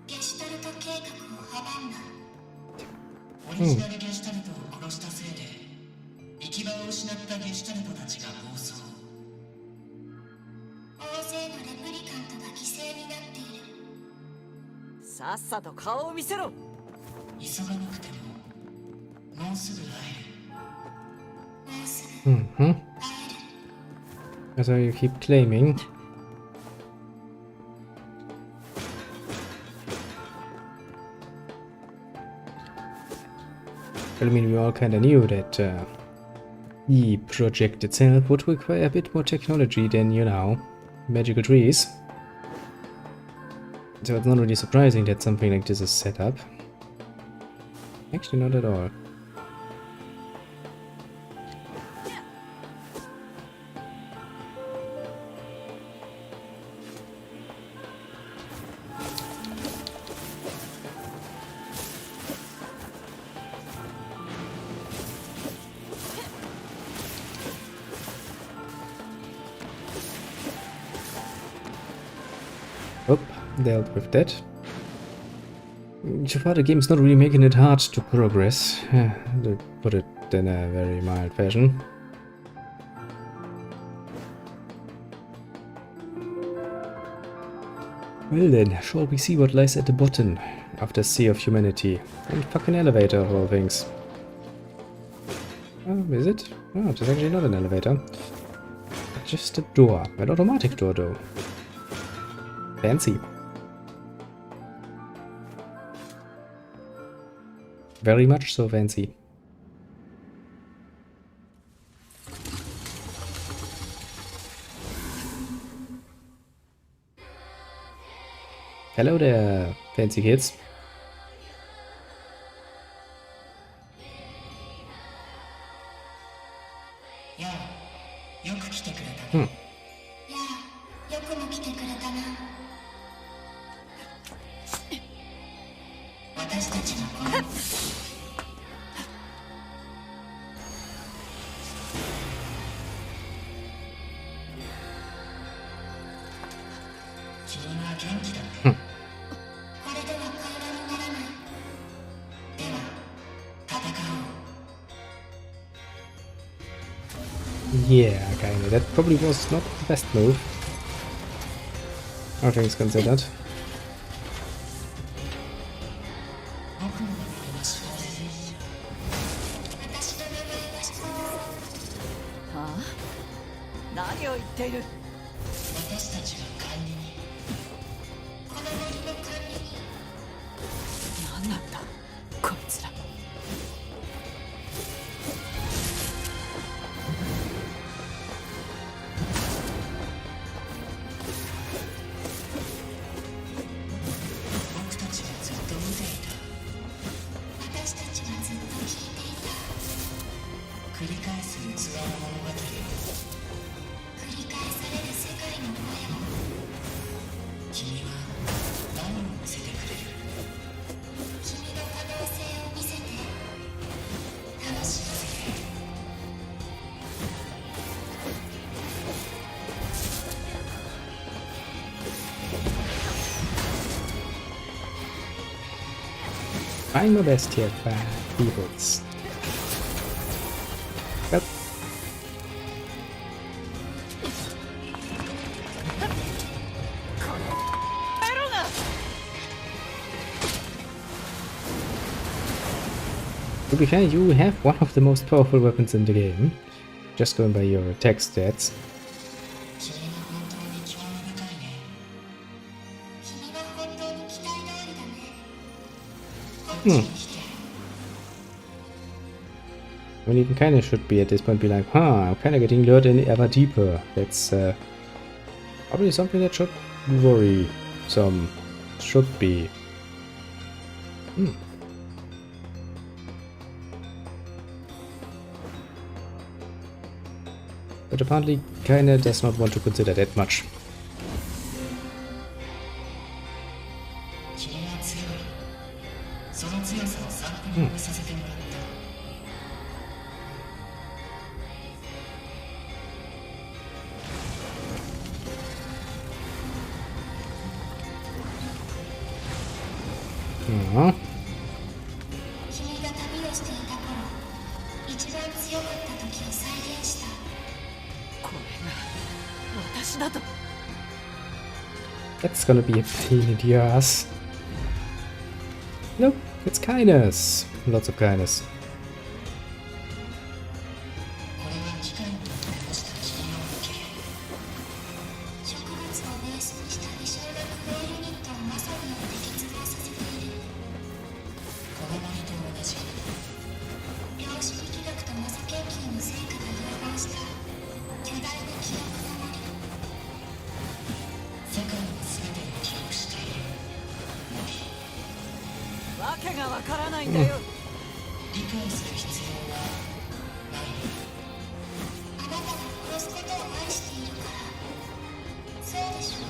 ゲシュタルト計画を阻んだ。オリジナルゲシュタルトを殺したせいで行き場を失ったゲシュタルトたちが暴走。大勢のレプリカントが犠牲になっている。さっさと顔を見せろ急がなくてももうすぐ会える。 Mm-hmm. That's how you keep claiming. Well, I mean, we all kinda knew that the project itself would require a bit more technology than, you know, magical trees. So it's not really surprising that something like this is set up. Actually, not at all. Oh, dealt with that. So far the game is not really making it hard to progress, to put it in a very mild fashion. Well then, shall we see what lies at the bottom of the Sea of Humanity? And fucking elevator of all things. Oh, is it? Oh, it's actually not an elevator. Just a door. An automatic door though. Fancy. Very much so fancy. Hello there, fancy kids. Hmm. Yeah, kinda. That probably was not the best move. All things considered. Trying my best here, peoples. Yep. To be fair, you have one of the most powerful weapons in the game. Just going by your attack stats. I mean, even kinda should be at this point be like, I'm kinda getting lured in ever deeper. That's probably something that should worry some. Should be. But apparently kinda does not want to consider that much. Aww. 君が旅をしていた頃、一番強かった時を再現した。これが私だと。That's gonna be a pain in the ass. Nope, it's kindness. Lots of kindness. これは機械に残した霧の模型。植物をベースにした微小なクロユニットをマサによって結合させている。この森と同じ量子力学とマサ研究の成果が融合した巨大な記憶の森。世界の全てを記憶している森。わけがわからないんだよ。理解する必要はない。あなたが殺すことを愛しているから。そうでしょう。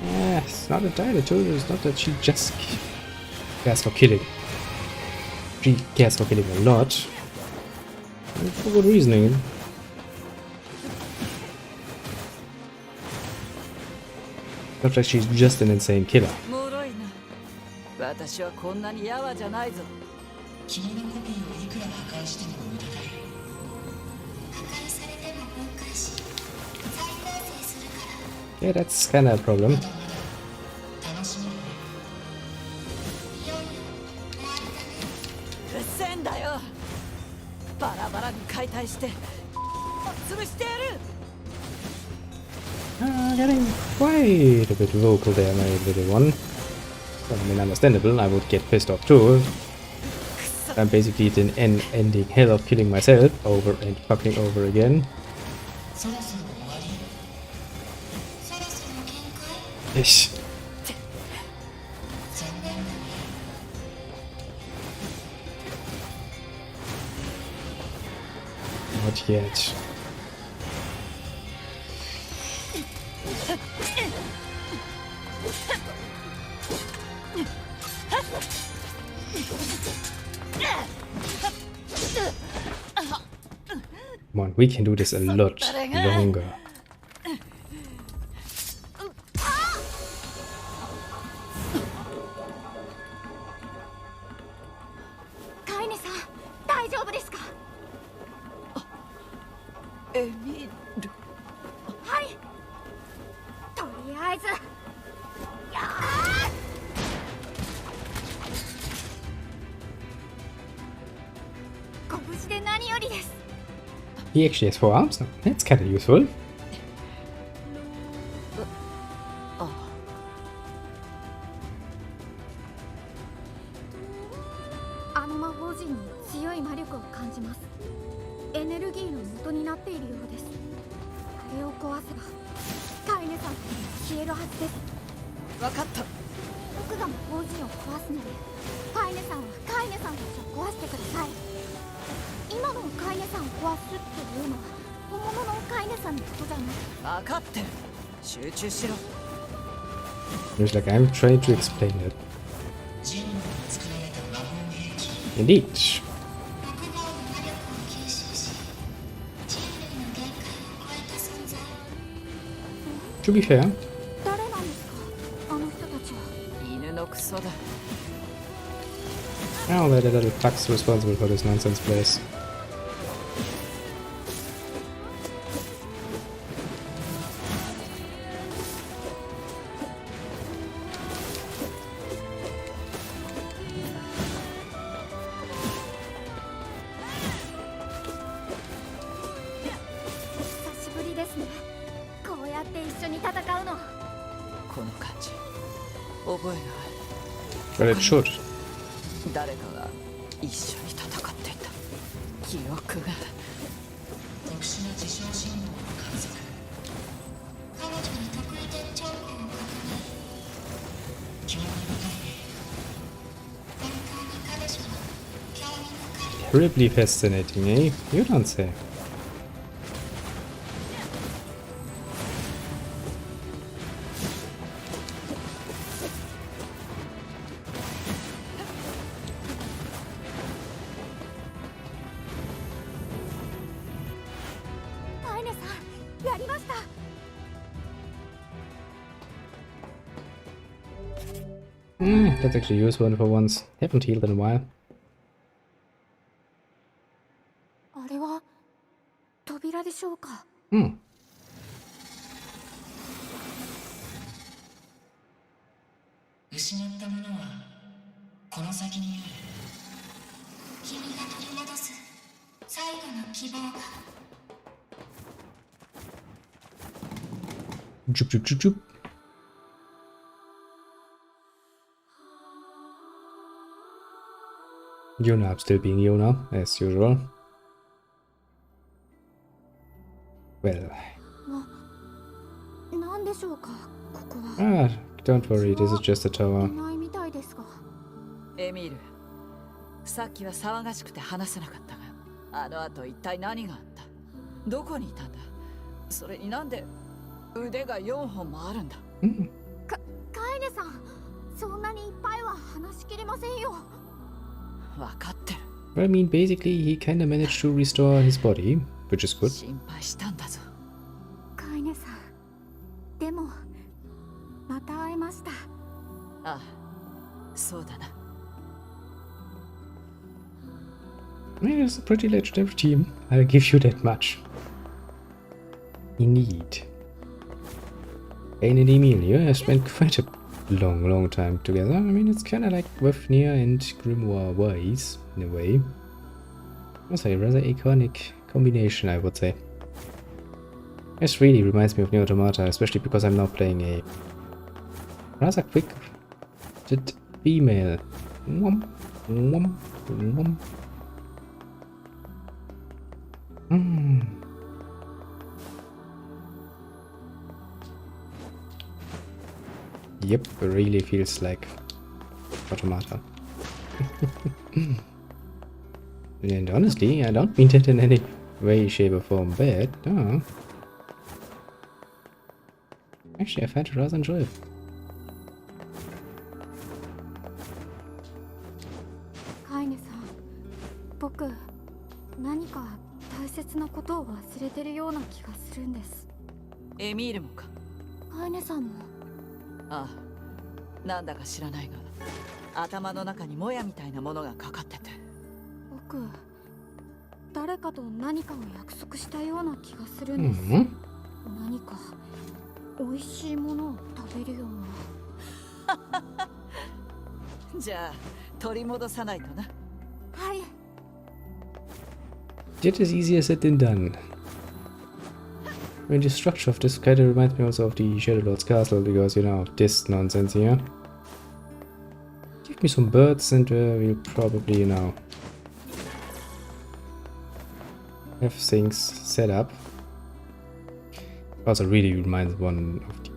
Yeah, it's not entirely true. It's not that she just cares for killing. She cares for killing a lot. And for good reasoning. Not like she's just an insane killer. 脆いな。私はこんなにやわじゃないぞ。君のコピーをいくら破壊しても無駄だよ。破壊されても分解し、再構成するから。 Yeah, that's kinda a problem. 楽しみ。いよいよ終わりだね。うっせえんだよ。バラバラに解体して潰してやる。Getting quite a bit vocal there, my little one. Well, I mean, understandable. I would get pissed off too. I'm basically in an ending hell of killing myself over and fucking over again. そろそろ終わり。そろそろ限界。 Ish. 残念だね。 Not yet. Come on, we can do this a lot longer. カイネさん、大丈夫ですか？エミル。はい。とりあえず。ご無事で何よりです。 He actually has 4 arms now. That's kinda useful. あの魔法陣に強い魔力を感じます。エネルギーの元になっているようです。あれを壊せばカイネさんは消えるはずです。わかった。僕が魔法陣を壊すので、カイネさんはカイネさんたちを壊してください。今のカイネさんを壊すっていうのは本物のカイネさんのことじゃない。分かってる。集中しろ。 Looks like I'm trying to explain it. 人類が作られた魔法兵器。 Indeed. 国外の魔力を吸収し、人類の限界を超えた存在。 To be fair, 誰なんですか、あの人たちは。犬のクソだ。Oh, where the little fuck's responsible for this nonsense place. But it should. 誰かが一緒に戦っていた記憶が特殊な自傷信号を観測。彼女に特異点兆候を確認。興味深いね。本当に彼女は興味深い。 Terribly fascinating, eh? You don't say. Let's actually use one for once. Haven't healed in a while. あれは扉でしょうか。失ったものはこの先にある。君が取り戻す最後の希望が。Jup, jup, jup, jup. Yona still being Yona, as usual. Well. なんでしょうか、ここは。Don't worry, this is just a tower. ないみたいですが。エミール、さっきは騒がしくて話せなかったが、あの後一体何があった？どこにいたんだ？それになんで腕が4本もあるんだ？カエネさん、そんなにいっぱいは話しきれませんよ。分かってる。Well, I mean, basically, he kinda managed to restore his body, which is good. 心配したんだぞ。カエネさん、でもまた会えました。ああ、そうだな。I mean, it's a pretty legendary team. I'll give you that much. Indeed. Kane and Emilio have spent quite a long time together. I mean, it's kind of like with Nier and Grimoire Wise, in a way. Also a rather iconic combination, I would say. This really reminds me of Nier Automata, especially because I'm now playing a rather quick-witted female. Yep, it really feels like Automata. And honestly, I don't mean that in any way, shape or form bad. No. Actually, I find it rather enjoyable. カイネさん、僕、何か大切なことを忘れてるような気がするんです。エミールもか？カイネさんも。ああ、なんだか知らないが、頭の中にもやみたいなものがかかってて。僕、誰かと何かを約束したような気がするんです。何か美味しいものを食べるような。じゃあ、取り戻さないとな。はい。It is easier said than done. I mean, the structure of this kind of reminds me also of the Shadow Lord's castle, because, you know, this nonsense here. Give me some birds and we'll probably, you know, have things set up. Also really reminds one of the,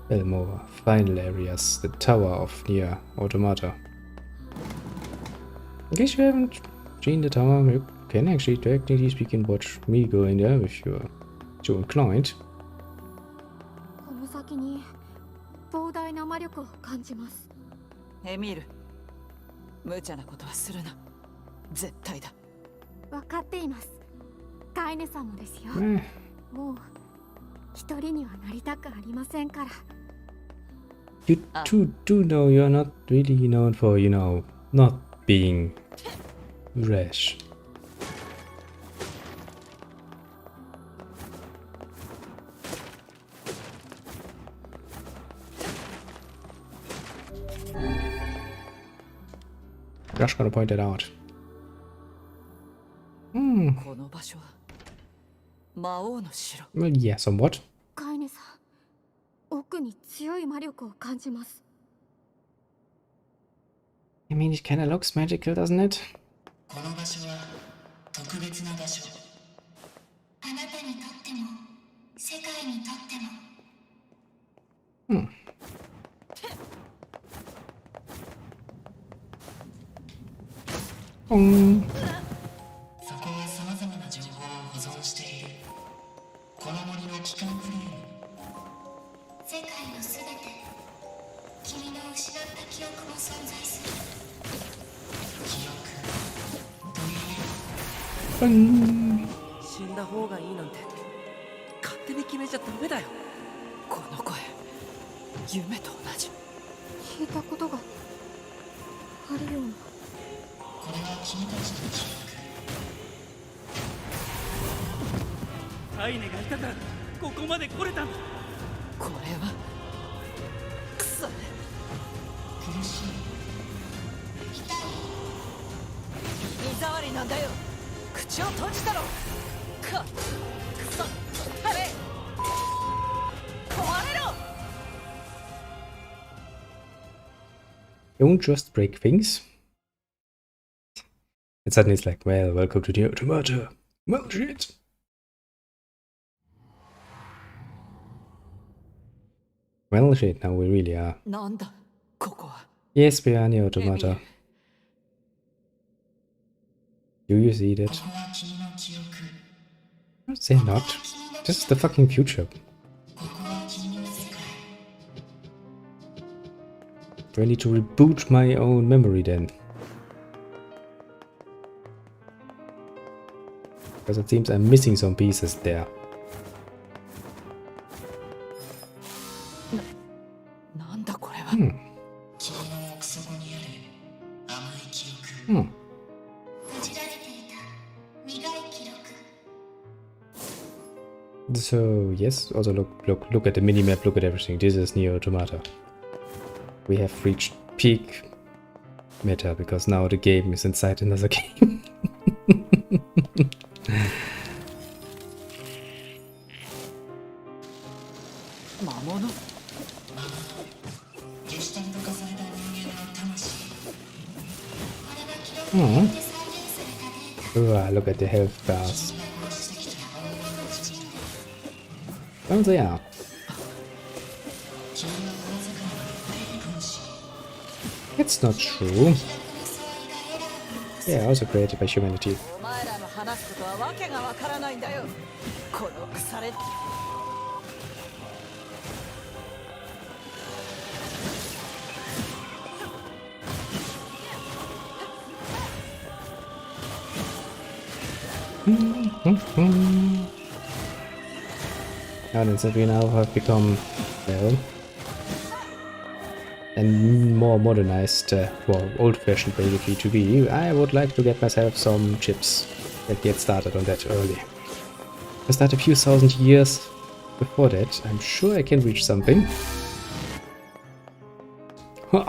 well, more final areas, the Tower of Nier Automata. In case you haven't seen the tower, you can actually technically speaking watch me go in there if you're so inclined. この先に膨大な魔力を感じます。エミール、無茶なことはするな。絶対だ。分かっています。カイネさんもですよ。もう一人にはなりたくありませんから。You two do know you're not really known for, you know, not being rash. Just gonna point that out. この場所は魔王の城。 Well, yeah, somewhat. カイネさん、奥に強い魔力を感じます。 I mean, it kinda looks magical, doesn't it? この場所は特別な場所。あなたにとっても世界にとっても。そこはさまざまな情報を保存している。この森の機関フレーム。世界のすべて、君の失った記憶も存在する。記憶という。死んだ方がいいなんて勝手に決めちゃダメだよ。この声、夢と同じ。聞いたことがあるような。これは君たちの記憶。アイネがいたからここまで来れたんだ。これはくそ。苦しい。痛い。目障りなんだよ。口を閉じたろ。くそ。あれ。壊れろ。 Don't just break things. And suddenly it's like, well, welcome to Nier Automata. Well, shit. Well, shit, now we really are. なんだここは。 Yes, we are Nier Automata. Do you see that? ここは君の記憶。 Say not. This is the fucking future. ここは君の世界。 Do I need to reboot my own memory then? Because it seems I'm missing some pieces there. なんだこれは。君の奥底にある甘い記憶。閉じられていた苦い記録。 So yes, also look at the minimap, look at everything. This is Nier Automata. We have reached peak meta because now the game is inside another game. 魔物。ゲシュタルト化された人間の魂。これは記録 Hmm. によって再現されたデータ。 Look at the health bars. 君が殺してきた人類。 Well, they are. 君はこの世界の分子。 It's not true. They are also created by humanity. お前らの話すことはわけがわからないんだよ。この腐れ。 Now then, since we now have become, well, and more modernized, well, old-fashioned basically to be, I would like to get myself some chips and get started on that early. If I start a few thousand years before that, I'm sure I can reach something. Huh.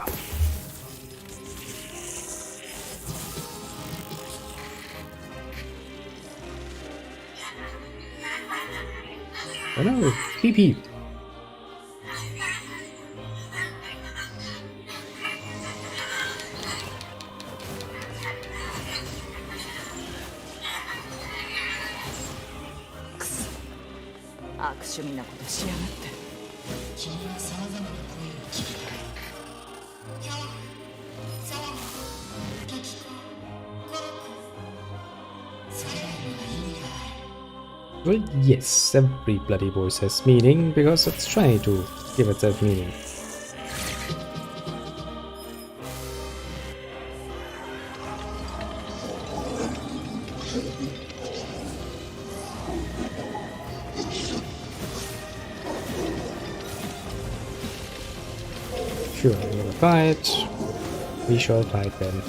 Oh no, PP. Well, yes, every bloody voice has meaning, because it's trying to give itself meaning. Sure, you wanna fight? We shall fight then.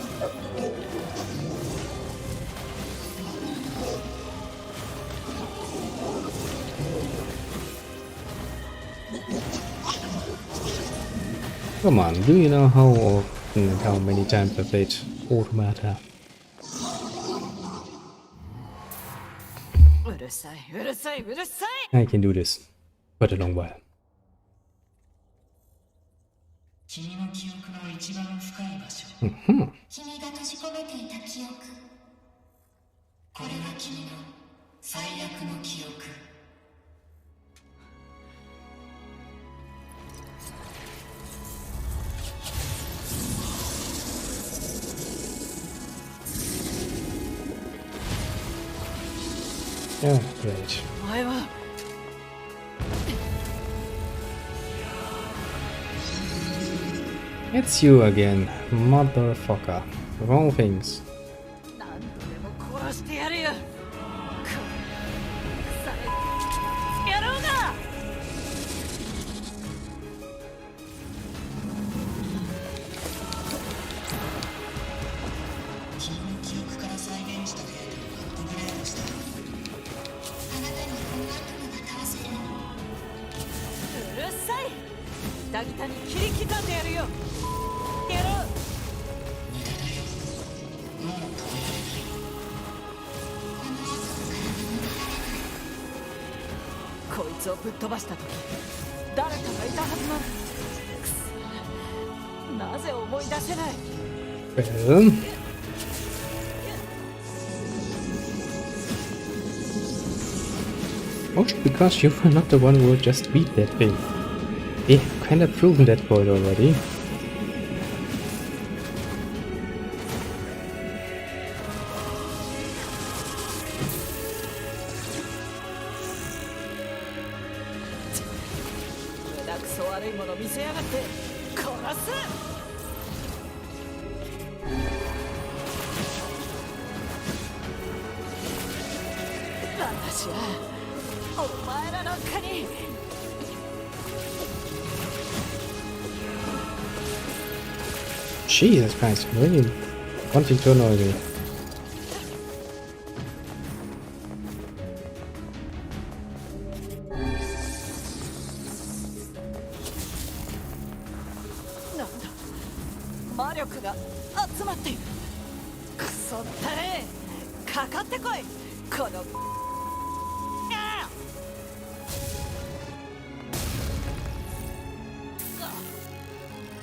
Come on, do you know how often and how many times I played Automata? I can do this quite a long while. 君の記憶の一番深い場所。君が閉じ込めていた記憶。これが君の最悪の記憶。Oh, great. お前は It's you again, motherfucker. Wrong things. 何度でも殺してやるよ。腐れ野郎が。君の記憶から再現したデータをアップグレードした。あなたにこの悪夢が倒せる。うるさい。ギタギタに切り刻んでやるよ。やろう。無駄だよ。もう止められない。この悪夢からこいつをぶっ飛ばした時誰かがいたはずなんだ。なぜ思い出せない。 Well, mostly because you were not the one who just beat that thing. They've kind of proven that point already. Jesus Christ, really wanting to annoy me.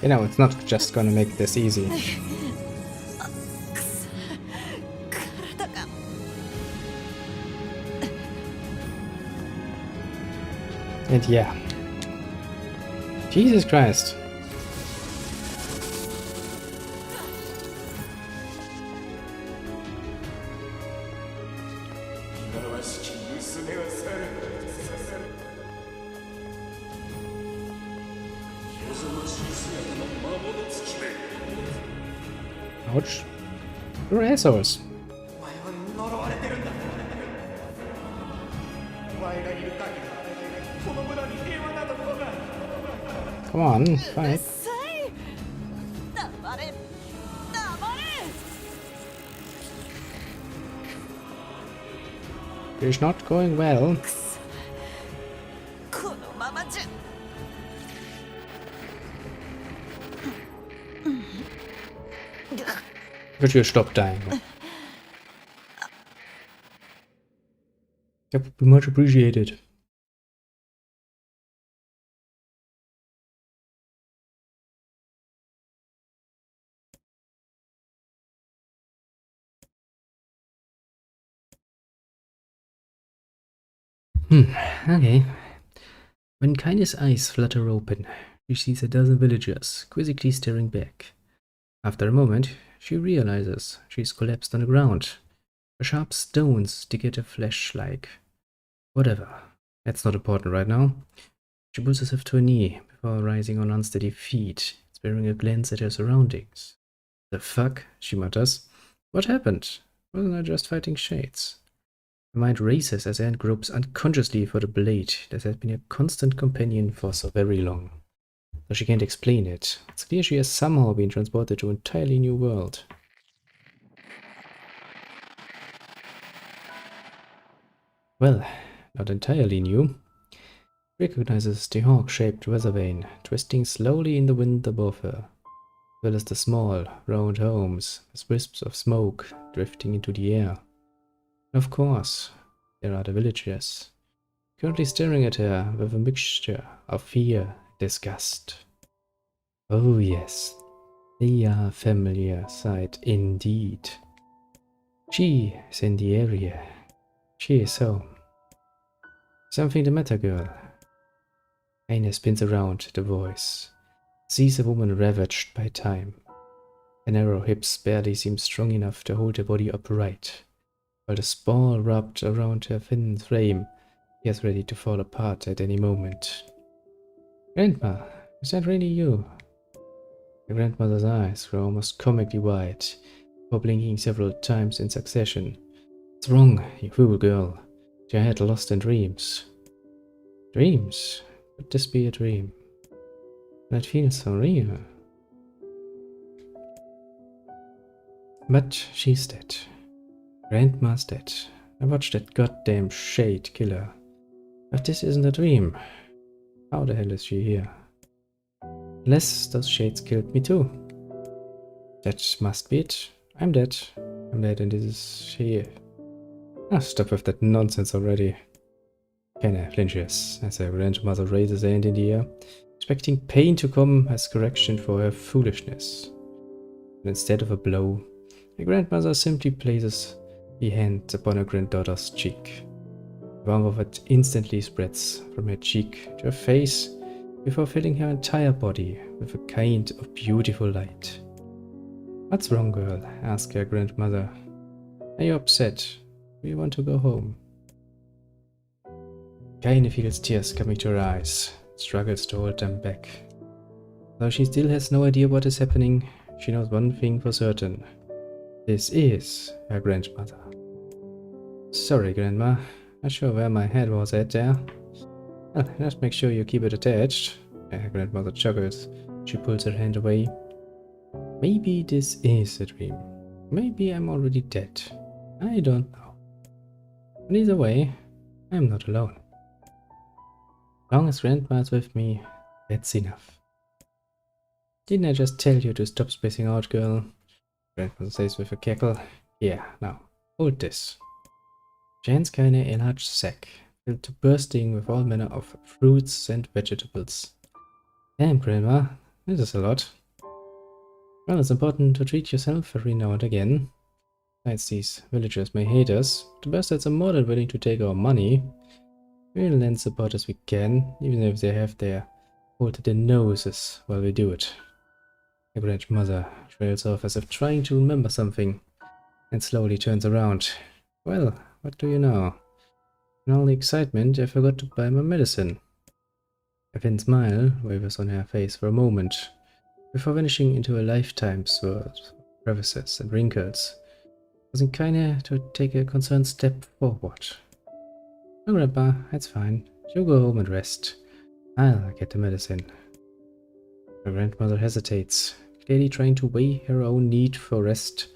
You know, it's not just gonna make this easy. And yeah. Jesus Christ. Ouch. You're assholes. Come on, fight. It's not going well. Could you stop dying? That would be much appreciated. Okay. When Kaine's eyes flutter open, she sees a dozen villagers quizzically staring back. After a moment, she realizes she's collapsed on the ground. A sharp stone stick at her flesh like. Whatever. That's not important right now. She pulls herself to her knee before rising on unsteady feet, sparing a glance at her surroundings. The fuck? She mutters. What happened? Wasn't I just fighting shades? Her mind races as her hand gropes unconsciously for the blade that has been a constant companion for so very long. Though she can't explain it, it's clear she has somehow been transported to an entirely new world. Well, not entirely new. Recognizes the hawk-shaped weather vane twisting slowly in the wind above her, as well as the small, round homes with wisps of smoke drifting into the air. And of course, there are the villagers, currently staring at her with a mixture of fear and disgust. Oh yes, they are a familiar sight indeed. She is in the area. She is home. Something the matter, girl? Aina spins around the voice, sees a woman ravaged by time. Her narrow hips barely seem strong enough to hold her body upright, while the spall wrapped around her thin frame appears ready to fall apart at any moment. Grandma, is that really you? Her grandmother's eyes grow almost comically wide, before blinking several times in succession. What's wrong, you fool girl? Is your head lost in dreams? Dreams? Could this be a dream? That feels so real. But she's dead. Grandma's dead. I watched that goddamn shade kill her. But this isn't a dream. How the hell is she here? Unless those shades killed me too. That must be it. I'm dead. I'm dead and this is she. Ah, stop with that nonsense already. Kenna flinches as her grandmother raises her hand in the air, expecting pain to come as correction for her foolishness. But instead of a blow, her grandmother simply places the hand upon her granddaughter's cheek. The warmth of it instantly spreads from her cheek to her face before filling her entire body with a kind of beautiful light. What's wrong, girl? Asks her grandmother. Are you upset? Do you want to go home? Kaine feels tears coming to her eyes, struggles to hold them back. Though she still has no idea what is happening, she knows one thing for certain. This is her grandmother. Sorry, Grandma. Not sure where my head was at there. Well, just make sure you keep it attached. Her grandmother chuckles. She pulls her hand away. Maybe this is a dream. Maybe I'm already dead. I don't know. But either way, I'm not alone. As long as Grandma is with me, that's enough. Didn't I just tell you to stop spacing out, girl? Grandmother says with a cackle. Yeah, now, hold this. She hands Kaine a large sack, filled to bursting with all manner of fruits and vegetables. Damn, Grandma, this is a lot. Well, it's important to treat yourself every now and again. Besides, these villagers may hate us, the bastards are more than willing to take our money. We'll lend support as we can, even if they have their hold their noses while we do it. The grandmother trails off as if trying to remember something, and slowly turns around. Well, what do you know? In all the excitement, I forgot to buy my medicine. A thin smile wavers on her face for a moment, before vanishing into a lifetime's worth of crevices and wrinkles, causing Kaine to take a concerned step forward. No, Grandpa, that's fine. You go home and rest. I'll get the medicine. Her grandmother hesitates, clearly trying to weigh her own need for rest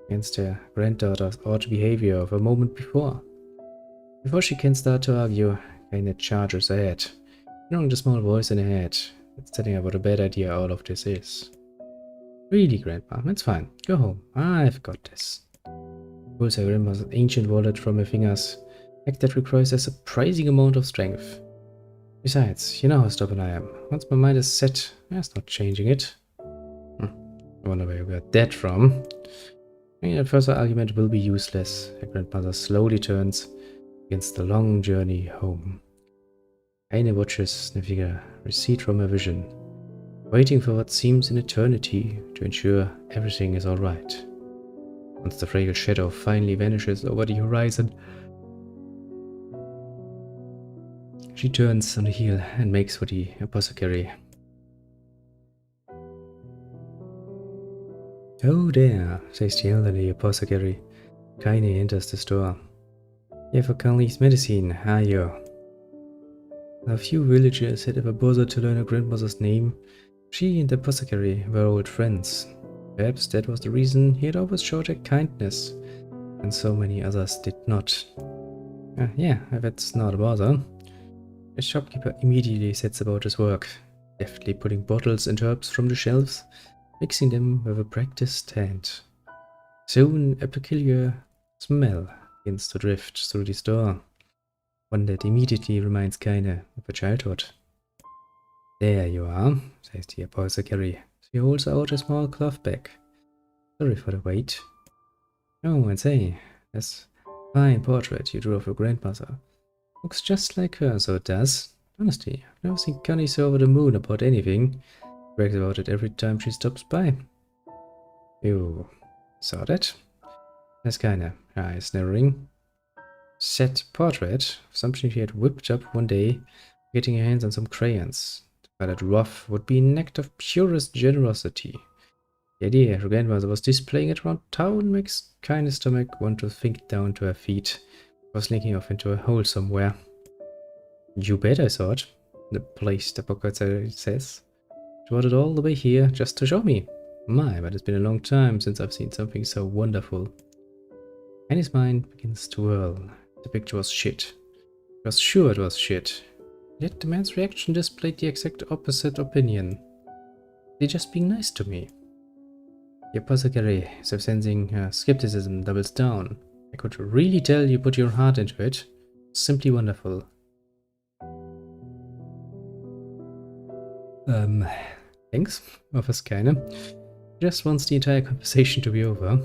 against her granddaughter's odd behavior of a moment before. Before she can start to argue, Kaine charges ahead, ignoring the small voice in her head that's telling her what a bad idea all of this is. Really, Grandpa, that's fine. Go home. I've got this. Pulls her grandmother's ancient wallet from her fingers, act that requires a surprising amount of strength. Besides, you know how stubborn I am. Once my mind is set, there's no changing it. I wonder where you got that from. A further argument will be useless. Her grandmother slowly turns against the long journey home. Kaine watches the figure recede from her vision, waiting for what seems an eternity to ensure everything is alright. Once the frail shadow finally vanishes over the horizon, she turns on the heel and makes for the apothecary. Oh there, says the elderly apothecary. Kaine enters the store. Here for Carly's medicine, are you? A few villagers had ever bothered to learn her grandmother's name. She and the apothecary were old friends. Perhaps that was the reason he had always showed her kindness, and so many others did not. Yeah, if it's not a bother. The shopkeeper immediately sets about his work, deftly pulling bottles and herbs from the shelves, mixing them with a practiced hand. Soon a peculiar smell begins to drift through the store, one that immediately reminds Kaine of her childhood. There you are, says the apothecary. She holds out a small cloth bag. Sorry for the wait. Oh, and say, this fine portrait you drew of your grandmother. Looks just like her, so it does. Honestly, I've never seen Connie so over the moon about anything. Brags about it every time she stops by. You saw that? That's kinda eyes narrowing. Set portrait of something she had whipped up one day, getting her hands on some crayons. To call it rough would be an act of purest generosity. The idea her grandmother was displaying it around town makes Kaine's stomach want to sink down to her feet, before slinking off into a hole somewhere. You bet, I thought. The place, the apothecary says. She brought it all the way here just to show me. My, but it's been a long time since I've seen something so wonderful. Annie's mind begins to whirl. The picture was shit. She was sure it was shit. Yet the man's reaction displayed the exact opposite opinion. They're just being nice to me. The apothecary, as if sensing her skepticism, doubles down. I could really tell you put your heart into it. Simply wonderful. Thanks, offers Kaine. Just wants the entire conversation to be over.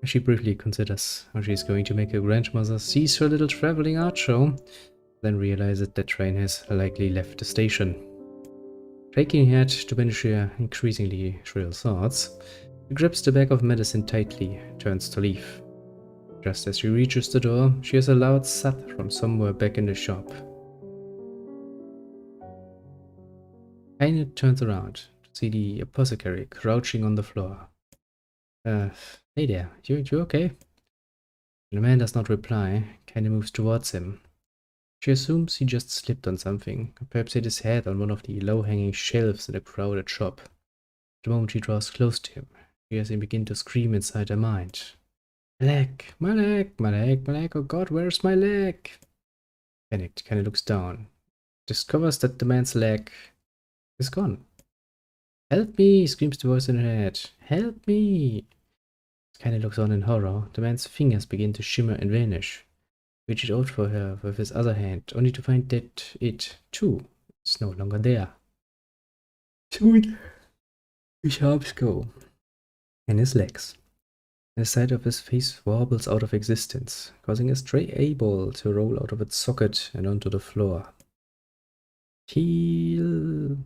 She briefly considers how she's going to make her grandmother cease her little traveling art show, then realizes that train has likely left the station. Shaking her head to banish her increasingly shrill thoughts, she grips the bag of medicine tightly, turns to leave. Just as she reaches the door, she hears a loud thud from somewhere back in the shop. Kaine turns around to see the apothecary crouching on the floor. Hey there, you okay? When the man does not reply, Kaine moves towards him. She assumes he just slipped on something, or perhaps hit his head on one of the low-hanging shelves in a crowded shop. The moment she draws close to him, she hears him begin to scream inside her mind. My leg, my leg, my leg, my leg, oh god, where's my leg? Panicked, Kaine looks down, discovers that the man's leg is gone. Help me, screams the voice in her head. Help me! As Kaine looks on in horror, the man's fingers begin to shimmer and vanish. Reaches out for her with his other hand, only to find that it, too, is no longer there. Soon, his arms go, and his legs, and the side of his face wobbles out of existence, causing a stray eyeball to roll out of its socket and onto the floor. Heal,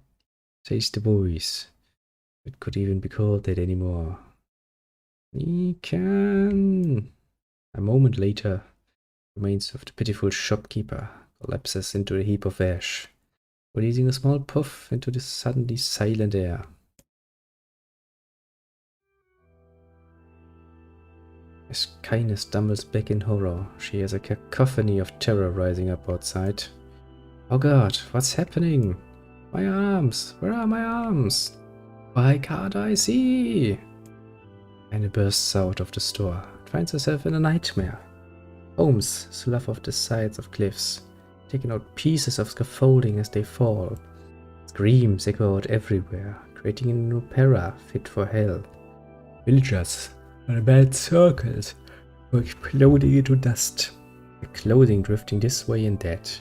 says the voice. It could even be called that anymore. He can. A moment later, the remains of the pitiful shopkeeper collapses into a heap of ash, releasing a small puff into the suddenly silent air. As Kaine stumbles back in horror, she hears a cacophony of terror rising up outside. Oh god, what's happening? My arms! Where are my arms? Why can't I see? Kaine bursts out of the store and finds herself in a nightmare. Homes slough off the sides of cliffs, taking out pieces of scaffolding as they fall. Screams echo out everywhere, creating an opera fit for hell. Villagers on a bad circles were exploding into dust, their clothing drifting this way and that,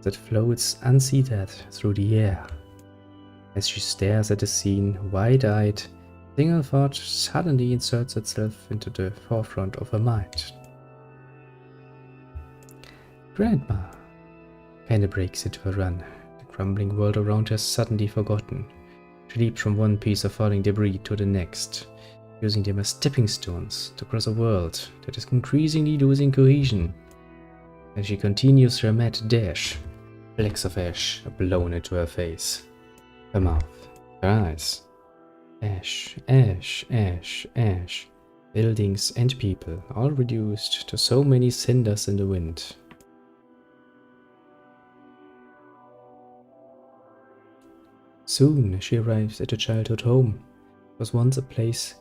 as it floats unseated through the air. As she stares at the scene, wide-eyed, a single thought suddenly inserts itself into the forefront of her mind. Grandma! Kaine breaks into a run, the crumbling world around her suddenly forgotten. She leaps from one piece of falling debris to the next, using them as stepping stones to cross a world that is increasingly losing cohesion. As she continues her mad dash, flecks of ash are blown into her face, her mouth, her eyes. Ash, ash, ash, ash. Buildings and people, all reduced to so many cinders in the wind. Soon she arrives at her childhood home. It was once a place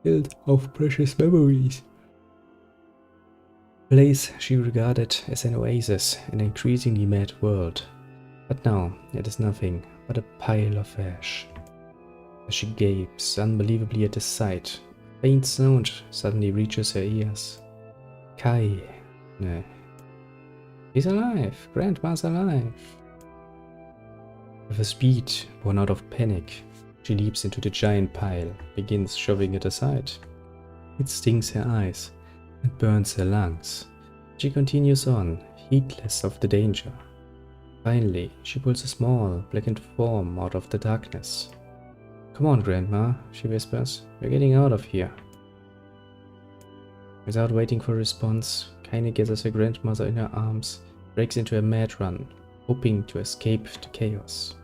filled of precious memories. place she regarded as an oasis in an increasingly mad world. But now it is nothing but a pile of ash. As she gapes unbelievably at the sight, a faint sound suddenly reaches her ears. Kai. No. He's alive! Grandma's alive! With a speed born out of panic, she leaps into the giant pile, begins shoving it aside. It stings her eyes and burns her lungs. She continues on, heedless of the danger. Finally, she pulls a small, blackened form out of the darkness. "Come on, Grandma," she whispers. "We're getting out of here." Without waiting for a response, Kaine gathers her grandmother in her arms, breaks into a mad run, hoping to escape the chaos.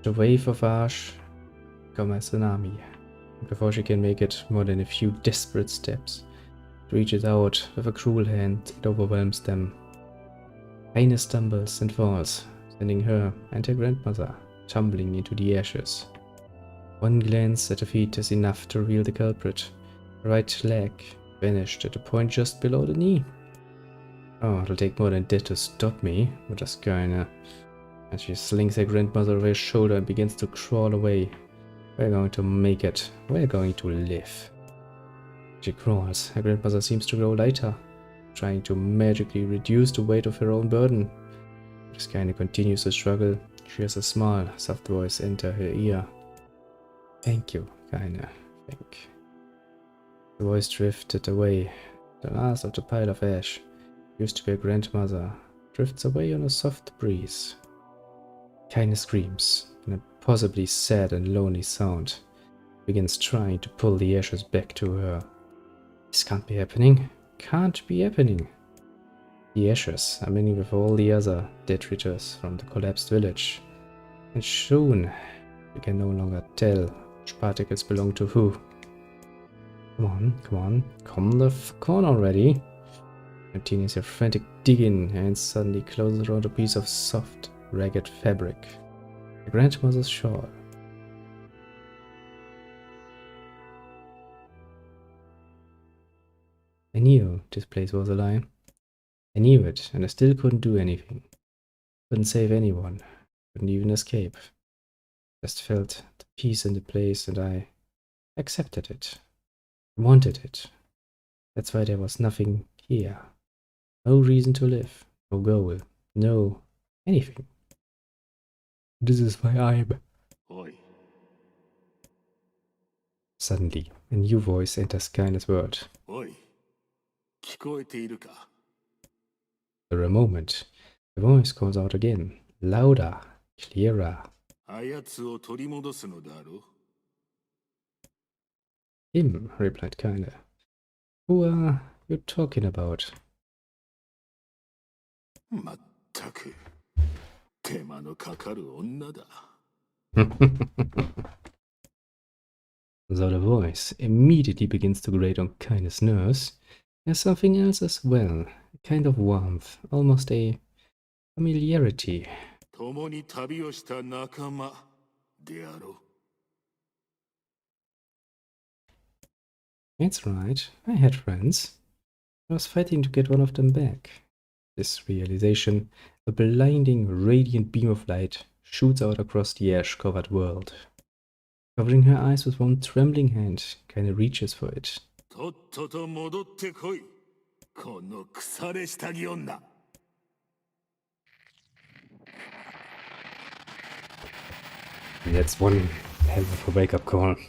The wave of ash comes as a tsunami. Before she can make it more than a few desperate steps, it reaches out with a cruel hand and overwhelms them. Kaine stumbles and falls, sending her and her grandmother tumbling into the ashes. One glance at the feet is enough to reveal the culprit. The right leg vanished at the point just below the knee. "Oh, it'll take more than that to stop me," mutters Kaine, as she slings her grandmother over her shoulder and begins to crawl away. "We're going to make it. We're going to live." She crawls. Her grandmother seems to grow lighter, trying to magically reduce the weight of her own burden. As Kaine continues to struggle, she hears a small, soft voice enter her ear. "Thank you, Kaine. Thank." The voice drifted away. The last of the pile of ash, used to be her grandmother, drifts away on a soft breeze. Kaine screams, an impossibly sad and lonely sound, begins trying to pull the ashes back to her. This can't be happening. Can't be happening. The ashes are mingling with all the other detritus from the collapsed village, and soon you can no longer tell which particles belong to who. Come on, come on, come on already. Continues a frantic digging, and suddenly closes around a piece of soft, ragged fabric. The grandmother's shawl. I knew this place was a lie. I knew it, and I still couldn't do anything. Couldn't save anyone. Couldn't even escape. Just felt the peace in the place, and I accepted it. Wanted it. That's why there was nothing here. No reason to live. No goal. No anything. This is why I'm... Oi. Suddenly, a new voice enters Kaine's world. Oi. 聞こえているか? For a moment, the voice calls out again, louder, clearer. あやつを取り戻すのだろ? Him, replied Kaine. Who are you talking about? まったく、手間のかかる女だ。So the voice immediately begins to grate on Kaine's nerves. There's something else as well, a kind of warmth, almost a familiarity. 共に旅をした仲間であろう。That's right, I had friends. I was fighting to get one of them back. This realization, a blinding, radiant beam of light, shoots out across the ash-covered world. Covering her eyes with one trembling hand, Kaine reaches for it. とっとと戻ってこい。この腐れ下着女。That's one hell of a wake-up call.「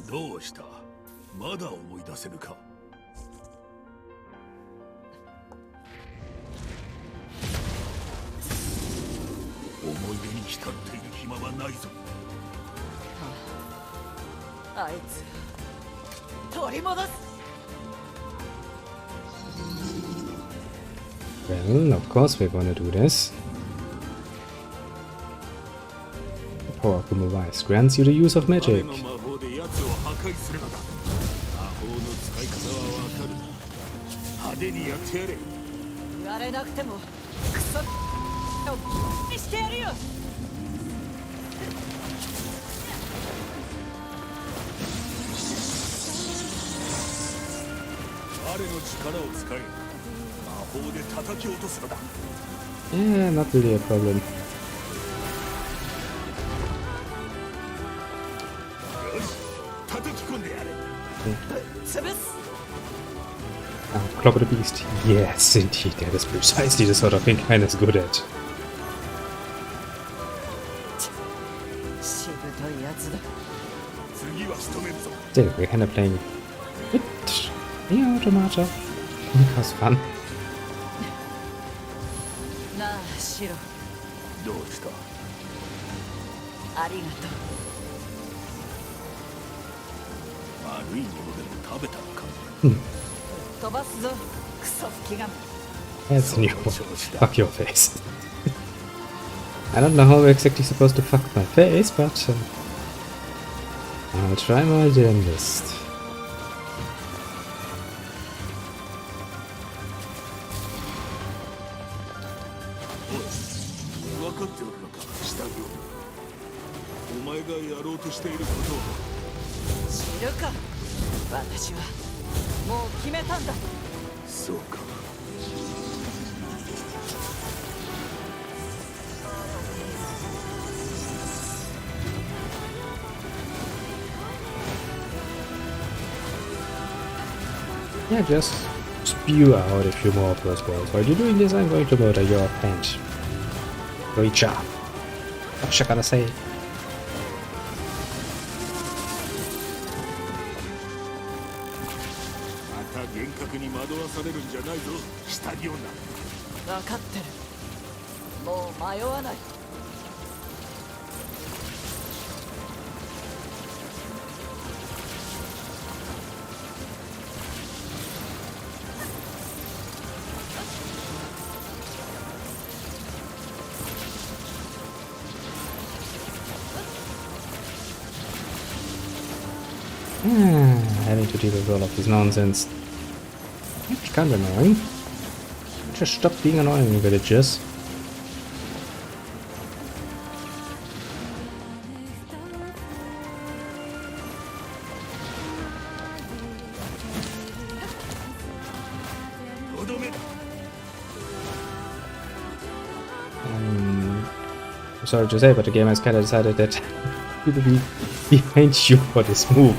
どうした？まだ思い出せぬか？」思い出に浸っている暇はないぞ。あいつ取り戻す。 Well, of course we're gonna do this. The power of Gumo Vice grants you the use of magic. 魔法で奴を破壊するのだ。魔法の使い方はわかるな。派手にやってやれ。言われなくてもクソにしてやるよ。我の力を使え。魔法で叩き落とすのだ。Yeah, not really a problem. よし、叩き込んでやれ。潰す。Oh, Clog of the Beast. Yes, indeed. That is precisely the sort of thing Hein's good at. しぶといやつだ。次は仕留めるぞ。 There, we're kind of playing with Nier Automata. That was fun. なあ、シロ。どうした？ありがとう。悪いものでも食べたのか。飛ばすぞ、クソ吹きが。 That's a new one. Fuck your face. I don't know how we're exactly supposed to fuck my face, but I'll try my damnedest. 分かっておるのか、下着を。お前がやろうとしていることを。知るか。私はもう決めたんだ。そうか。Yeah, just spew out a few more of those balls. While you're doing this, I'm going to murder your hand. Reacher. What you gonna say? また幻覚に惑わされるんじゃないぞ、下着女。分かってる。もう迷わない。Having to deal with all of this nonsense. It's kind of annoying. Just stop being annoying, villagers. Sorry to say, but the game has kind of decided that it will be behind you for this move.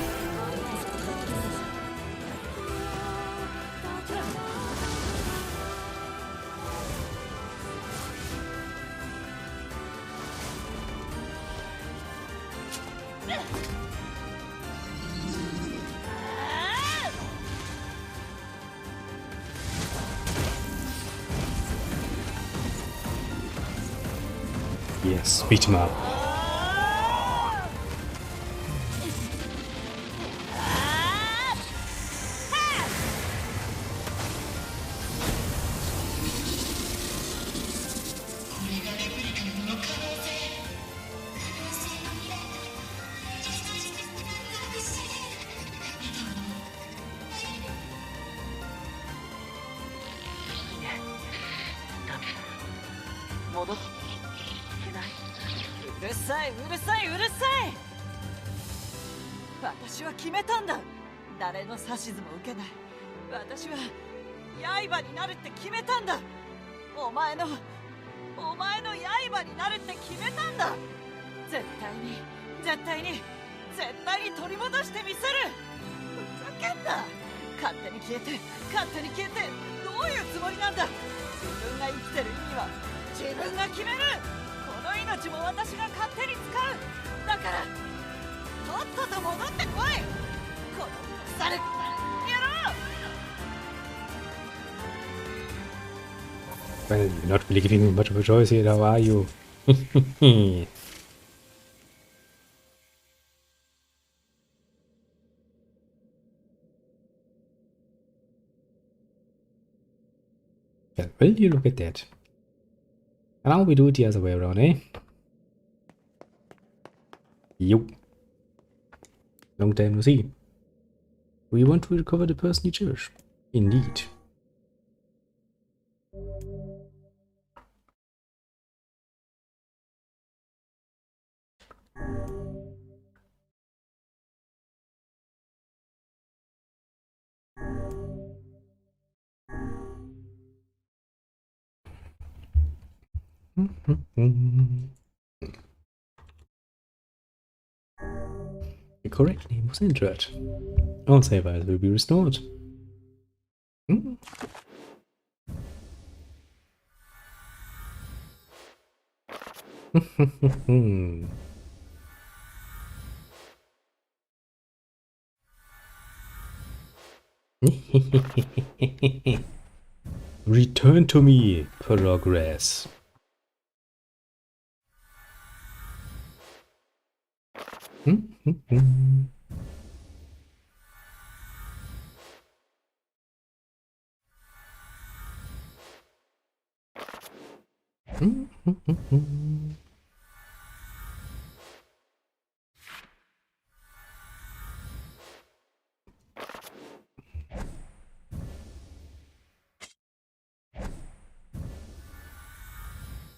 Yes, beat him up.誰の指図も受けない。私は刃になるって決めたんだ。お前の刃になるって決めたんだ。絶対に取り戻してみせる。ふざけんな。勝手に消えてどういうつもりなんだ。自分が生きてる意味は自分が決める。この命も私が勝手に使う。だからとっとと戻ってこい。この腐る野郎。Well, you're not really giving me much of a choice here, now are you? Well, will you look at that? And now we do it the other way around, eh? Yup. Long time no see. We want to recover the person you cherish. Indeed. The correct name was entered. All save files will be restored. Return to me, progress.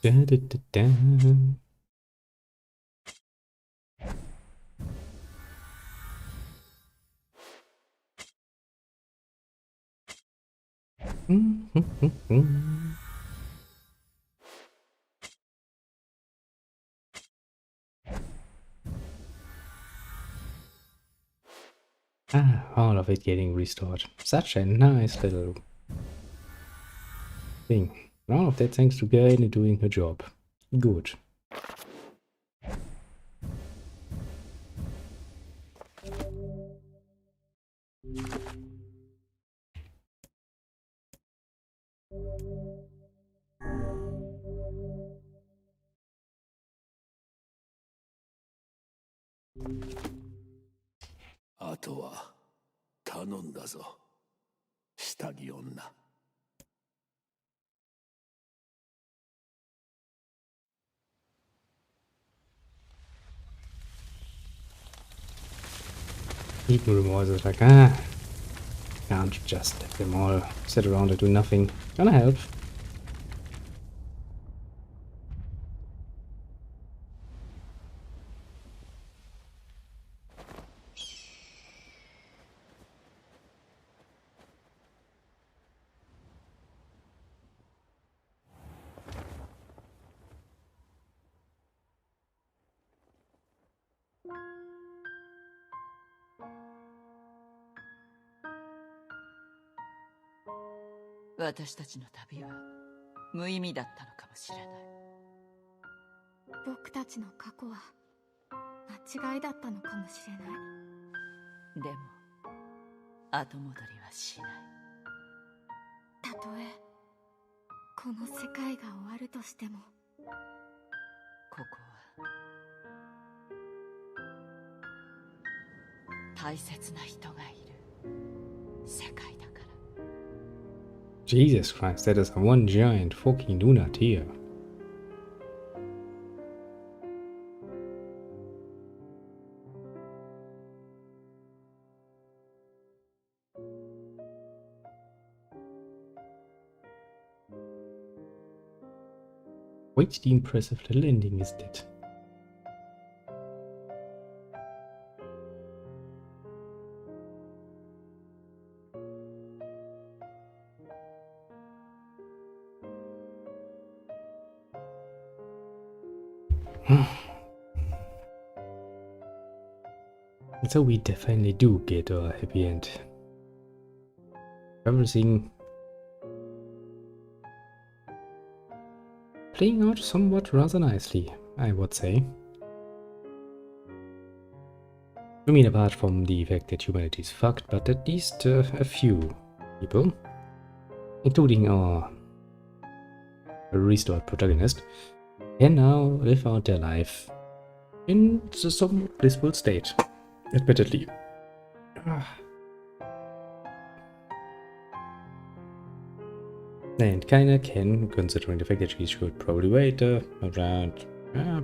Da, da, da, da. All of it getting restored. Such a nice little thing. All of that thanks to Gaine doing her job. Good.あとは頼んだぞ、下着女。Even remorse like, can't just let them all sit around and do nothing. Gonna help.「私たちの旅は無意味だったのかもしれない」「僕たちの過去は間違いだったのかもしれない」「でも後戻りはしない」「たとえこの世界が終わるとしても」ここは大切な人がいる世界だから。Jesus Christ, that is one giant fucking donut here. Quite the impressive little ending is that. So we definitely do get a happy end. Everything playing out somewhat rather nicely, I would say. I mean, apart from the fact that humanity is fucked, but at least a few people, including our restored protagonist, can now live out their life in some blissful state, admittedly. And kinda can, considering the fact that she should probably wait around,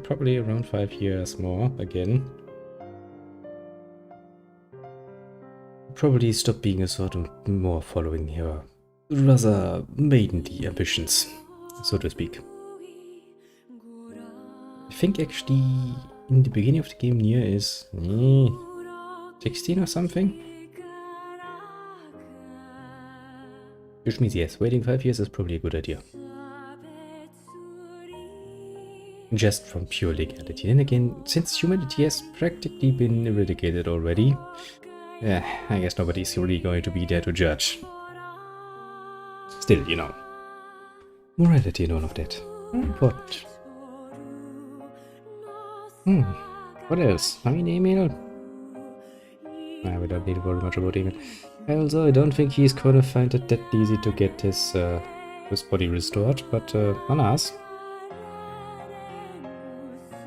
probably around 5 years more again. probably stop being a sort of more following her rather maidenly ambitions, so to speak. I think actually in the beginning of the game Nier is 16 or something. Which means yes, waiting 5 years is probably a good idea. Just from pure legality. Then again, since humanity has practically been eradicated already, I guess nobody's really going to be there to judge. Still, you know, morality and all of that. Important. What else? I mean, Emil? Nah, we don't need to worry much about Emil. Also, I don't think he's gonna find it that easy to get his body restored, but alas.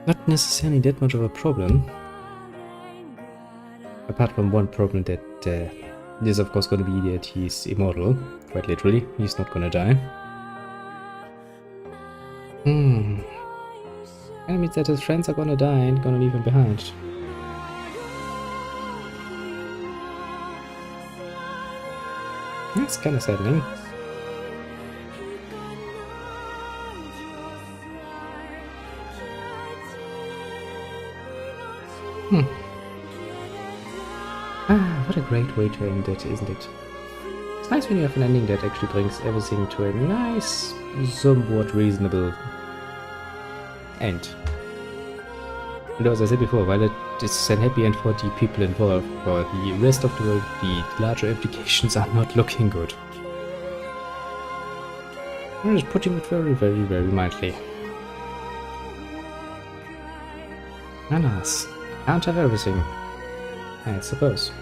Not necessarily that much of a problem. Apart from one problem that is of course gonna be that he's immortal. Quite literally, he's not gonna die. And it means that his friends are gonna die and gonna leave him behind. That's kind of saddening. What a great way to end it, isn't it? It's nice when you have an ending that actually brings everything to a nice, somewhat reasonable end. And as I said before, while it is a happy end for the people involved, for the rest of the world, the larger implications are not looking good. I'm just putting it very, very, very mildly. Alas, can't have everything, I suppose.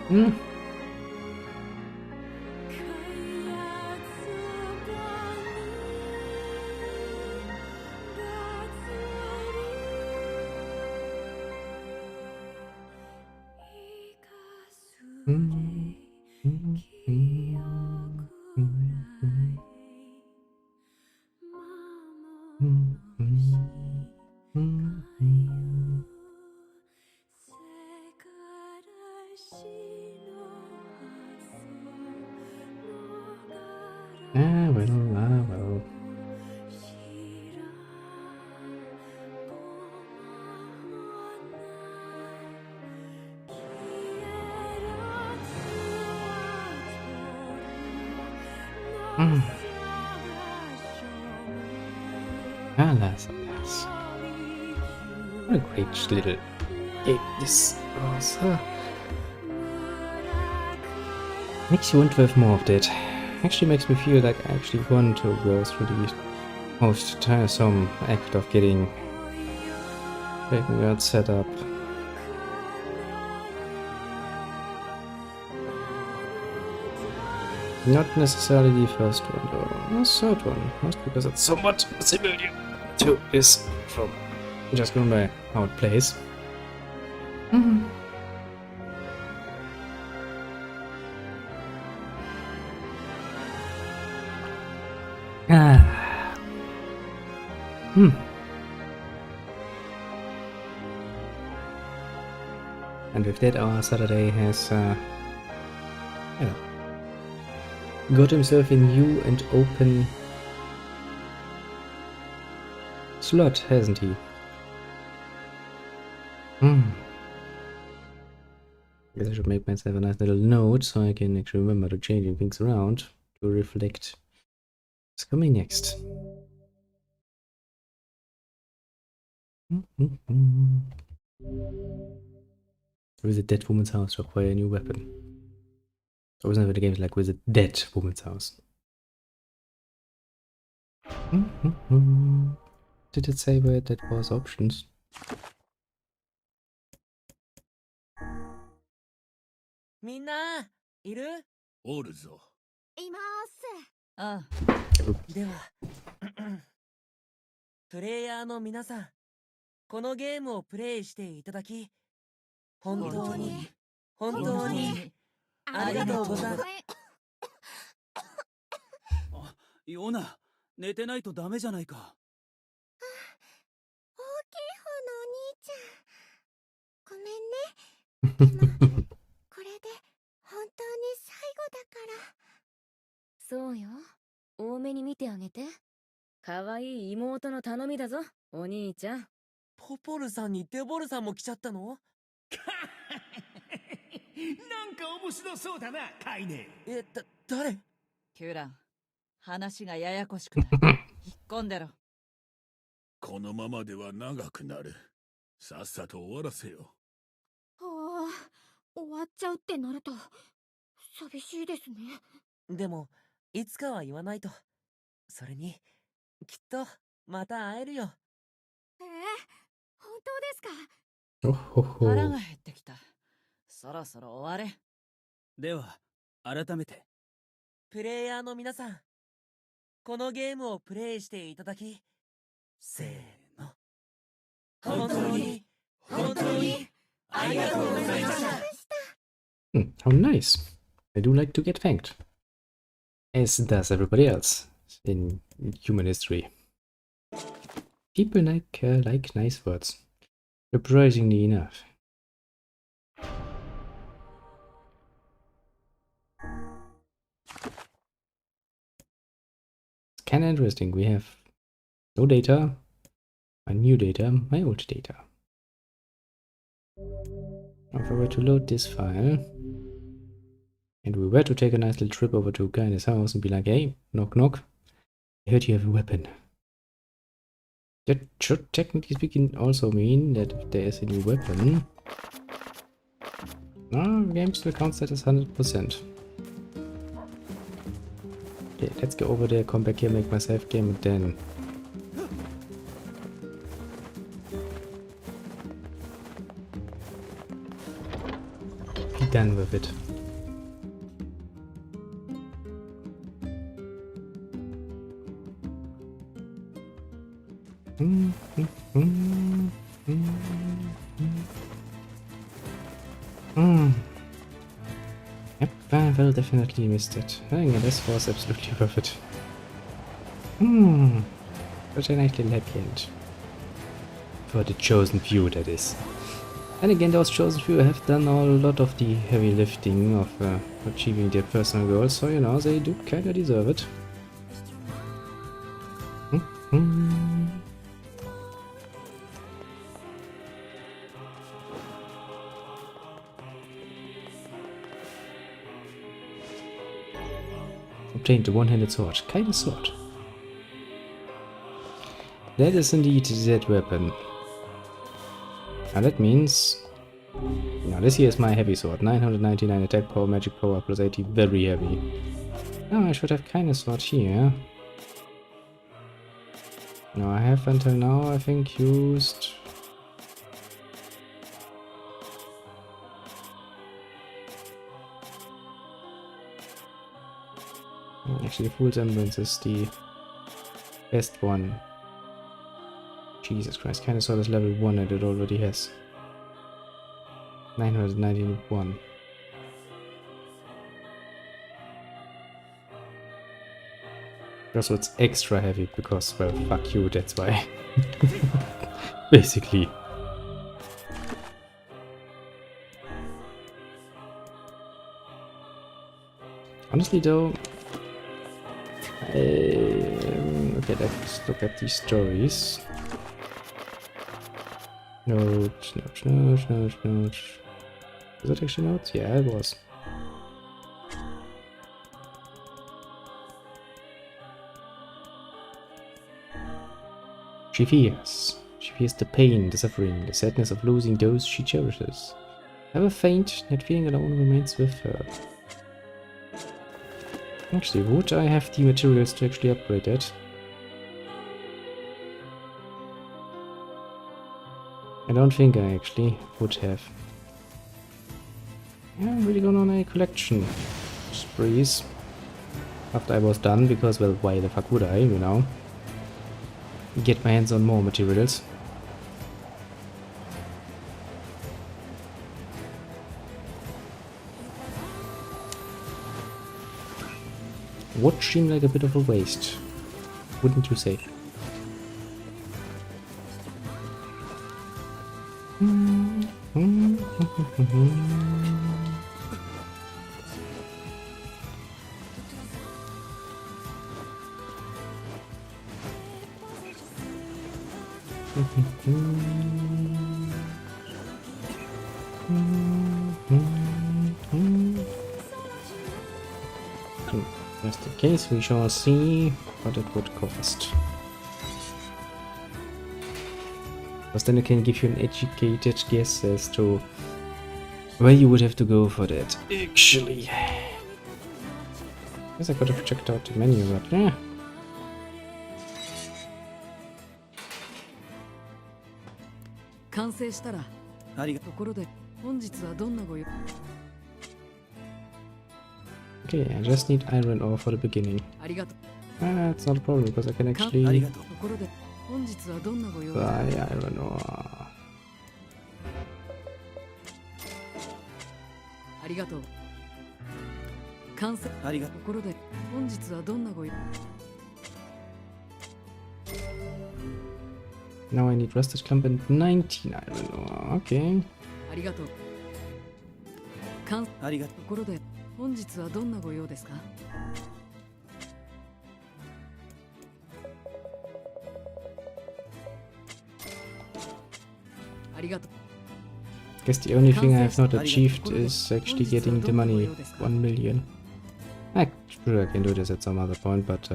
Well. Alas. What a great little game this was. Makes you want to have more of that. Actually makes me feel like I actually want to go through the most tiresome act of getting that set up. Not necessarily the first one though, the third one, mostly because it's somewhat similar to this from just going by how it plays. And with that, our Saturday has got himself a new and open slot, hasn't he? Guess I should make myself a nice little note so I can actually remember to changing things around to reflect what's coming next. Visit Dead Woman's house to acquire a new weapon. I was never the games like Visit Dead Woman's house. Did it say where that was options? Minna, いる? おるぞ。います。ああ。では、プレイヤーの皆さん、このゲームをプレイしていただき、本当にありがとうございます。ヨナ、寝てないとダメじゃないか。大きい方のお兄ちゃん、ごめん本当に最後だから。そうよ。多めに見てあげて。可愛い妹の頼みだぞ、お兄ちゃん。ポポルさんにデボルさんも来ちゃったの？なんか面白そうだな、カイネ。誰？キュラン、話がややこしくなる。引っ込んでろ。このままでは長くなる。さっさと終わらせよ。終わっちゃうってなると寂しいですね。でもいつかは言わないと。それにきっとまた会えるよ。本当ですか？おほほ。腹が減ってきた。そろそろ終われ。では改めてプレイヤーの皆さん、このゲームをプレイしていただき、せーの、本当にありがとうございました。How nice. I do like to get thanked. As does everybody else in human history. People like nice words. Surprisingly enough. It's kinda interesting. We have no data, my new data, my old data. Now if I were to load this file, and we were to take a nice little trip over to Guy's house and be like, hey, knock knock, I heard you have a weapon. That should technically speaking also mean that if there is a new weapon, no, the game still counts that as 100%. Okay, let's go over there, come back here, make my save game, and then be done with it. Yep, I will definitely miss it. I think this was absolutely worth it. Such a nice little happy end. For the chosen few, that is. And again, those chosen few have done a lot of the heavy lifting of achieving their personal goals, so you know, they do kinda deserve it. Obtained the one-handed sword. Kind of sword. That is indeed that weapon. Now that means... Now this here is my heavy sword. 999 attack power, magic power, plus 80. Very heavy. Now I should have kind of sword here. Now I have until now, I think, used... Actually, Full Semblance is the best one. Jesus Christ, kind of saw this level 1 and it already has 991. Also, it's extra heavy because, well, fuck you, that's why. Basically. Honestly, though, okay, let's look at these stories. Notes. Was it actually notes? Yeah, it was. She fears. She fears the pain, the suffering, the sadness of losing those she cherishes. However faint, that feeling alone remains with her. Actually, would I have the materials to actually upgrade that? I don't think I actually would have. Yeah, I'm really going on a collection sprees after I was done, because, well, why the fuck would I, you know? Get my hands on more materials. Would seem like a bit of a waste, wouldn't you say? Just in case, we shall see what it would cost. Because then I can give you an educated guess as to where you would have to go for that. Actually, guess I could have checked out the menu, but yeah. 完成したらありがところで本日はどんなご用 Okay, I just need iron ore for the beginning. ありがとう It's not a problem because I can あり actually がとうところで本日はどんなご用 buy iron ore. ありがとう完成ありがとところで本日はどんなご用 Now I need rusted clump and 19 iron ore. Okay. ありがとう完うありがとところで本日はどんなご用ですか ありがとう Guess the only thing I have not achieved is actually getting the money. 1 million. I'm sure I can do this at some other point, but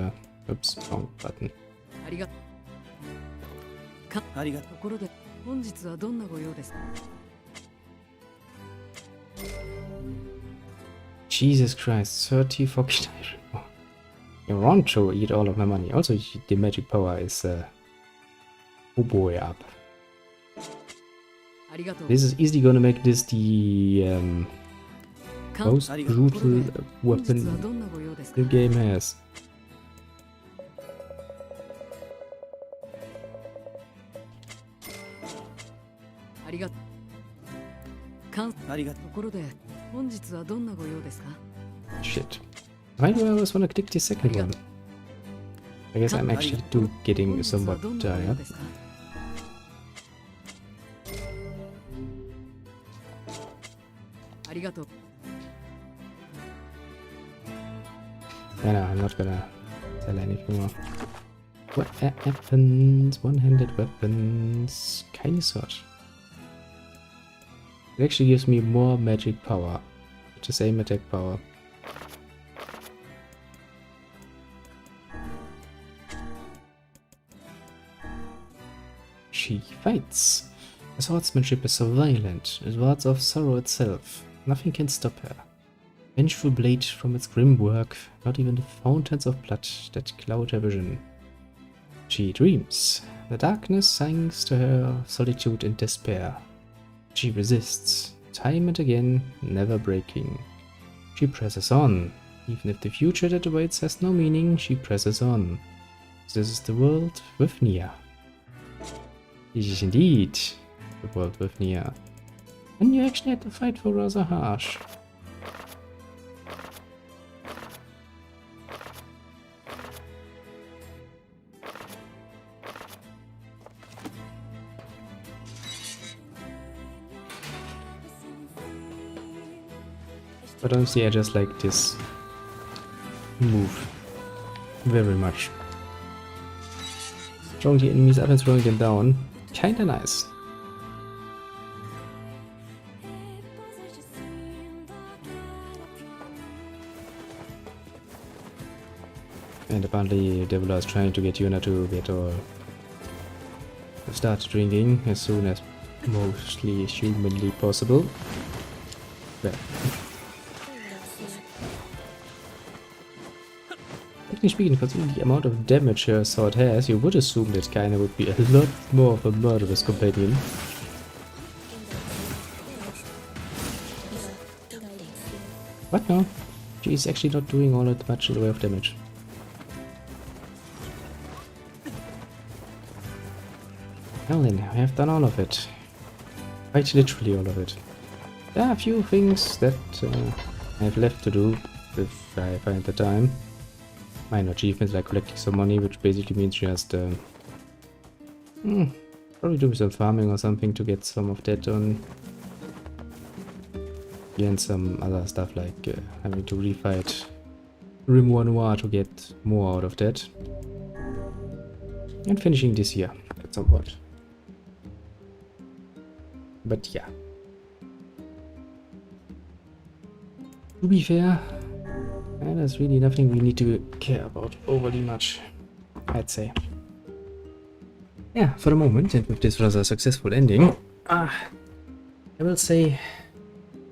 oops, wrong button. ありがとうかありがとところで本日はどんなご用ですか Jesus Christ, 30 fucking iron ore. You're on to eat all of my money. Also, the magic power is oh boy up. ありがとう This is easily gonna make this the most ありがとう brutal 本日は weapon どんなご用ですか the game has. ありがとうかんありがとところで本日はどんなご用ですか Shit. Why do I always want to click the second one? I guess I'm actually getting 本日は somewhat どんなご用 tired. ですか ありがとう Yeah, no, I'm not gonna tell anything more. What weapons? One-handed weapons. Keine Sort. It actually gives me more magic power. The same attack power. She fights. Her swordsmanship is so violent, it wards off sorrow itself. Nothing can stop her. Vengeful blade from its grim work, not even the fountains of blood that cloud her vision. She dreams. The darkness sings to her of solitude and despair. She resists, time and again, never breaking. She presses on. Even if the future that awaits has no meaning, she presses on. This is the world with Nier. This is indeed the world with Nier. And you actually had to fight for rather harsh. But honestly, I just like this move very much. Throwing the enemies up and throwing them down, kinda nice. And apparently Devil is trying to get Yuna to get or start drinking as soon as mostly humanly possible. Well, technically speaking, considering the amount of damage her sword has, you would assume that Kaina would be a lot more of a murderous companion. But no, she's actually not doing all that much in the way of damage. Well then, I have done all of it. Quite literally all of it. There are a few things that I have left to do if I find the time. Minor achievements like collecting some money, which basically means just probably do some farming or something to get some of that on. and some other stuff like having to refight Grimoire Noir to get more out of that. And finishing this year at some point. But yeah. To be fair, there's really nothing we need to care about overly much, I'd say. Yeah, for the moment, and with this rather successful ending, I will say,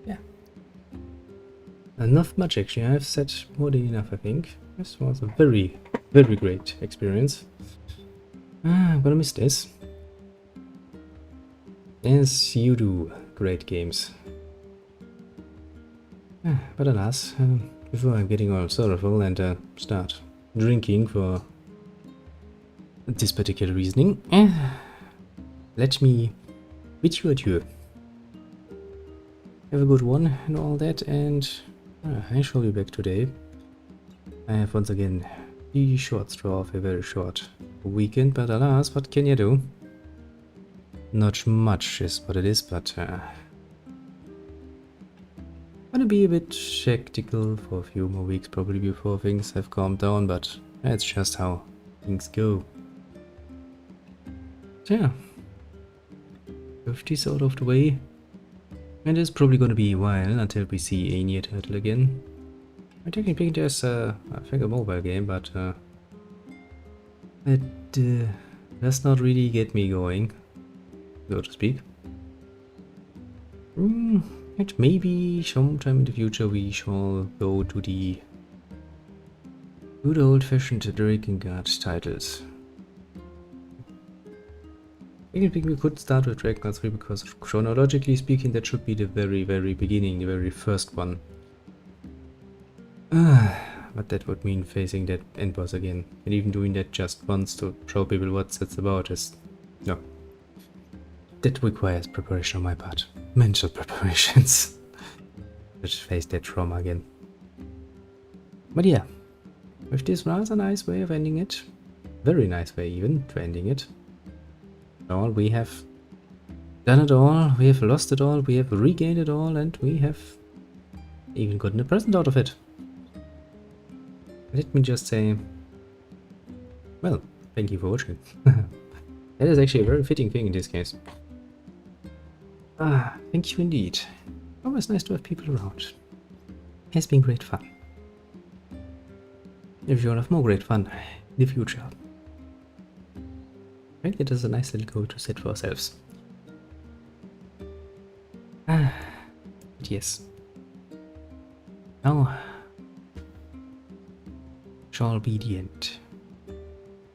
yeah, enough much actually. I've said more than enough, I think. This was a very, very great experience. I'm gonna miss this. As you do, great games. But alas, before I'm getting all sorrowful and start drinking for this particular reasoning, let me bid you adieu. Have a good one and all that, and I shall be back today. I have once again the short straw of a very short weekend, but alas, what can you do? Not much is what it is, but gonna be a bit skeptical for a few more weeks probably before things have calmed down, but that's just how things go. So yeah, with this out of the way, and it's probably gonna be a while until we see a Nier title again. I technically there's I think a mobile game, but it does not really get me going, so to speak. And maybe sometime in the future we shall go to the good old-fashioned Replicant titles. I think we could start with Dragon 3 because chronologically speaking that should be the very, very beginning, the very first one. But that would mean facing that end boss again, and even doing that just once to show people what that's about is... no. That requires preparation on my part. Mental preparations. Just face that trauma again. But yeah, with this rather nice way of ending it, very nice way even to ending it. All we have done it all, we have lost it all, we have regained it all, and we have even gotten a present out of it. Let me just say, well, thank you for watching. That is actually a very fitting thing in this case. Thank you indeed. Always nice to have people around. Has been great fun. If you want to have more great fun in the future, I think it is a nice little goal to set for ourselves. But yes. Now shall be the end.